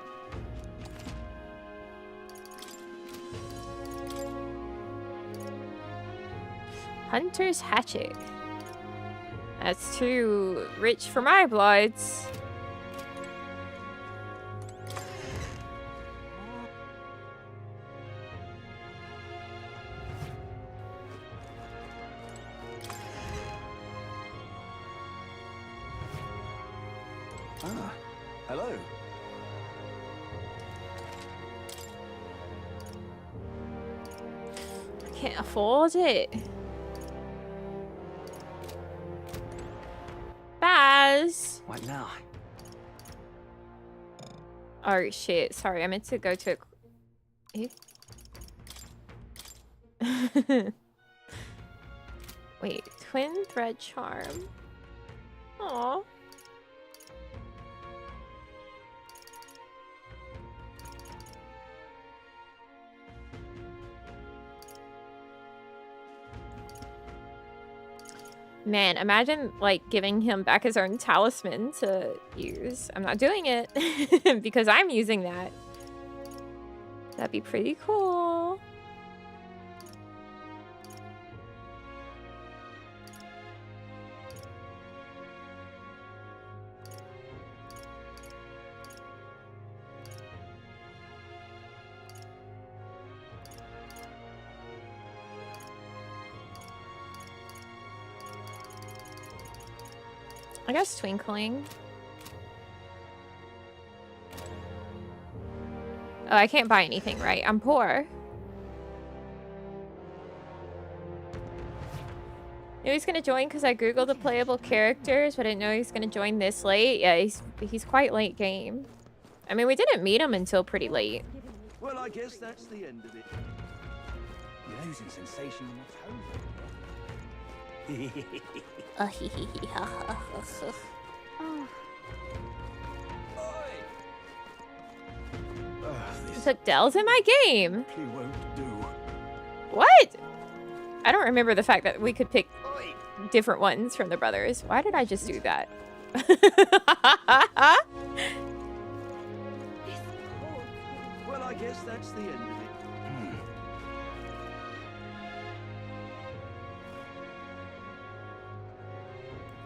Hunter's hatchet. That's too rich for my bloods. Ah, hello. I can't afford it. Baz. What now? Oh shit, sorry, I meant to go to Wait, twin thread charm. Aww. Man, imagine, like, giving him back his own talisman to use. I'm not doing it because I'm using that. That'd be pretty cool. I guess twinkling. Oh, I can't buy anything, right? I'm poor. Knew he's gonna join because I googled the playable characters, but I didn't know he's gonna join this late. Yeah, he's quite late game. I mean, we didn't meet him until pretty late. Well, I guess that's the end of it. You're losing sensation in that So Dell's in my game. He won't do. What? I don't remember the fact that we could pick different ones from the brothers. Why did I just do that? Well, I guess that's the end of it.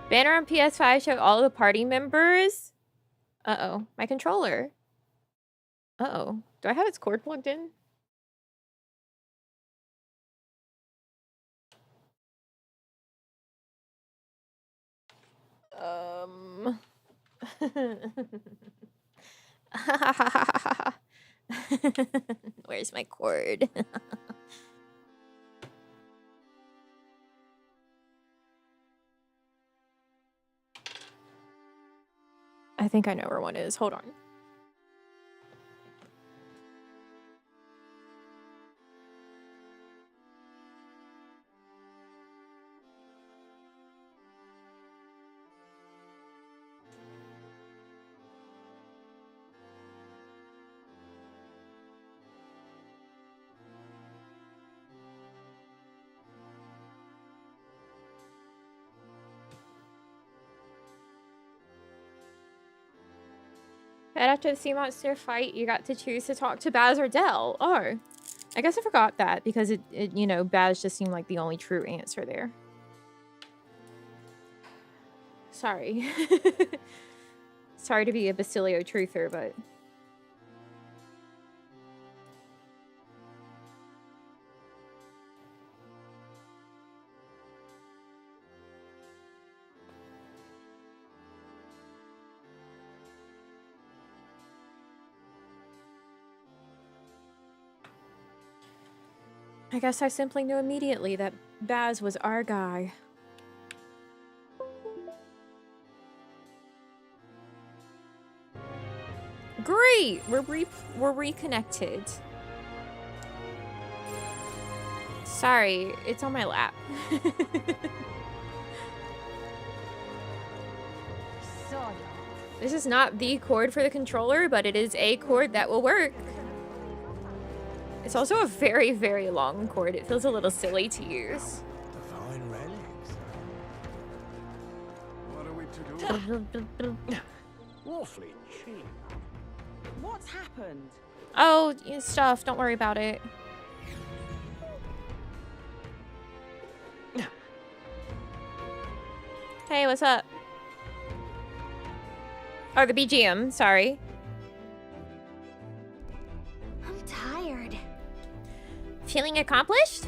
Banner on PS5 show all the party members. Uh-oh. My controller. Uh-oh. Do I have its cord plugged in? Where's my cord? I think I know where one is. Hold on. Right after the sea monster fight, you got to choose to talk to Baz or Del. Oh, I guess I forgot that because it you know, Baz just seemed like the only true answer there. Sorry. Sorry to be a Basilio truther, but... I guess I simply knew immediately that Baz was our guy. Great! We're reconnected. Sorry, it's on my lap. This is not the cord for the controller, but it is a cord that will work. It's also a very, very long cord. It feels a little silly to use. Divine relics. What are we to do? Awfully cheap. What's happened? Oh, stuff. Don't worry about it. Hey, what's up? Oh, the BGM. Sorry. I'm tired. Feeling accomplished?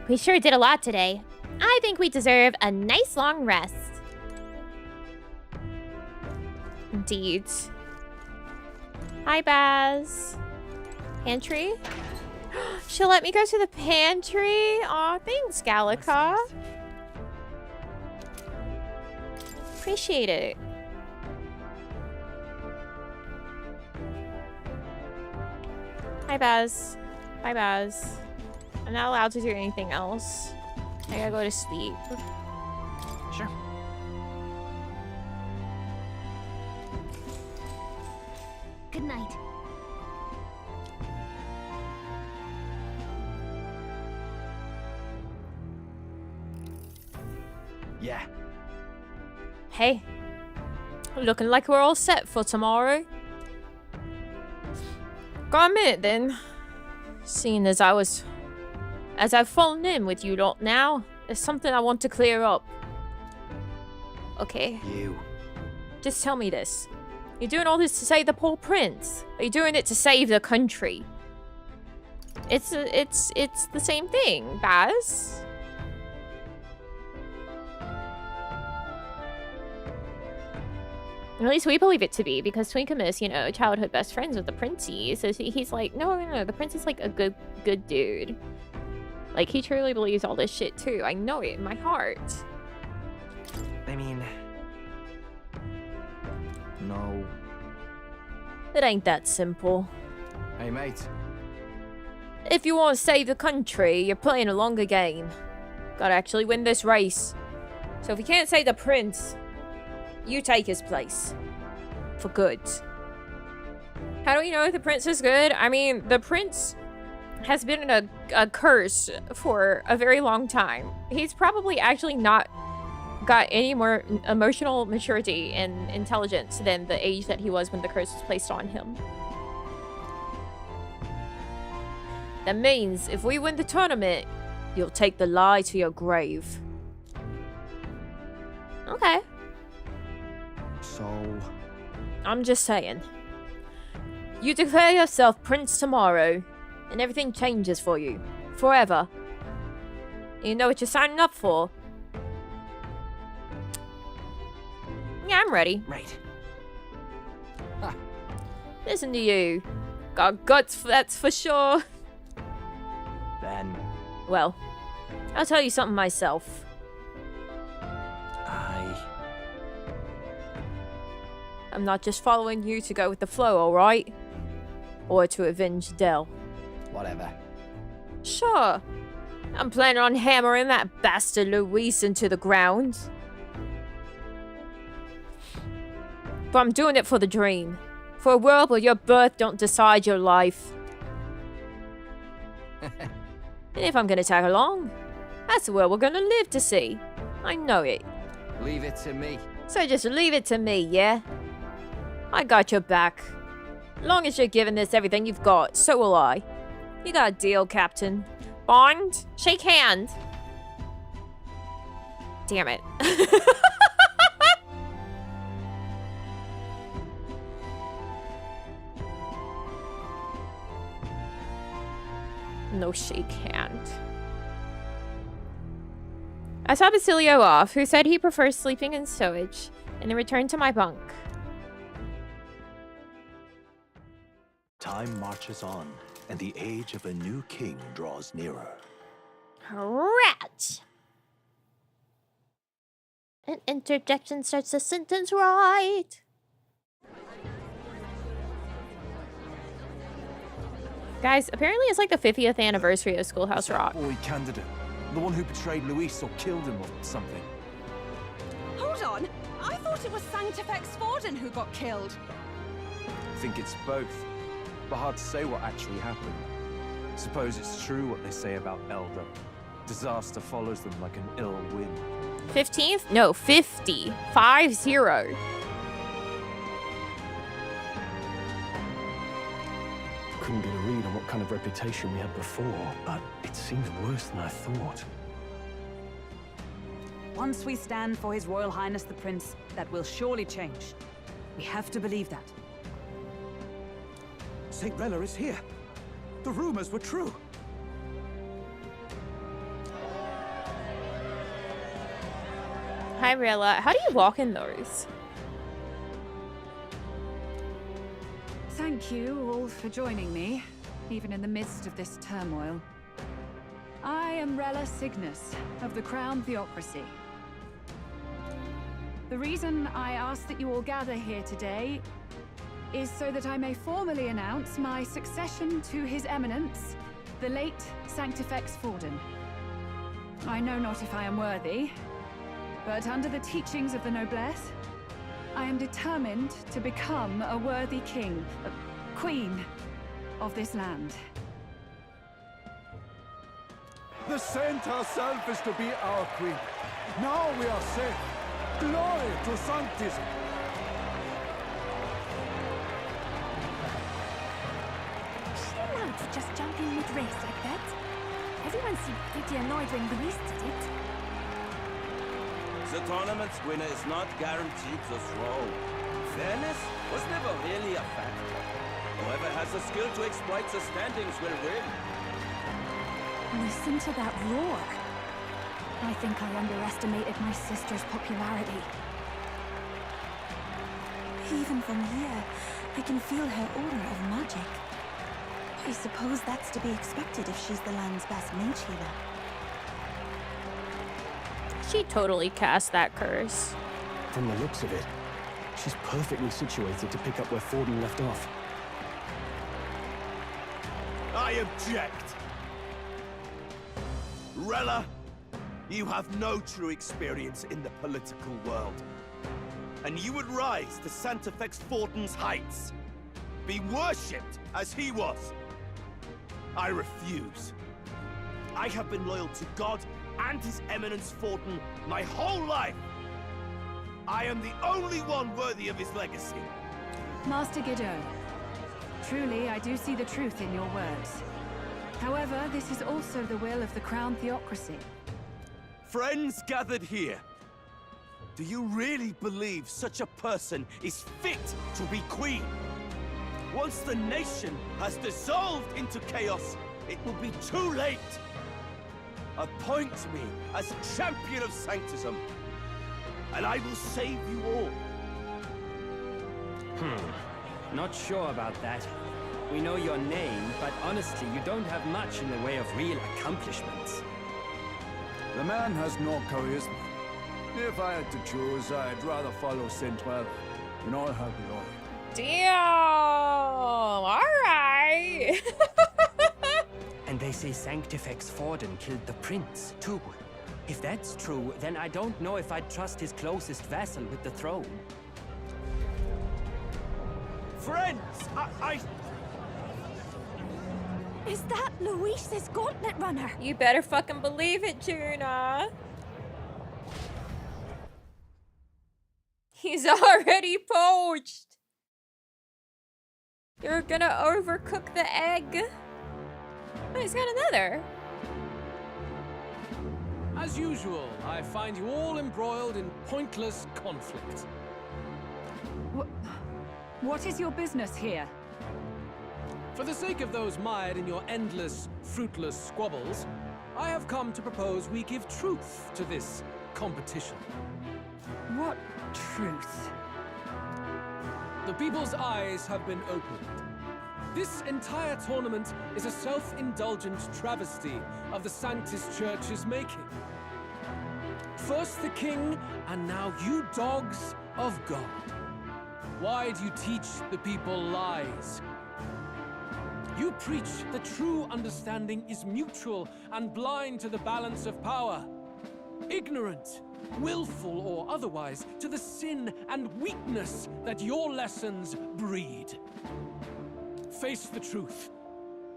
We sure did a lot today. I think we deserve a nice long rest. Indeed. Hi, Baz. Pantry? She'll let me go to the pantry? Aw, thanks, Gallica. Appreciate it. Hi, Baz. Bye, Baz. I'm not allowed to do anything else. I gotta go to sleep. Sure. Good night. Yeah. Hey. Looking like we're all set for tomorrow. Got a minute then. Seeing as I've fallen in with you lot now, there's something I want to clear up. Okay. You. Just tell me this. You're doing all this to save the poor prince? Or are you doing it to save the country? It's the same thing, Baz. At least we believe it to be, because Twinkamus, you know, childhood best friends with the Princey. So he's like, no, the Prince is like a good dude. Like, he truly believes all this shit too. I know it in my heart. I mean... No. It ain't that simple. Hey, mate. If you want to save the country, you're playing a longer game. Gotta actually win this race. So if you can't save the Prince, you take his place. For good. How do we know if the Prince is good? I mean, the Prince has been in a curse for a very long time. He's probably actually not got any more emotional maturity and intelligence than the age that he was when the curse was placed on him. That means if we win the tournament, you'll take the lie to your grave. Okay. So... I'm just saying. You declare yourself Prince tomorrow, and everything changes for you. Forever. You know what you're signing up for? Yeah, I'm ready. Right. Listen to you. Got guts, that's for sure. Then... Well, I'll tell you something myself. I'm not just following you to go with the flow, alright? Or to avenge Del. Whatever. Sure. I'm planning on hammering that bastard Luis into the ground. But I'm doing it for the dream. For a world where your birth don't decide your life. And if I'm gonna tag along, that's the world we're gonna live to see. I know it. Leave it to me. So just leave it to me, yeah? I got your back. Long as you're giving this everything you've got, so will I. You got a deal, Captain. Bond? Shake hand. Damn it. No shake hand. I saw Basilio off, who said he prefers sleeping in stowage, and then returned to my bunk. Time marches on, and the age of a new king draws nearer. Rat! An interjection starts the sentence right. Guys, apparently it's like the 50th anniversary of Schoolhouse Rock. Boy candidate. The one who betrayed Luis or killed him or something. Hold on! I thought it was Sanctifex Forden who got killed. I think it's both. But hard to say what actually happened. Suppose it's true what they say about Elder. Disaster follows them like an ill wind. 15th? No, 50. 50. Couldn't get a read on what kind of reputation we had before, but it seems worse than I thought. Once we stand for His Royal Highness the Prince, that will surely change. We have to believe that. St. Rella is here. The rumors were true. Hi, Rilla. How do you walk in those? Thank you all for joining me, even in the midst of this turmoil. I am Rella Cygnus of the Crown Theocracy. The reason I ask that you all gather here today is so that I may formally announce my succession to His Eminence, the late Sanctifex Forden. I know not if I am worthy, but under the teachings of the noblesse, I am determined to become a worthy king, a queen of this land. The saint herself is to be our queen. Now we are safe. Glory to Sanctism. Is she allowed to just jump in mid-race like that? Everyone seemed pretty annoyed when Luis did it. The tournament's winner is not guaranteed the throne. Fairness was never really a factor. Whoever has the skill to exploit the standings will win. Listen to that roar. I think I underestimated my sister's popularity. Even from here, I can feel her aura of magic. I suppose that's to be expected if she's the land's best mage healer. She totally cast that curse. From the looks of it, she's perfectly situated to pick up where Forden left off. I object! Rella, you have no true experience in the political world. And you would rise to Sanctifex Forden's heights. Be worshipped as he was. I refuse. I have been loyal to God and His Eminence Forden my whole life. I am the only one worthy of his legacy. Master Guido, truly I do see the truth in your words. However, this is also the will of the Crown Theocracy. Friends gathered here, do you really believe such a person is fit to be queen? Once the nation has dissolved into chaos, it will be too late. Appoint me as champion of Sanctism, and I will save you all Not sure about that. We know your name, but honestly, you don't have much in the way of real accomplishments. The man has no charisma. If I had to choose, I'd rather follow Saint Well in all her glory. Damn! Alright! And they say Sanctifex Forden killed the prince, too. If that's true, then I don't know if I'd trust his closest vassal with the throne. Friends, I... Is that Luis's gauntlet runner? You better fucking believe it, Juna. He's already poached. You're gonna overcook the egg. Oh, he's got another. As usual, I find you all embroiled in pointless conflict. What is your business here? For the sake of those mired in your endless, fruitless squabbles, I have come to propose we give truth to this competition. What truth? The people's eyes have been opened. This entire tournament is a self-indulgent travesty of the Sanctus Church's making. First the king, and now you dogs of God. Why do you teach the people lies? You preach that true understanding is mutual and blind to the balance of power. Ignorant, willful or otherwise, to the sin and weakness that your lessons breed. Face the truth.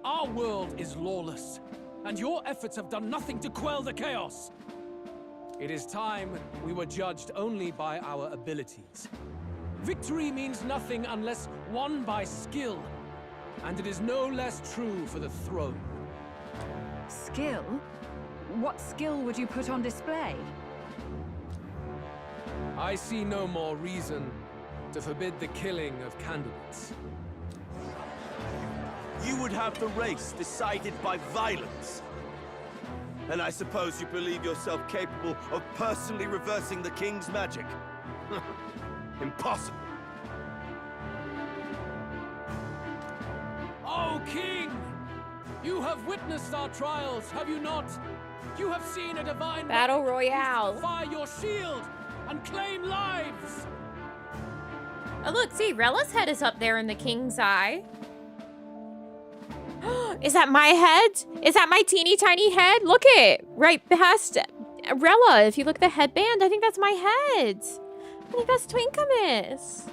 Our world is lawless, and your efforts have done nothing to quell the chaos. It is time we were judged only by our abilities. Victory means nothing unless won by skill, and it is no less true for the throne. Skill? What skill would you put on display? I see no more reason to forbid the killing of candidates. You would have the race decided by violence. And I suppose you believe yourself capable of personally reversing the king's magic. Impossible. Oh, King! You have witnessed our trials, have you not? You have seen a divine Battle Royale. Fire your shield and claim lives. Oh look, see, Rella's head is up there in the king's eye. Is that my head? Is that my teeny tiny head? Look it, right past Rella. If you look at the headband, I think that's my head. I think that's Twinkamus.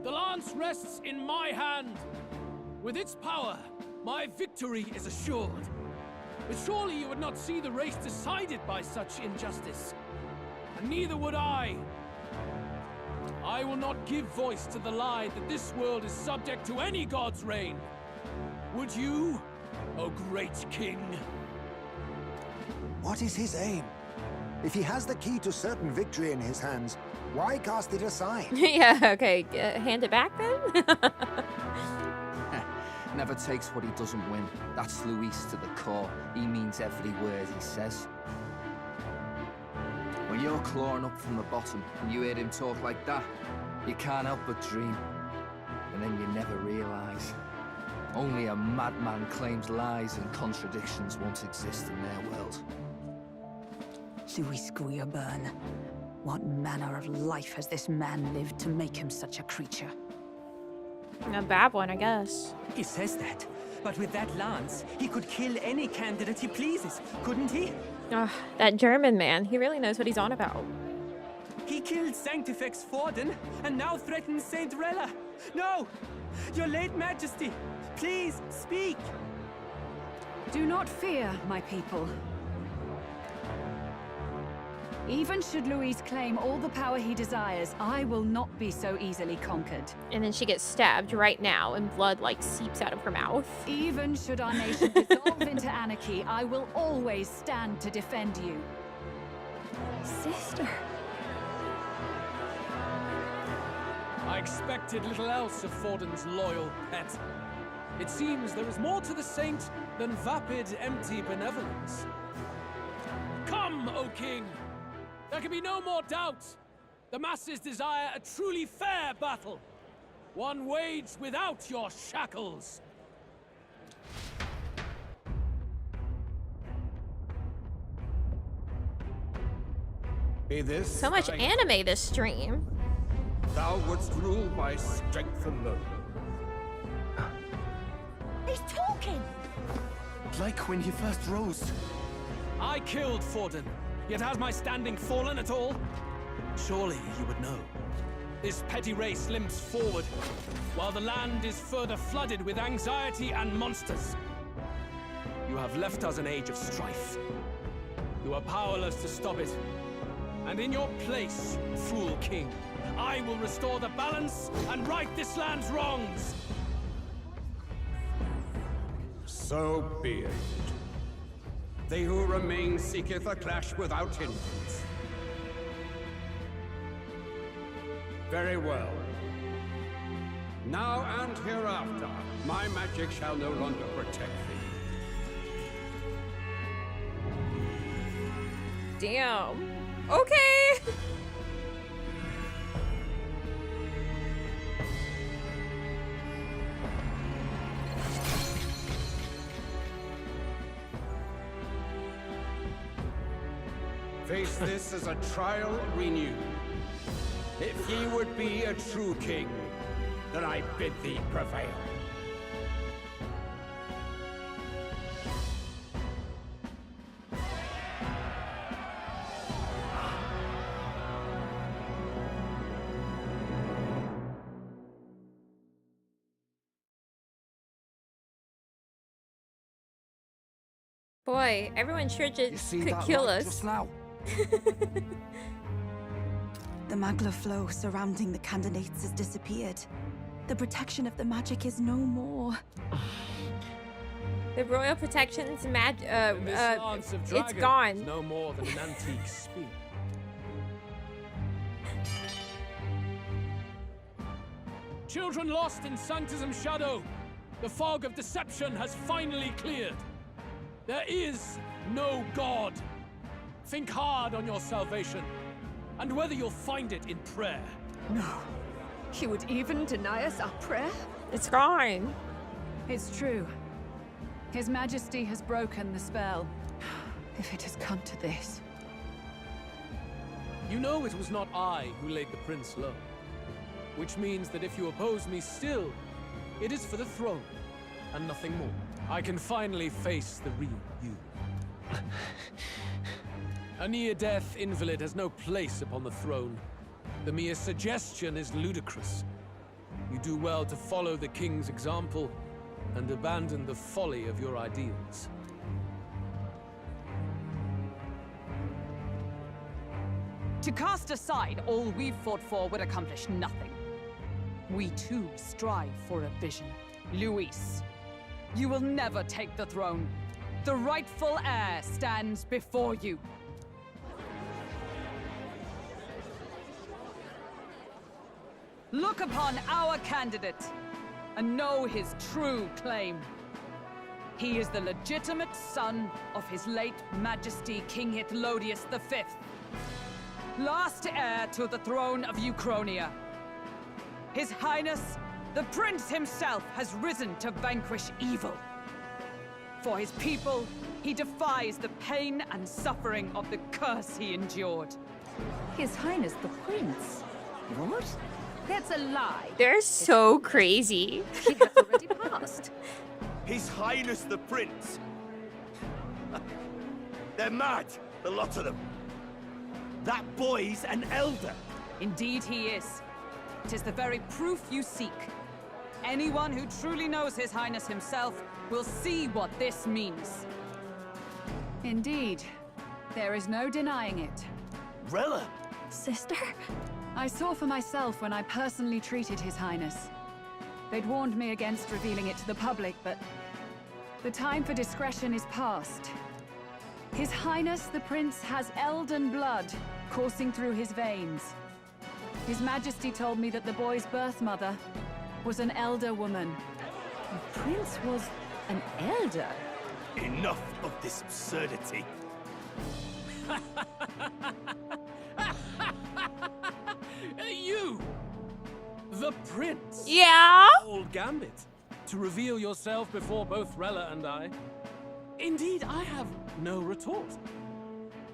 The lance rests in my hand. With its power, my victory is assured. But surely you would not see the race decided by such injustice. And neither would I. I will not give voice to the lie that this world is subject to any god's reign. Would you, O great king? What is his aim? If he has the key to certain victory in his hands, why cast it aside? Yeah, okay. Hand it back then? Never takes what he doesn't win. That's Luis to the core. He means every word he says. When you're clawing up from the bottom and you hear him talk like that, you can't help but dream. And then you never realize. Only a madman claims lies and contradictions won't exist in their world. Luis Guyaburn. What manner of life has this man lived to make him such a creature? A bad one, I guess. He says that, but with that lance, he could kill any candidate he pleases, couldn't he? Ugh, that German man, he really knows what he's on about. He killed Sanctifex Forden, and now threatens Saint Rella. No! Your late majesty, please, speak! Do not fear, my people. Even should Luis claim all the power he desires, I will not be so easily conquered. And then she gets stabbed right now, and blood, like, seeps out of her mouth. Even should our nation dissolve into anarchy, I will always stand to defend you. Sister. I expected little else of Forden's loyal pet. It seems there is more to the saint than vapid, empty benevolence. Come, O king! There can be no more doubt. The masses desire a truly fair battle. One waged without your shackles. Be this So much thy- anime this stream. Thou wouldst rule by strength alone. He's talking! Like when you first rose. I killed Forden, yet has my standing fallen at all? Surely you would know. This petty race limps forward, while the land is further flooded with anxiety and monsters. You have left us an age of strife. You are powerless to stop it. And in your place, fool king, I will restore the balance and right this land's wrongs. So be it. They who remain seeketh a clash without hindrance. Very well. Now and hereafter, my magic shall no longer protect thee. Damn. Okay. Face this as a trial renewed. If ye would be a true king, then I bid thee prevail. Boy, everyone sure just could kill us. The magla flow surrounding the candidates has disappeared. The protection of the magic is no more. The royal protection's The mislance of it's dragon gone. is no more than an antique spear. Children lost in Sanctism's shadow. The fog of deception has finally cleared. There is no God. Think hard on your salvation, and whether you'll find it in prayer. No. He would even deny us our prayer? It's gone. It's true. His Majesty has broken the spell. If it has come to this. You know it was not I who laid the prince low. Which means that if you oppose me still, it is for the throne, and nothing more. I can finally face the real you. A near-death invalid has no place upon the throne. The mere suggestion is ludicrous. You do well to follow the king's example and abandon the folly of your ideals. To cast aside all we've fought for would accomplish nothing. We too strive for a vision. Luis, you will never take the throne. The rightful heir stands before you. Look upon our candidate and know his true claim. He is the legitimate son of his late Majesty King Hithlodius V, last heir to the throne of Uchronia. His Highness, the Prince himself, has risen to vanquish evil. For his people, he defies the pain and suffering of the curse he endured. His Highness the Prince? What? That's a lie. They're so crazy. He has already passed. His Highness the Prince. They're mad, the lot of them. That boy's an elder. Indeed he is. It is the very proof you seek. Anyone who truly knows His Highness himself will see what this means. Indeed. There is no denying it. Rella! Sister? I saw for myself when I personally treated His Highness. They'd warned me against revealing it to the public, but the time for discretion is past. His Highness the Prince has Elden blood coursing through his veins. His Majesty told me that the boy's birth mother was an elder woman. The Prince was an elder? Enough of this absurdity. You! The prince! Yeah? Old gambit. To reveal yourself before both Rella and I. Indeed, I have no retort.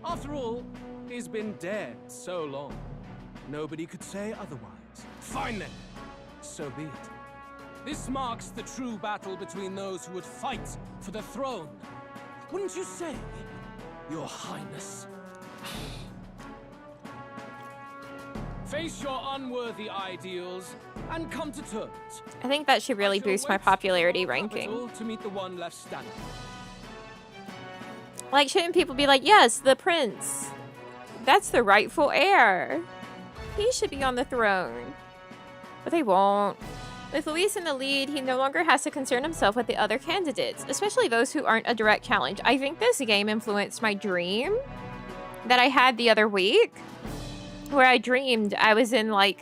After all, he's been dead so long. Nobody could say otherwise. Fine then. So be it. This marks the true battle between those who would fight for the throne. Wouldn't you say, Your Highness? Face your unworthy ideals and come to terms. I think that should really boost my popularity ranking. To meet the one left standing. Like, shouldn't people be like, yes, the prince. That's the rightful heir. He should be on the throne. But they won't. With Luis in the lead, he no longer has to concern himself with the other candidates, especially those who aren't a direct challenge. I think this game influenced my dream that I had the other week, where I dreamed I was in like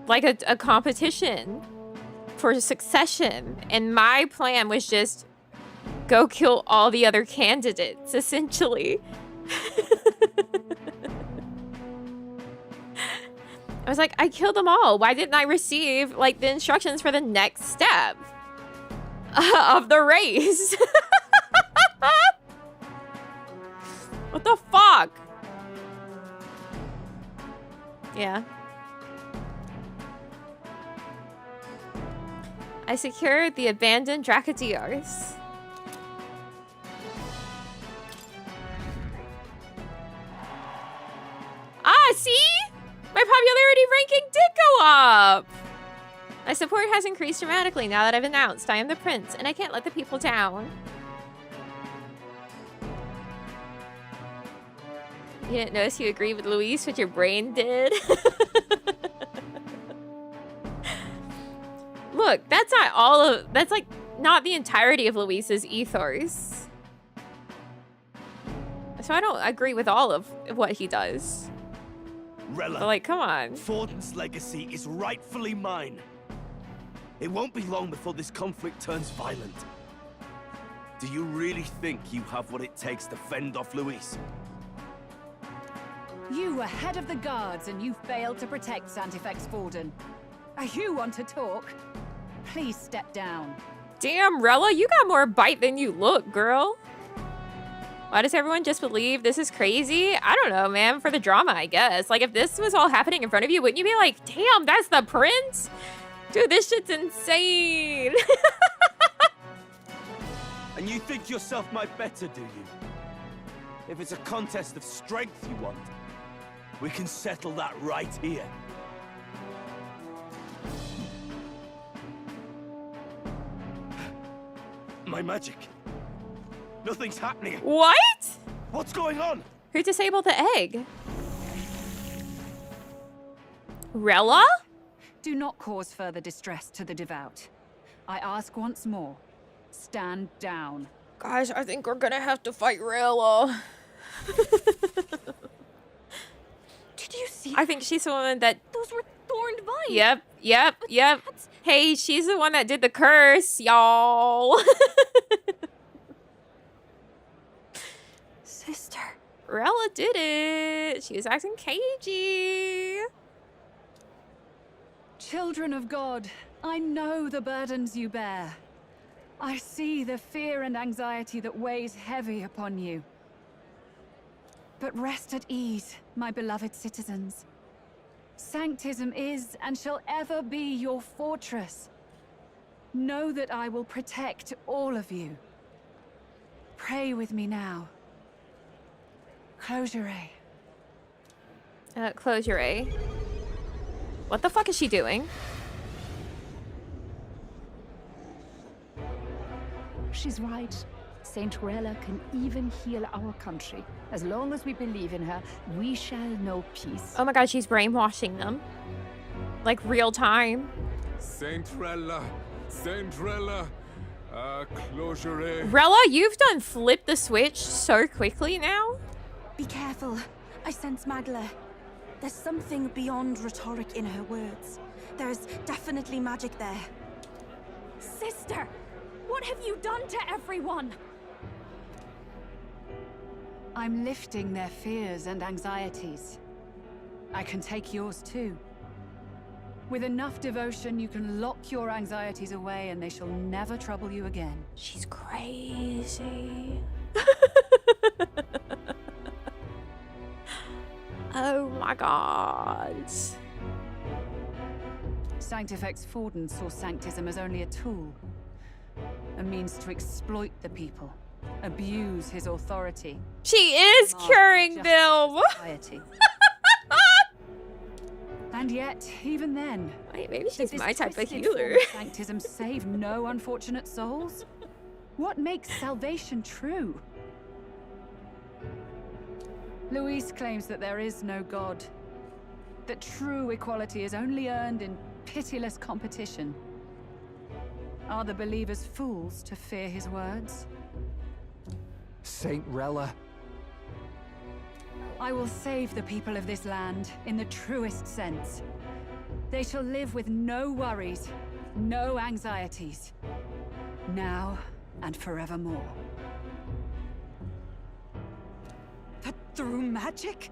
a competition for succession, and my plan was just go kill all the other candidates, essentially. I was like, I killed them all. Why didn't I receive like the instructions for the next step of the race? What the fuck? Yeah. I secured the abandoned Dracadiars. Ah, see? My popularity ranking did go up! My support has increased dramatically now that I've announced I am the prince, and I can't let the people down. You didn't notice you agreed with Luis, what your brain did? Look, that's not all of... That's like not the entirety of Luis's ethos. So I don't agree with all of what he does. Rella, but like, come on. Forden's legacy is rightfully mine. It won't be long before this conflict turns violent. Do you really think you have what it takes to fend off Luis? You were head of the guards and you failed to protect Santifex Forden. You want to talk? Please step down. Damn, Rella, you got more bite than you look, girl. Why does everyone just believe this is crazy? I don't know, man. For the drama, I guess. Like, if this was all happening in front of you, wouldn't you be like, damn, that's the prince? Dude, this shit's insane. And you think yourself my better, do you? If it's a contest of strength you want, we can settle that right here. My magic. Nothing's happening. What? What's going on? Who disabled the egg? Rella? Do not cause further distress to the devout. I ask once more, stand down. Guys, I think we're gonna have to fight Rella. Did you see? I think she's the one that... Those were thorned vines. Yep. Hey, she's the one that did the curse, y'all. Sister. Rella did it. She was acting cagey. Children of God, I know the burdens you bear. I see the fear and anxiety that weighs heavy upon you. But rest at ease, my beloved citizens. Sanctism is and shall ever be your fortress. Know that I will protect all of you. Pray with me now. Close your eye. Close your eye. What the fuck is she doing? She's right. Saint Rella can even heal our country. As long as we believe in her, we shall know peace. Oh my god, she's brainwashing them. Like real time. Saint Rella, close your eye. Rella, you've done flip the switch so quickly now. Be careful. I sense Magla. There's something beyond rhetoric in her words. There's definitely magic there. Sister, what have you done to everyone? I'm lifting their fears and anxieties. I can take yours too. With enough devotion, you can lock your anxieties away and they shall never trouble you again. She's crazy. Oh my god. Sanctifex Forden saw Sanctism as only a tool. A means to exploit the people. Abuse his authority. She is curing them! And yet, even then... Wait, maybe she's my type of twisted healer. form of Sanctism save no unfortunate souls? What makes salvation true? Luis claims that there is no God. That true equality is only earned in pitiless competition. Are the believers fools to fear his words? Saint Rella. I will save the people of this land in the truest sense. They shall live with no worries, no anxieties. Now and forevermore. But through magic?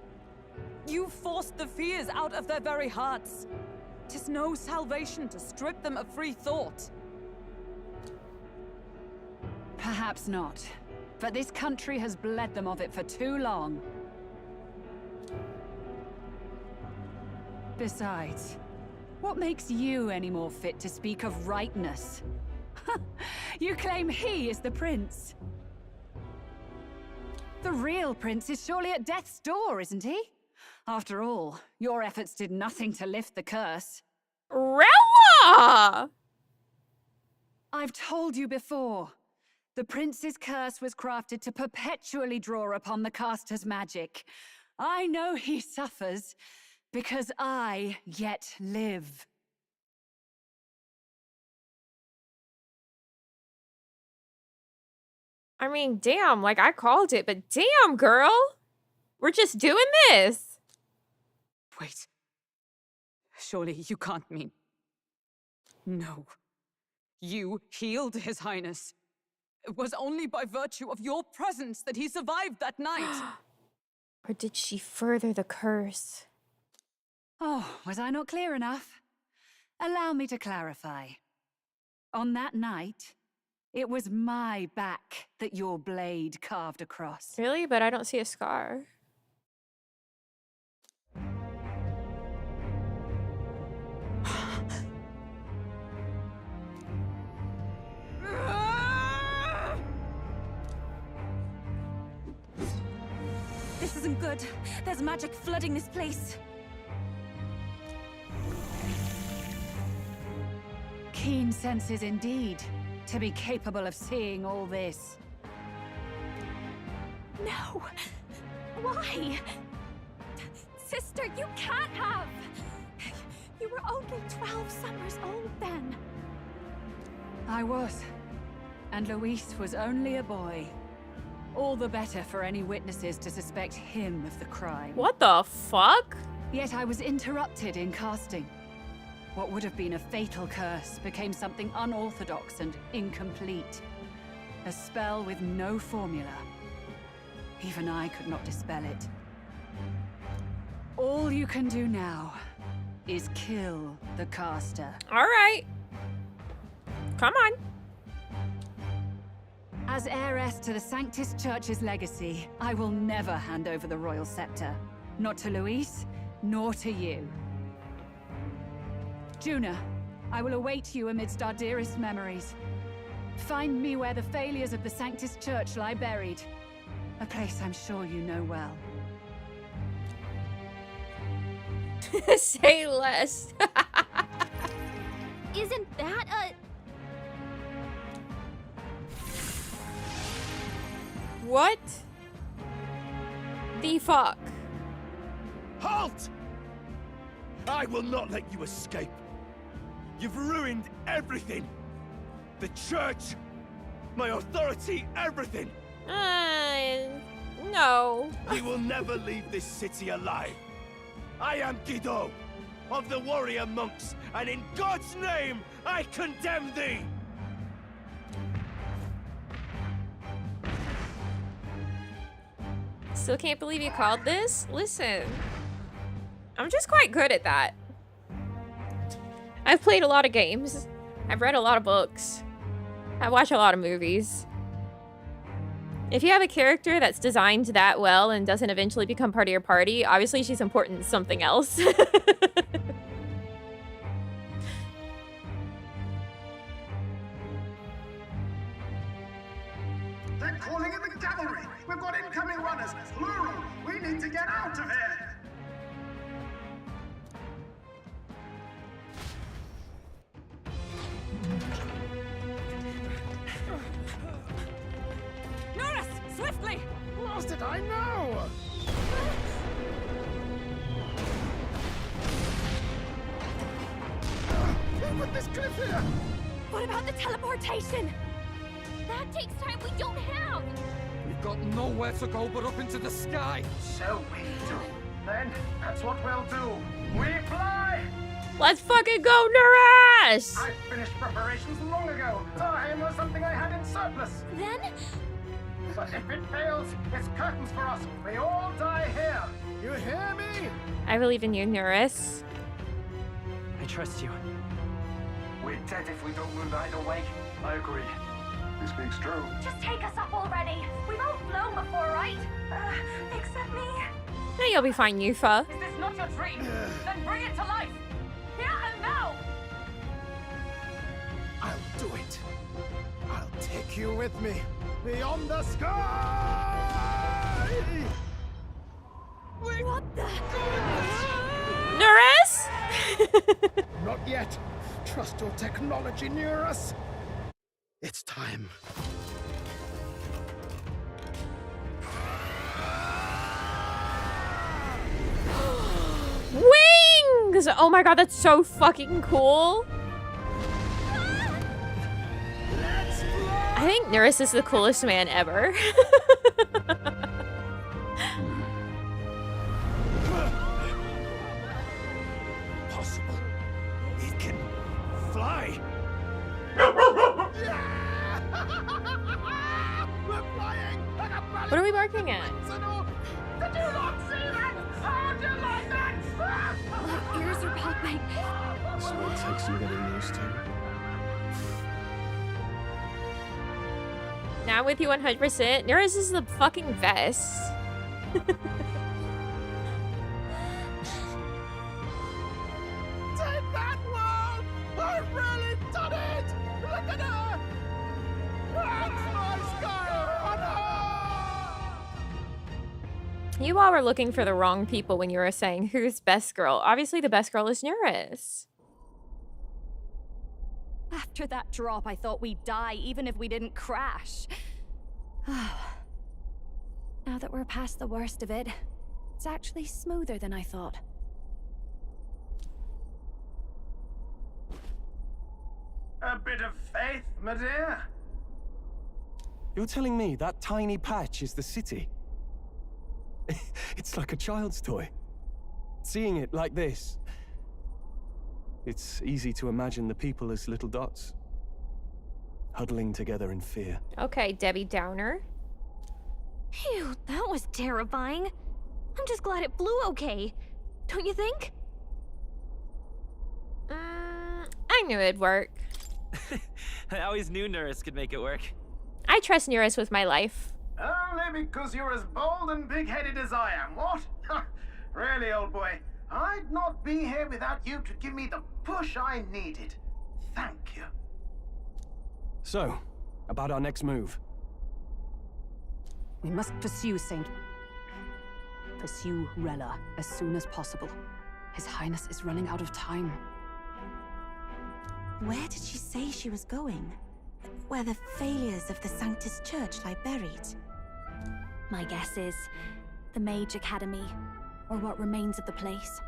You forced the fears out of their very hearts. 'Tis no salvation to strip them of free thought. Perhaps not. But this country has bled them of it for too long. Besides, what makes you any more fit to speak of rightness? You claim he is the prince. The real prince is surely at death's door, isn't he? After all, your efforts did nothing to lift the curse. Rella! I've told you before. The prince's curse was crafted to perpetually draw upon the caster's magic. I know he suffers, because I yet live. I mean, damn, like I called it, but damn, girl. We're just doing this. Wait. Surely you can't mean... No. You healed His Highness. It was only by virtue of your presence that he survived that night. Or did she further the curse? Oh, was I not clear enough? Allow me to clarify. On that night, it was my back that your blade carved across. Really? But I don't see a scar. This isn't good. There's magic flooding this place. Keen senses indeed, to be capable of seeing all this. No! Why? Sister, you can't have! You were only 12 summers old then. I was. And Luis was only a boy. All the better for any witnesses to suspect him of the crime. What the fuck? Yet I was interrupted in casting. What would have been a fatal curse became something unorthodox and incomplete. A spell with no formula. Even I could not dispel it. All you can do now is kill the caster. All right. Come on. As heiress to the Sanctis Church's legacy, I will never hand over the royal scepter. Not to Luis, nor to you. Juna, I will await you amidst our dearest memories. Find me where the failures of the Sanctis Church lie buried. A place I'm sure you know well. Say less. Isn't that a... What the fuck? Halt! I will not let you escape. You've ruined everything. The church, my authority, everything. No. You will never leave this city alive. I am Guido, of the warrior monks, and in God's name, I condemn thee! Still can't believe you called this? Listen, I'm just quite good at that. I've played a lot of games. I've read a lot of books. I watch a lot of movies. If you have a character that's designed that well and doesn't eventually become part of your party, obviously she's important to something else. They're calling in the cavalry! We've got incoming runners, plural! We need to get out of here! Norris, swiftly! Lost it, I know! With this cliff here! What about the teleportation? That takes time we don't have! We've got nowhere to go but up into the sky. So we do. Then, that's what we'll do. We fly! Let's fucking go, Norris! I finished preparations long ago. Time was something I had in surplus. Then? But if it fails, it's curtains for us. We all die here. You hear me? I believe in you, Norris. I trust you. We're dead if we don't move either way. I agree. This speaks true. Just take us up already. We've all flown before, right? Except me. No, you'll be fine, Yufa. Is this not your dream? Then bring it to life. Here and now. I'll do it. I'll take you with me. Beyond the sky! What the? Norris? Not yet. Trust your technology near us. It's time. Wings! Oh my god, that's so fucking cool. I think Norris is the coolest man ever. Possible. It can fly. We're flying! What are we barking at? Did you not see that? How'd you like that? My ears are popping. This will take some getting used to. Now I'm with you 100%. Norris is the fucking best. Take that, world! I've really done it! Look at her! That's my sky runner! You all were looking for the wrong people when you were saying who's best girl. Obviously the best girl is Norris. After that drop, I thought we'd die even if we didn't crash. Now that we're past the worst of it, it's actually smoother than I thought. A bit of faith, my dear. You're telling me that tiny patch is the city? It's like a child's toy. Seeing it like this, it's easy to imagine the people as little dots, huddling together in fear. Okay, Debbie Downer. Phew, that was terrifying. I'm just glad it flew okay. Don't you think? I knew it'd work. I always knew Norris could make it work. I trust Norris with my life. Only because you're as bold and big-headed as I am, what? Really, old boy, I'd not be here without you to give me the push I needed. Thank you. So, about our next move. We must pursue Rella as soon as possible. His Highness is running out of time. Where did she say she was going? Where the failures of the Sanctus Church lie buried? My guess is the Mage Academy, or what remains of the place.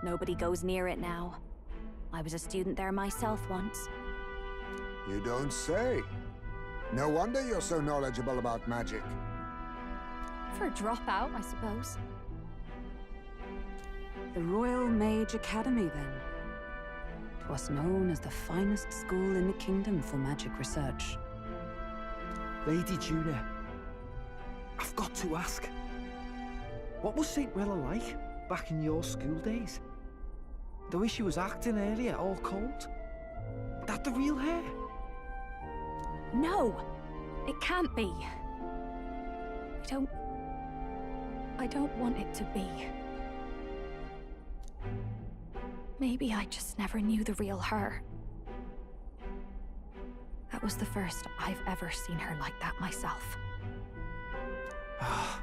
Nobody goes near it now. I was a student there myself once. You don't say. No wonder you're so knowledgeable about magic. For a dropout, I suppose. The Royal Mage Academy, then. 'Twas known as the finest school in the kingdom for magic research. Lady Juna, I've got to ask. What was St. Rilla like back in your school days? The way she was acting earlier, all cold? That the real her? No, it can't be. I don't want it to be. Maybe I just never knew the real her. That was the first I've ever seen her like that myself. I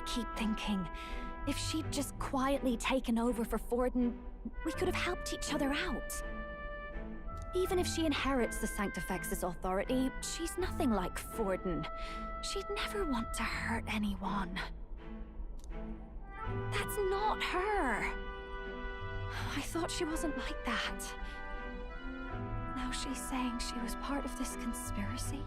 keep thinking, if she'd just quietly taken over for Forden, we could have helped each other out. Even if she inherits the Sanctifex's authority, she's nothing like Forden. She'd never want to hurt anyone. That's not her. I thought she wasn't like that. Now she's saying she was part of this conspiracy?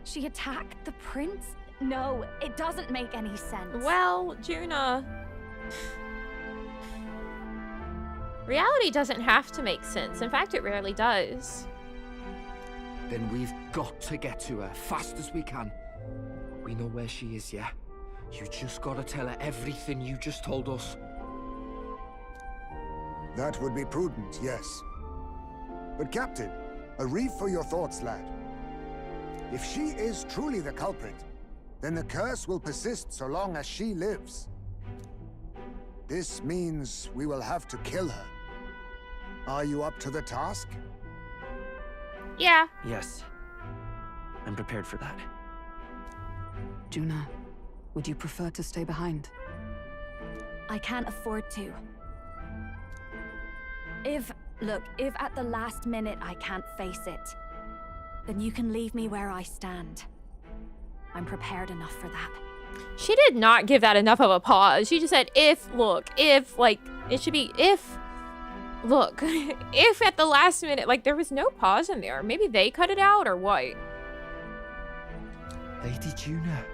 She attacked the prince? No, it doesn't make any sense. Well, Juna, reality doesn't have to make sense. In fact, it rarely does. Then we've got to get to her fast as we can. We know where she is, yeah? You just gotta tell her everything you just told us. That would be prudent, yes. But Captain, a reef for your thoughts, lad. If she is truly the culprit, then the curse will persist so long as she lives. This means we will have to kill her. Are you up to the task? Yeah. Yes. I'm prepared for that. Juna, would you prefer to stay behind? I can't afford to. If at the last minute I can't face it, then you can leave me where I stand. I'm prepared enough for that. She did not give that enough of a pause. She just said, if, like, it should be if, look, if at the last minute, like, there was no pause in there. Maybe they cut it out or what? Lady Juna.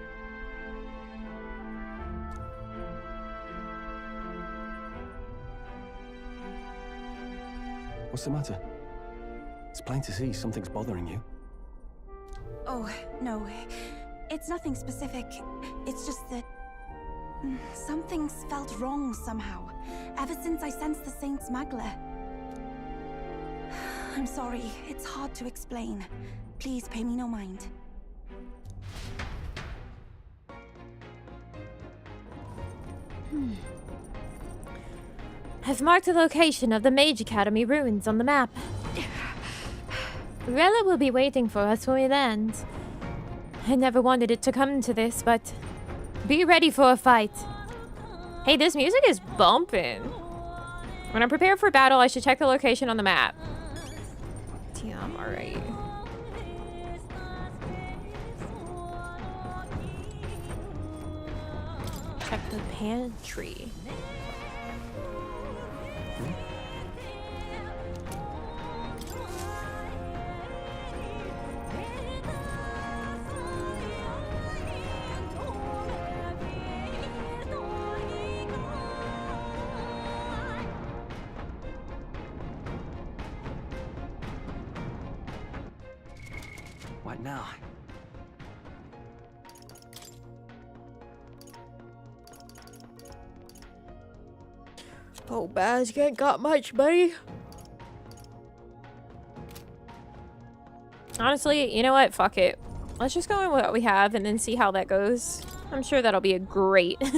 What's the matter? It's plain to see something's bothering you. Oh, no. It's nothing specific. It's just that something's felt wrong somehow, ever since I sensed the Saint's Magla. I'm sorry, it's hard to explain. Please pay me no mind. I've marked the location of the Mage Academy ruins on the map. Rella will be waiting for us when we land. I never wanted it to come to this, but be ready for a fight. Hey, this music is bumping. When I'm prepared for battle, I should check the location on the map. Damn, alright. Check the pantry. What now? Oh, Baz, you ain't got much, buddy. Honestly, you know what? Fuck it. Let's just go in with what we have and then see how that goes. I'm sure that'll be a great. Check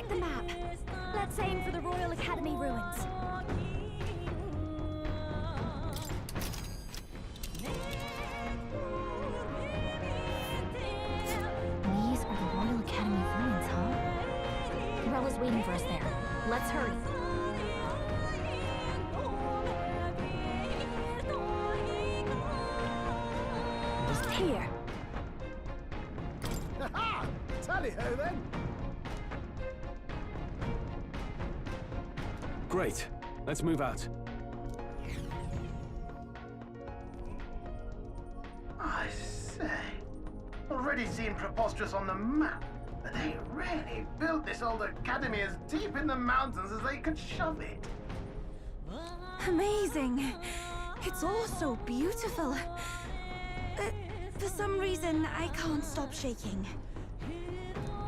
the map. Let's aim for the Royal Academy ruins. These are the Royal Academy ruins, huh? Rella's waiting for us there. Let's hurry. Just here. Ha! Tally-ho then! Great. Let's move out. I say, already seen preposterous on the map, but they really built this old academy as deep in the mountains as they could shove it. Amazing! It's all so beautiful. For some reason, I can't stop shaking.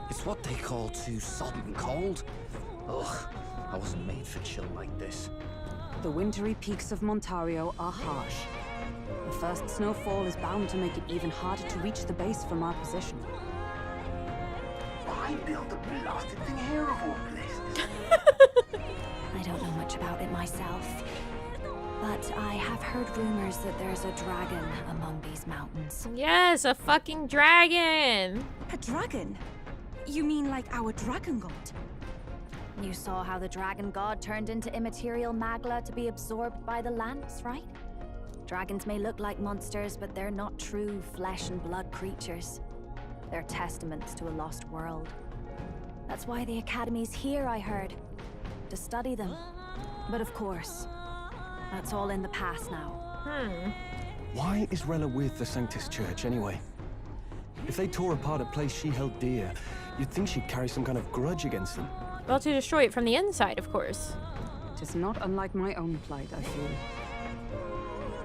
It's what they call too sodden cold. Ugh, I wasn't made for chill like this. The wintry peaks of Montario are harsh. The first snowfall is bound to make it even harder to reach the base from our position. Why build the blasted thing here of all places? I don't know much about it myself, but I have heard rumors that there's a dragon among these mountains. Yes, a fucking dragon! A dragon? You mean like our dragon god? You saw how the dragon god turned into immaterial magla to be absorbed by the lance, right? Dragons may look like monsters, but they're not true flesh and blood creatures. They're testaments to a lost world. That's why the Academy's here, I heard. To study them. But of course, that's all in the past now. Why is Rella with the Sanctus Church, anyway? If they tore apart a place she held dear, you'd think she'd carry some kind of grudge against them. Well, to destroy it from the inside, of course. It is not unlike my own plight, I feel.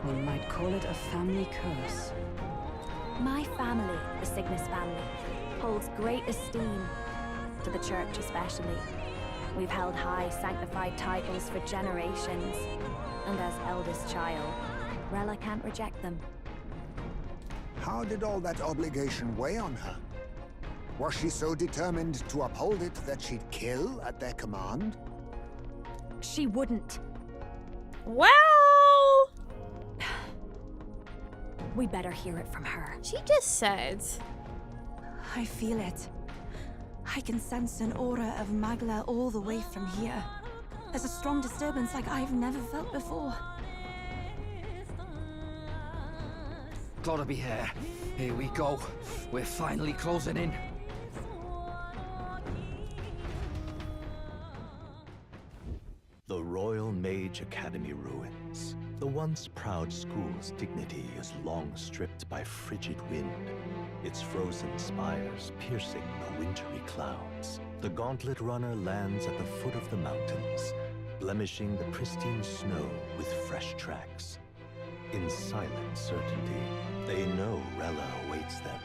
One might call it a family curse. My family, the Cygnus family, holds great esteem, to the church especially. We've held high sanctified titles for generations, and as eldest child, Rella can't reject them. How did all that obligation weigh on her? Was she so determined to uphold it that she'd kill at their command? She wouldn't. Well... We better hear it from her. She just said. I feel it. I can sense an aura of magla all the way from here. There's a strong disturbance like I've never felt before. Gotta be here. Here we go. We're finally closing in. The Royal Mage Academy ruins. The once proud school's dignity is long stripped by frigid wind, its frozen spires piercing the wintry clouds. The gauntlet runner lands at the foot of the mountains, blemishing the pristine snow with fresh tracks. In silent certainty, they know Rella awaits them,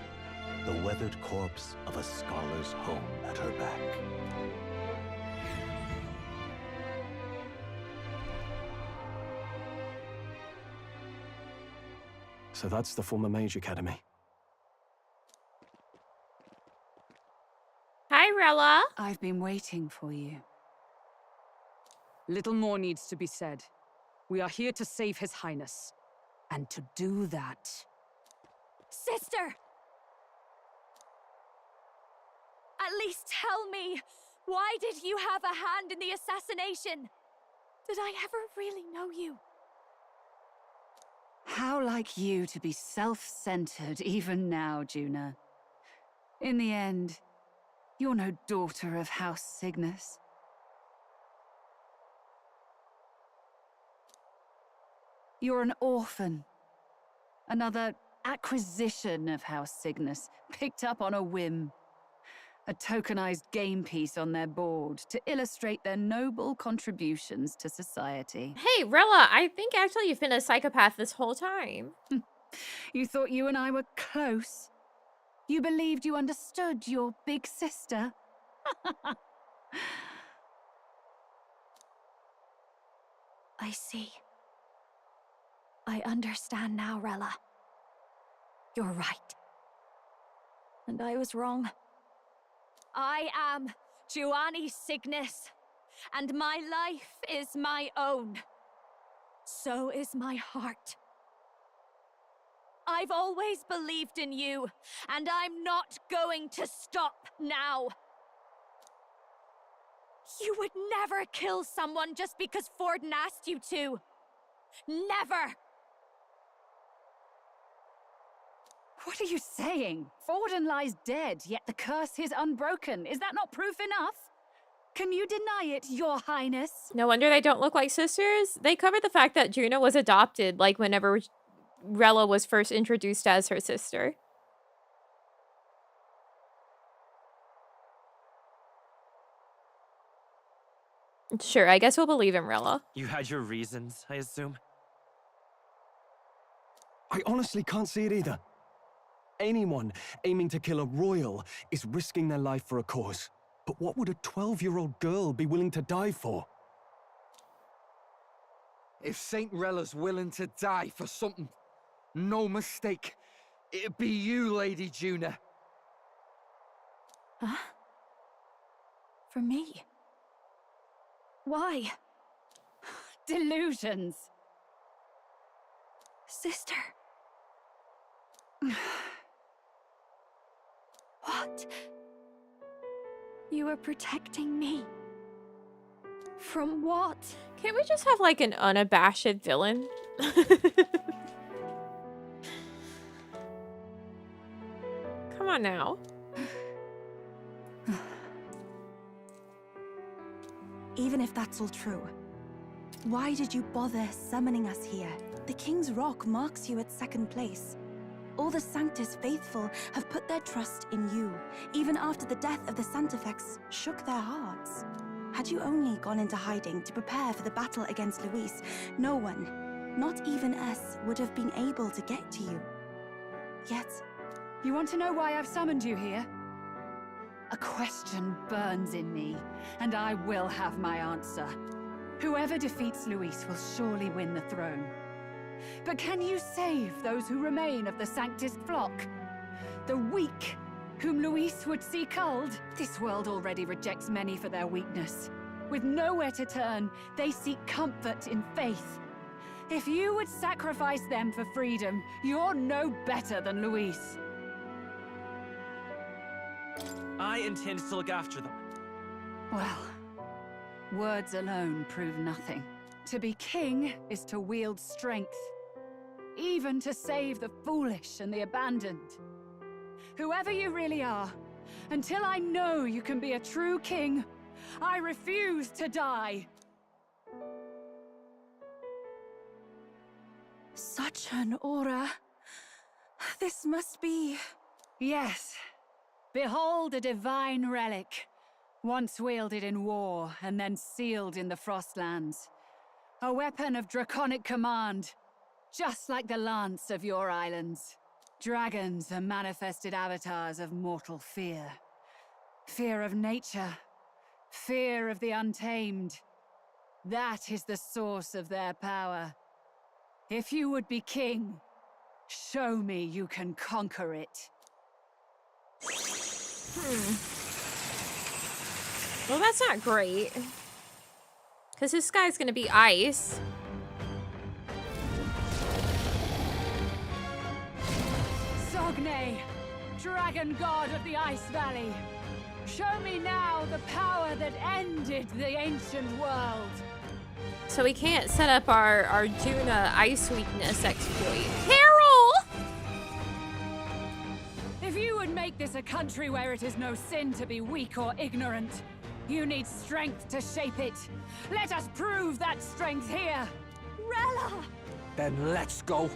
the weathered corpse of a scholar's home at her back. So that's the former Mage Academy. Hi, Rella. I've been waiting for you. Little more needs to be said. We are here to save His Highness. And to do that... Sister! At least tell me, why did you have a hand in the assassination? Did I ever really know you? How like you to be self-centered even now, Juna. In the end, you're no daughter of House Cygnus. You're an orphan. Another acquisition of House Cygnus, picked up on a whim. A tokenized game piece on their board to illustrate their noble contributions to society. Hey, Rella, I think actually you've been a psychopath this whole time. You thought you and I were close? You believed you understood your big sister? I see. I understand now, Rella. You're right. And I was wrong. I am Giovanni Cygnus, and my life is my own. So is my heart. I've always believed in you, and I'm not going to stop now. You would never kill someone just because Forden asked you to. Never! What are you saying? Forden lies dead, yet the curse is unbroken. Is that not proof enough? Can you deny it, Your Highness? No wonder they don't look like sisters. They covered the fact that Juna was adopted, like whenever Rella was first introduced as her sister. Sure, I guess we'll believe in Rella. You had your reasons, I assume? I honestly can't see it either. Anyone aiming to kill a royal is risking their life for a cause. But what would a 12-year-old girl be willing to die for? If Saint Rella's willing to die for something, no mistake, it'd be you, Lady Juna. Huh? For me? Why? Delusions. Sister. What? You were protecting me. From what? Can't we just have like an unabashed villain? Come on now. Even if that's all true, why did you bother summoning us here? The King's Rock marks you at second place. All the Sanctus faithful have put their trust in you, even after the death of the Santafex shook their hearts. Had you only gone into hiding to prepare for the battle against Luis, no one, not even us, would have been able to get to you. Yet... You want to know why I've summoned you here? A question burns in me, and I will have my answer. Whoever defeats Luis will surely win the throne. But can you save those who remain of the Sanctus flock? The weak, whom Luis would see culled? This world already rejects many for their weakness. With nowhere to turn, they seek comfort in faith. If you would sacrifice them for freedom, you're no better than Luis. I intend to look after them. Well, words alone prove nothing. To be king is to wield strength, even to save the foolish and the abandoned. Whoever you really are, until I know you can be a true king, I refuse to die. Such an aura. This must be... Yes. Behold a divine relic, once wielded in war and then sealed in the Frostlands. A weapon of draconic command, just like the lance of your islands. Dragons are manifested avatars of mortal fear. Fear of nature, fear of the untamed. That is the source of their power. If you would be king, show me you can conquer it. Well, that's not great. Because this guy's gonna be ice. Sogne, dragon god of the Ice Valley. Show me now the power that ended the ancient world. So we can't set up our Juna ice weakness exploit. Carol! If you would make this a country where it is no sin to be weak or ignorant, you need strength to shape it. Let us prove that strength here. Rella! Then let's go.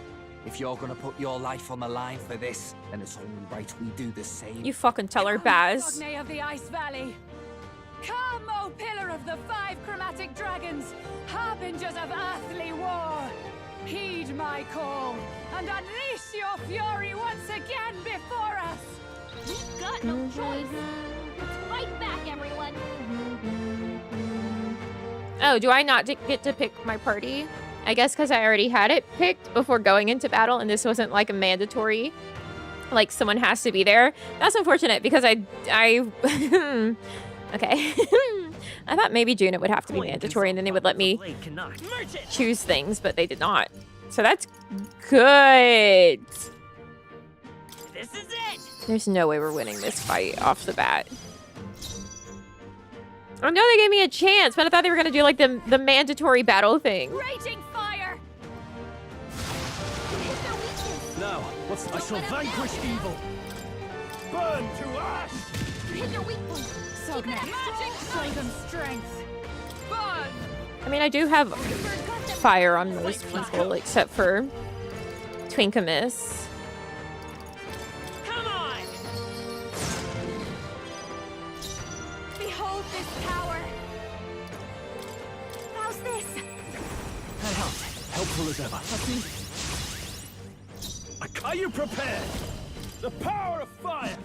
If you're gonna put your life on the line for this, then it's only right we do the same. You fucking tell her, Baz. Sogne of the Ice Valley. Come, O pillar of the 5 chromatic dragons, harbingers of earthly war. Heed my call, and unleash your fury once again before us. We've got no choice. Let's fight back, everyone. Oh, do I not get to pick my party? I guess because I already had it picked before going into battle, and this wasn't like a mandatory, like someone has to be there. That's unfortunate because I okay. I thought maybe Juna would have to be mandatory and then they would let me choose things, but they did not. So that's good. This is it. There's no way we're winning this fight off the bat. I know they gave me a chance, but I thought they were gonna do like the mandatory battle thing. Raging fire! Now, I shall vanquish evil. Burn to ash! Hit your weak point. Sogne, show them strength. Burn! I mean, I do have fire on most people except for Twinkamus. Come on! Behold this power. How's this? That helped. Helpful as ever. Are you prepared? The power of fire!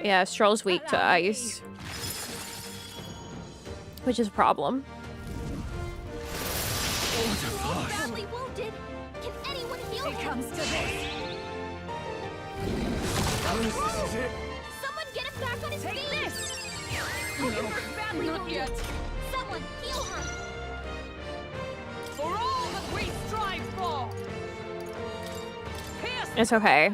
Yeah, Stroll's weak to ice. Which is a problem. Badly wounded. Can anyone heal him? Comes to this. This is it. Someone get him back on his feet. This. Hulkenberg's badly not wounded. yet. Someone heal her. For all that we strive for. It's okay.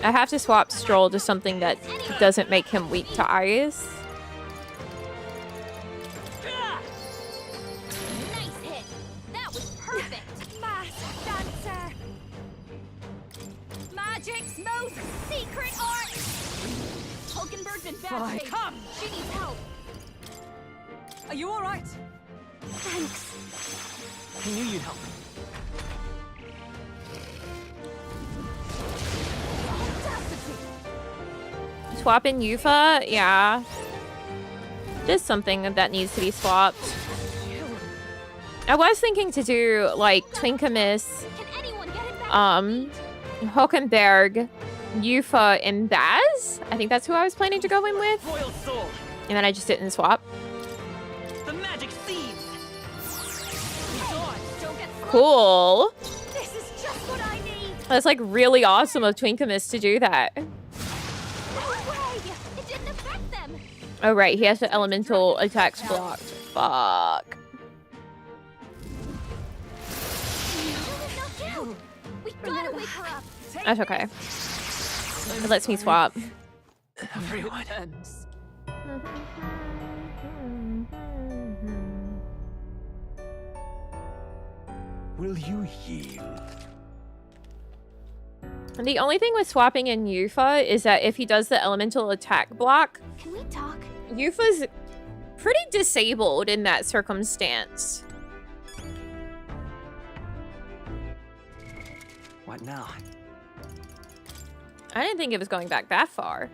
I have to swap Stroll to something that doesn't make him weak to ice. Nice hit. That was perfect. Masked dancer. Magic's most secret art. Hulkenberg's in bad Fine. shape. Come. She needs help. Are you all right? Thanks. I knew you'd help. Swap in Yufa? Yeah. Just something that needs to be swapped. I was thinking to do, like, Twinkamus, Hulkenberg, Yufa, and Baz. I think that's who I was planning to go in with. Royal soul. And then I just didn't swap. The magic seeds. Cool. This is just what I need. That's, like, really awesome of Twinkamus to do that. No way. It didn't affect them. Oh, right. He has the elemental attacks blocked. Fuck. No. We gotta wake her up. That's okay. It lets me swap. Everyone. Will you yield? And the only thing with swapping in Yufa is that if he does the elemental attack block, Can we talk? Yufa's pretty disabled in that circumstance. What now? I didn't think it was going back that far.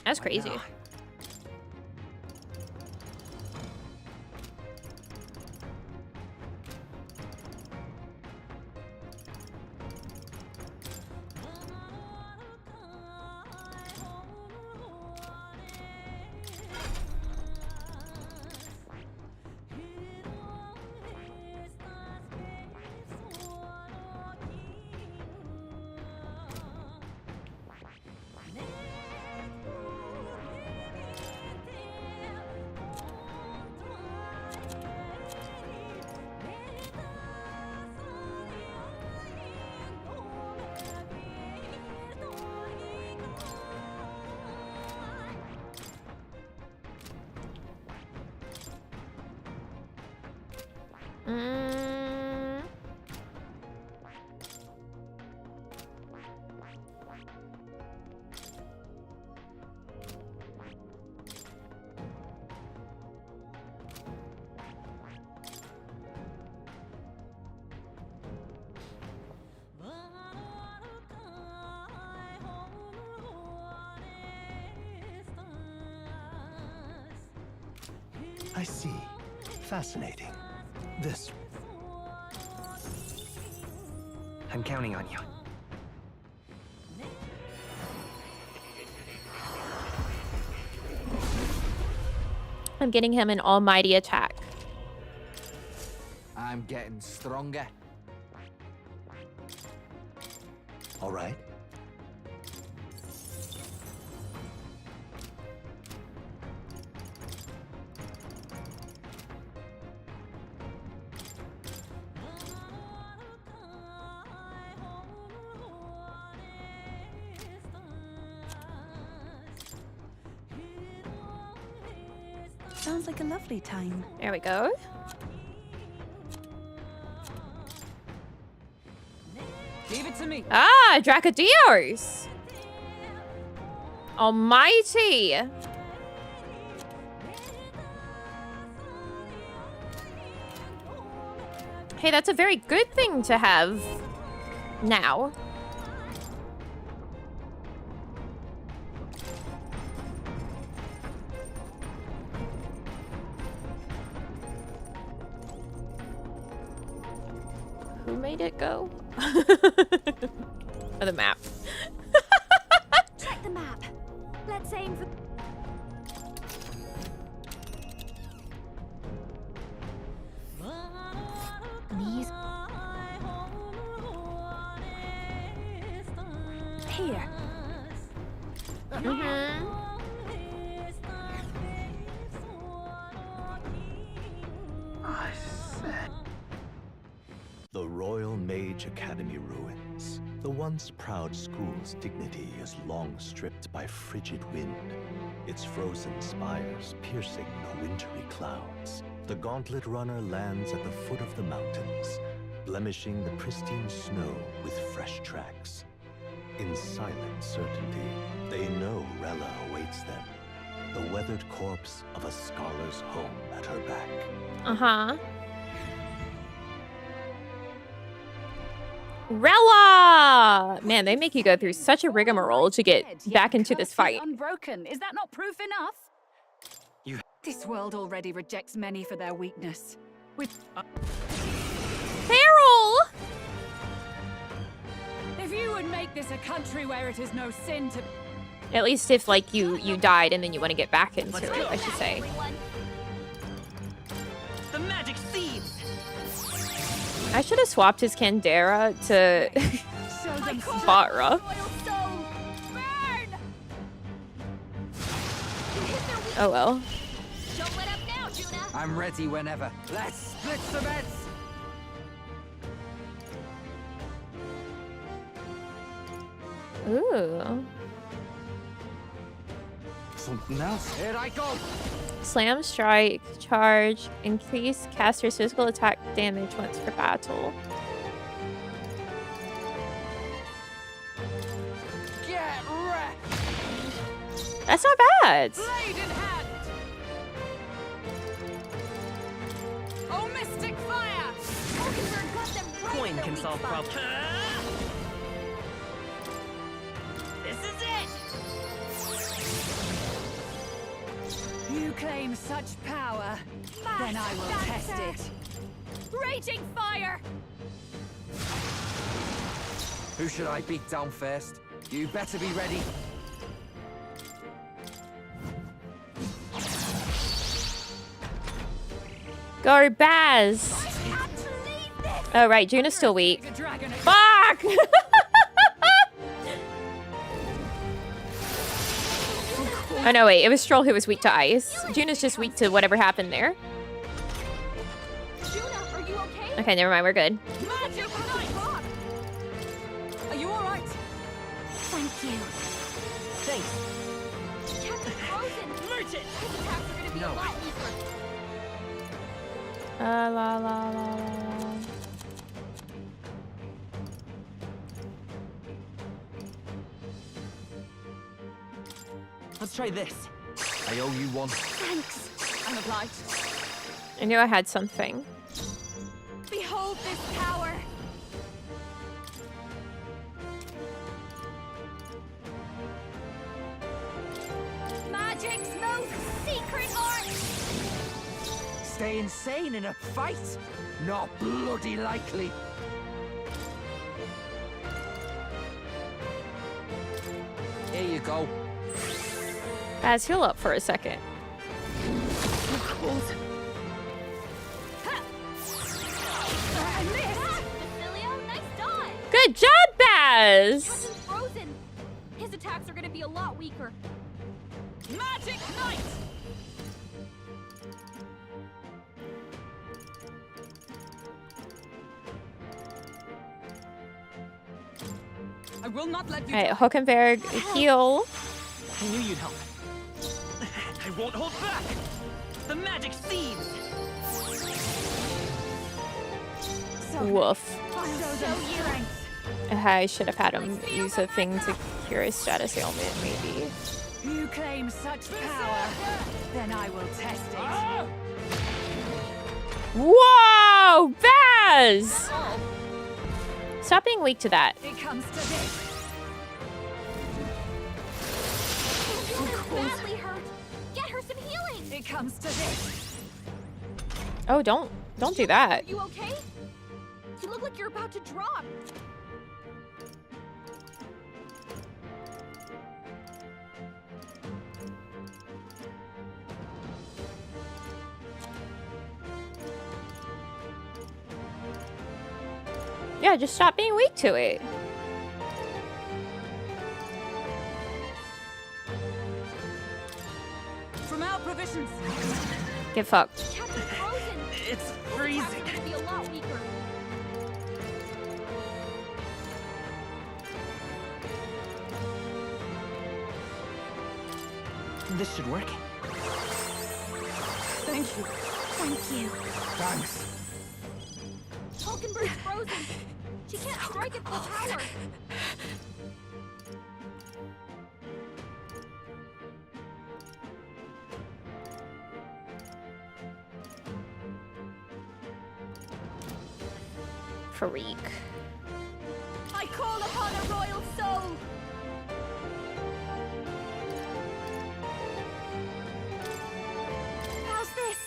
That's crazy. I see. Fascinating. This. I'm counting on you. I'm getting him an almighty attack. I'm getting stronger. All right. Sounds like a lovely time. There we go. Leave it to me. Ah, Dracodios! Almighty! Hey, that's a very good thing to have now. Who made it go? Oh, the map. Check the map. Let's aim for... These... Here. I said. The Royal Mage Academy ruins. The once proud school's dignity is long stripped by frigid wind, its frozen spires piercing the wintry clouds. The gauntlet runner lands at the foot of the mountains, blemishing the pristine snow with fresh tracks. In silent certainty, they know Rella awaits them, the weathered corpse of a scholar's home at her back. Uh-huh. Rella! Man, they make you go through such a rigmarole to get back into this fight. Unbroken. Is that not proof enough? This world already rejects many for their weakness. Feral! If you would make this a country where it is no sin to... At least if, like, you died and then you want to get back into it, I should say. The magic seeds! I should have swapped his Candera to Batra. Oh well. Don't let up now, Juna! I'm ready whenever. Let's split some heads! Ooh. Something else. Here I go! Slam, strike, charge, increase caster's physical attack damage once per battle. Get wrecked! That's not bad. Blade in hand! Oh, mystic fire! Coin can solve problems. This is it! You claim such power, then I will test it. Raging fire! Who should I beat down first? You better be ready. Go Baz! Oh right, Juna's still weak. Fuck! Oh no, wait, it was Stroll who was weak to ice. Juna's just weak to whatever happened there. Okay, never mind, we're good. Are you alright? Thank you. Thanks. Captain Frozen! Merchant! His attacks are gonna be a lot weaker. La la la la. Let's try this. I owe you one. Thanks. I'm obliged. I knew I had something. Behold this power! Magic's most secret art! Stay insane in a fight? Not bloody likely. Here you go. Baz, heal up for a second. Good job, Baz! Captain Frozen! His attacks are gonna be a lot weaker. Magic Knight! I will not let you. Alright, Hockenberg, heal. I knew you'd help. I won't hold back! The magic seeds! Woof. Show you. I should have had him use a thing to cure his status ailment, maybe. You claim such power, then I will test it. Whoa! Baz! Stop being weak to that. It comes to this. Juna's badly hurt. Get her some healing. It comes to this. Oh, don't do that. Are you okay? You look like you're about to drop. Yeah, just stop being weak to it. From our provisions. Get fucked. It's freezing. It's gonna be a lot weaker. This should work. Thank you. Thank you. Thanks. Hulkenberg's frozen. She can't strike at full power. Freak. I call upon a royal soul. How's this?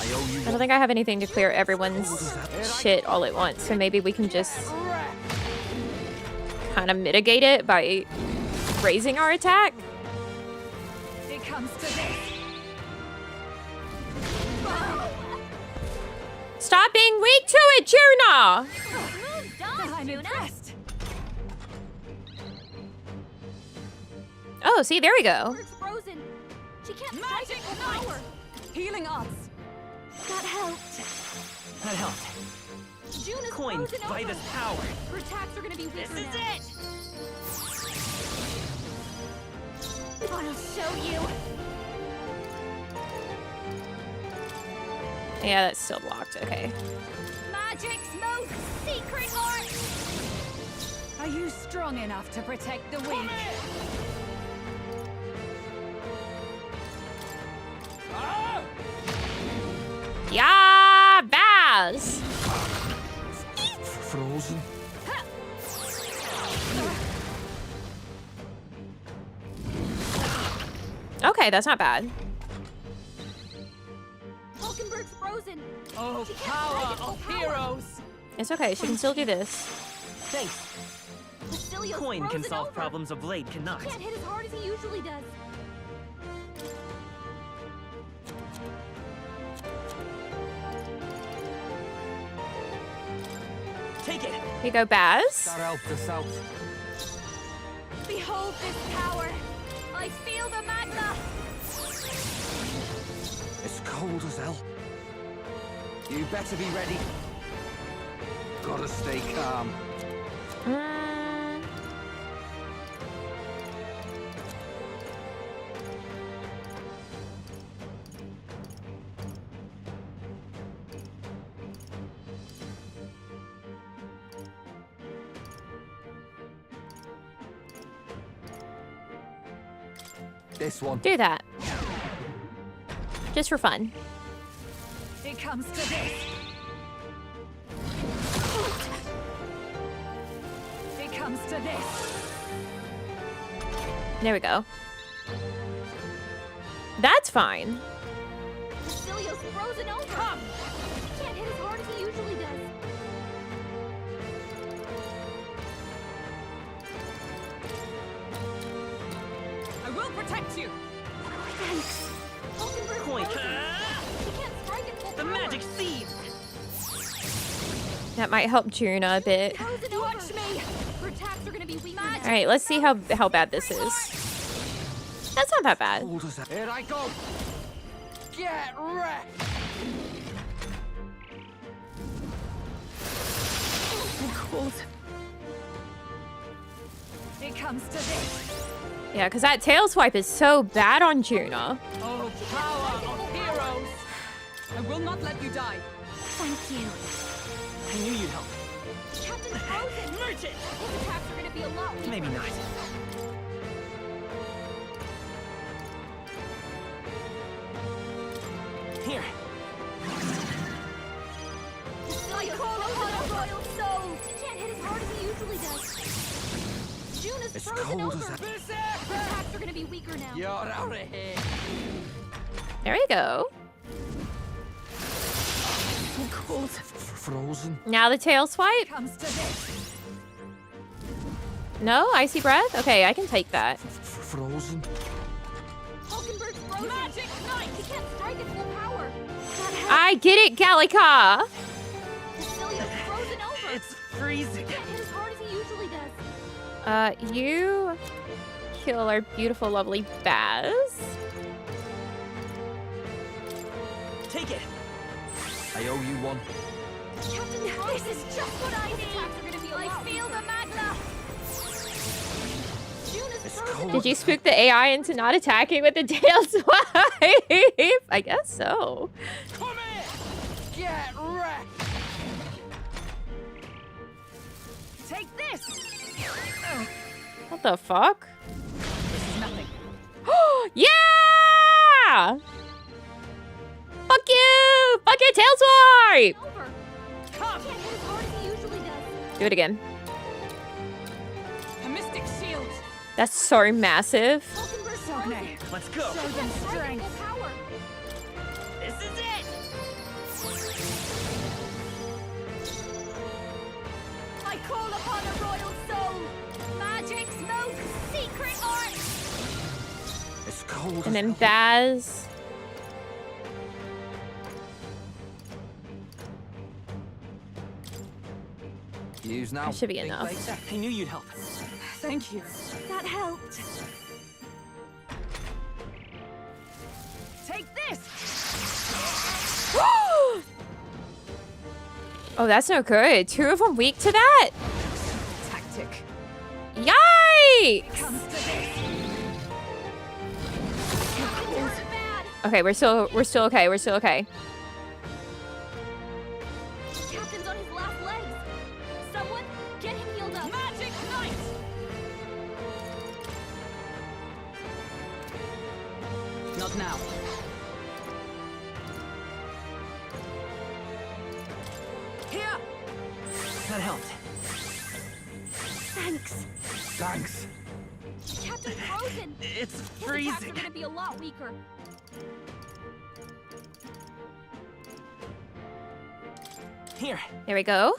I owe you. I don't think I have anything to clear everyone's shit all at once, so maybe we can just kind of mitigate it by raising our attack. It comes to this. Stop being weak to it, Juna! I'm impressed. Oh, see, there we go. It's frozen. She can't strike at full power. Healing arts. That helped. That helped. June is Coin frozen by over. this power. Her attacks are gonna be weaker This is now. it. I'll show you. Yeah, that's still locked. Okay. Magic's most secret art. Are you strong enough to protect the weak? Yeah, Baz! Frozen. Okay, that's not bad. Hulkenberg's frozen. Oh, She can't power strike at full of power. heroes! It's okay, she can still do this. Thanks. Basilios Coin can frozen solve over. problems a blade cannot. He can't hit as hard as he usually does. Take it. Here you go, Baz. That helped us out. Behold this power. I feel the magna. It's cold as hell. You better be ready. Gotta stay calm. This one. Do that. Just for fun. It comes to this. It comes to this. There we go. That's fine. Basilios frozen over. Come. He can't hit as hard as he usually does. I will protect you. Thanks. Hulkenberg Coin. frozen. She can't strike at full The power. magic seed. That might help Juna a bit. Frozen over. Watch me. Her attacks are gonna be weaker now. All right, let's see how bad this is. That's not that bad. Here I go. Get wrecked. Cold. It comes to this. Yeah, because that tail swipe is so bad on Juna. Oh, power of heroes! I will not let you die. Thank you. I knew you'd help. Captain Frozen. Merchant. His attacks are gonna be a lot weaker. Maybe not. Here. I call upon a royal soul. He can't hit as hard as he usually does. June is It's frozen cold over. as Her attacks are gonna be weaker now. You're out of here. There we go. cold. Frozen. Now the tail swipe? No? Icy breath? Okay, I can take that. Frozen. Magic knight! He can't strike its full power! I get it, Gallica! Frozen over! It's freezing! He can't hit as hard as he usually does. You kill our beautiful, lovely Baz. Take it! I owe you one. Captain, this is just what I need! I feel the magna! Did you spook the AI into not attacking with the tail swipe? I guess so. Come here! Get wrecked! Take this! What the fuck? This is nothing. Yeah! Fuck you! Fuck your tail swipe! Do it again. A mystic shield. That's so massive. Let's go! Show them strength. This is it! I call upon a royal soul! Magic's most secret art! It's cold. And then Baz. Use now. That should be enough. I knew you'd help. Thank you. That helped. Take this! Oh, that's no good. 2 of them weak to that? Tactic. Yikes! Okay, we're still okay. We're still okay. Captain's on his last legs. Someone get him healed up. Magic knight! Not now. Here! That helped. Thanks. Thanks. Captain's frozen. It's His attacks are freezing. gonna be a lot weaker. Here. There we go.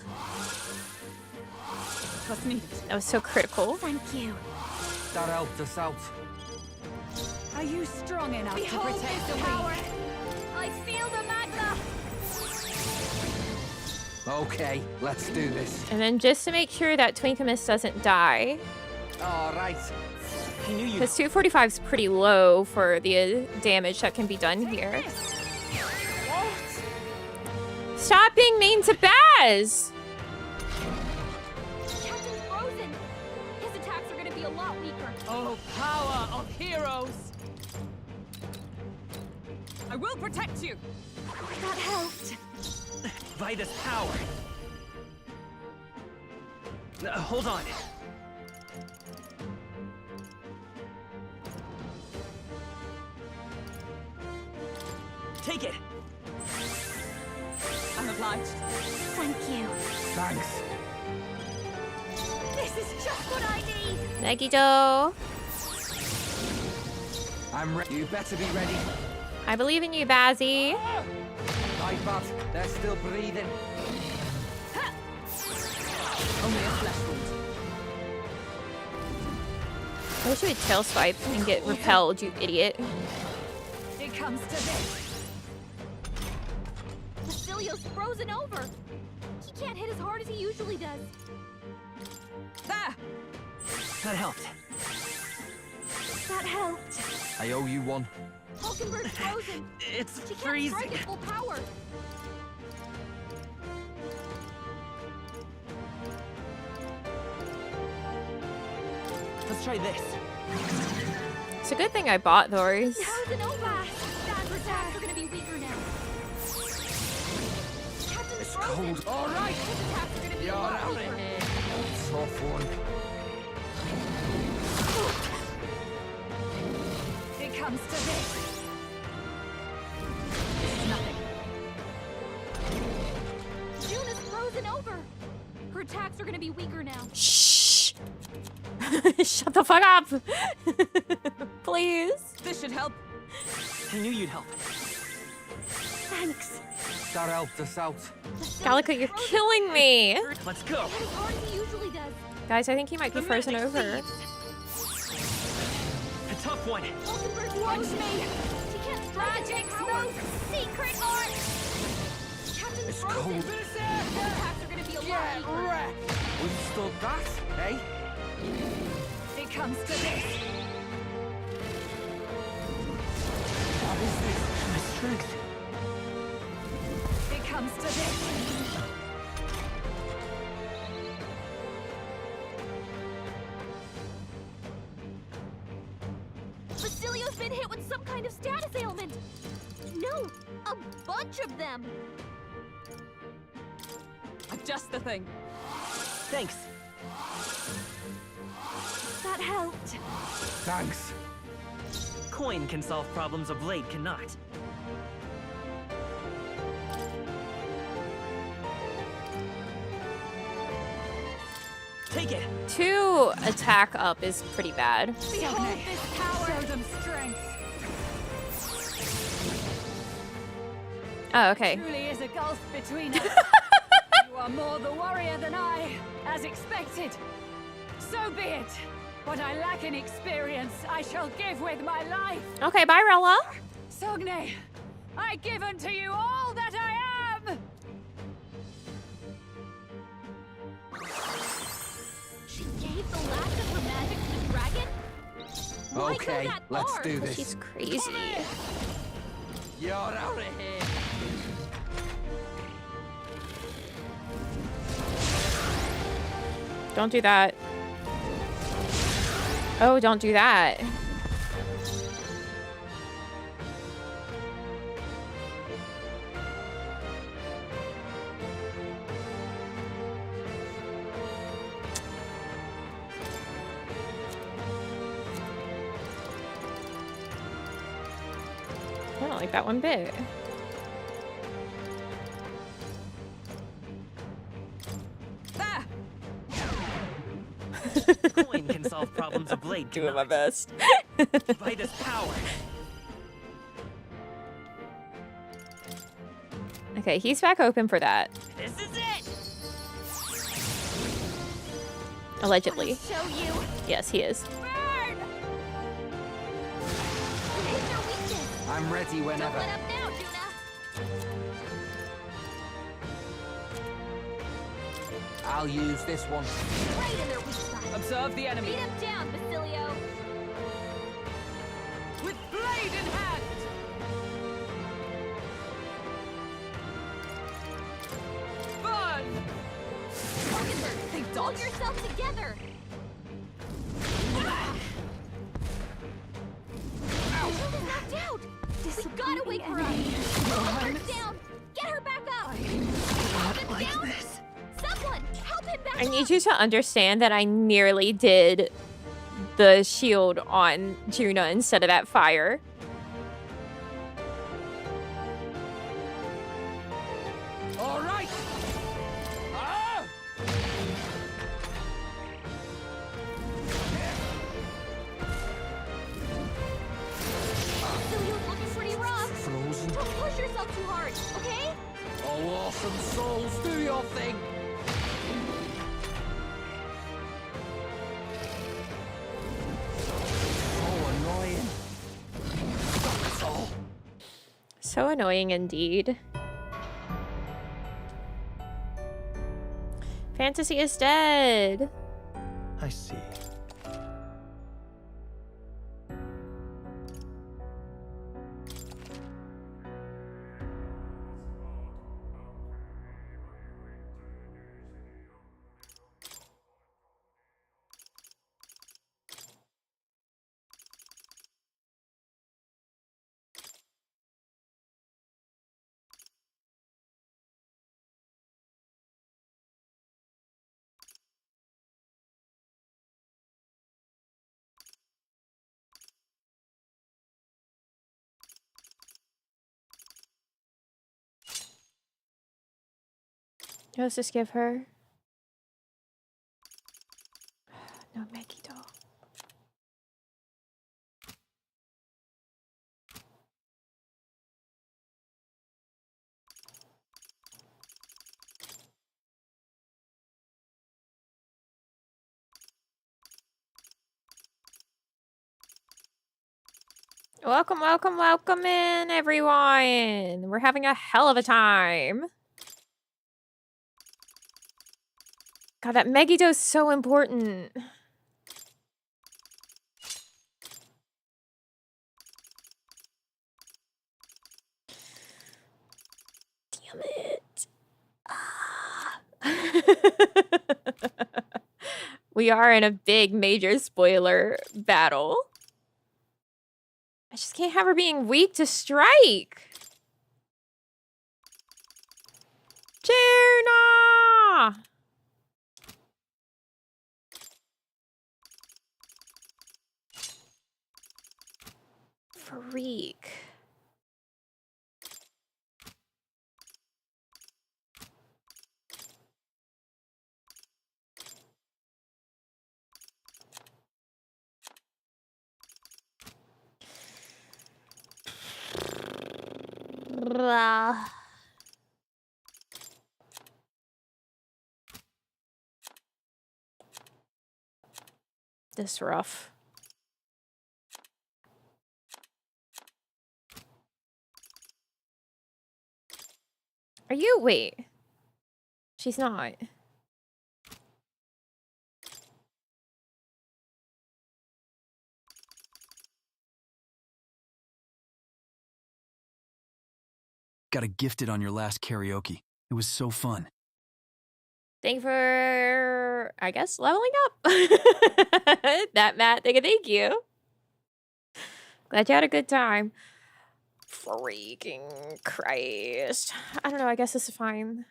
What's needed? That was so critical. Thank you. That helped us out. Are you strong enough Behold to protect this the power. weak? I feel the magna. Okay, let's do this. And then just to make sure that Twinkamus doesn't die. All right. I knew you'd Because 245 is pretty low for the damage that can be done here. Stop being mean to Baz! Captain's frozen. His attacks are gonna be a lot weaker. Oh, power of heroes! I will protect you! That helped. Vitus power. Hold on. Take it. I'm obliged. Thank you. Thanks. This is just what I need. Megiddo. I'm ready. You better be ready. I believe in you, Bazzy. Right, but they're still breathing. Only a flesh wound. I wish you would tail swipe and get repelled, you idiot. It comes to this. Basilio's frozen over. He can't hit as hard as he usually does. There! That helped. That helped. I owe you one. Hulkenberg's frozen. It's She can't freezing. strike at full power. Let's try this. It's a good thing I bought those. How's it over? Dad's attacks are gonna be weaker now. Captain's It's frozen. cold. All right. His attacks are gonna be a You're lot out of weaker. here. Tough one. It comes to this. This is nothing. June is frozen over. Her attacks are gonna be weaker now. Shh. Shut the fuck up. Please. This should help. I knew you'd help. Thanks. That helped us out. Calico, you're killing me. Let's go. Guys, I think he might be frozen over. A tough one. Watch me! Magic smoke! Secret art! Captain It's Frozen! cold. Perhaps are gonna be a lot Wreck. Withstood that, eh? It comes to this. What is this? My strength. It comes to this. Basilio's been hit with some kind of status ailment. No, a bunch of them. Just the thing. Thanks. That helped. Thanks. Coin can solve problems a blade cannot. Take it. 2 attack up is pretty bad. Behold this power. Show them strength. Oh, okay. Truly is a gulf between us. You are more the warrior than I, as expected. So be it. What I lack in experience, I shall give with my life. Okay, bye, Rella. Sogne, I give unto you all that I am. She gave the last of her magic to the dragon? Why go Okay, that let's far? do this. She's crazy. You're out of here. Don't do that. Oh, don't do that. I don't like that one bit. Coin can solve problems a blade cannot. Doing my best. By this power. Okay, he's back open for that. This is it. Allegedly. Show you. Yes, he is. Burn! You hit their weakness. I'm ready Don't whenever. let up now, Duna. I'll use this one. Right in their weak spot. Observe the enemy. Beat him down, Basilio. With blade in hand. Burn! Mockingbird, Think hold dodge. yourself together. Shield is knocked out. We gotta wait for her. Mockingbird down. Get her back up. Mockingbird down. Someone, help him back I up. need you to understand that I nearly did the shield on Juna instead of that fire. All right. Ah! Basilio's looking pretty rough. Frozen. Don't push yourself too hard, okay? Oh, awesome souls, do your thing. So annoying. That's all. So annoying indeed. Fantasy is dead. I see. What does this give her? No Maggie doll. Welcome, welcome, welcome in, everyone. We're having a hell of a time. God, that Megido's so important. Damn it. We are in a big major spoiler battle. I just can't have her being weak to strike. Jerna! Freak. This rough. Are you? Wait. She's not. Got a gifted on your last karaoke. It was so fun. Thank you for, I guess, leveling up. That Matt, thank you. Glad you had a good time. Freaking Christ. I don't know, I guess this is fine.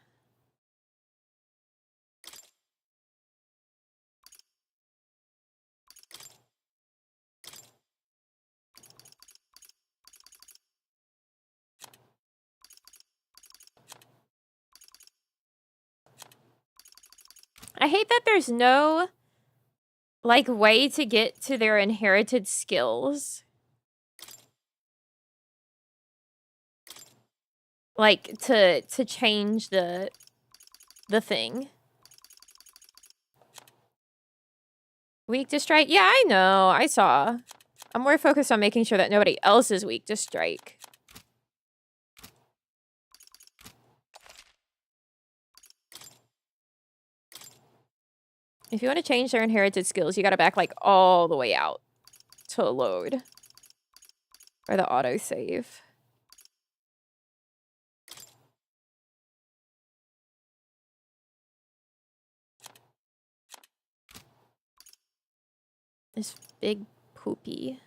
I hate that there's no, like, way to get to their inherited skills. Like, to change the thing. Weak to strike? Yeah, I know. I saw. I'm more focused on making sure that nobody else is weak to strike. If you want to change their inherited skills, you gotta back, like, all the way out to load. Or the autosave. This big poopy.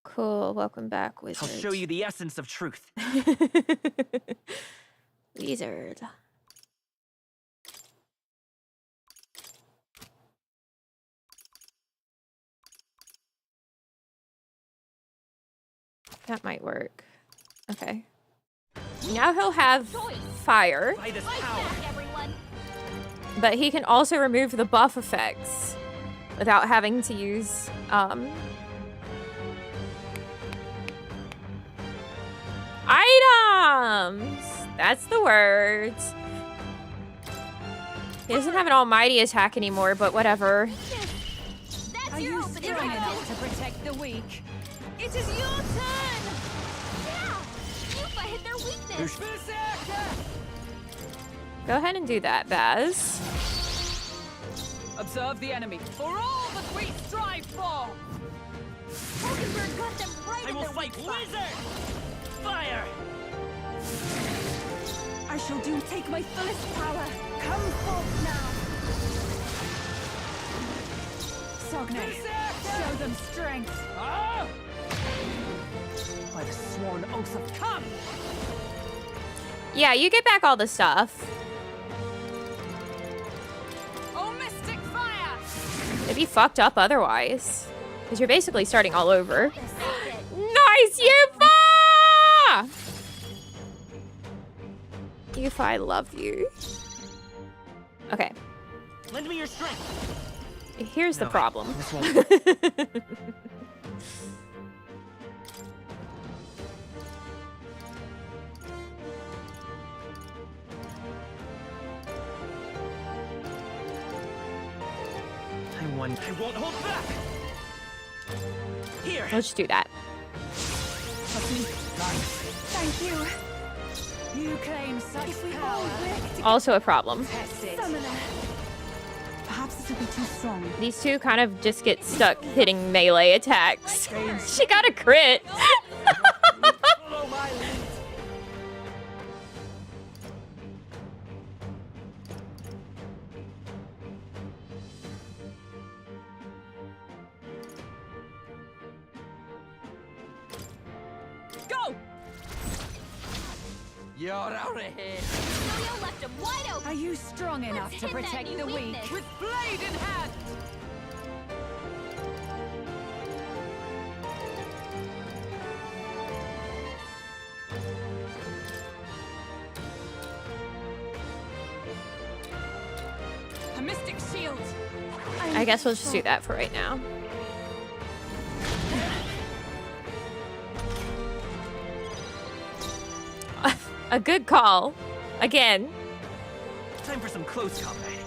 Cool, welcome back, wizard. I'll show you the essence of truth. Wizard. That might work. Okay. Now he'll have fire. But he can also remove the buff effects without having to use items. That's the word. He doesn't have an almighty attack anymore, but whatever. Are you strong enough to protect the weak? It is your turn! Yeah! Yufa hit their weakness! Go ahead and do that, Baz. Observe the enemy for all that we strive for! Hulkenberg got them right I in will their fight weak spot. wizard! Fire! I shall take my fullest power. Come forth now. Sogne, show them strength. By the sworn oath of Come! Yeah, you get back all the stuff. Oh, mystic fire! It'd be fucked up otherwise. Because you're basically starting all over. Nice, Yufa! Yufa, I love you. Okay. Lend me your strength. Here's the problem. I won't hold back. Here. Let's do that. Thank you. You claim such power. Also a problem. Summoner. Perhaps this will be too strong. These two kind of just get stuck hitting melee attacks. She got a crit. Follow my lead. Go! You're out of here. Julio left him wide open. Are you strong enough Let's to hit that protect new the weak? weakness. With blade in hand! A mystic shield! I guess we'll just do that for right now. A good call. Again. Time for some close combat.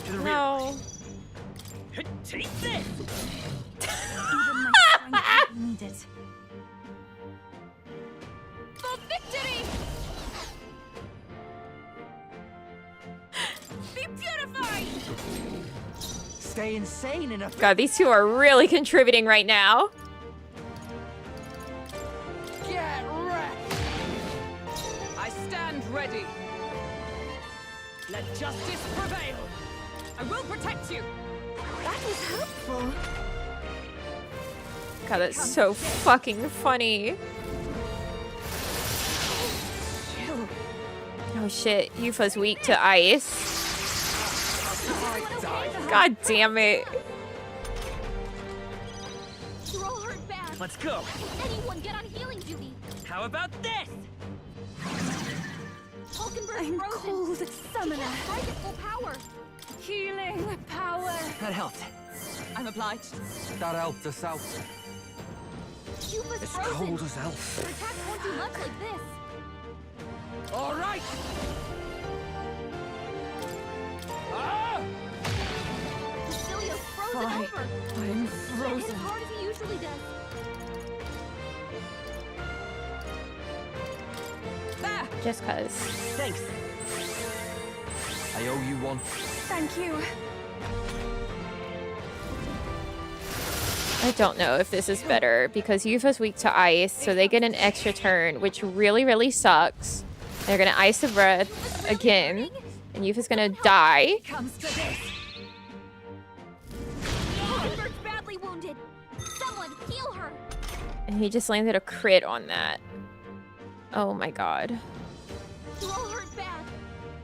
To the No. rear. Take this. Even my strength didn't need it. For victory! Be purified! Stay insane in a... God, these two are really contributing right now. Get wrecked! I stand ready. Let justice prevail. I will protect you. That was helpful. God, that's so fucking funny. Oh shit, Yufa's weak to ice. God damn it. You're all hurt bad. Let's go. Anyone get on healing duty. How about this? Hulkenberg's I'm frozen. cold, She summoner. can't strike at full power. Healing power. That helped. I'm obliged. That helped us out. Yufa's It's frozen. cold as hell. Her attacks won't do much like this. All right. Ah! Cecilia's frozen Fine. over. I'm Can't hit frozen. as hard as he usually does. There. Just cause. Thanks. I owe you one. Thank you. I don't know if this is better because Yufa's weak to ice, so they get an extra turn, which really, really sucks. They're gonna ice the breath again, and Yufa's gonna die. Comes to this. Hulkenberg's badly wounded. Someone heal her. And he just landed a crit on that. Oh my god. You're all hurt bad.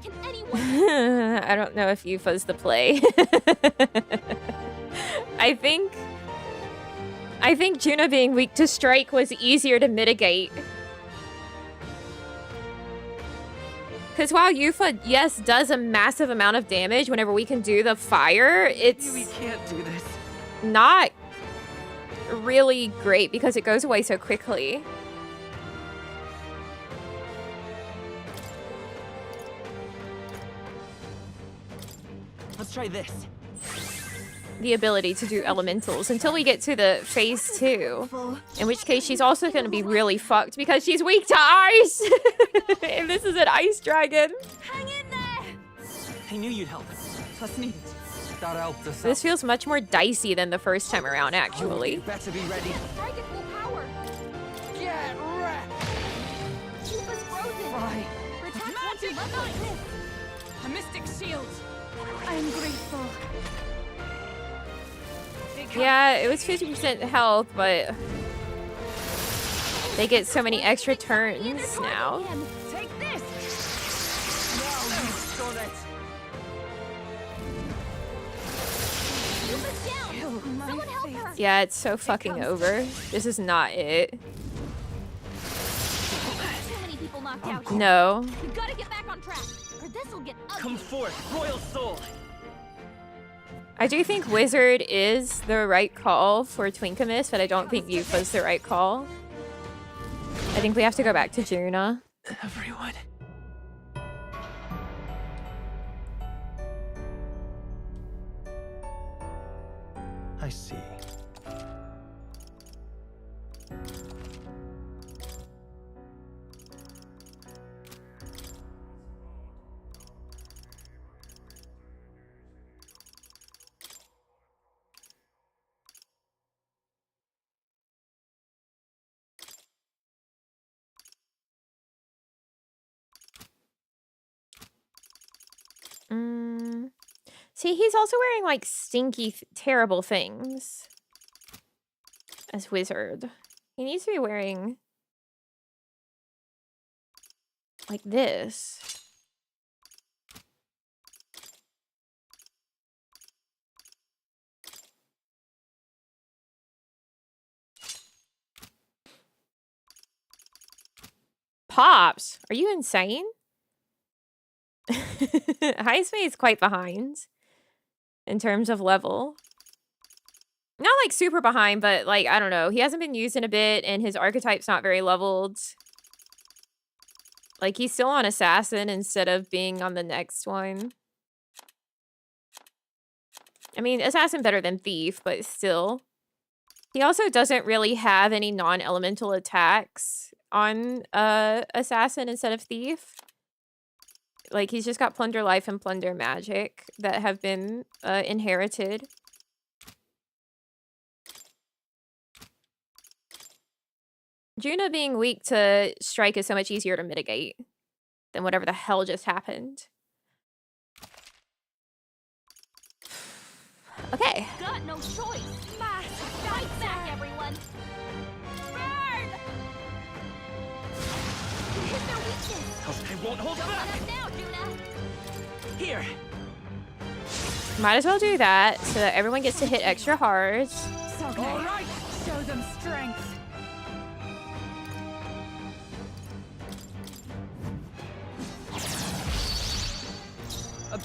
Can anyone? I don't know if Yufa's the play. I think Juna being weak to strike was easier to mitigate. Because while Yufa, yes, does a massive amount of damage whenever we can do the fire, it's We can't do this. not really great because it goes away so quickly. Let's try this. The ability to do elementals until we get to the phase 2, in which case she's also going to be really fucked because she's weak to ice. And this is an ice dragon. Hang in there. I knew you'd help. Trust needed. That helped us This out. feels much more dicey than the first time around, actually. Better be ready. Strike at full power. Get wrecked. Yufa's frozen. Fine. Her attacks won't do much like this. A mystic shield. I'm grateful. Yeah, it was 50% health, but they get so many extra turns now. Take this. Now you've done it. Yufa's down. Someone help her. Yeah, it's so fucking over. This is not it. Too many people knocked out. No. You gotta get back on track, or this'll get ugly. Come forth, royal soul. I do think Wizard is the right call for Twinkamus, but I don't think Yufa's the right call. I think we have to go back to Juna. Everyone. I see. See, he's also wearing like stinky, terrible things as Wizard. He needs to be wearing like this. Pops, are you insane? Heisme is quite behind in terms of level. Not like super behind, but like, I don't know. He hasn't been used in a bit and his archetype's not very leveled. Like, he's still on Assassin instead of being on the next one. I mean, Assassin better than Thief, but still. He also doesn't really have any non-elemental attacks on Assassin instead of Thief. Like, he's just got Plunder Life and Plunder Magic that have been inherited. Juna being weak to Strike is so much easier to mitigate than whatever the hell just happened. Okay. Got no choice. Fight back, everyone. Burn! Hit their weakness. I won't hold back. Now, Juna. Here. Might as well do that so that everyone gets to hit extra hard. All right, show them strength.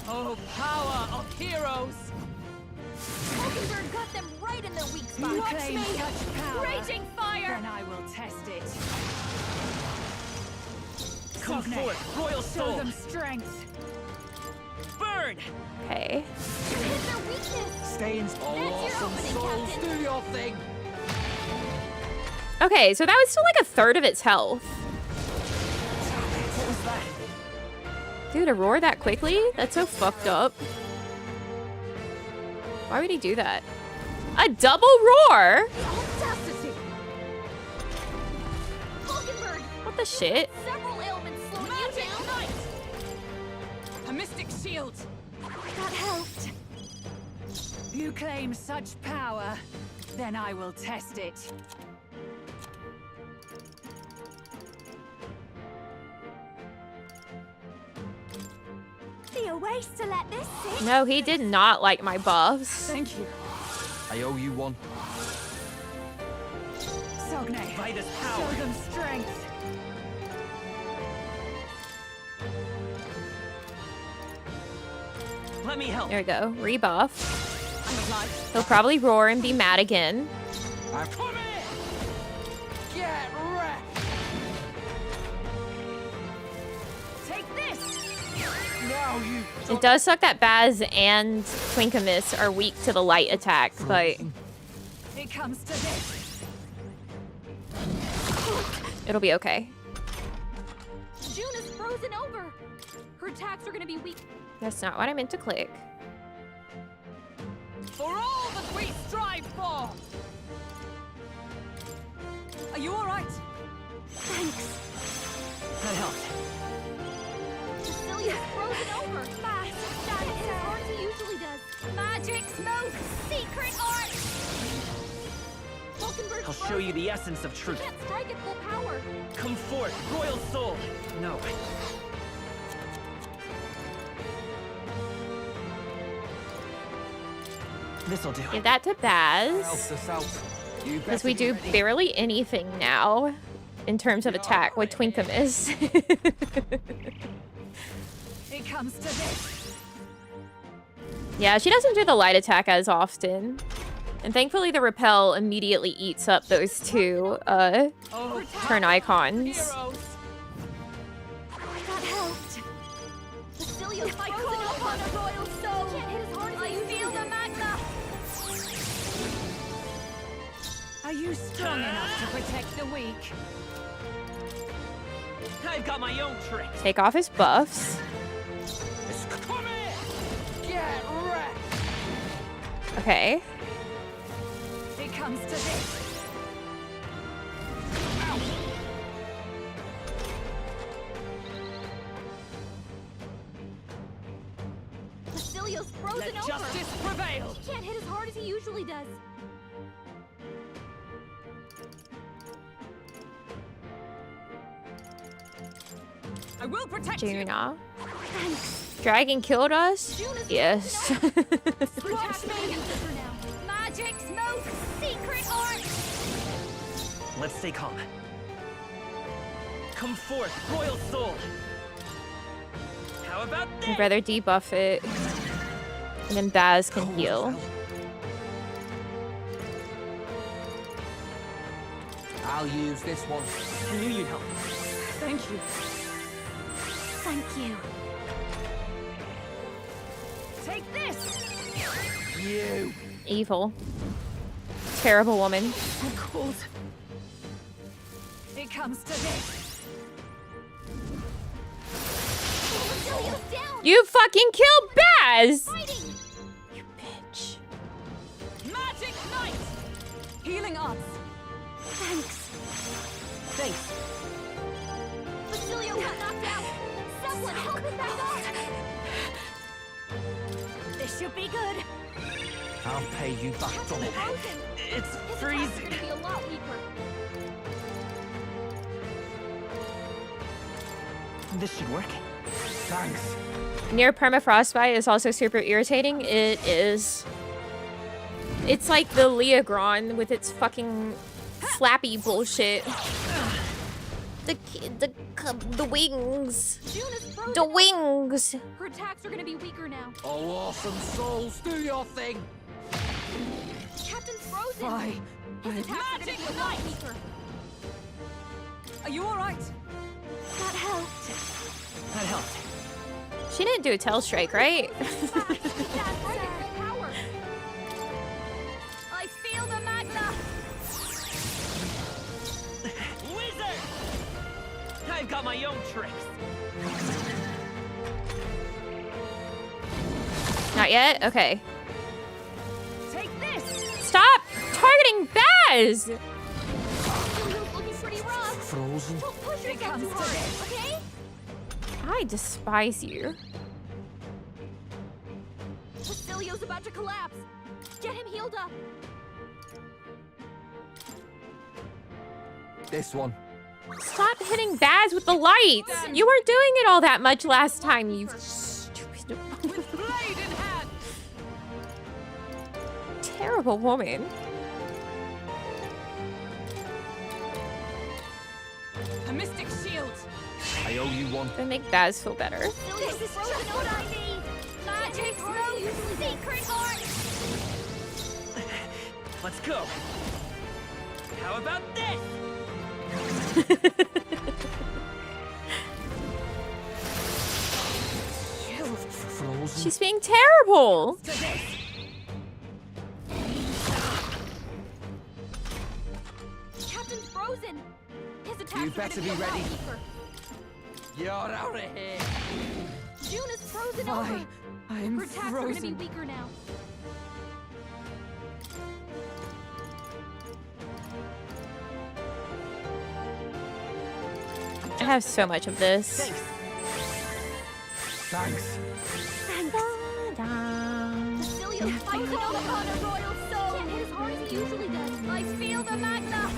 Oh, power of heroes! Mockingbird got them right in their weak spot. You claim such power. Raging fire! Then I will test it. Come Sogne, forth, Royal Soul! show them strength. Burn! Okay. Hit their weakness. Stay in. Awesome Souls, do your thing. Okay, so that was still like a third of its health. What was that? Dude, to roar that quickly? That's so fucked up. Why would he do that? A double roar? Audacity! Mockingbird! What the shit? Several ailments slowing you down. A mystic shield. That helped. You claim such power. Then I will test it. Be a waste to let this sit. No, he did not like my buffs. Thank you. I owe you one. Sogne, By this show power. them strength. Let me help. There we go. Rebuff. I'm alive. He'll probably roar and be mad again. Come here! Get wrecked! Take this. Now you. It does suck that Baz and Twinkamus are weak to the light attack, but It comes to this. it'll be okay. Juna's frozen over. Her attacks are gonna be weak. That's not what I meant to click. For all that we strive for. Are you all right? Thanks. That helped. Cecilia's frozen over. Fast. That is as hard as he usually does. Magic smoke. Secret art. Mockingbird. I'll show you the essence of truth. Can't strike at full power. Come forth, Royal Soul. No. This'll do. Give that to Baz. Because we do barely anything now in terms of attack with Twinkamus. It comes to this. Yeah, she doesn't do the light attack as often. And thankfully the repel immediately eats up those two turn icons. That helped. Basilius frozen upon a royal soul. Can't hit as hard as I feel the magna. Are you strong enough to protect the weak? I've got my own tricks. Take off his buffs. Come here. Get wrecked. Okay. It comes to this. Basilius frozen Let over. justice prevail. He can't hit as hard as he usually does. I will protect you. Juna. Dragon killed us? Yes. Protect me. Magic's most secret art. Let's stay calm. Come forth, royal soul. How about I'd rather debuff it. And then Baz can heal. I'll use this one. I knew you'd help. Thank you. Thank you. Take this. You. Evil. Terrible woman. I'm cold. It comes to this. You fucking killed Baz! You bitch. Magic Knight. Healing arts. Thanks. Thanks. Basilio got knocked out. Someone help him back up. This should be good. I'll pay you back double. It's His freezing. attacks are gonna be a lot weaker. This should work. Thanks. Near permafrostbite is also super irritating. It is. It's like the Leogron with its fucking flappy bullshit. The wings. The wings. Her attacks are gonna be weaker now. Oh, awesome souls, do your thing. Captain's frozen. Why? His attacks are gonna be a lot weaker. Are you all right? That helped. That helped. She didn't do a tail strike, right? Power. I feel the magna. Wizard! I've got my own tricks. Not yet? Okay. Take this. Stop targeting Baz! Looking pretty rough. Frozen. Don't push It yourself comes too to hard, this. okay? I despise you. Basilio's about to collapse. Get him healed up. This one. Stop hitting Baz with the lights! You weren't doing it all that much last time, you stupid. Blade in hand. Terrible woman. A mystic shield. I owe you one. That make Baz feel better. This is just what I need. Magic's most secret art. Let's go. How about this? Frozen. She's being terrible. Captain's frozen. His attacks You are better gonna be a lot ready. weaker. You're out of here. Juna's frozen Why? over. I'm Her attacks are gonna be frozen. weaker now. I have so much of this. Thanks. Basilio's frozen upon a royal soul. Can't hit as hard as he usually does. I feel the magna.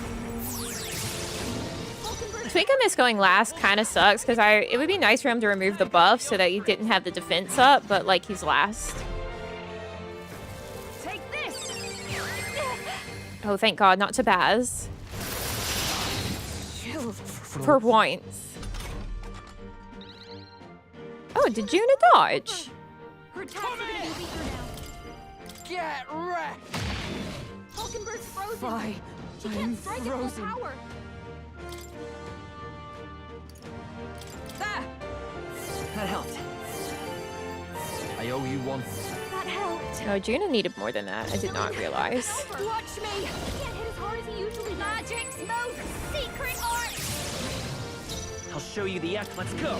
Twinkum going last kind of sucks because it would be nice for him to remove the buff so that he didn't have the defense up, but like he's last. Take this. Oh, thank God, not to Baz. For once. Oh, did Juna dodge? Her attacks are gonna be weaker now. Get wrecked! Hulkenberg's frozen. Fine. She can't strike at full power. There! That helped. I owe you one. That helped. Oh, Juna needed more than that. I did not realize. Watch me. He can't hit as hard as he usually does. Magic, smoke, secret art. I'll show you the act. Let's go.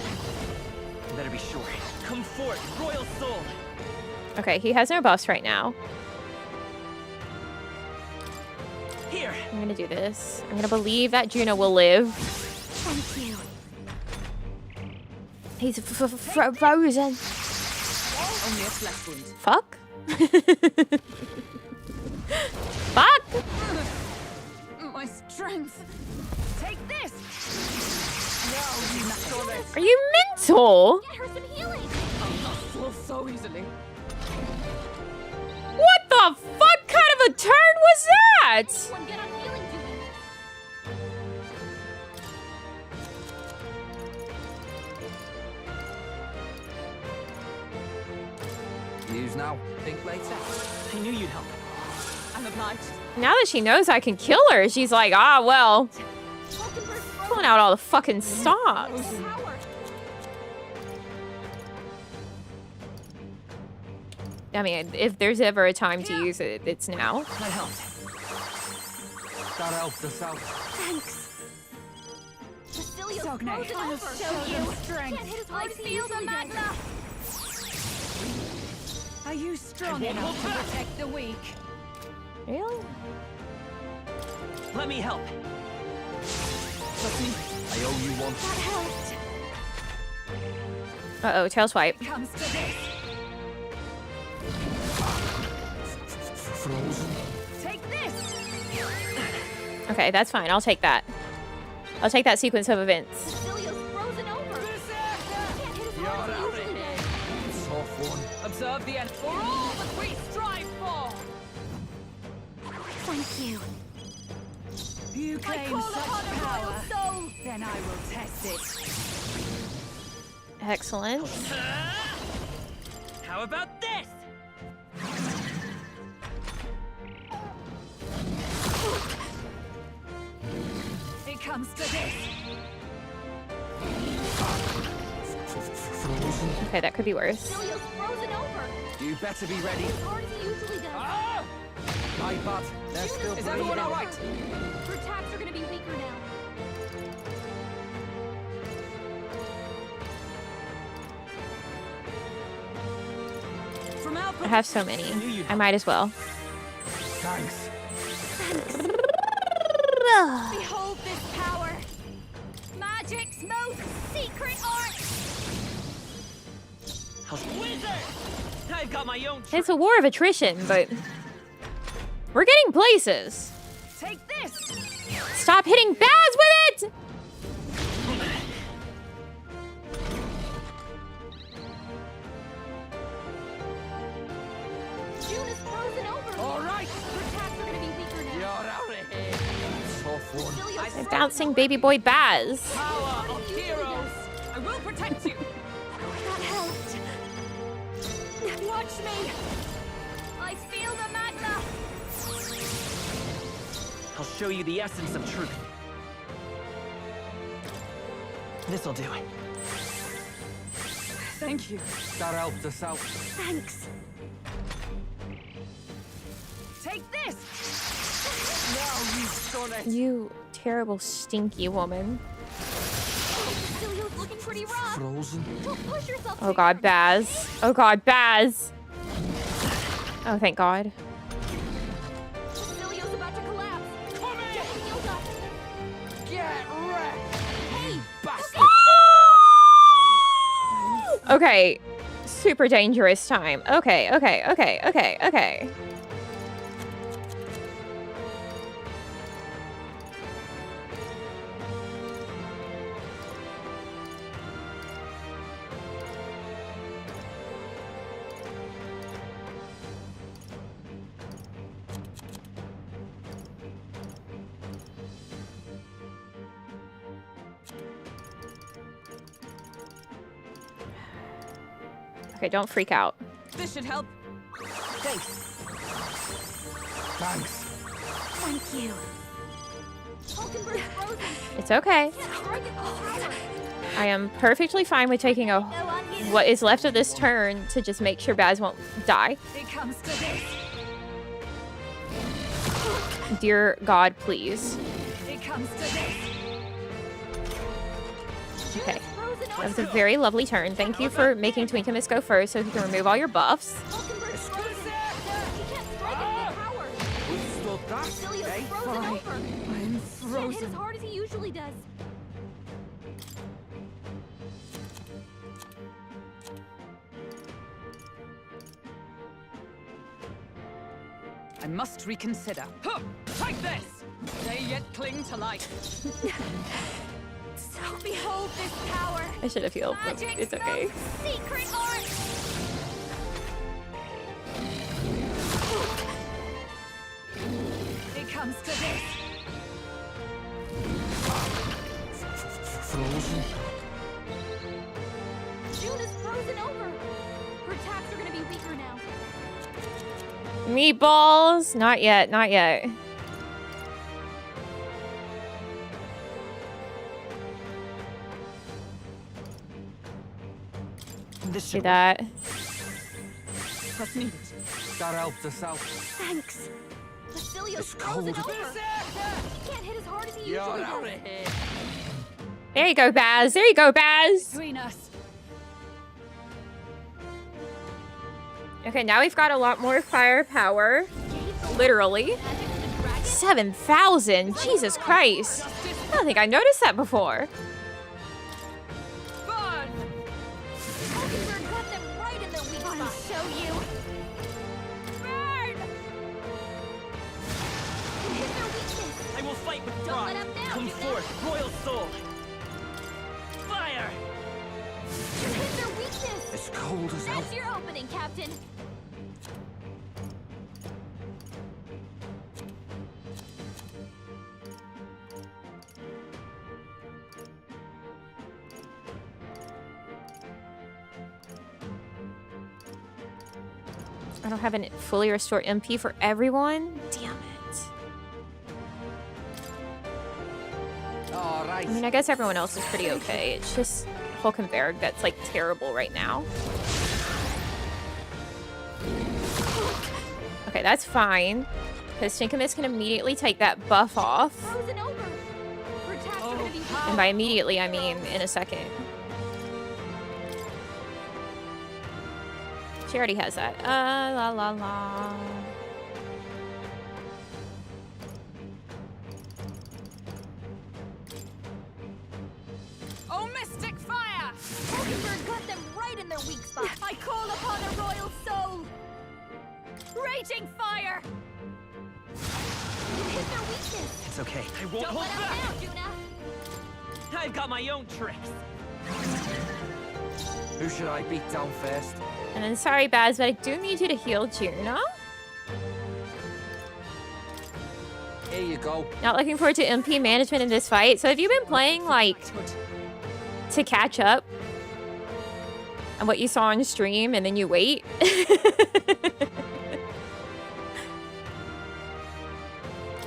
You better be sure. Come forth, royal soul. Okay, he has no buffs right now. Here. I'm gonna do this. I'm gonna believe that Juna will live. Thank you. He's frozen. Only a flesh wound. Fuck. Fuck. My strength. Take this. No, you not this. Are you mental? Get her some healing. I'll not fall so easily. What the fuck kind of a turn was that? Everyone get on healing duty. Use now, think later. I knew you'd help. I'm obliged. Now that she knows I can kill her, she's like, ah, well. Pulling out all the fucking stops. I mean, if there's ever a time to use it, it's now. That helped. That helped us out. Thanks. Cecilia's frozen I'll over. show you strength. Can't hit as hard as he usually does. Are you strong enough to protect the weak? Really? Let me help. Trust me. I owe you one. That helped. Uh-oh, tail swipe. Comes to this. Frozen. Take this. Okay, that's fine. I'll take that. I'll take that sequence of events. Cecilia's frozen over. Can't hit as hard as he usually does. Tough one. Observe the end for all that we strive for. Thank you. You claim call such upon a royal power, soul. then I will test it. Excellent. How about this? It comes to this. Frozen. Okay, that could be worse. Cecilia's frozen over. You better be ready. As hard as he usually does. My bad. They're still Is breathing. everyone all right? Her attacks are gonna be weaker now. From our I have so many. I might as well. Thanks. Behold this power. Magic, smoke, secret art. Wizard! I've got my own. It's a war of attrition, but we're getting places. Take this. Stop hitting Baz with it! June is frozen over. All right. Her attacks are gonna be weaker now. You're out of here. Tough one. Cecilia's I'm frozen bouncing over. baby boy Baz. Power of heroes. I will protect you. That helped. Watch me. I feel the magma. I'll show you the essence of truth. This'll do it. Thank you. That helped us out. Thanks. Take this. Now you've done it. You terrible, stinky woman. Cecilia's looking pretty rough. Frozen. Don't push yourself. Oh god, Baz. Oh god, Baz. Oh, thank god. Cecilia's about to collapse. Get him healed up. Get wrecked. Hey, Bastard. Okay. Super dangerous time. Okay. Okay, don't freak out. This should help. Thanks. Thanks. Thank you. It's okay. I am perfectly fine with taking what is left of this turn to just make sure Baz won't die. It comes to this. Dear God, please. It comes to this. Okay. That was a very lovely turn. Thank you for making Twinkamus go first so he can remove all your buffs. I'm frozen. Hit as hard as he usually does. I must reconsider. Huh! Take this! They yet cling to life. So behold this power. I should have healed, but it's okay. Secret art. It comes to this. Frozen. June is frozen over. Her attacks are gonna be weaker now. Meatballs? Not yet, not yet. See that? What's needed? That helped us out. Thanks. Basilios It's frozen cold. over. He can't hit as hard as he usually does. There you go, Baz. There you go, Baz. Between us. Okay, now we've got a lot more firepower. Literally. 7,000. Jesus Christ. I don't think I noticed that before. I'll show you. Burn! Hit their weakness. I will fight with Don't pride. let up now, Come Juna. forth, royal soul. Fire! Hit their weakness. It's cold as hell. That's your opening, Captain. I don't have a fully restored MP for everyone. Damn it. All right. I mean, I guess everyone else is pretty okay. It's just Hulkenberg that's like terrible right now. Okay, that's fine. Because Tinkamus can immediately take that buff off. Frozen over. Her attacks are gonna be And by immediately, I mean in a second. She already has that. La la la. Oh, mystic fire! Hulkenberg got them right in their weak spot. I call upon a royal soul. Raging fire! You hit their weakness. It's okay. I won't Don't hold let back. up now, Juna. I've got my own tricks. Who should I beat down first? And then sorry, Baz, but I do need you to heal Juna. Here you go. Not looking forward to MP management in this fight. So have you been playing, like, to catch up on what you saw on stream and then you wait?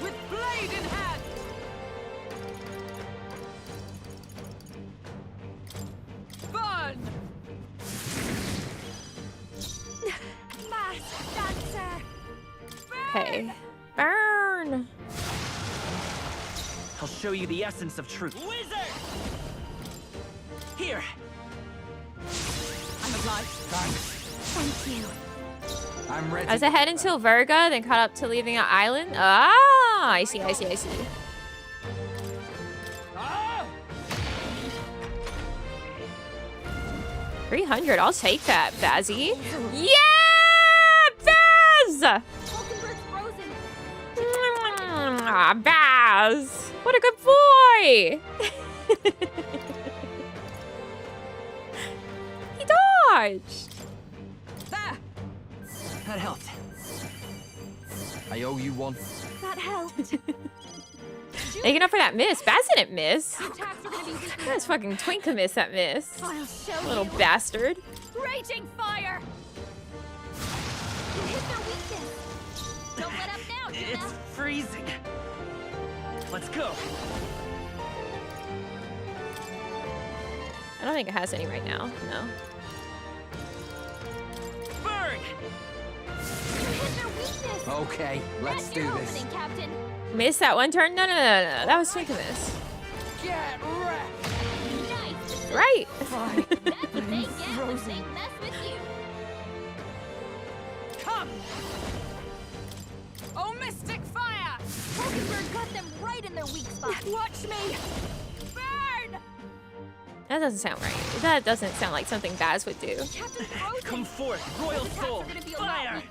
With blade in hand. Burn. Masked dancer. Okay. Burn. I'll show you the essence of truth. Wizard! Here. I'm alive. Thanks. Thank you. I'm ready. I was ahead until Virga, then caught up to leaving an island. Ah, I see, I see, I see. Ah! 300, I'll take that, Bazzy. Yeah, Baz! Hulkenberg's frozen. Ah, Baz! What a good boy! He dodged! There. That helped. I owe you one. That helped. Making up for that miss. Baz didn't miss. Attacks are gonna be weaker. That's fucking Twinkamus that missed. I'll show Little you. bastard. Raging fire. You hit their weakness. Don't let up now, It's freezing. Let's go. I don't think it has any right now. No. Burn! Okay, let's do this. Captain. Missed that one turn? No. That was sweet to miss. Get wrecked! Nice. Right. That's what they get when they mess with you. Come! Oh, Mystic Fire! Hulkenberg got them right in their weak spot. Watch me! Burn! That doesn't sound right. That doesn't sound like something Baz would do. Captain Frozen. Come forth, Royal Soul! Fire!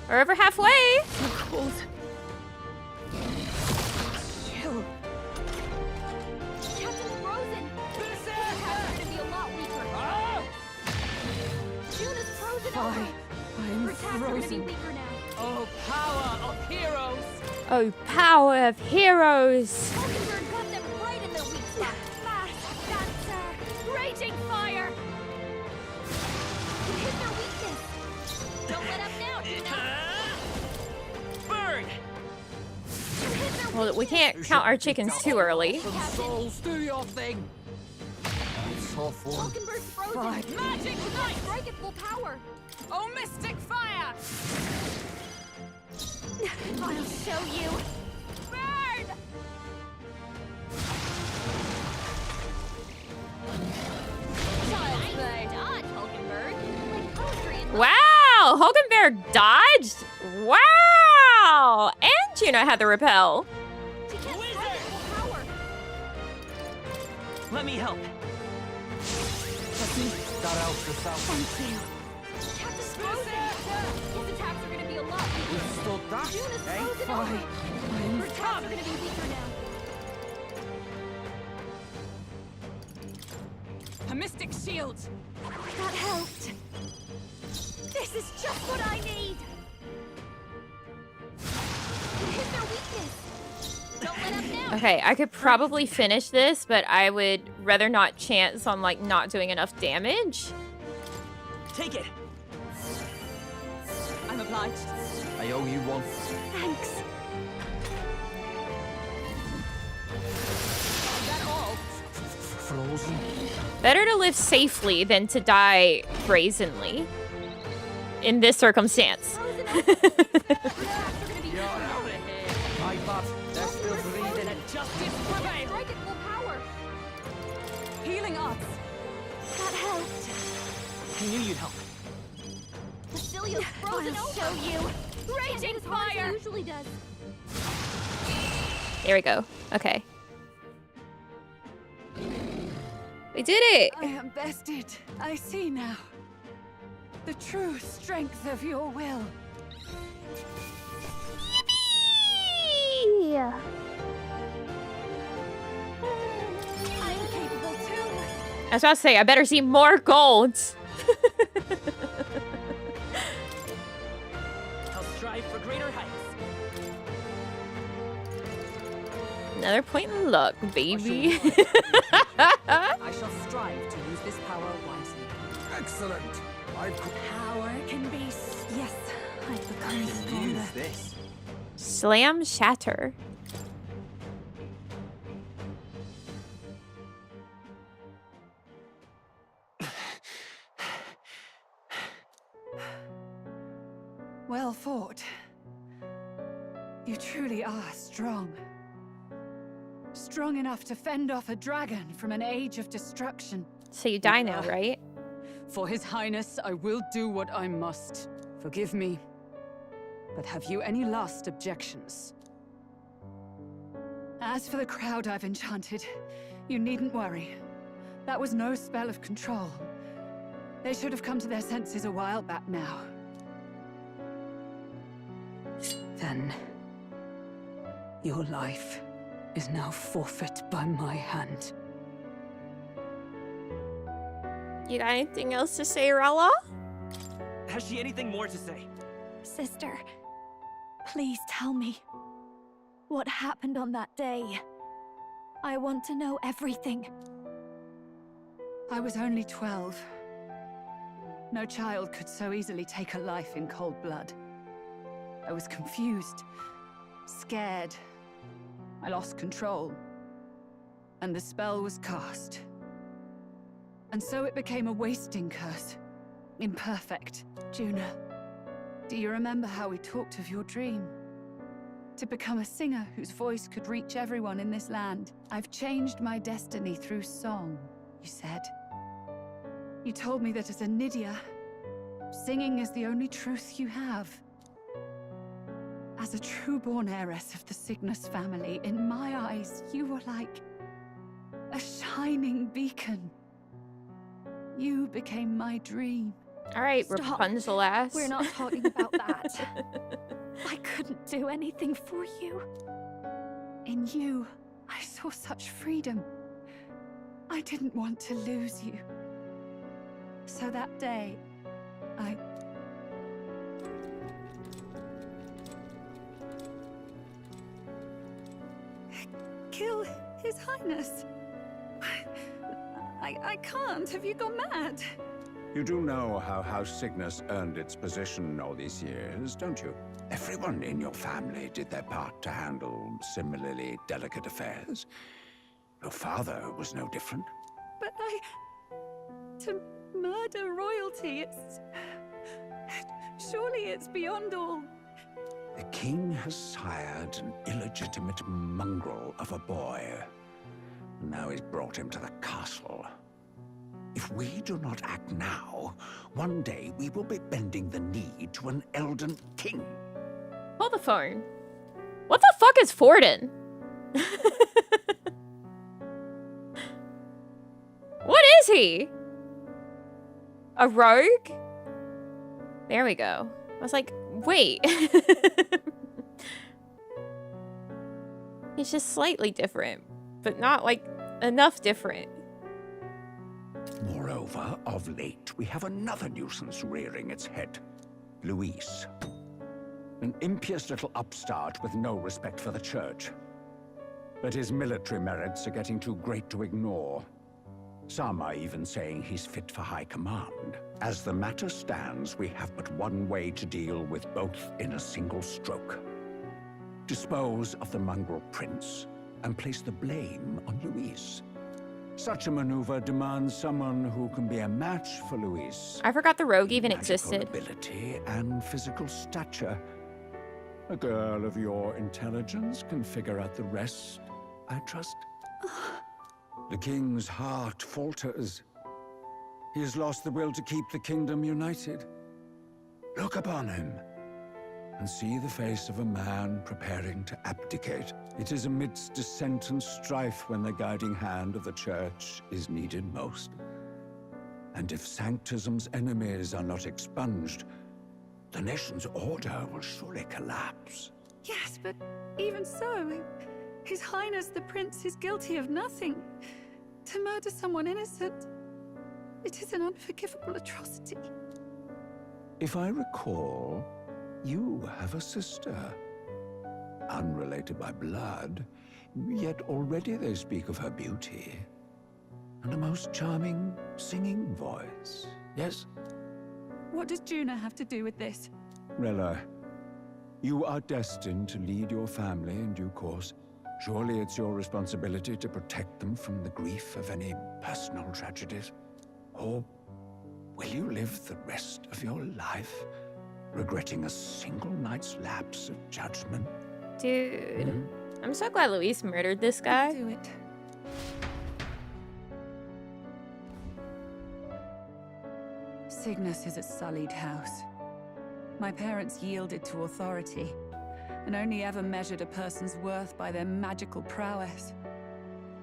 We're over halfway. So cold. Chill. Captain Frozen. The attacks are gonna be a lot weaker. Oh! June is frozen Fine. over. I'm Her attacks are gonna be frozen. weaker now. Oh, power of heroes! Oh, power of heroes. Hulkenberg got them right in their weak spot. Mass dancer. Raging fire. You hit their weakness. Don't let up now, Gina. Burn! You hit their Well, we can't count our chickens too early. Souls, do your thing! Tough one. Hulkenberg's frozen. Fine. Magic Knight. Strike at full power. Oh, Mystic Fire! I'll show you. Burn! Child's play. Dodge, Hulkenberg. Like poetry and Wow, Hulkenberg dodged. Wow, and Juno had the repel. She can't strike at full power. Let me help. That out yourself. Thank you. Captain Frozen. His attacks are gonna be a lot We weaker. stood that, June is eh? frozen Fine. over. Her attacks are gonna be weaker now. A Mystic Shield. That helped. This is just what I need. You hit their weakness. Don't let up now. Okay, I could probably finish this, but I would rather not chance on like not doing enough damage. Take it. I'm obliged. I owe you one. Thanks. Is that all? Frozen. Better to live safely than to die brazenly. In this circumstance. Frozen over. Her attacks are gonna be You're out of here. My bad. They're still breathing. Let justice prevail. Strike at full power. Healing arts. That helped. I knew you'd help. Cecilia's frozen I'll over. show you. Raging As hard as fire. it usually does. There we go. Okay. We did it! I am bested. I see now. The true strength of your will. Yeah. I am capable too. I was about to say, I better see more golds. I'll strive for greater heights. Another point in luck, baby. I shall strive to use this power wisely. Excellent. Power can be. Yes, I've become stronger. Use this. Slam shatter. Well fought. You truly are strong. Strong enough to fend off a dragon from an age of destruction. So you die now, right? For His Highness, I will do what I must. Forgive me. But have you any last objections? As for the crowd I've enchanted, you needn't worry. That was no spell of control. They should have come to their senses a while back now. Then, your life is now forfeit by my hand. You got anything else to say, Rala? Has she anything more to say? Sister, please tell me. What happened on that day? I want to know everything. I was only 12. No child could so easily take a life in cold blood. I was confused, scared. I lost control. And the spell was cast. And so it became a wasting curse. Imperfect. Juna, do you remember how we talked of your dream? To become a singer whose voice could reach everyone in this land. I've changed my destiny through song, you said. You told me that as a Nydia, singing is the only truth you have. As a true-born heiress of the Cygnus family, in my eyes, you were like a shining beacon. You became my dream. All right, Stop. Rapunzel ass. We're not talking about that. I couldn't do anything for you. In you, I saw such freedom. I didn't want to lose you. So that day, I... kill His Highness. I can't. Have you gone mad? You do know how House Cygnus earned its position all these years, don't you? Everyone in your family did their part to handle similarly delicate affairs. Your father was no different. But to murder royalty, it's... surely it's beyond all. The king has sired an illegitimate mongrel of a boy. Now he's brought him to the castle. If we do not act now, one day we will be bending the knee to an Elden king. Hold the phone. What the fuck is Forden? What is he? A rogue? There we go. I was like, wait. He's just slightly different, but not like enough different. Moreover, of late, we have another nuisance rearing its head. Luis. An impious little upstart with no respect for the church. But his military merits are getting too great to ignore. Some are even saying he's fit for high command. As the matter stands, we have but one way to deal with both in a single stroke. Dispose of the mongrel prince and place the blame on Luis. Such a maneuver demands someone who can be a match for Luis. I forgot the rogue even Magical existed. Ability and physical stature. A girl of your intelligence can figure out the rest, I trust. The king's heart falters. He has lost the will to keep the kingdom united. Look upon him and see the face of a man preparing to abdicate. It is amidst dissent and strife when the guiding hand of the church is needed most. And if Sanctism's enemies are not expunged, the nation's order will surely collapse. Yes, but even so, His Highness the Prince is guilty of nothing. To murder someone innocent, it is an unforgivable atrocity. If I recall, you have a sister. Unrelated by blood, yet already they speak of her beauty. And a most charming singing voice, yes? What does Juna have to do with this? Rella, you are destined to lead your family in due course. Surely it's your responsibility to protect them from the grief of any personal tragedies. Or will you live the rest of your life regretting a single night's lapse of judgment? Dude, I'm so glad Luis murdered this guy. Do it. Cygnus is a sullied house. My parents yielded to authority, and only ever measured a person's worth by their magical prowess.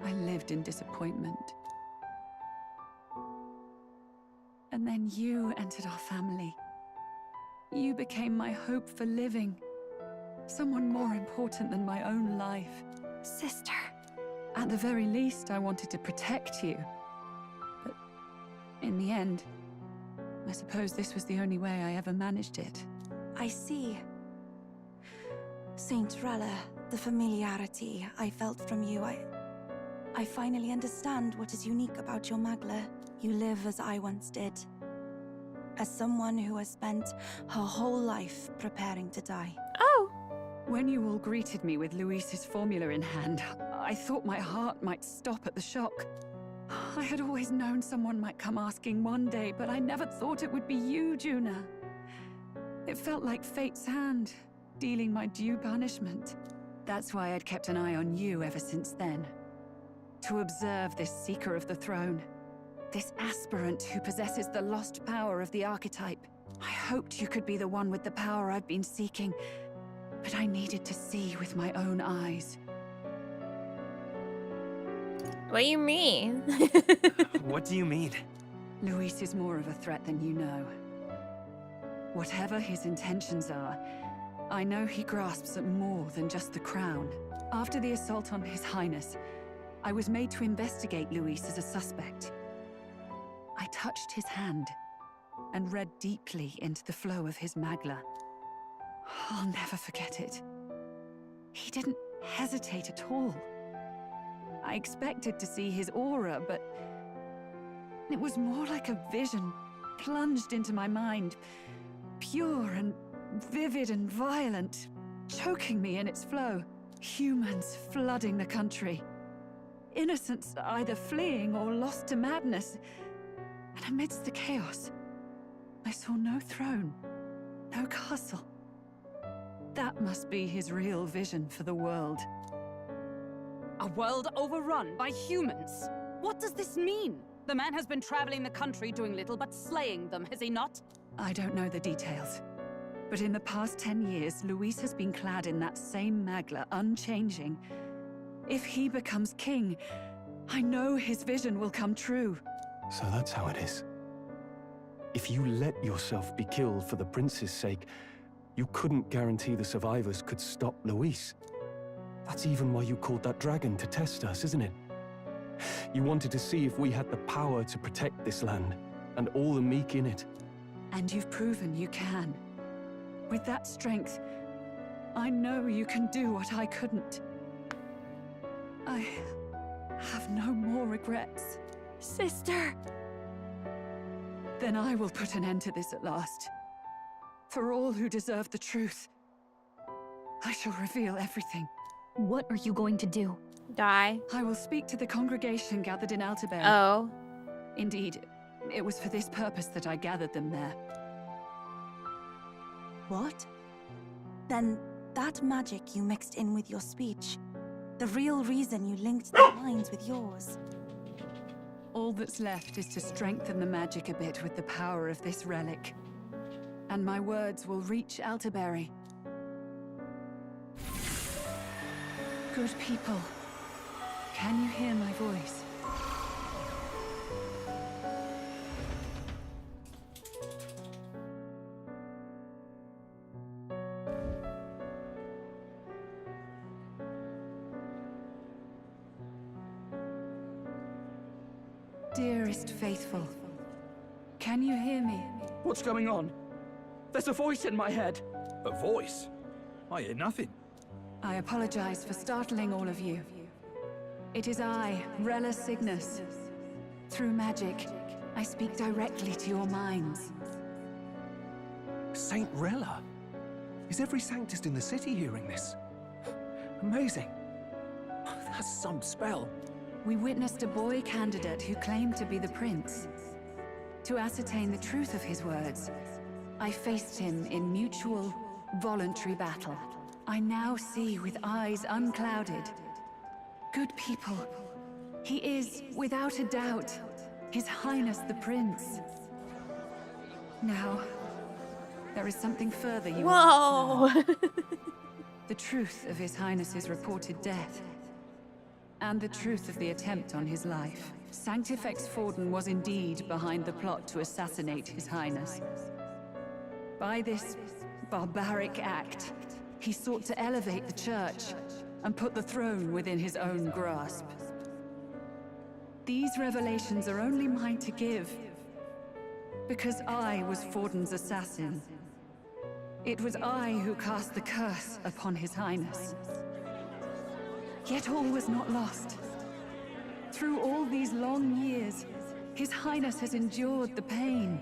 I lived in disappointment. And then you entered our family. You became my hope for living. Someone more important than my own life. Sister. At the very least, I wanted to protect you. But in the end, I suppose this was the only way I ever managed it. I see. Saint Rella, the familiarity I felt from you, I finally understand what is unique about your Magla. You live as I once did. as someone who has spent her whole life preparing to die. Oh. When you all greeted me with Luis's formula in hand, I thought my heart might stop at the shock. I had always known someone might come asking one day, but I never thought it would be you, Juna. It felt like fate's hand, dealing my due punishment. That's why I'd kept an eye on you ever since then. To observe this seeker of the throne. This aspirant who possesses the lost power of the archetype. I hoped you could be the one with the power I've been seeking, but I needed to see with my own eyes. What do you mean? What do you mean? Luis is more of a threat than you know. Whatever his intentions are, I know he grasps at more than just the crown. After the assault on His Highness, I was made to investigate Luis as a suspect. I touched his hand and read deeply into the flow of his magla. I'll never forget it. He didn't hesitate at all. I expected to see his aura, but it was more like a vision plunged into my mind, pure and vivid and violent, choking me in its flow. Humans flooding the country. Innocents either fleeing or lost to madness. And amidst the chaos, I saw no throne, no castle. That must be his real vision for the world. A world overrun by humans? What does this mean? The man has been traveling the country doing little but slaying them, has he not? I don't know the details. But in the past 10 years, Luis has been clad in that same magla, unchanging. If he becomes king, I know his vision will come true. So that's how it is. If you let yourself be killed for the prince's sake, you couldn't guarantee the survivors could stop Luis. That's even why you called that dragon to test us, isn't it? You wanted to see if we had the power to protect this land, and all the meek in it. And you've proven you can. With that strength, I know you can do what I couldn't. I have no more regrets. Sister! Then I will put an end to this at last. For all who deserve the truth, I shall reveal everything. What are you going to do? Die. I will speak to the congregation gathered in Altair. Oh. Indeed, it was for this purpose that I gathered them there. What? Then that magic you mixed in with your speech, the real reason you linked their minds with yours. All that's left is to strengthen the magic a bit with the power of this relic. And my words will reach Altair. Good people, can you hear my voice? Dearest faithful, can you hear me? What's going on? There's a voice in my head. A voice? I hear nothing. I apologize for startling all of you. It is I, Rella Cygnus. Through magic, I speak directly to your minds. Saint Rella? Is every Sanctist in the city hearing this? Amazing. That's some spell. We witnessed a boy candidate who claimed to be the prince. To ascertain the truth of his words, I faced him in mutual, voluntary battle. I now see with eyes unclouded. Good people, he is, without a doubt, His Highness the Prince. Now, there is something further you Whoa! The truth of His Highness's reported death. And the truth of the attempt on his life. Sanctifex Forden was indeed behind the plot to assassinate His Highness. By this barbaric act, he sought to elevate the church and put the throne within his own grasp. These revelations are only mine to give, because I was Forden's assassin. It was I who cast the curse upon His Highness. Yet all was not lost. Through all these long years, His Highness has endured the pain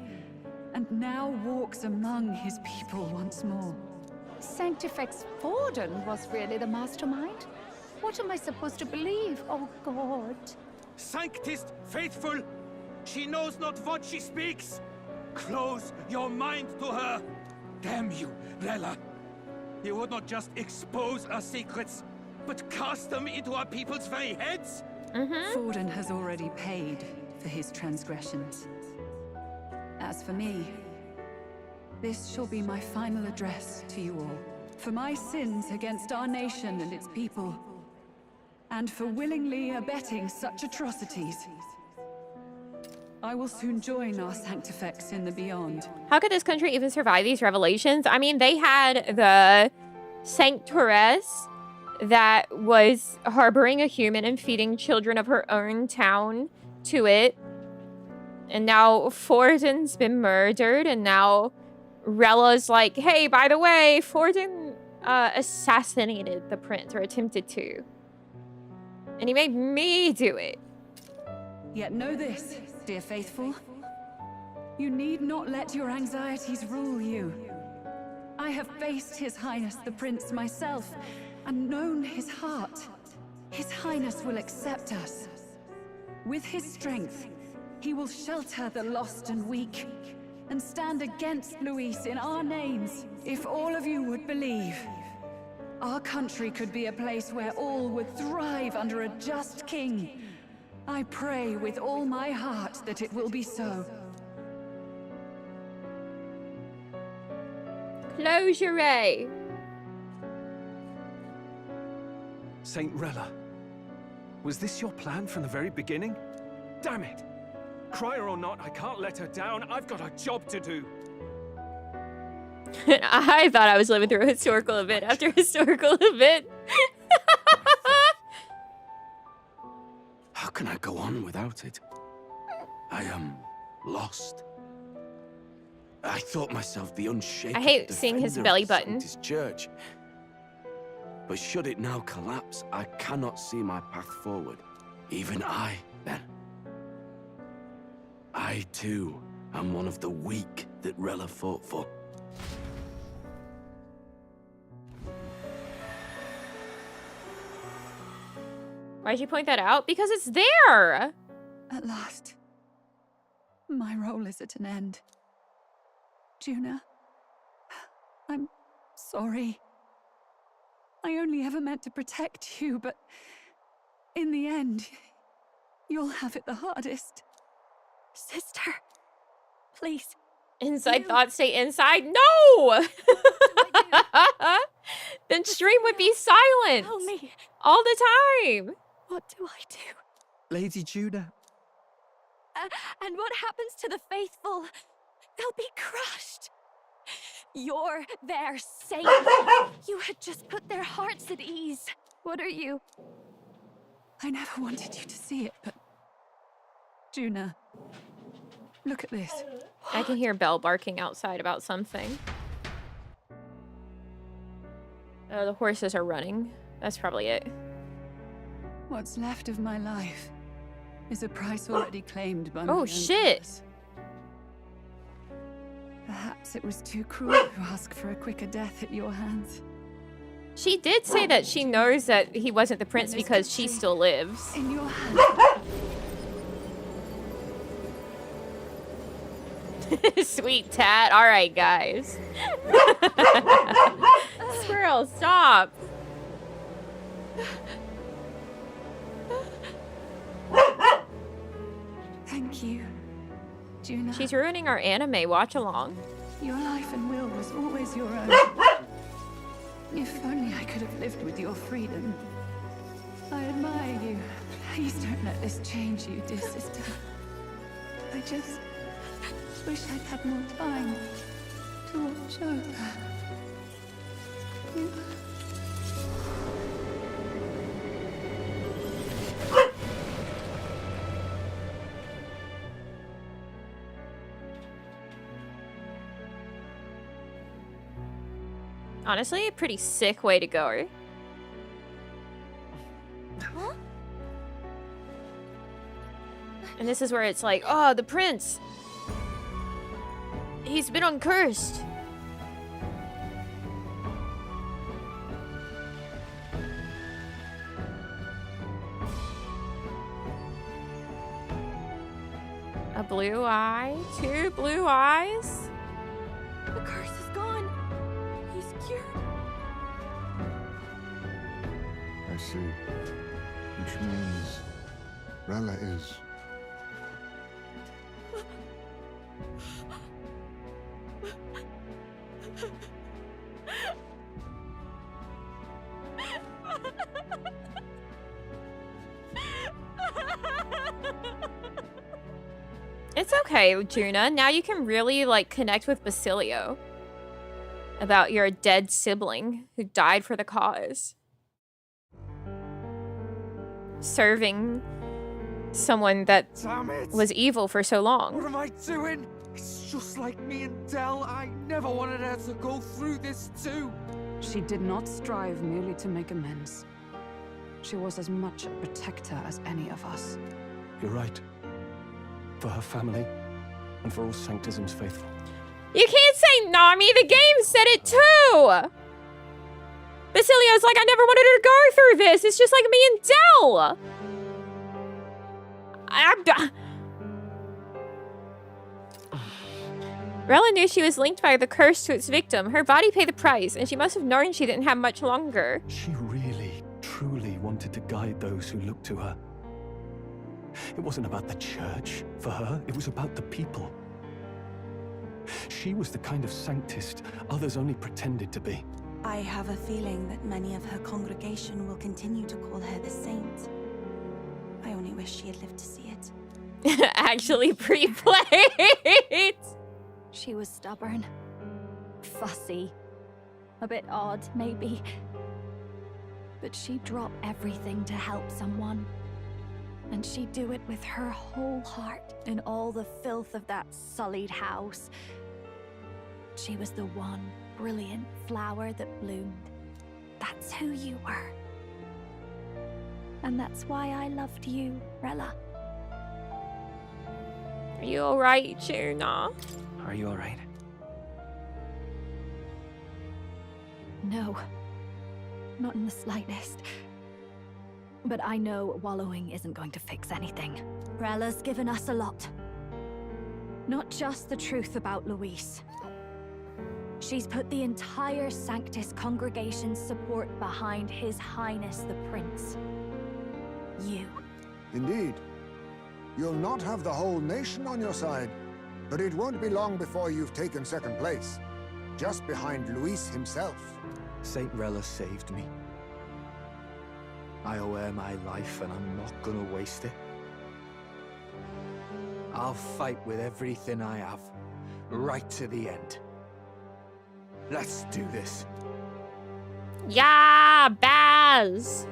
and now walks among his people once more. Sanctifex Forden was really the mastermind? What am I supposed to believe? Oh, God. Sanctist faithful! She knows not what she speaks! Close your mind to her! Damn you, Rella! You would not just expose our secrets, but cast them into our people's very heads? Forden has already paid for his transgressions. As for me, this shall be my final address to you all. For my sins against our nation and its people, and for willingly abetting such atrocities, I will soon join our Sanctifex in the beyond. How could this country even survive these revelations? I mean, they had the Sanctoress that was harboring a human and feeding children of her own town to it. And now Forden's been murdered, and now Rella's like, hey, by the way, Forden assassinated the prince, or attempted to. And he made me do it. Yet know this, dear faithful. You need not let your anxieties rule you. I have faced His Highness the Prince myself, and known his heart. His Highness will accept us. With his strength, he will shelter the lost and weak, and stand against Luis in our names, if all of you would believe. Our country could be a place where all would thrive under a just king. I pray with all my heart that it will be so. Closure. Saint Rella, was this your plan from the very beginning? Damn it! Crier or not, I can't let her down. I've got a job to do. I thought I was living through a historical event after historical event. How can I go on without it? I am lost. I thought myself the unshakable I hate seeing his belly button. His church. But should it now collapse, I cannot see my path forward. Even I, then. I, too, am one of the weak that Rella fought for. Why'd you point that out? Because it's there! At last, my role is at an end. Juna, I'm sorry. I only ever meant to protect you, but in the end, you'll have it the hardest. Sister, please. Inside thoughts stay inside? No! Then stream would be silent. Tell me. All the time. What do I do? Lady Juna. And what happens to the faithful? They'll be crushed. You're their saint. You had just put their hearts at ease. What are you? I never wanted you to see it, but... Juna, look at this. I can hear Belle barking outside about something. Oh, the horses are running. That's probably it. What's left of my life is a price already claimed by my Oh, own shit. curse. Perhaps it was too cruel to ask for a quicker death at your hands. She did say that she knows that he wasn't the prince because she still lives. In your hands. Sweet tat. All right, guys. Squirrel, stop. Thank you, Juna. She's ruining our anime watch-along. Your life and will was always your own. If only I could have lived with your freedom. I admire you. Please don't let this change you, dear sister. I just wish I'd had more time to watch over you. Honestly, a pretty sick way to go. Huh? And this is where it's like, oh, the prince. He's been uncursed. A blue eye, 2 blue eyes. The curse is gone. He's cured. I see. Which means Rella is... It's okay, Juna. Now you can really, like, connect with Basilio about your dead sibling who died for the cause. Serving someone that was evil for so long. What am I doing? It's just like me and Del. I never wanted her to go through this too. She did not strive merely to make amends. She was as much a protector as any of us. You're right. For her family, and for all Sanctism's faithful. You can't say Nami, the game said it too! Basilio's like, I never wanted her to go through this. It's just like me and Del. Rella knew she was linked by the curse to its victim. Her body paid the price, and she must have known she didn't have much longer. She really, truly wanted to guide those who looked to her. It wasn't about the church for her, it was about the people. She was the kind of sanctist others only pretended to be. I have a feeling that many of her congregation will continue to call her the saint. I only wish she had lived to see it. Actually pre-played. She was stubborn, fussy, a bit odd, maybe. But she'd drop everything to help someone. And she'd do it with her whole heart in all the filth of that sullied house. She was the one brilliant flower that bloomed. That's who you were. And that's why I loved you, Rella. Are you alright, Juna? Are you alright? No. Not in the slightest. But I know wallowing isn't going to fix anything. Rella's given us a lot. Not just the truth about Luis. She's put the entire Sanctus congregation's support behind His Highness the Prince. You. Indeed. You'll not have the whole nation on your side, but it won't be long before you've taken second place, just behind Luis himself. Saint Rella saved me. I owe her my life, and I'm not gonna waste it. I'll fight with everything I have, right to the end. Let's do this. Yeah, Baz!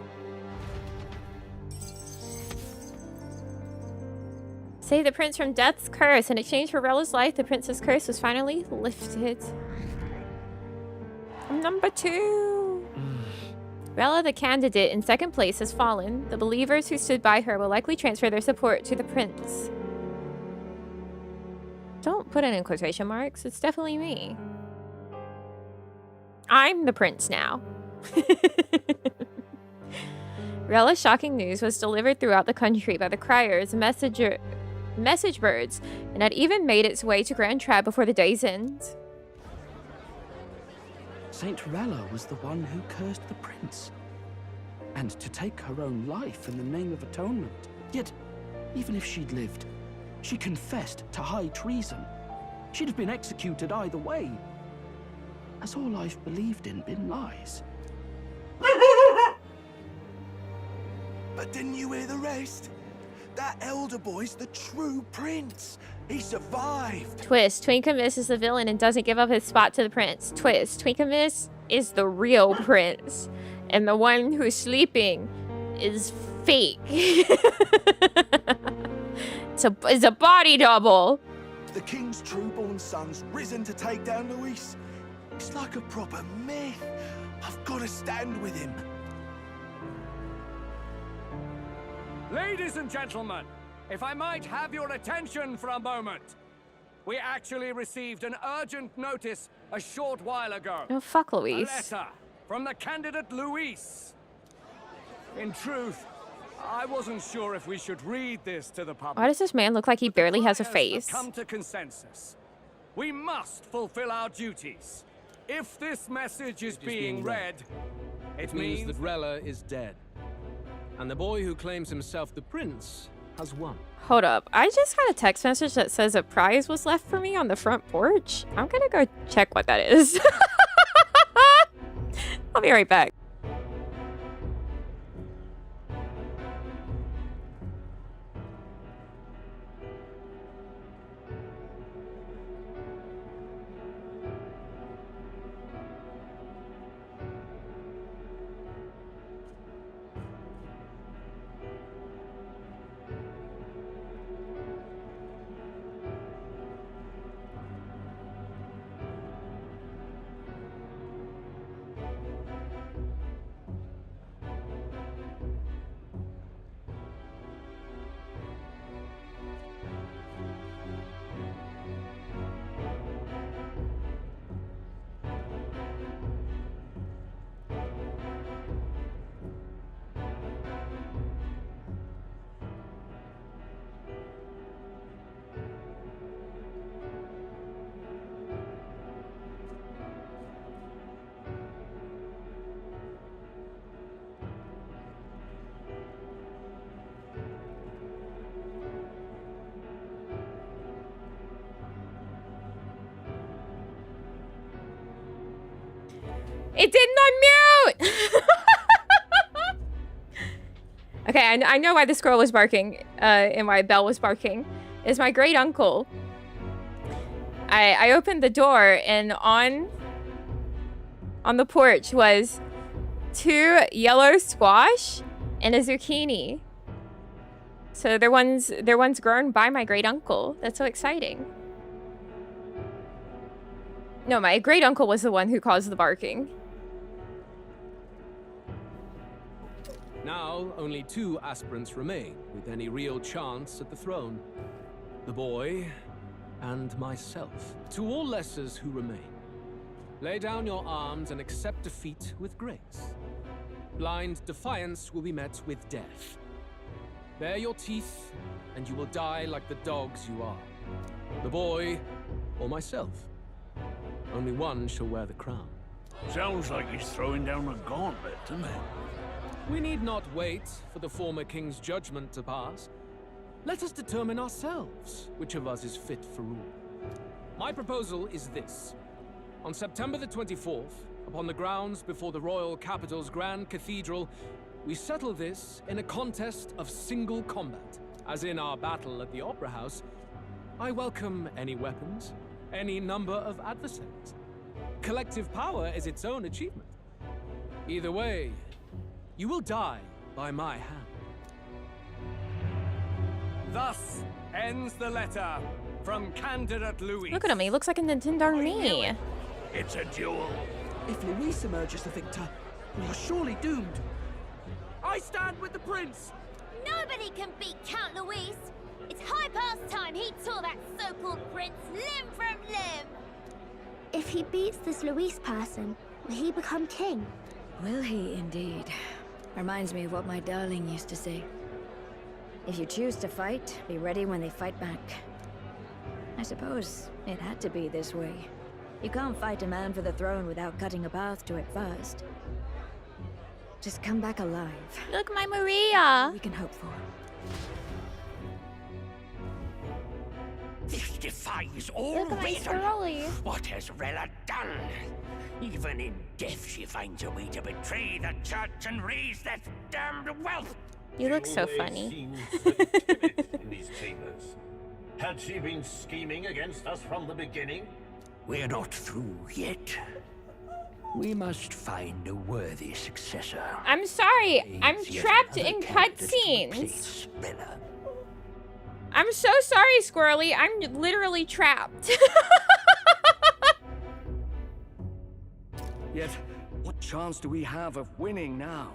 Save the prince from death's curse. In exchange for Rella's life, the prince's curse was finally lifted. Number 2. Rella, the candidate in second place, has fallen. The believers who stood by her will likely transfer their support to the prince. Don't put it in quotation marks. It's definitely me. I'm the prince now. Rella's shocking news was delivered throughout the country by the criers, message birds, and had even made its way to Grand Trab before the day's end. Saint Rella was the one who cursed the prince. And to take her own life in the name of atonement. Yet, even if she'd lived, she confessed to high treason. She'd have been executed either way. Has all I've believed in been lies? But didn't you hear the rest? That elder boy's the true prince. He survived. Twist. Twinkamis is the villain and doesn't give up his spot to the prince. Twist. Twinkamis is the real prince. And the one who's sleeping is fake. It's a body double. The king's true-born son's risen to take down Luis. It's like a proper myth. I've got to stand with him. Ladies and gentlemen, if I might have your attention for a moment. We actually received an urgent notice a short while ago. Oh, fuck A Luis. letter from the candidate Luis. In truth, I wasn't sure if we should read this to the public. Why does this man look like he barely has a face? Come to consensus. We must fulfill our duties. If this message is being read, it means that Rella is dead. And the boy who claims himself the prince has won. Hold up. I just got a text message that says a prize was left for me on the front porch. I'm gonna go check what that is. I'll be right back. It didn't unmute! Okay, I know why the squirrel was barking, and why Belle was barking. It's my great uncle. I opened the door, and on the porch was 2 yellow squash and a zucchini. So they're ones grown by my great uncle. That's so exciting. No, my great uncle was the one who caused the barking. Now, only 2 aspirants remain with any real chance at the throne. The boy and myself. To all lessers who remain, lay down your arms and accept defeat with grace. Blind defiance will be met with death. Bare your teeth, and you will die like the dogs you are. The boy or myself. Only one shall wear the crown. Sounds like he's throwing down a gauntlet, doesn't it? We need not wait for the former king's judgment to pass. Let us determine ourselves which of us is fit for rule. My proposal is this. On September the 24th, upon the grounds before the royal capital's grand cathedral, we settle this in a contest of single combat. As in our battle at the Opera House, I welcome any weapons, any number of adversaries. Collective power is its own achievement. Either way, you will die by my hand. Thus ends the letter from candidate Luis. Look at him, he looks like a Nintendo me. It's a duel. If Luis emerges the victor, we are surely doomed. I stand with the prince! Nobody can beat Count Luis! It's high past time he tore that so-called prince limb from limb! If he beats this Luis person, will he become king? Will he indeed? Reminds me of what my darling used to say. If you choose to fight, be ready when they fight back. I suppose it had to be this way. You can't fight a man for the throne without cutting a path to it first. Just come back alive. Look, my Maria. We can hope for. This defies all Look at my reason. Scaroli. What has Rella done? Even in death, she finds a way to betray the church and raise that damned wealth. You look so funny. Seems so timid in these chambers. Had she been scheming against us from the beginning? We're not through yet. We must find a worthy successor. I'm sorry, I'm Yet trapped another in candidate to cutscenes. replace Rella. I'm so sorry, Squirrely. I'm literally trapped. Yet, what chance do we have of winning now?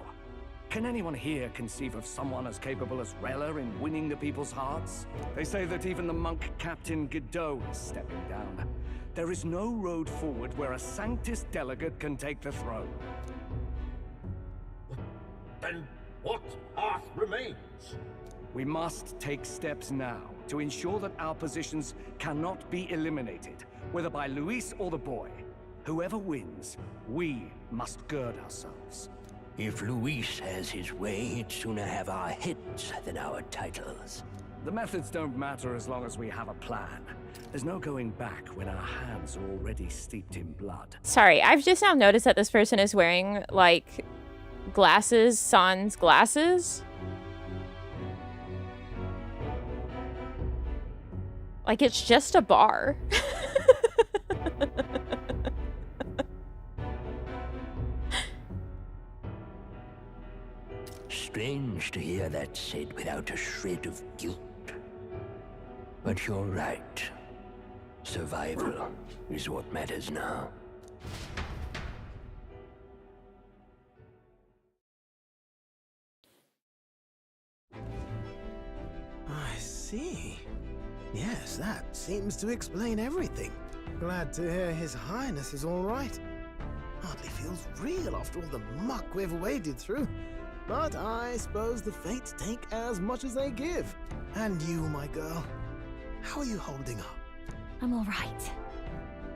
Can anyone here conceive of someone as capable as Rella in winning the people's hearts? They say that even the monk Captain Godot is stepping down. There is no road forward where a Sanctus delegate can take the throne. Then what path remains? We must take steps now to ensure that our positions cannot be eliminated, whether by Luis or the boy. Whoever wins, we must gird ourselves. If Luis has his way, he'd sooner have our heads than our titles. The methods don't matter as long as we have a plan. There's no going back when our hands are already steeped in blood. Sorry, I've just now noticed that this person is wearing, like, glasses, sans glasses. Like, it's just a bar. Strange to hear that said without a shred of guilt. But you're right. Survival is what matters now. I see. Yes, that seems to explain everything. Glad to hear His Highness is all right. Hardly feels real after all the muck we've waded through. But I suppose the fates take as much as they give. And you, my girl, how are you holding up? I'm all right.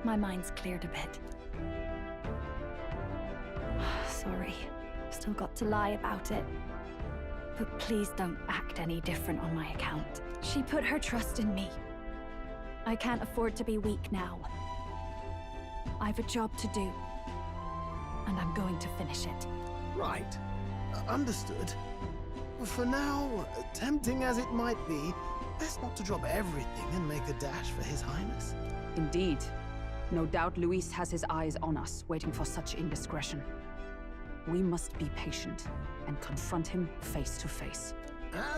My mind's cleared a bit. Sorry. Still got to lie about it. But please don't act any different on my account. She put her trust in me. I can't afford to be weak now. I've a job to do. And I'm going to finish it. Right. Understood. For now, tempting as it might be, best not to drop everything and make a dash for His Highness. Indeed. No doubt Luis has his eyes on us, waiting for such indiscretion. We must be patient and confront him face to face.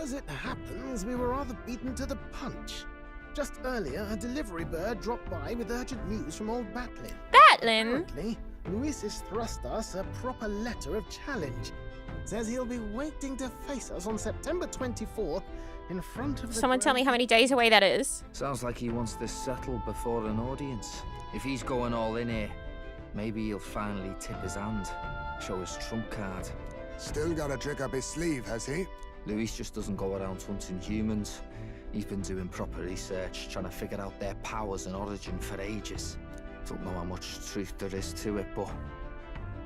As it happens, we were rather beaten to the punch. Just earlier, a delivery bird dropped by with urgent news from old Batlin. Batlin? Apparently, Luis has thrust us a proper letter of challenge. Says he'll be waiting to face us on September 24th in front of the... Someone tell me how many days away that is. Sounds like he wants this settled before an audience. If he's going all in here, maybe he'll finally tip his hand, show his trump card. Still got a trick up his sleeve, has he? Luis just doesn't go around hunting humans. He's been doing proper research, trying to figure out their powers and origin for ages. Don't know how much truth there is to it, but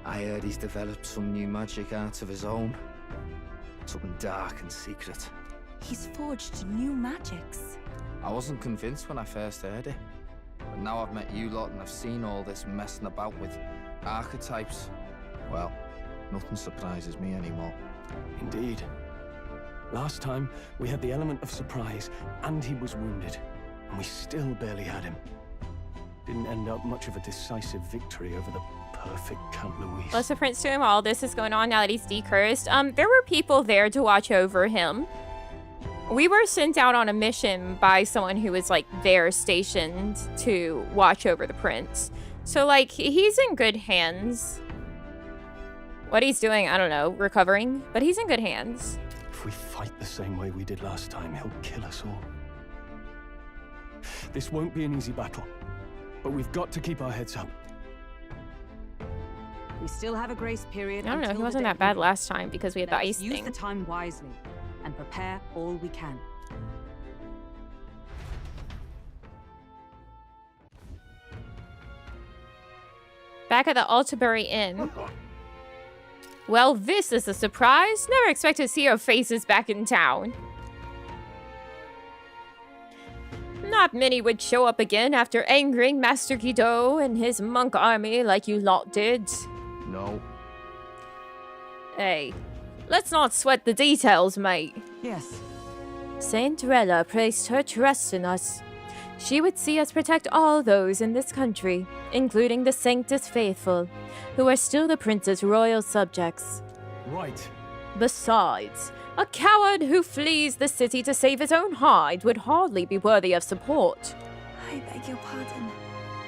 I heard he's developed some new magic art of his own. Something dark and secret. He's forged new magics. I wasn't convinced when I first heard it. But now I've met you lot and I've seen all this messing about with archetypes. Well, nothing surprises me anymore. Indeed. Last time, we had the element of surprise, and he was wounded. And we still barely had him. Didn't end up much of a decisive victory over the perfect Count Luis. Bless the Prince to him. All this is going on now that he's decursed. There were people there to watch over him. We were sent out on a mission by someone who was, like, there stationed to watch over the prince. So, like, he's in good hands. What he's doing, I don't know, recovering, but he's in good hands. If we fight the same way we did last time, he'll kill us all. This won't be an easy battle, but we've got to keep our heads up. We still have a grace period. I don't know, he wasn't that bad last time because we had the ice thing. Use the time wisely and prepare all we can. Back at the Altabury Inn. Well, this is a surprise. Never expected to see your faces back in town. Not many would show up again after angering Master Guido and his monk army like you lot did. No. Hey, let's not sweat the details, mate. Yes. Saint Rella placed her trust in us. She would see us protect all those in this country, including the Sanctus Faithful, who are still the prince's royal subjects. Right. Besides, a coward who flees the city to save his own hide would hardly be worthy of support. I beg your pardon.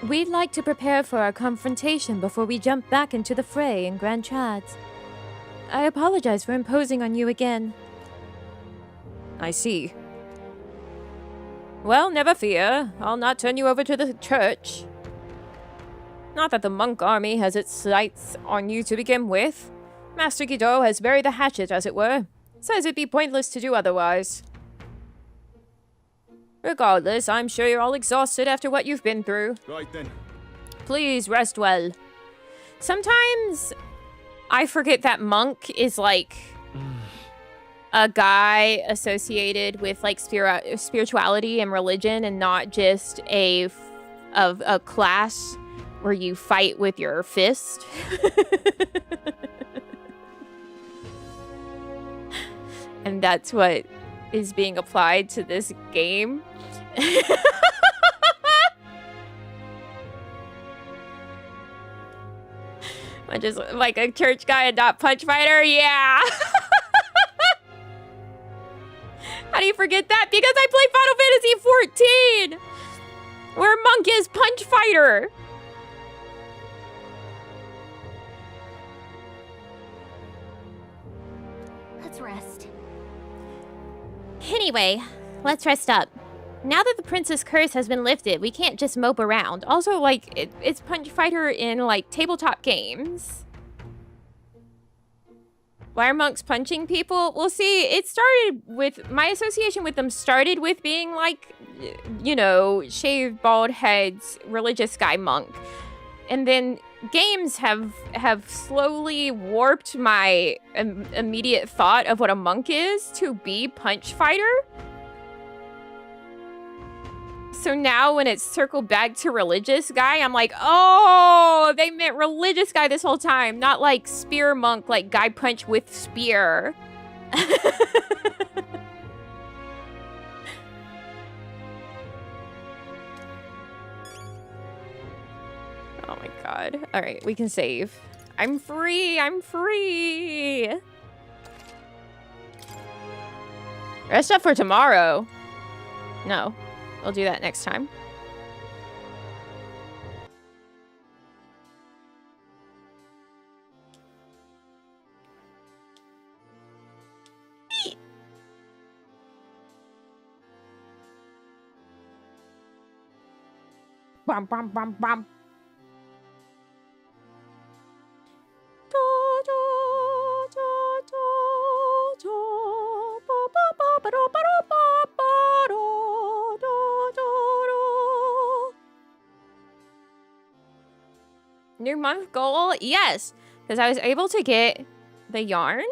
We'd like to prepare for our confrontation before we jump back into the fray in Grand Trads. I apologize for imposing on you again. I see. Well, never fear. I'll not turn you over to the church. Not that the monk army has its sights on you to begin with. Master Guido has buried the hatchet, as it were. Says it'd be pointless to do otherwise. Regardless, I'm sure you're all exhausted after what you've been through. Right then. Please rest well. Sometimes I forget that monk is like a guy associated with like spirituality and religion, and not just a class where you fight with your fist. And that's what is being applied to this game. I just like a church guy and not punch fighter. Yeah. How do you forget that? Because I play Final Fantasy 14, where monk is punch fighter. Let's rest. Anyway, let's rest up. Now that the Prince's curse has been lifted, we can't just mope around. Also, like, it's punch fighter in, like, tabletop games. Why are monks punching people? Well, see, it started with... My association with them started with being, like, you know, shaved bald heads, religious guy monk. And then games have slowly warped my immediate thought of what a monk is to be punch fighter. So now when it's circled back to religious guy, I'm like, oh, they meant religious guy this whole time, not like spear monk, like guy punch with spear. Oh my god. All right, we can save. I'm free. I'm free. Rest up for tomorrow. No, we'll do that next time. Bum, bum, bum, bum. New month goal? Yes, because I was able to get the yarn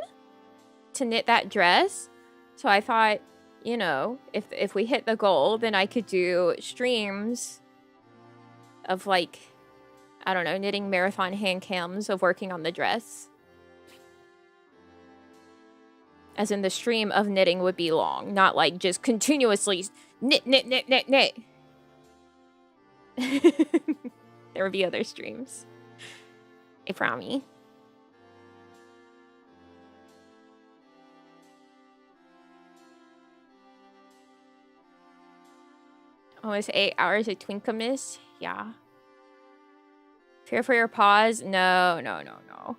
to knit that dress. So I thought, you know, if we hit the goal, then I could do streams of like, I don't know, knitting marathon hand cams of working on the dress. As in the stream of knitting would be long, not like just continuously knit, knit, knit, knit, knit. There would be other streams. I promise. Almost 8 hours of Twinkamus? Yeah. Fear for your paws? No, no, no, no.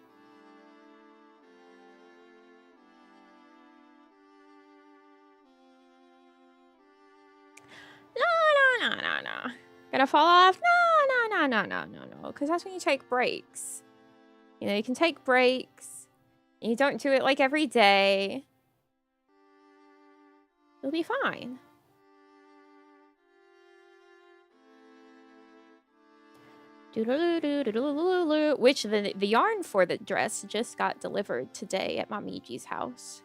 No, no, no, no, no. Gonna fall off? No, no, no, no, no, no, no. Because that's when you take breaks. You know, you can take breaks. And you don't do it like every day. You'll be fine. Which the yarn for the dress just got delivered today at Namiji's house.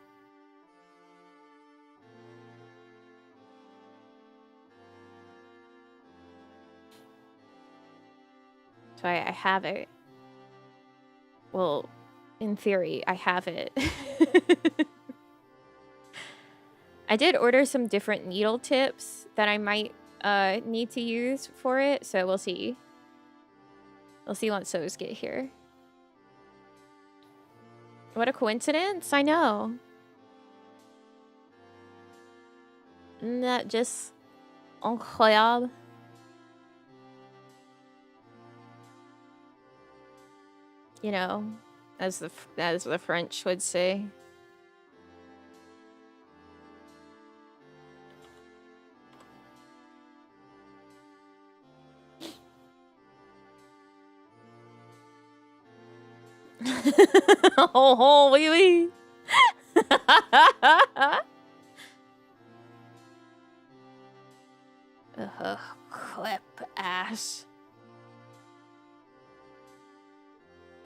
So I have it. Well, in theory, I have it. I did order some different needle tips that I might need to use for it, so we'll see. We'll see once those get here. What a coincidence, I know. Isn't that just incroyable? You know, as the French would say. Oh, oui, oui. Clip ass.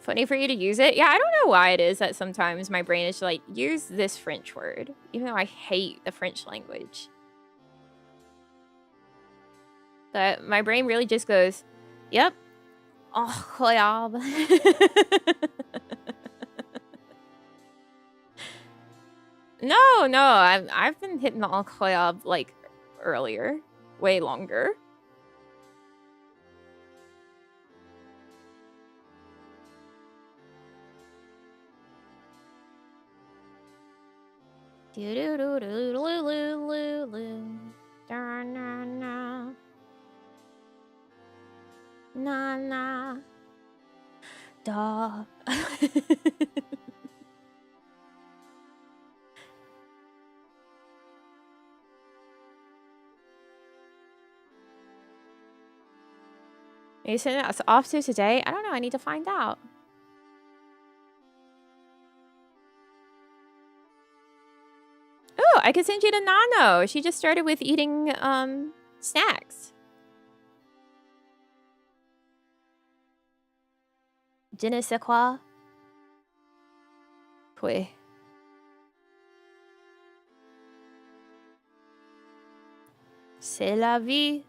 Funny for you to use it? Yeah, I don't know why it is that sometimes my brain is like, use this French word, even though I hate the French language. But my brain really just goes, yep. Incroyable. No, I've been hitting the incroyable like earlier, way longer. Na na. Da. Are you sending us off to today? I don't know. I need to find out. Oh, I could send you to Nano. She just started with eating snacks. Je ne sais quoi. Puis. C'est la vie.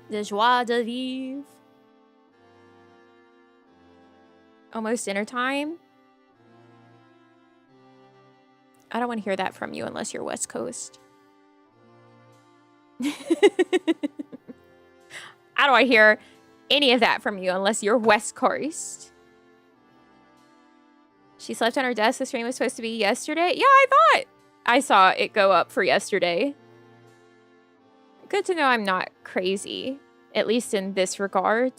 De joie de vivre. Almost dinner time. I don't want to hear that from you unless you're West Coast. I don't want to hear any of that from you unless you're West Coast. She slept on her desk. The stream was supposed to be yesterday. Yeah, I thought I saw it go up for yesterday. Good to know I'm not crazy, at least in this regard.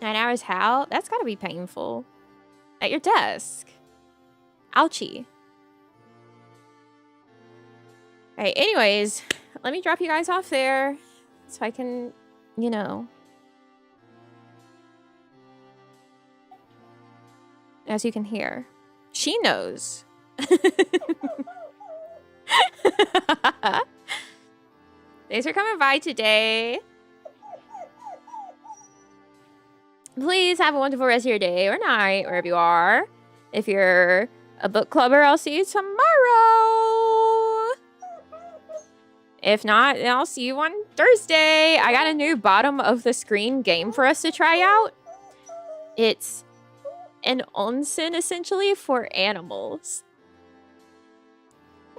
Nine hours how? That's gotta be painful. At your desk. Ouchie. Alright, anyways, let me drop you guys off there so I can, you know. As you can hear. She knows. Thanks for coming by today. Please have a wonderful rest of your day or night, wherever you are. If you're a book clubber, I'll see you tomorrow. If not, then I'll see you on Thursday. I got a new bottom of the screen game for us to try out. It's an onsen, essentially, for animals.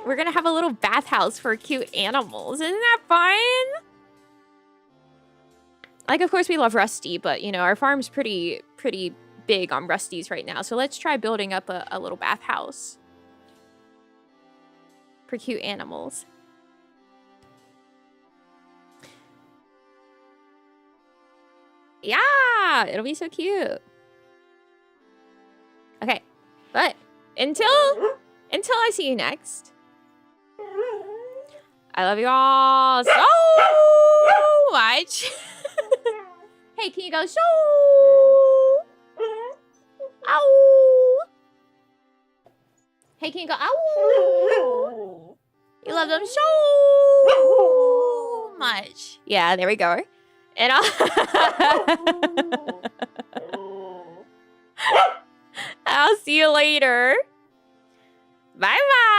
We're gonna have a little bathhouse for cute animals. Isn't that fun? Like, of course, we love Rusty, but, you know, our farm's pretty big on Rusties right now. So let's try building up a little bathhouse for cute animals. Yeah, it'll be so cute. Okay, but until I see you next, I love you all so much. Hey, can you go so? Ow! Hey, can you go ow? You love them so much. Yeah, there we go. And I'll see you later. Bye-bye.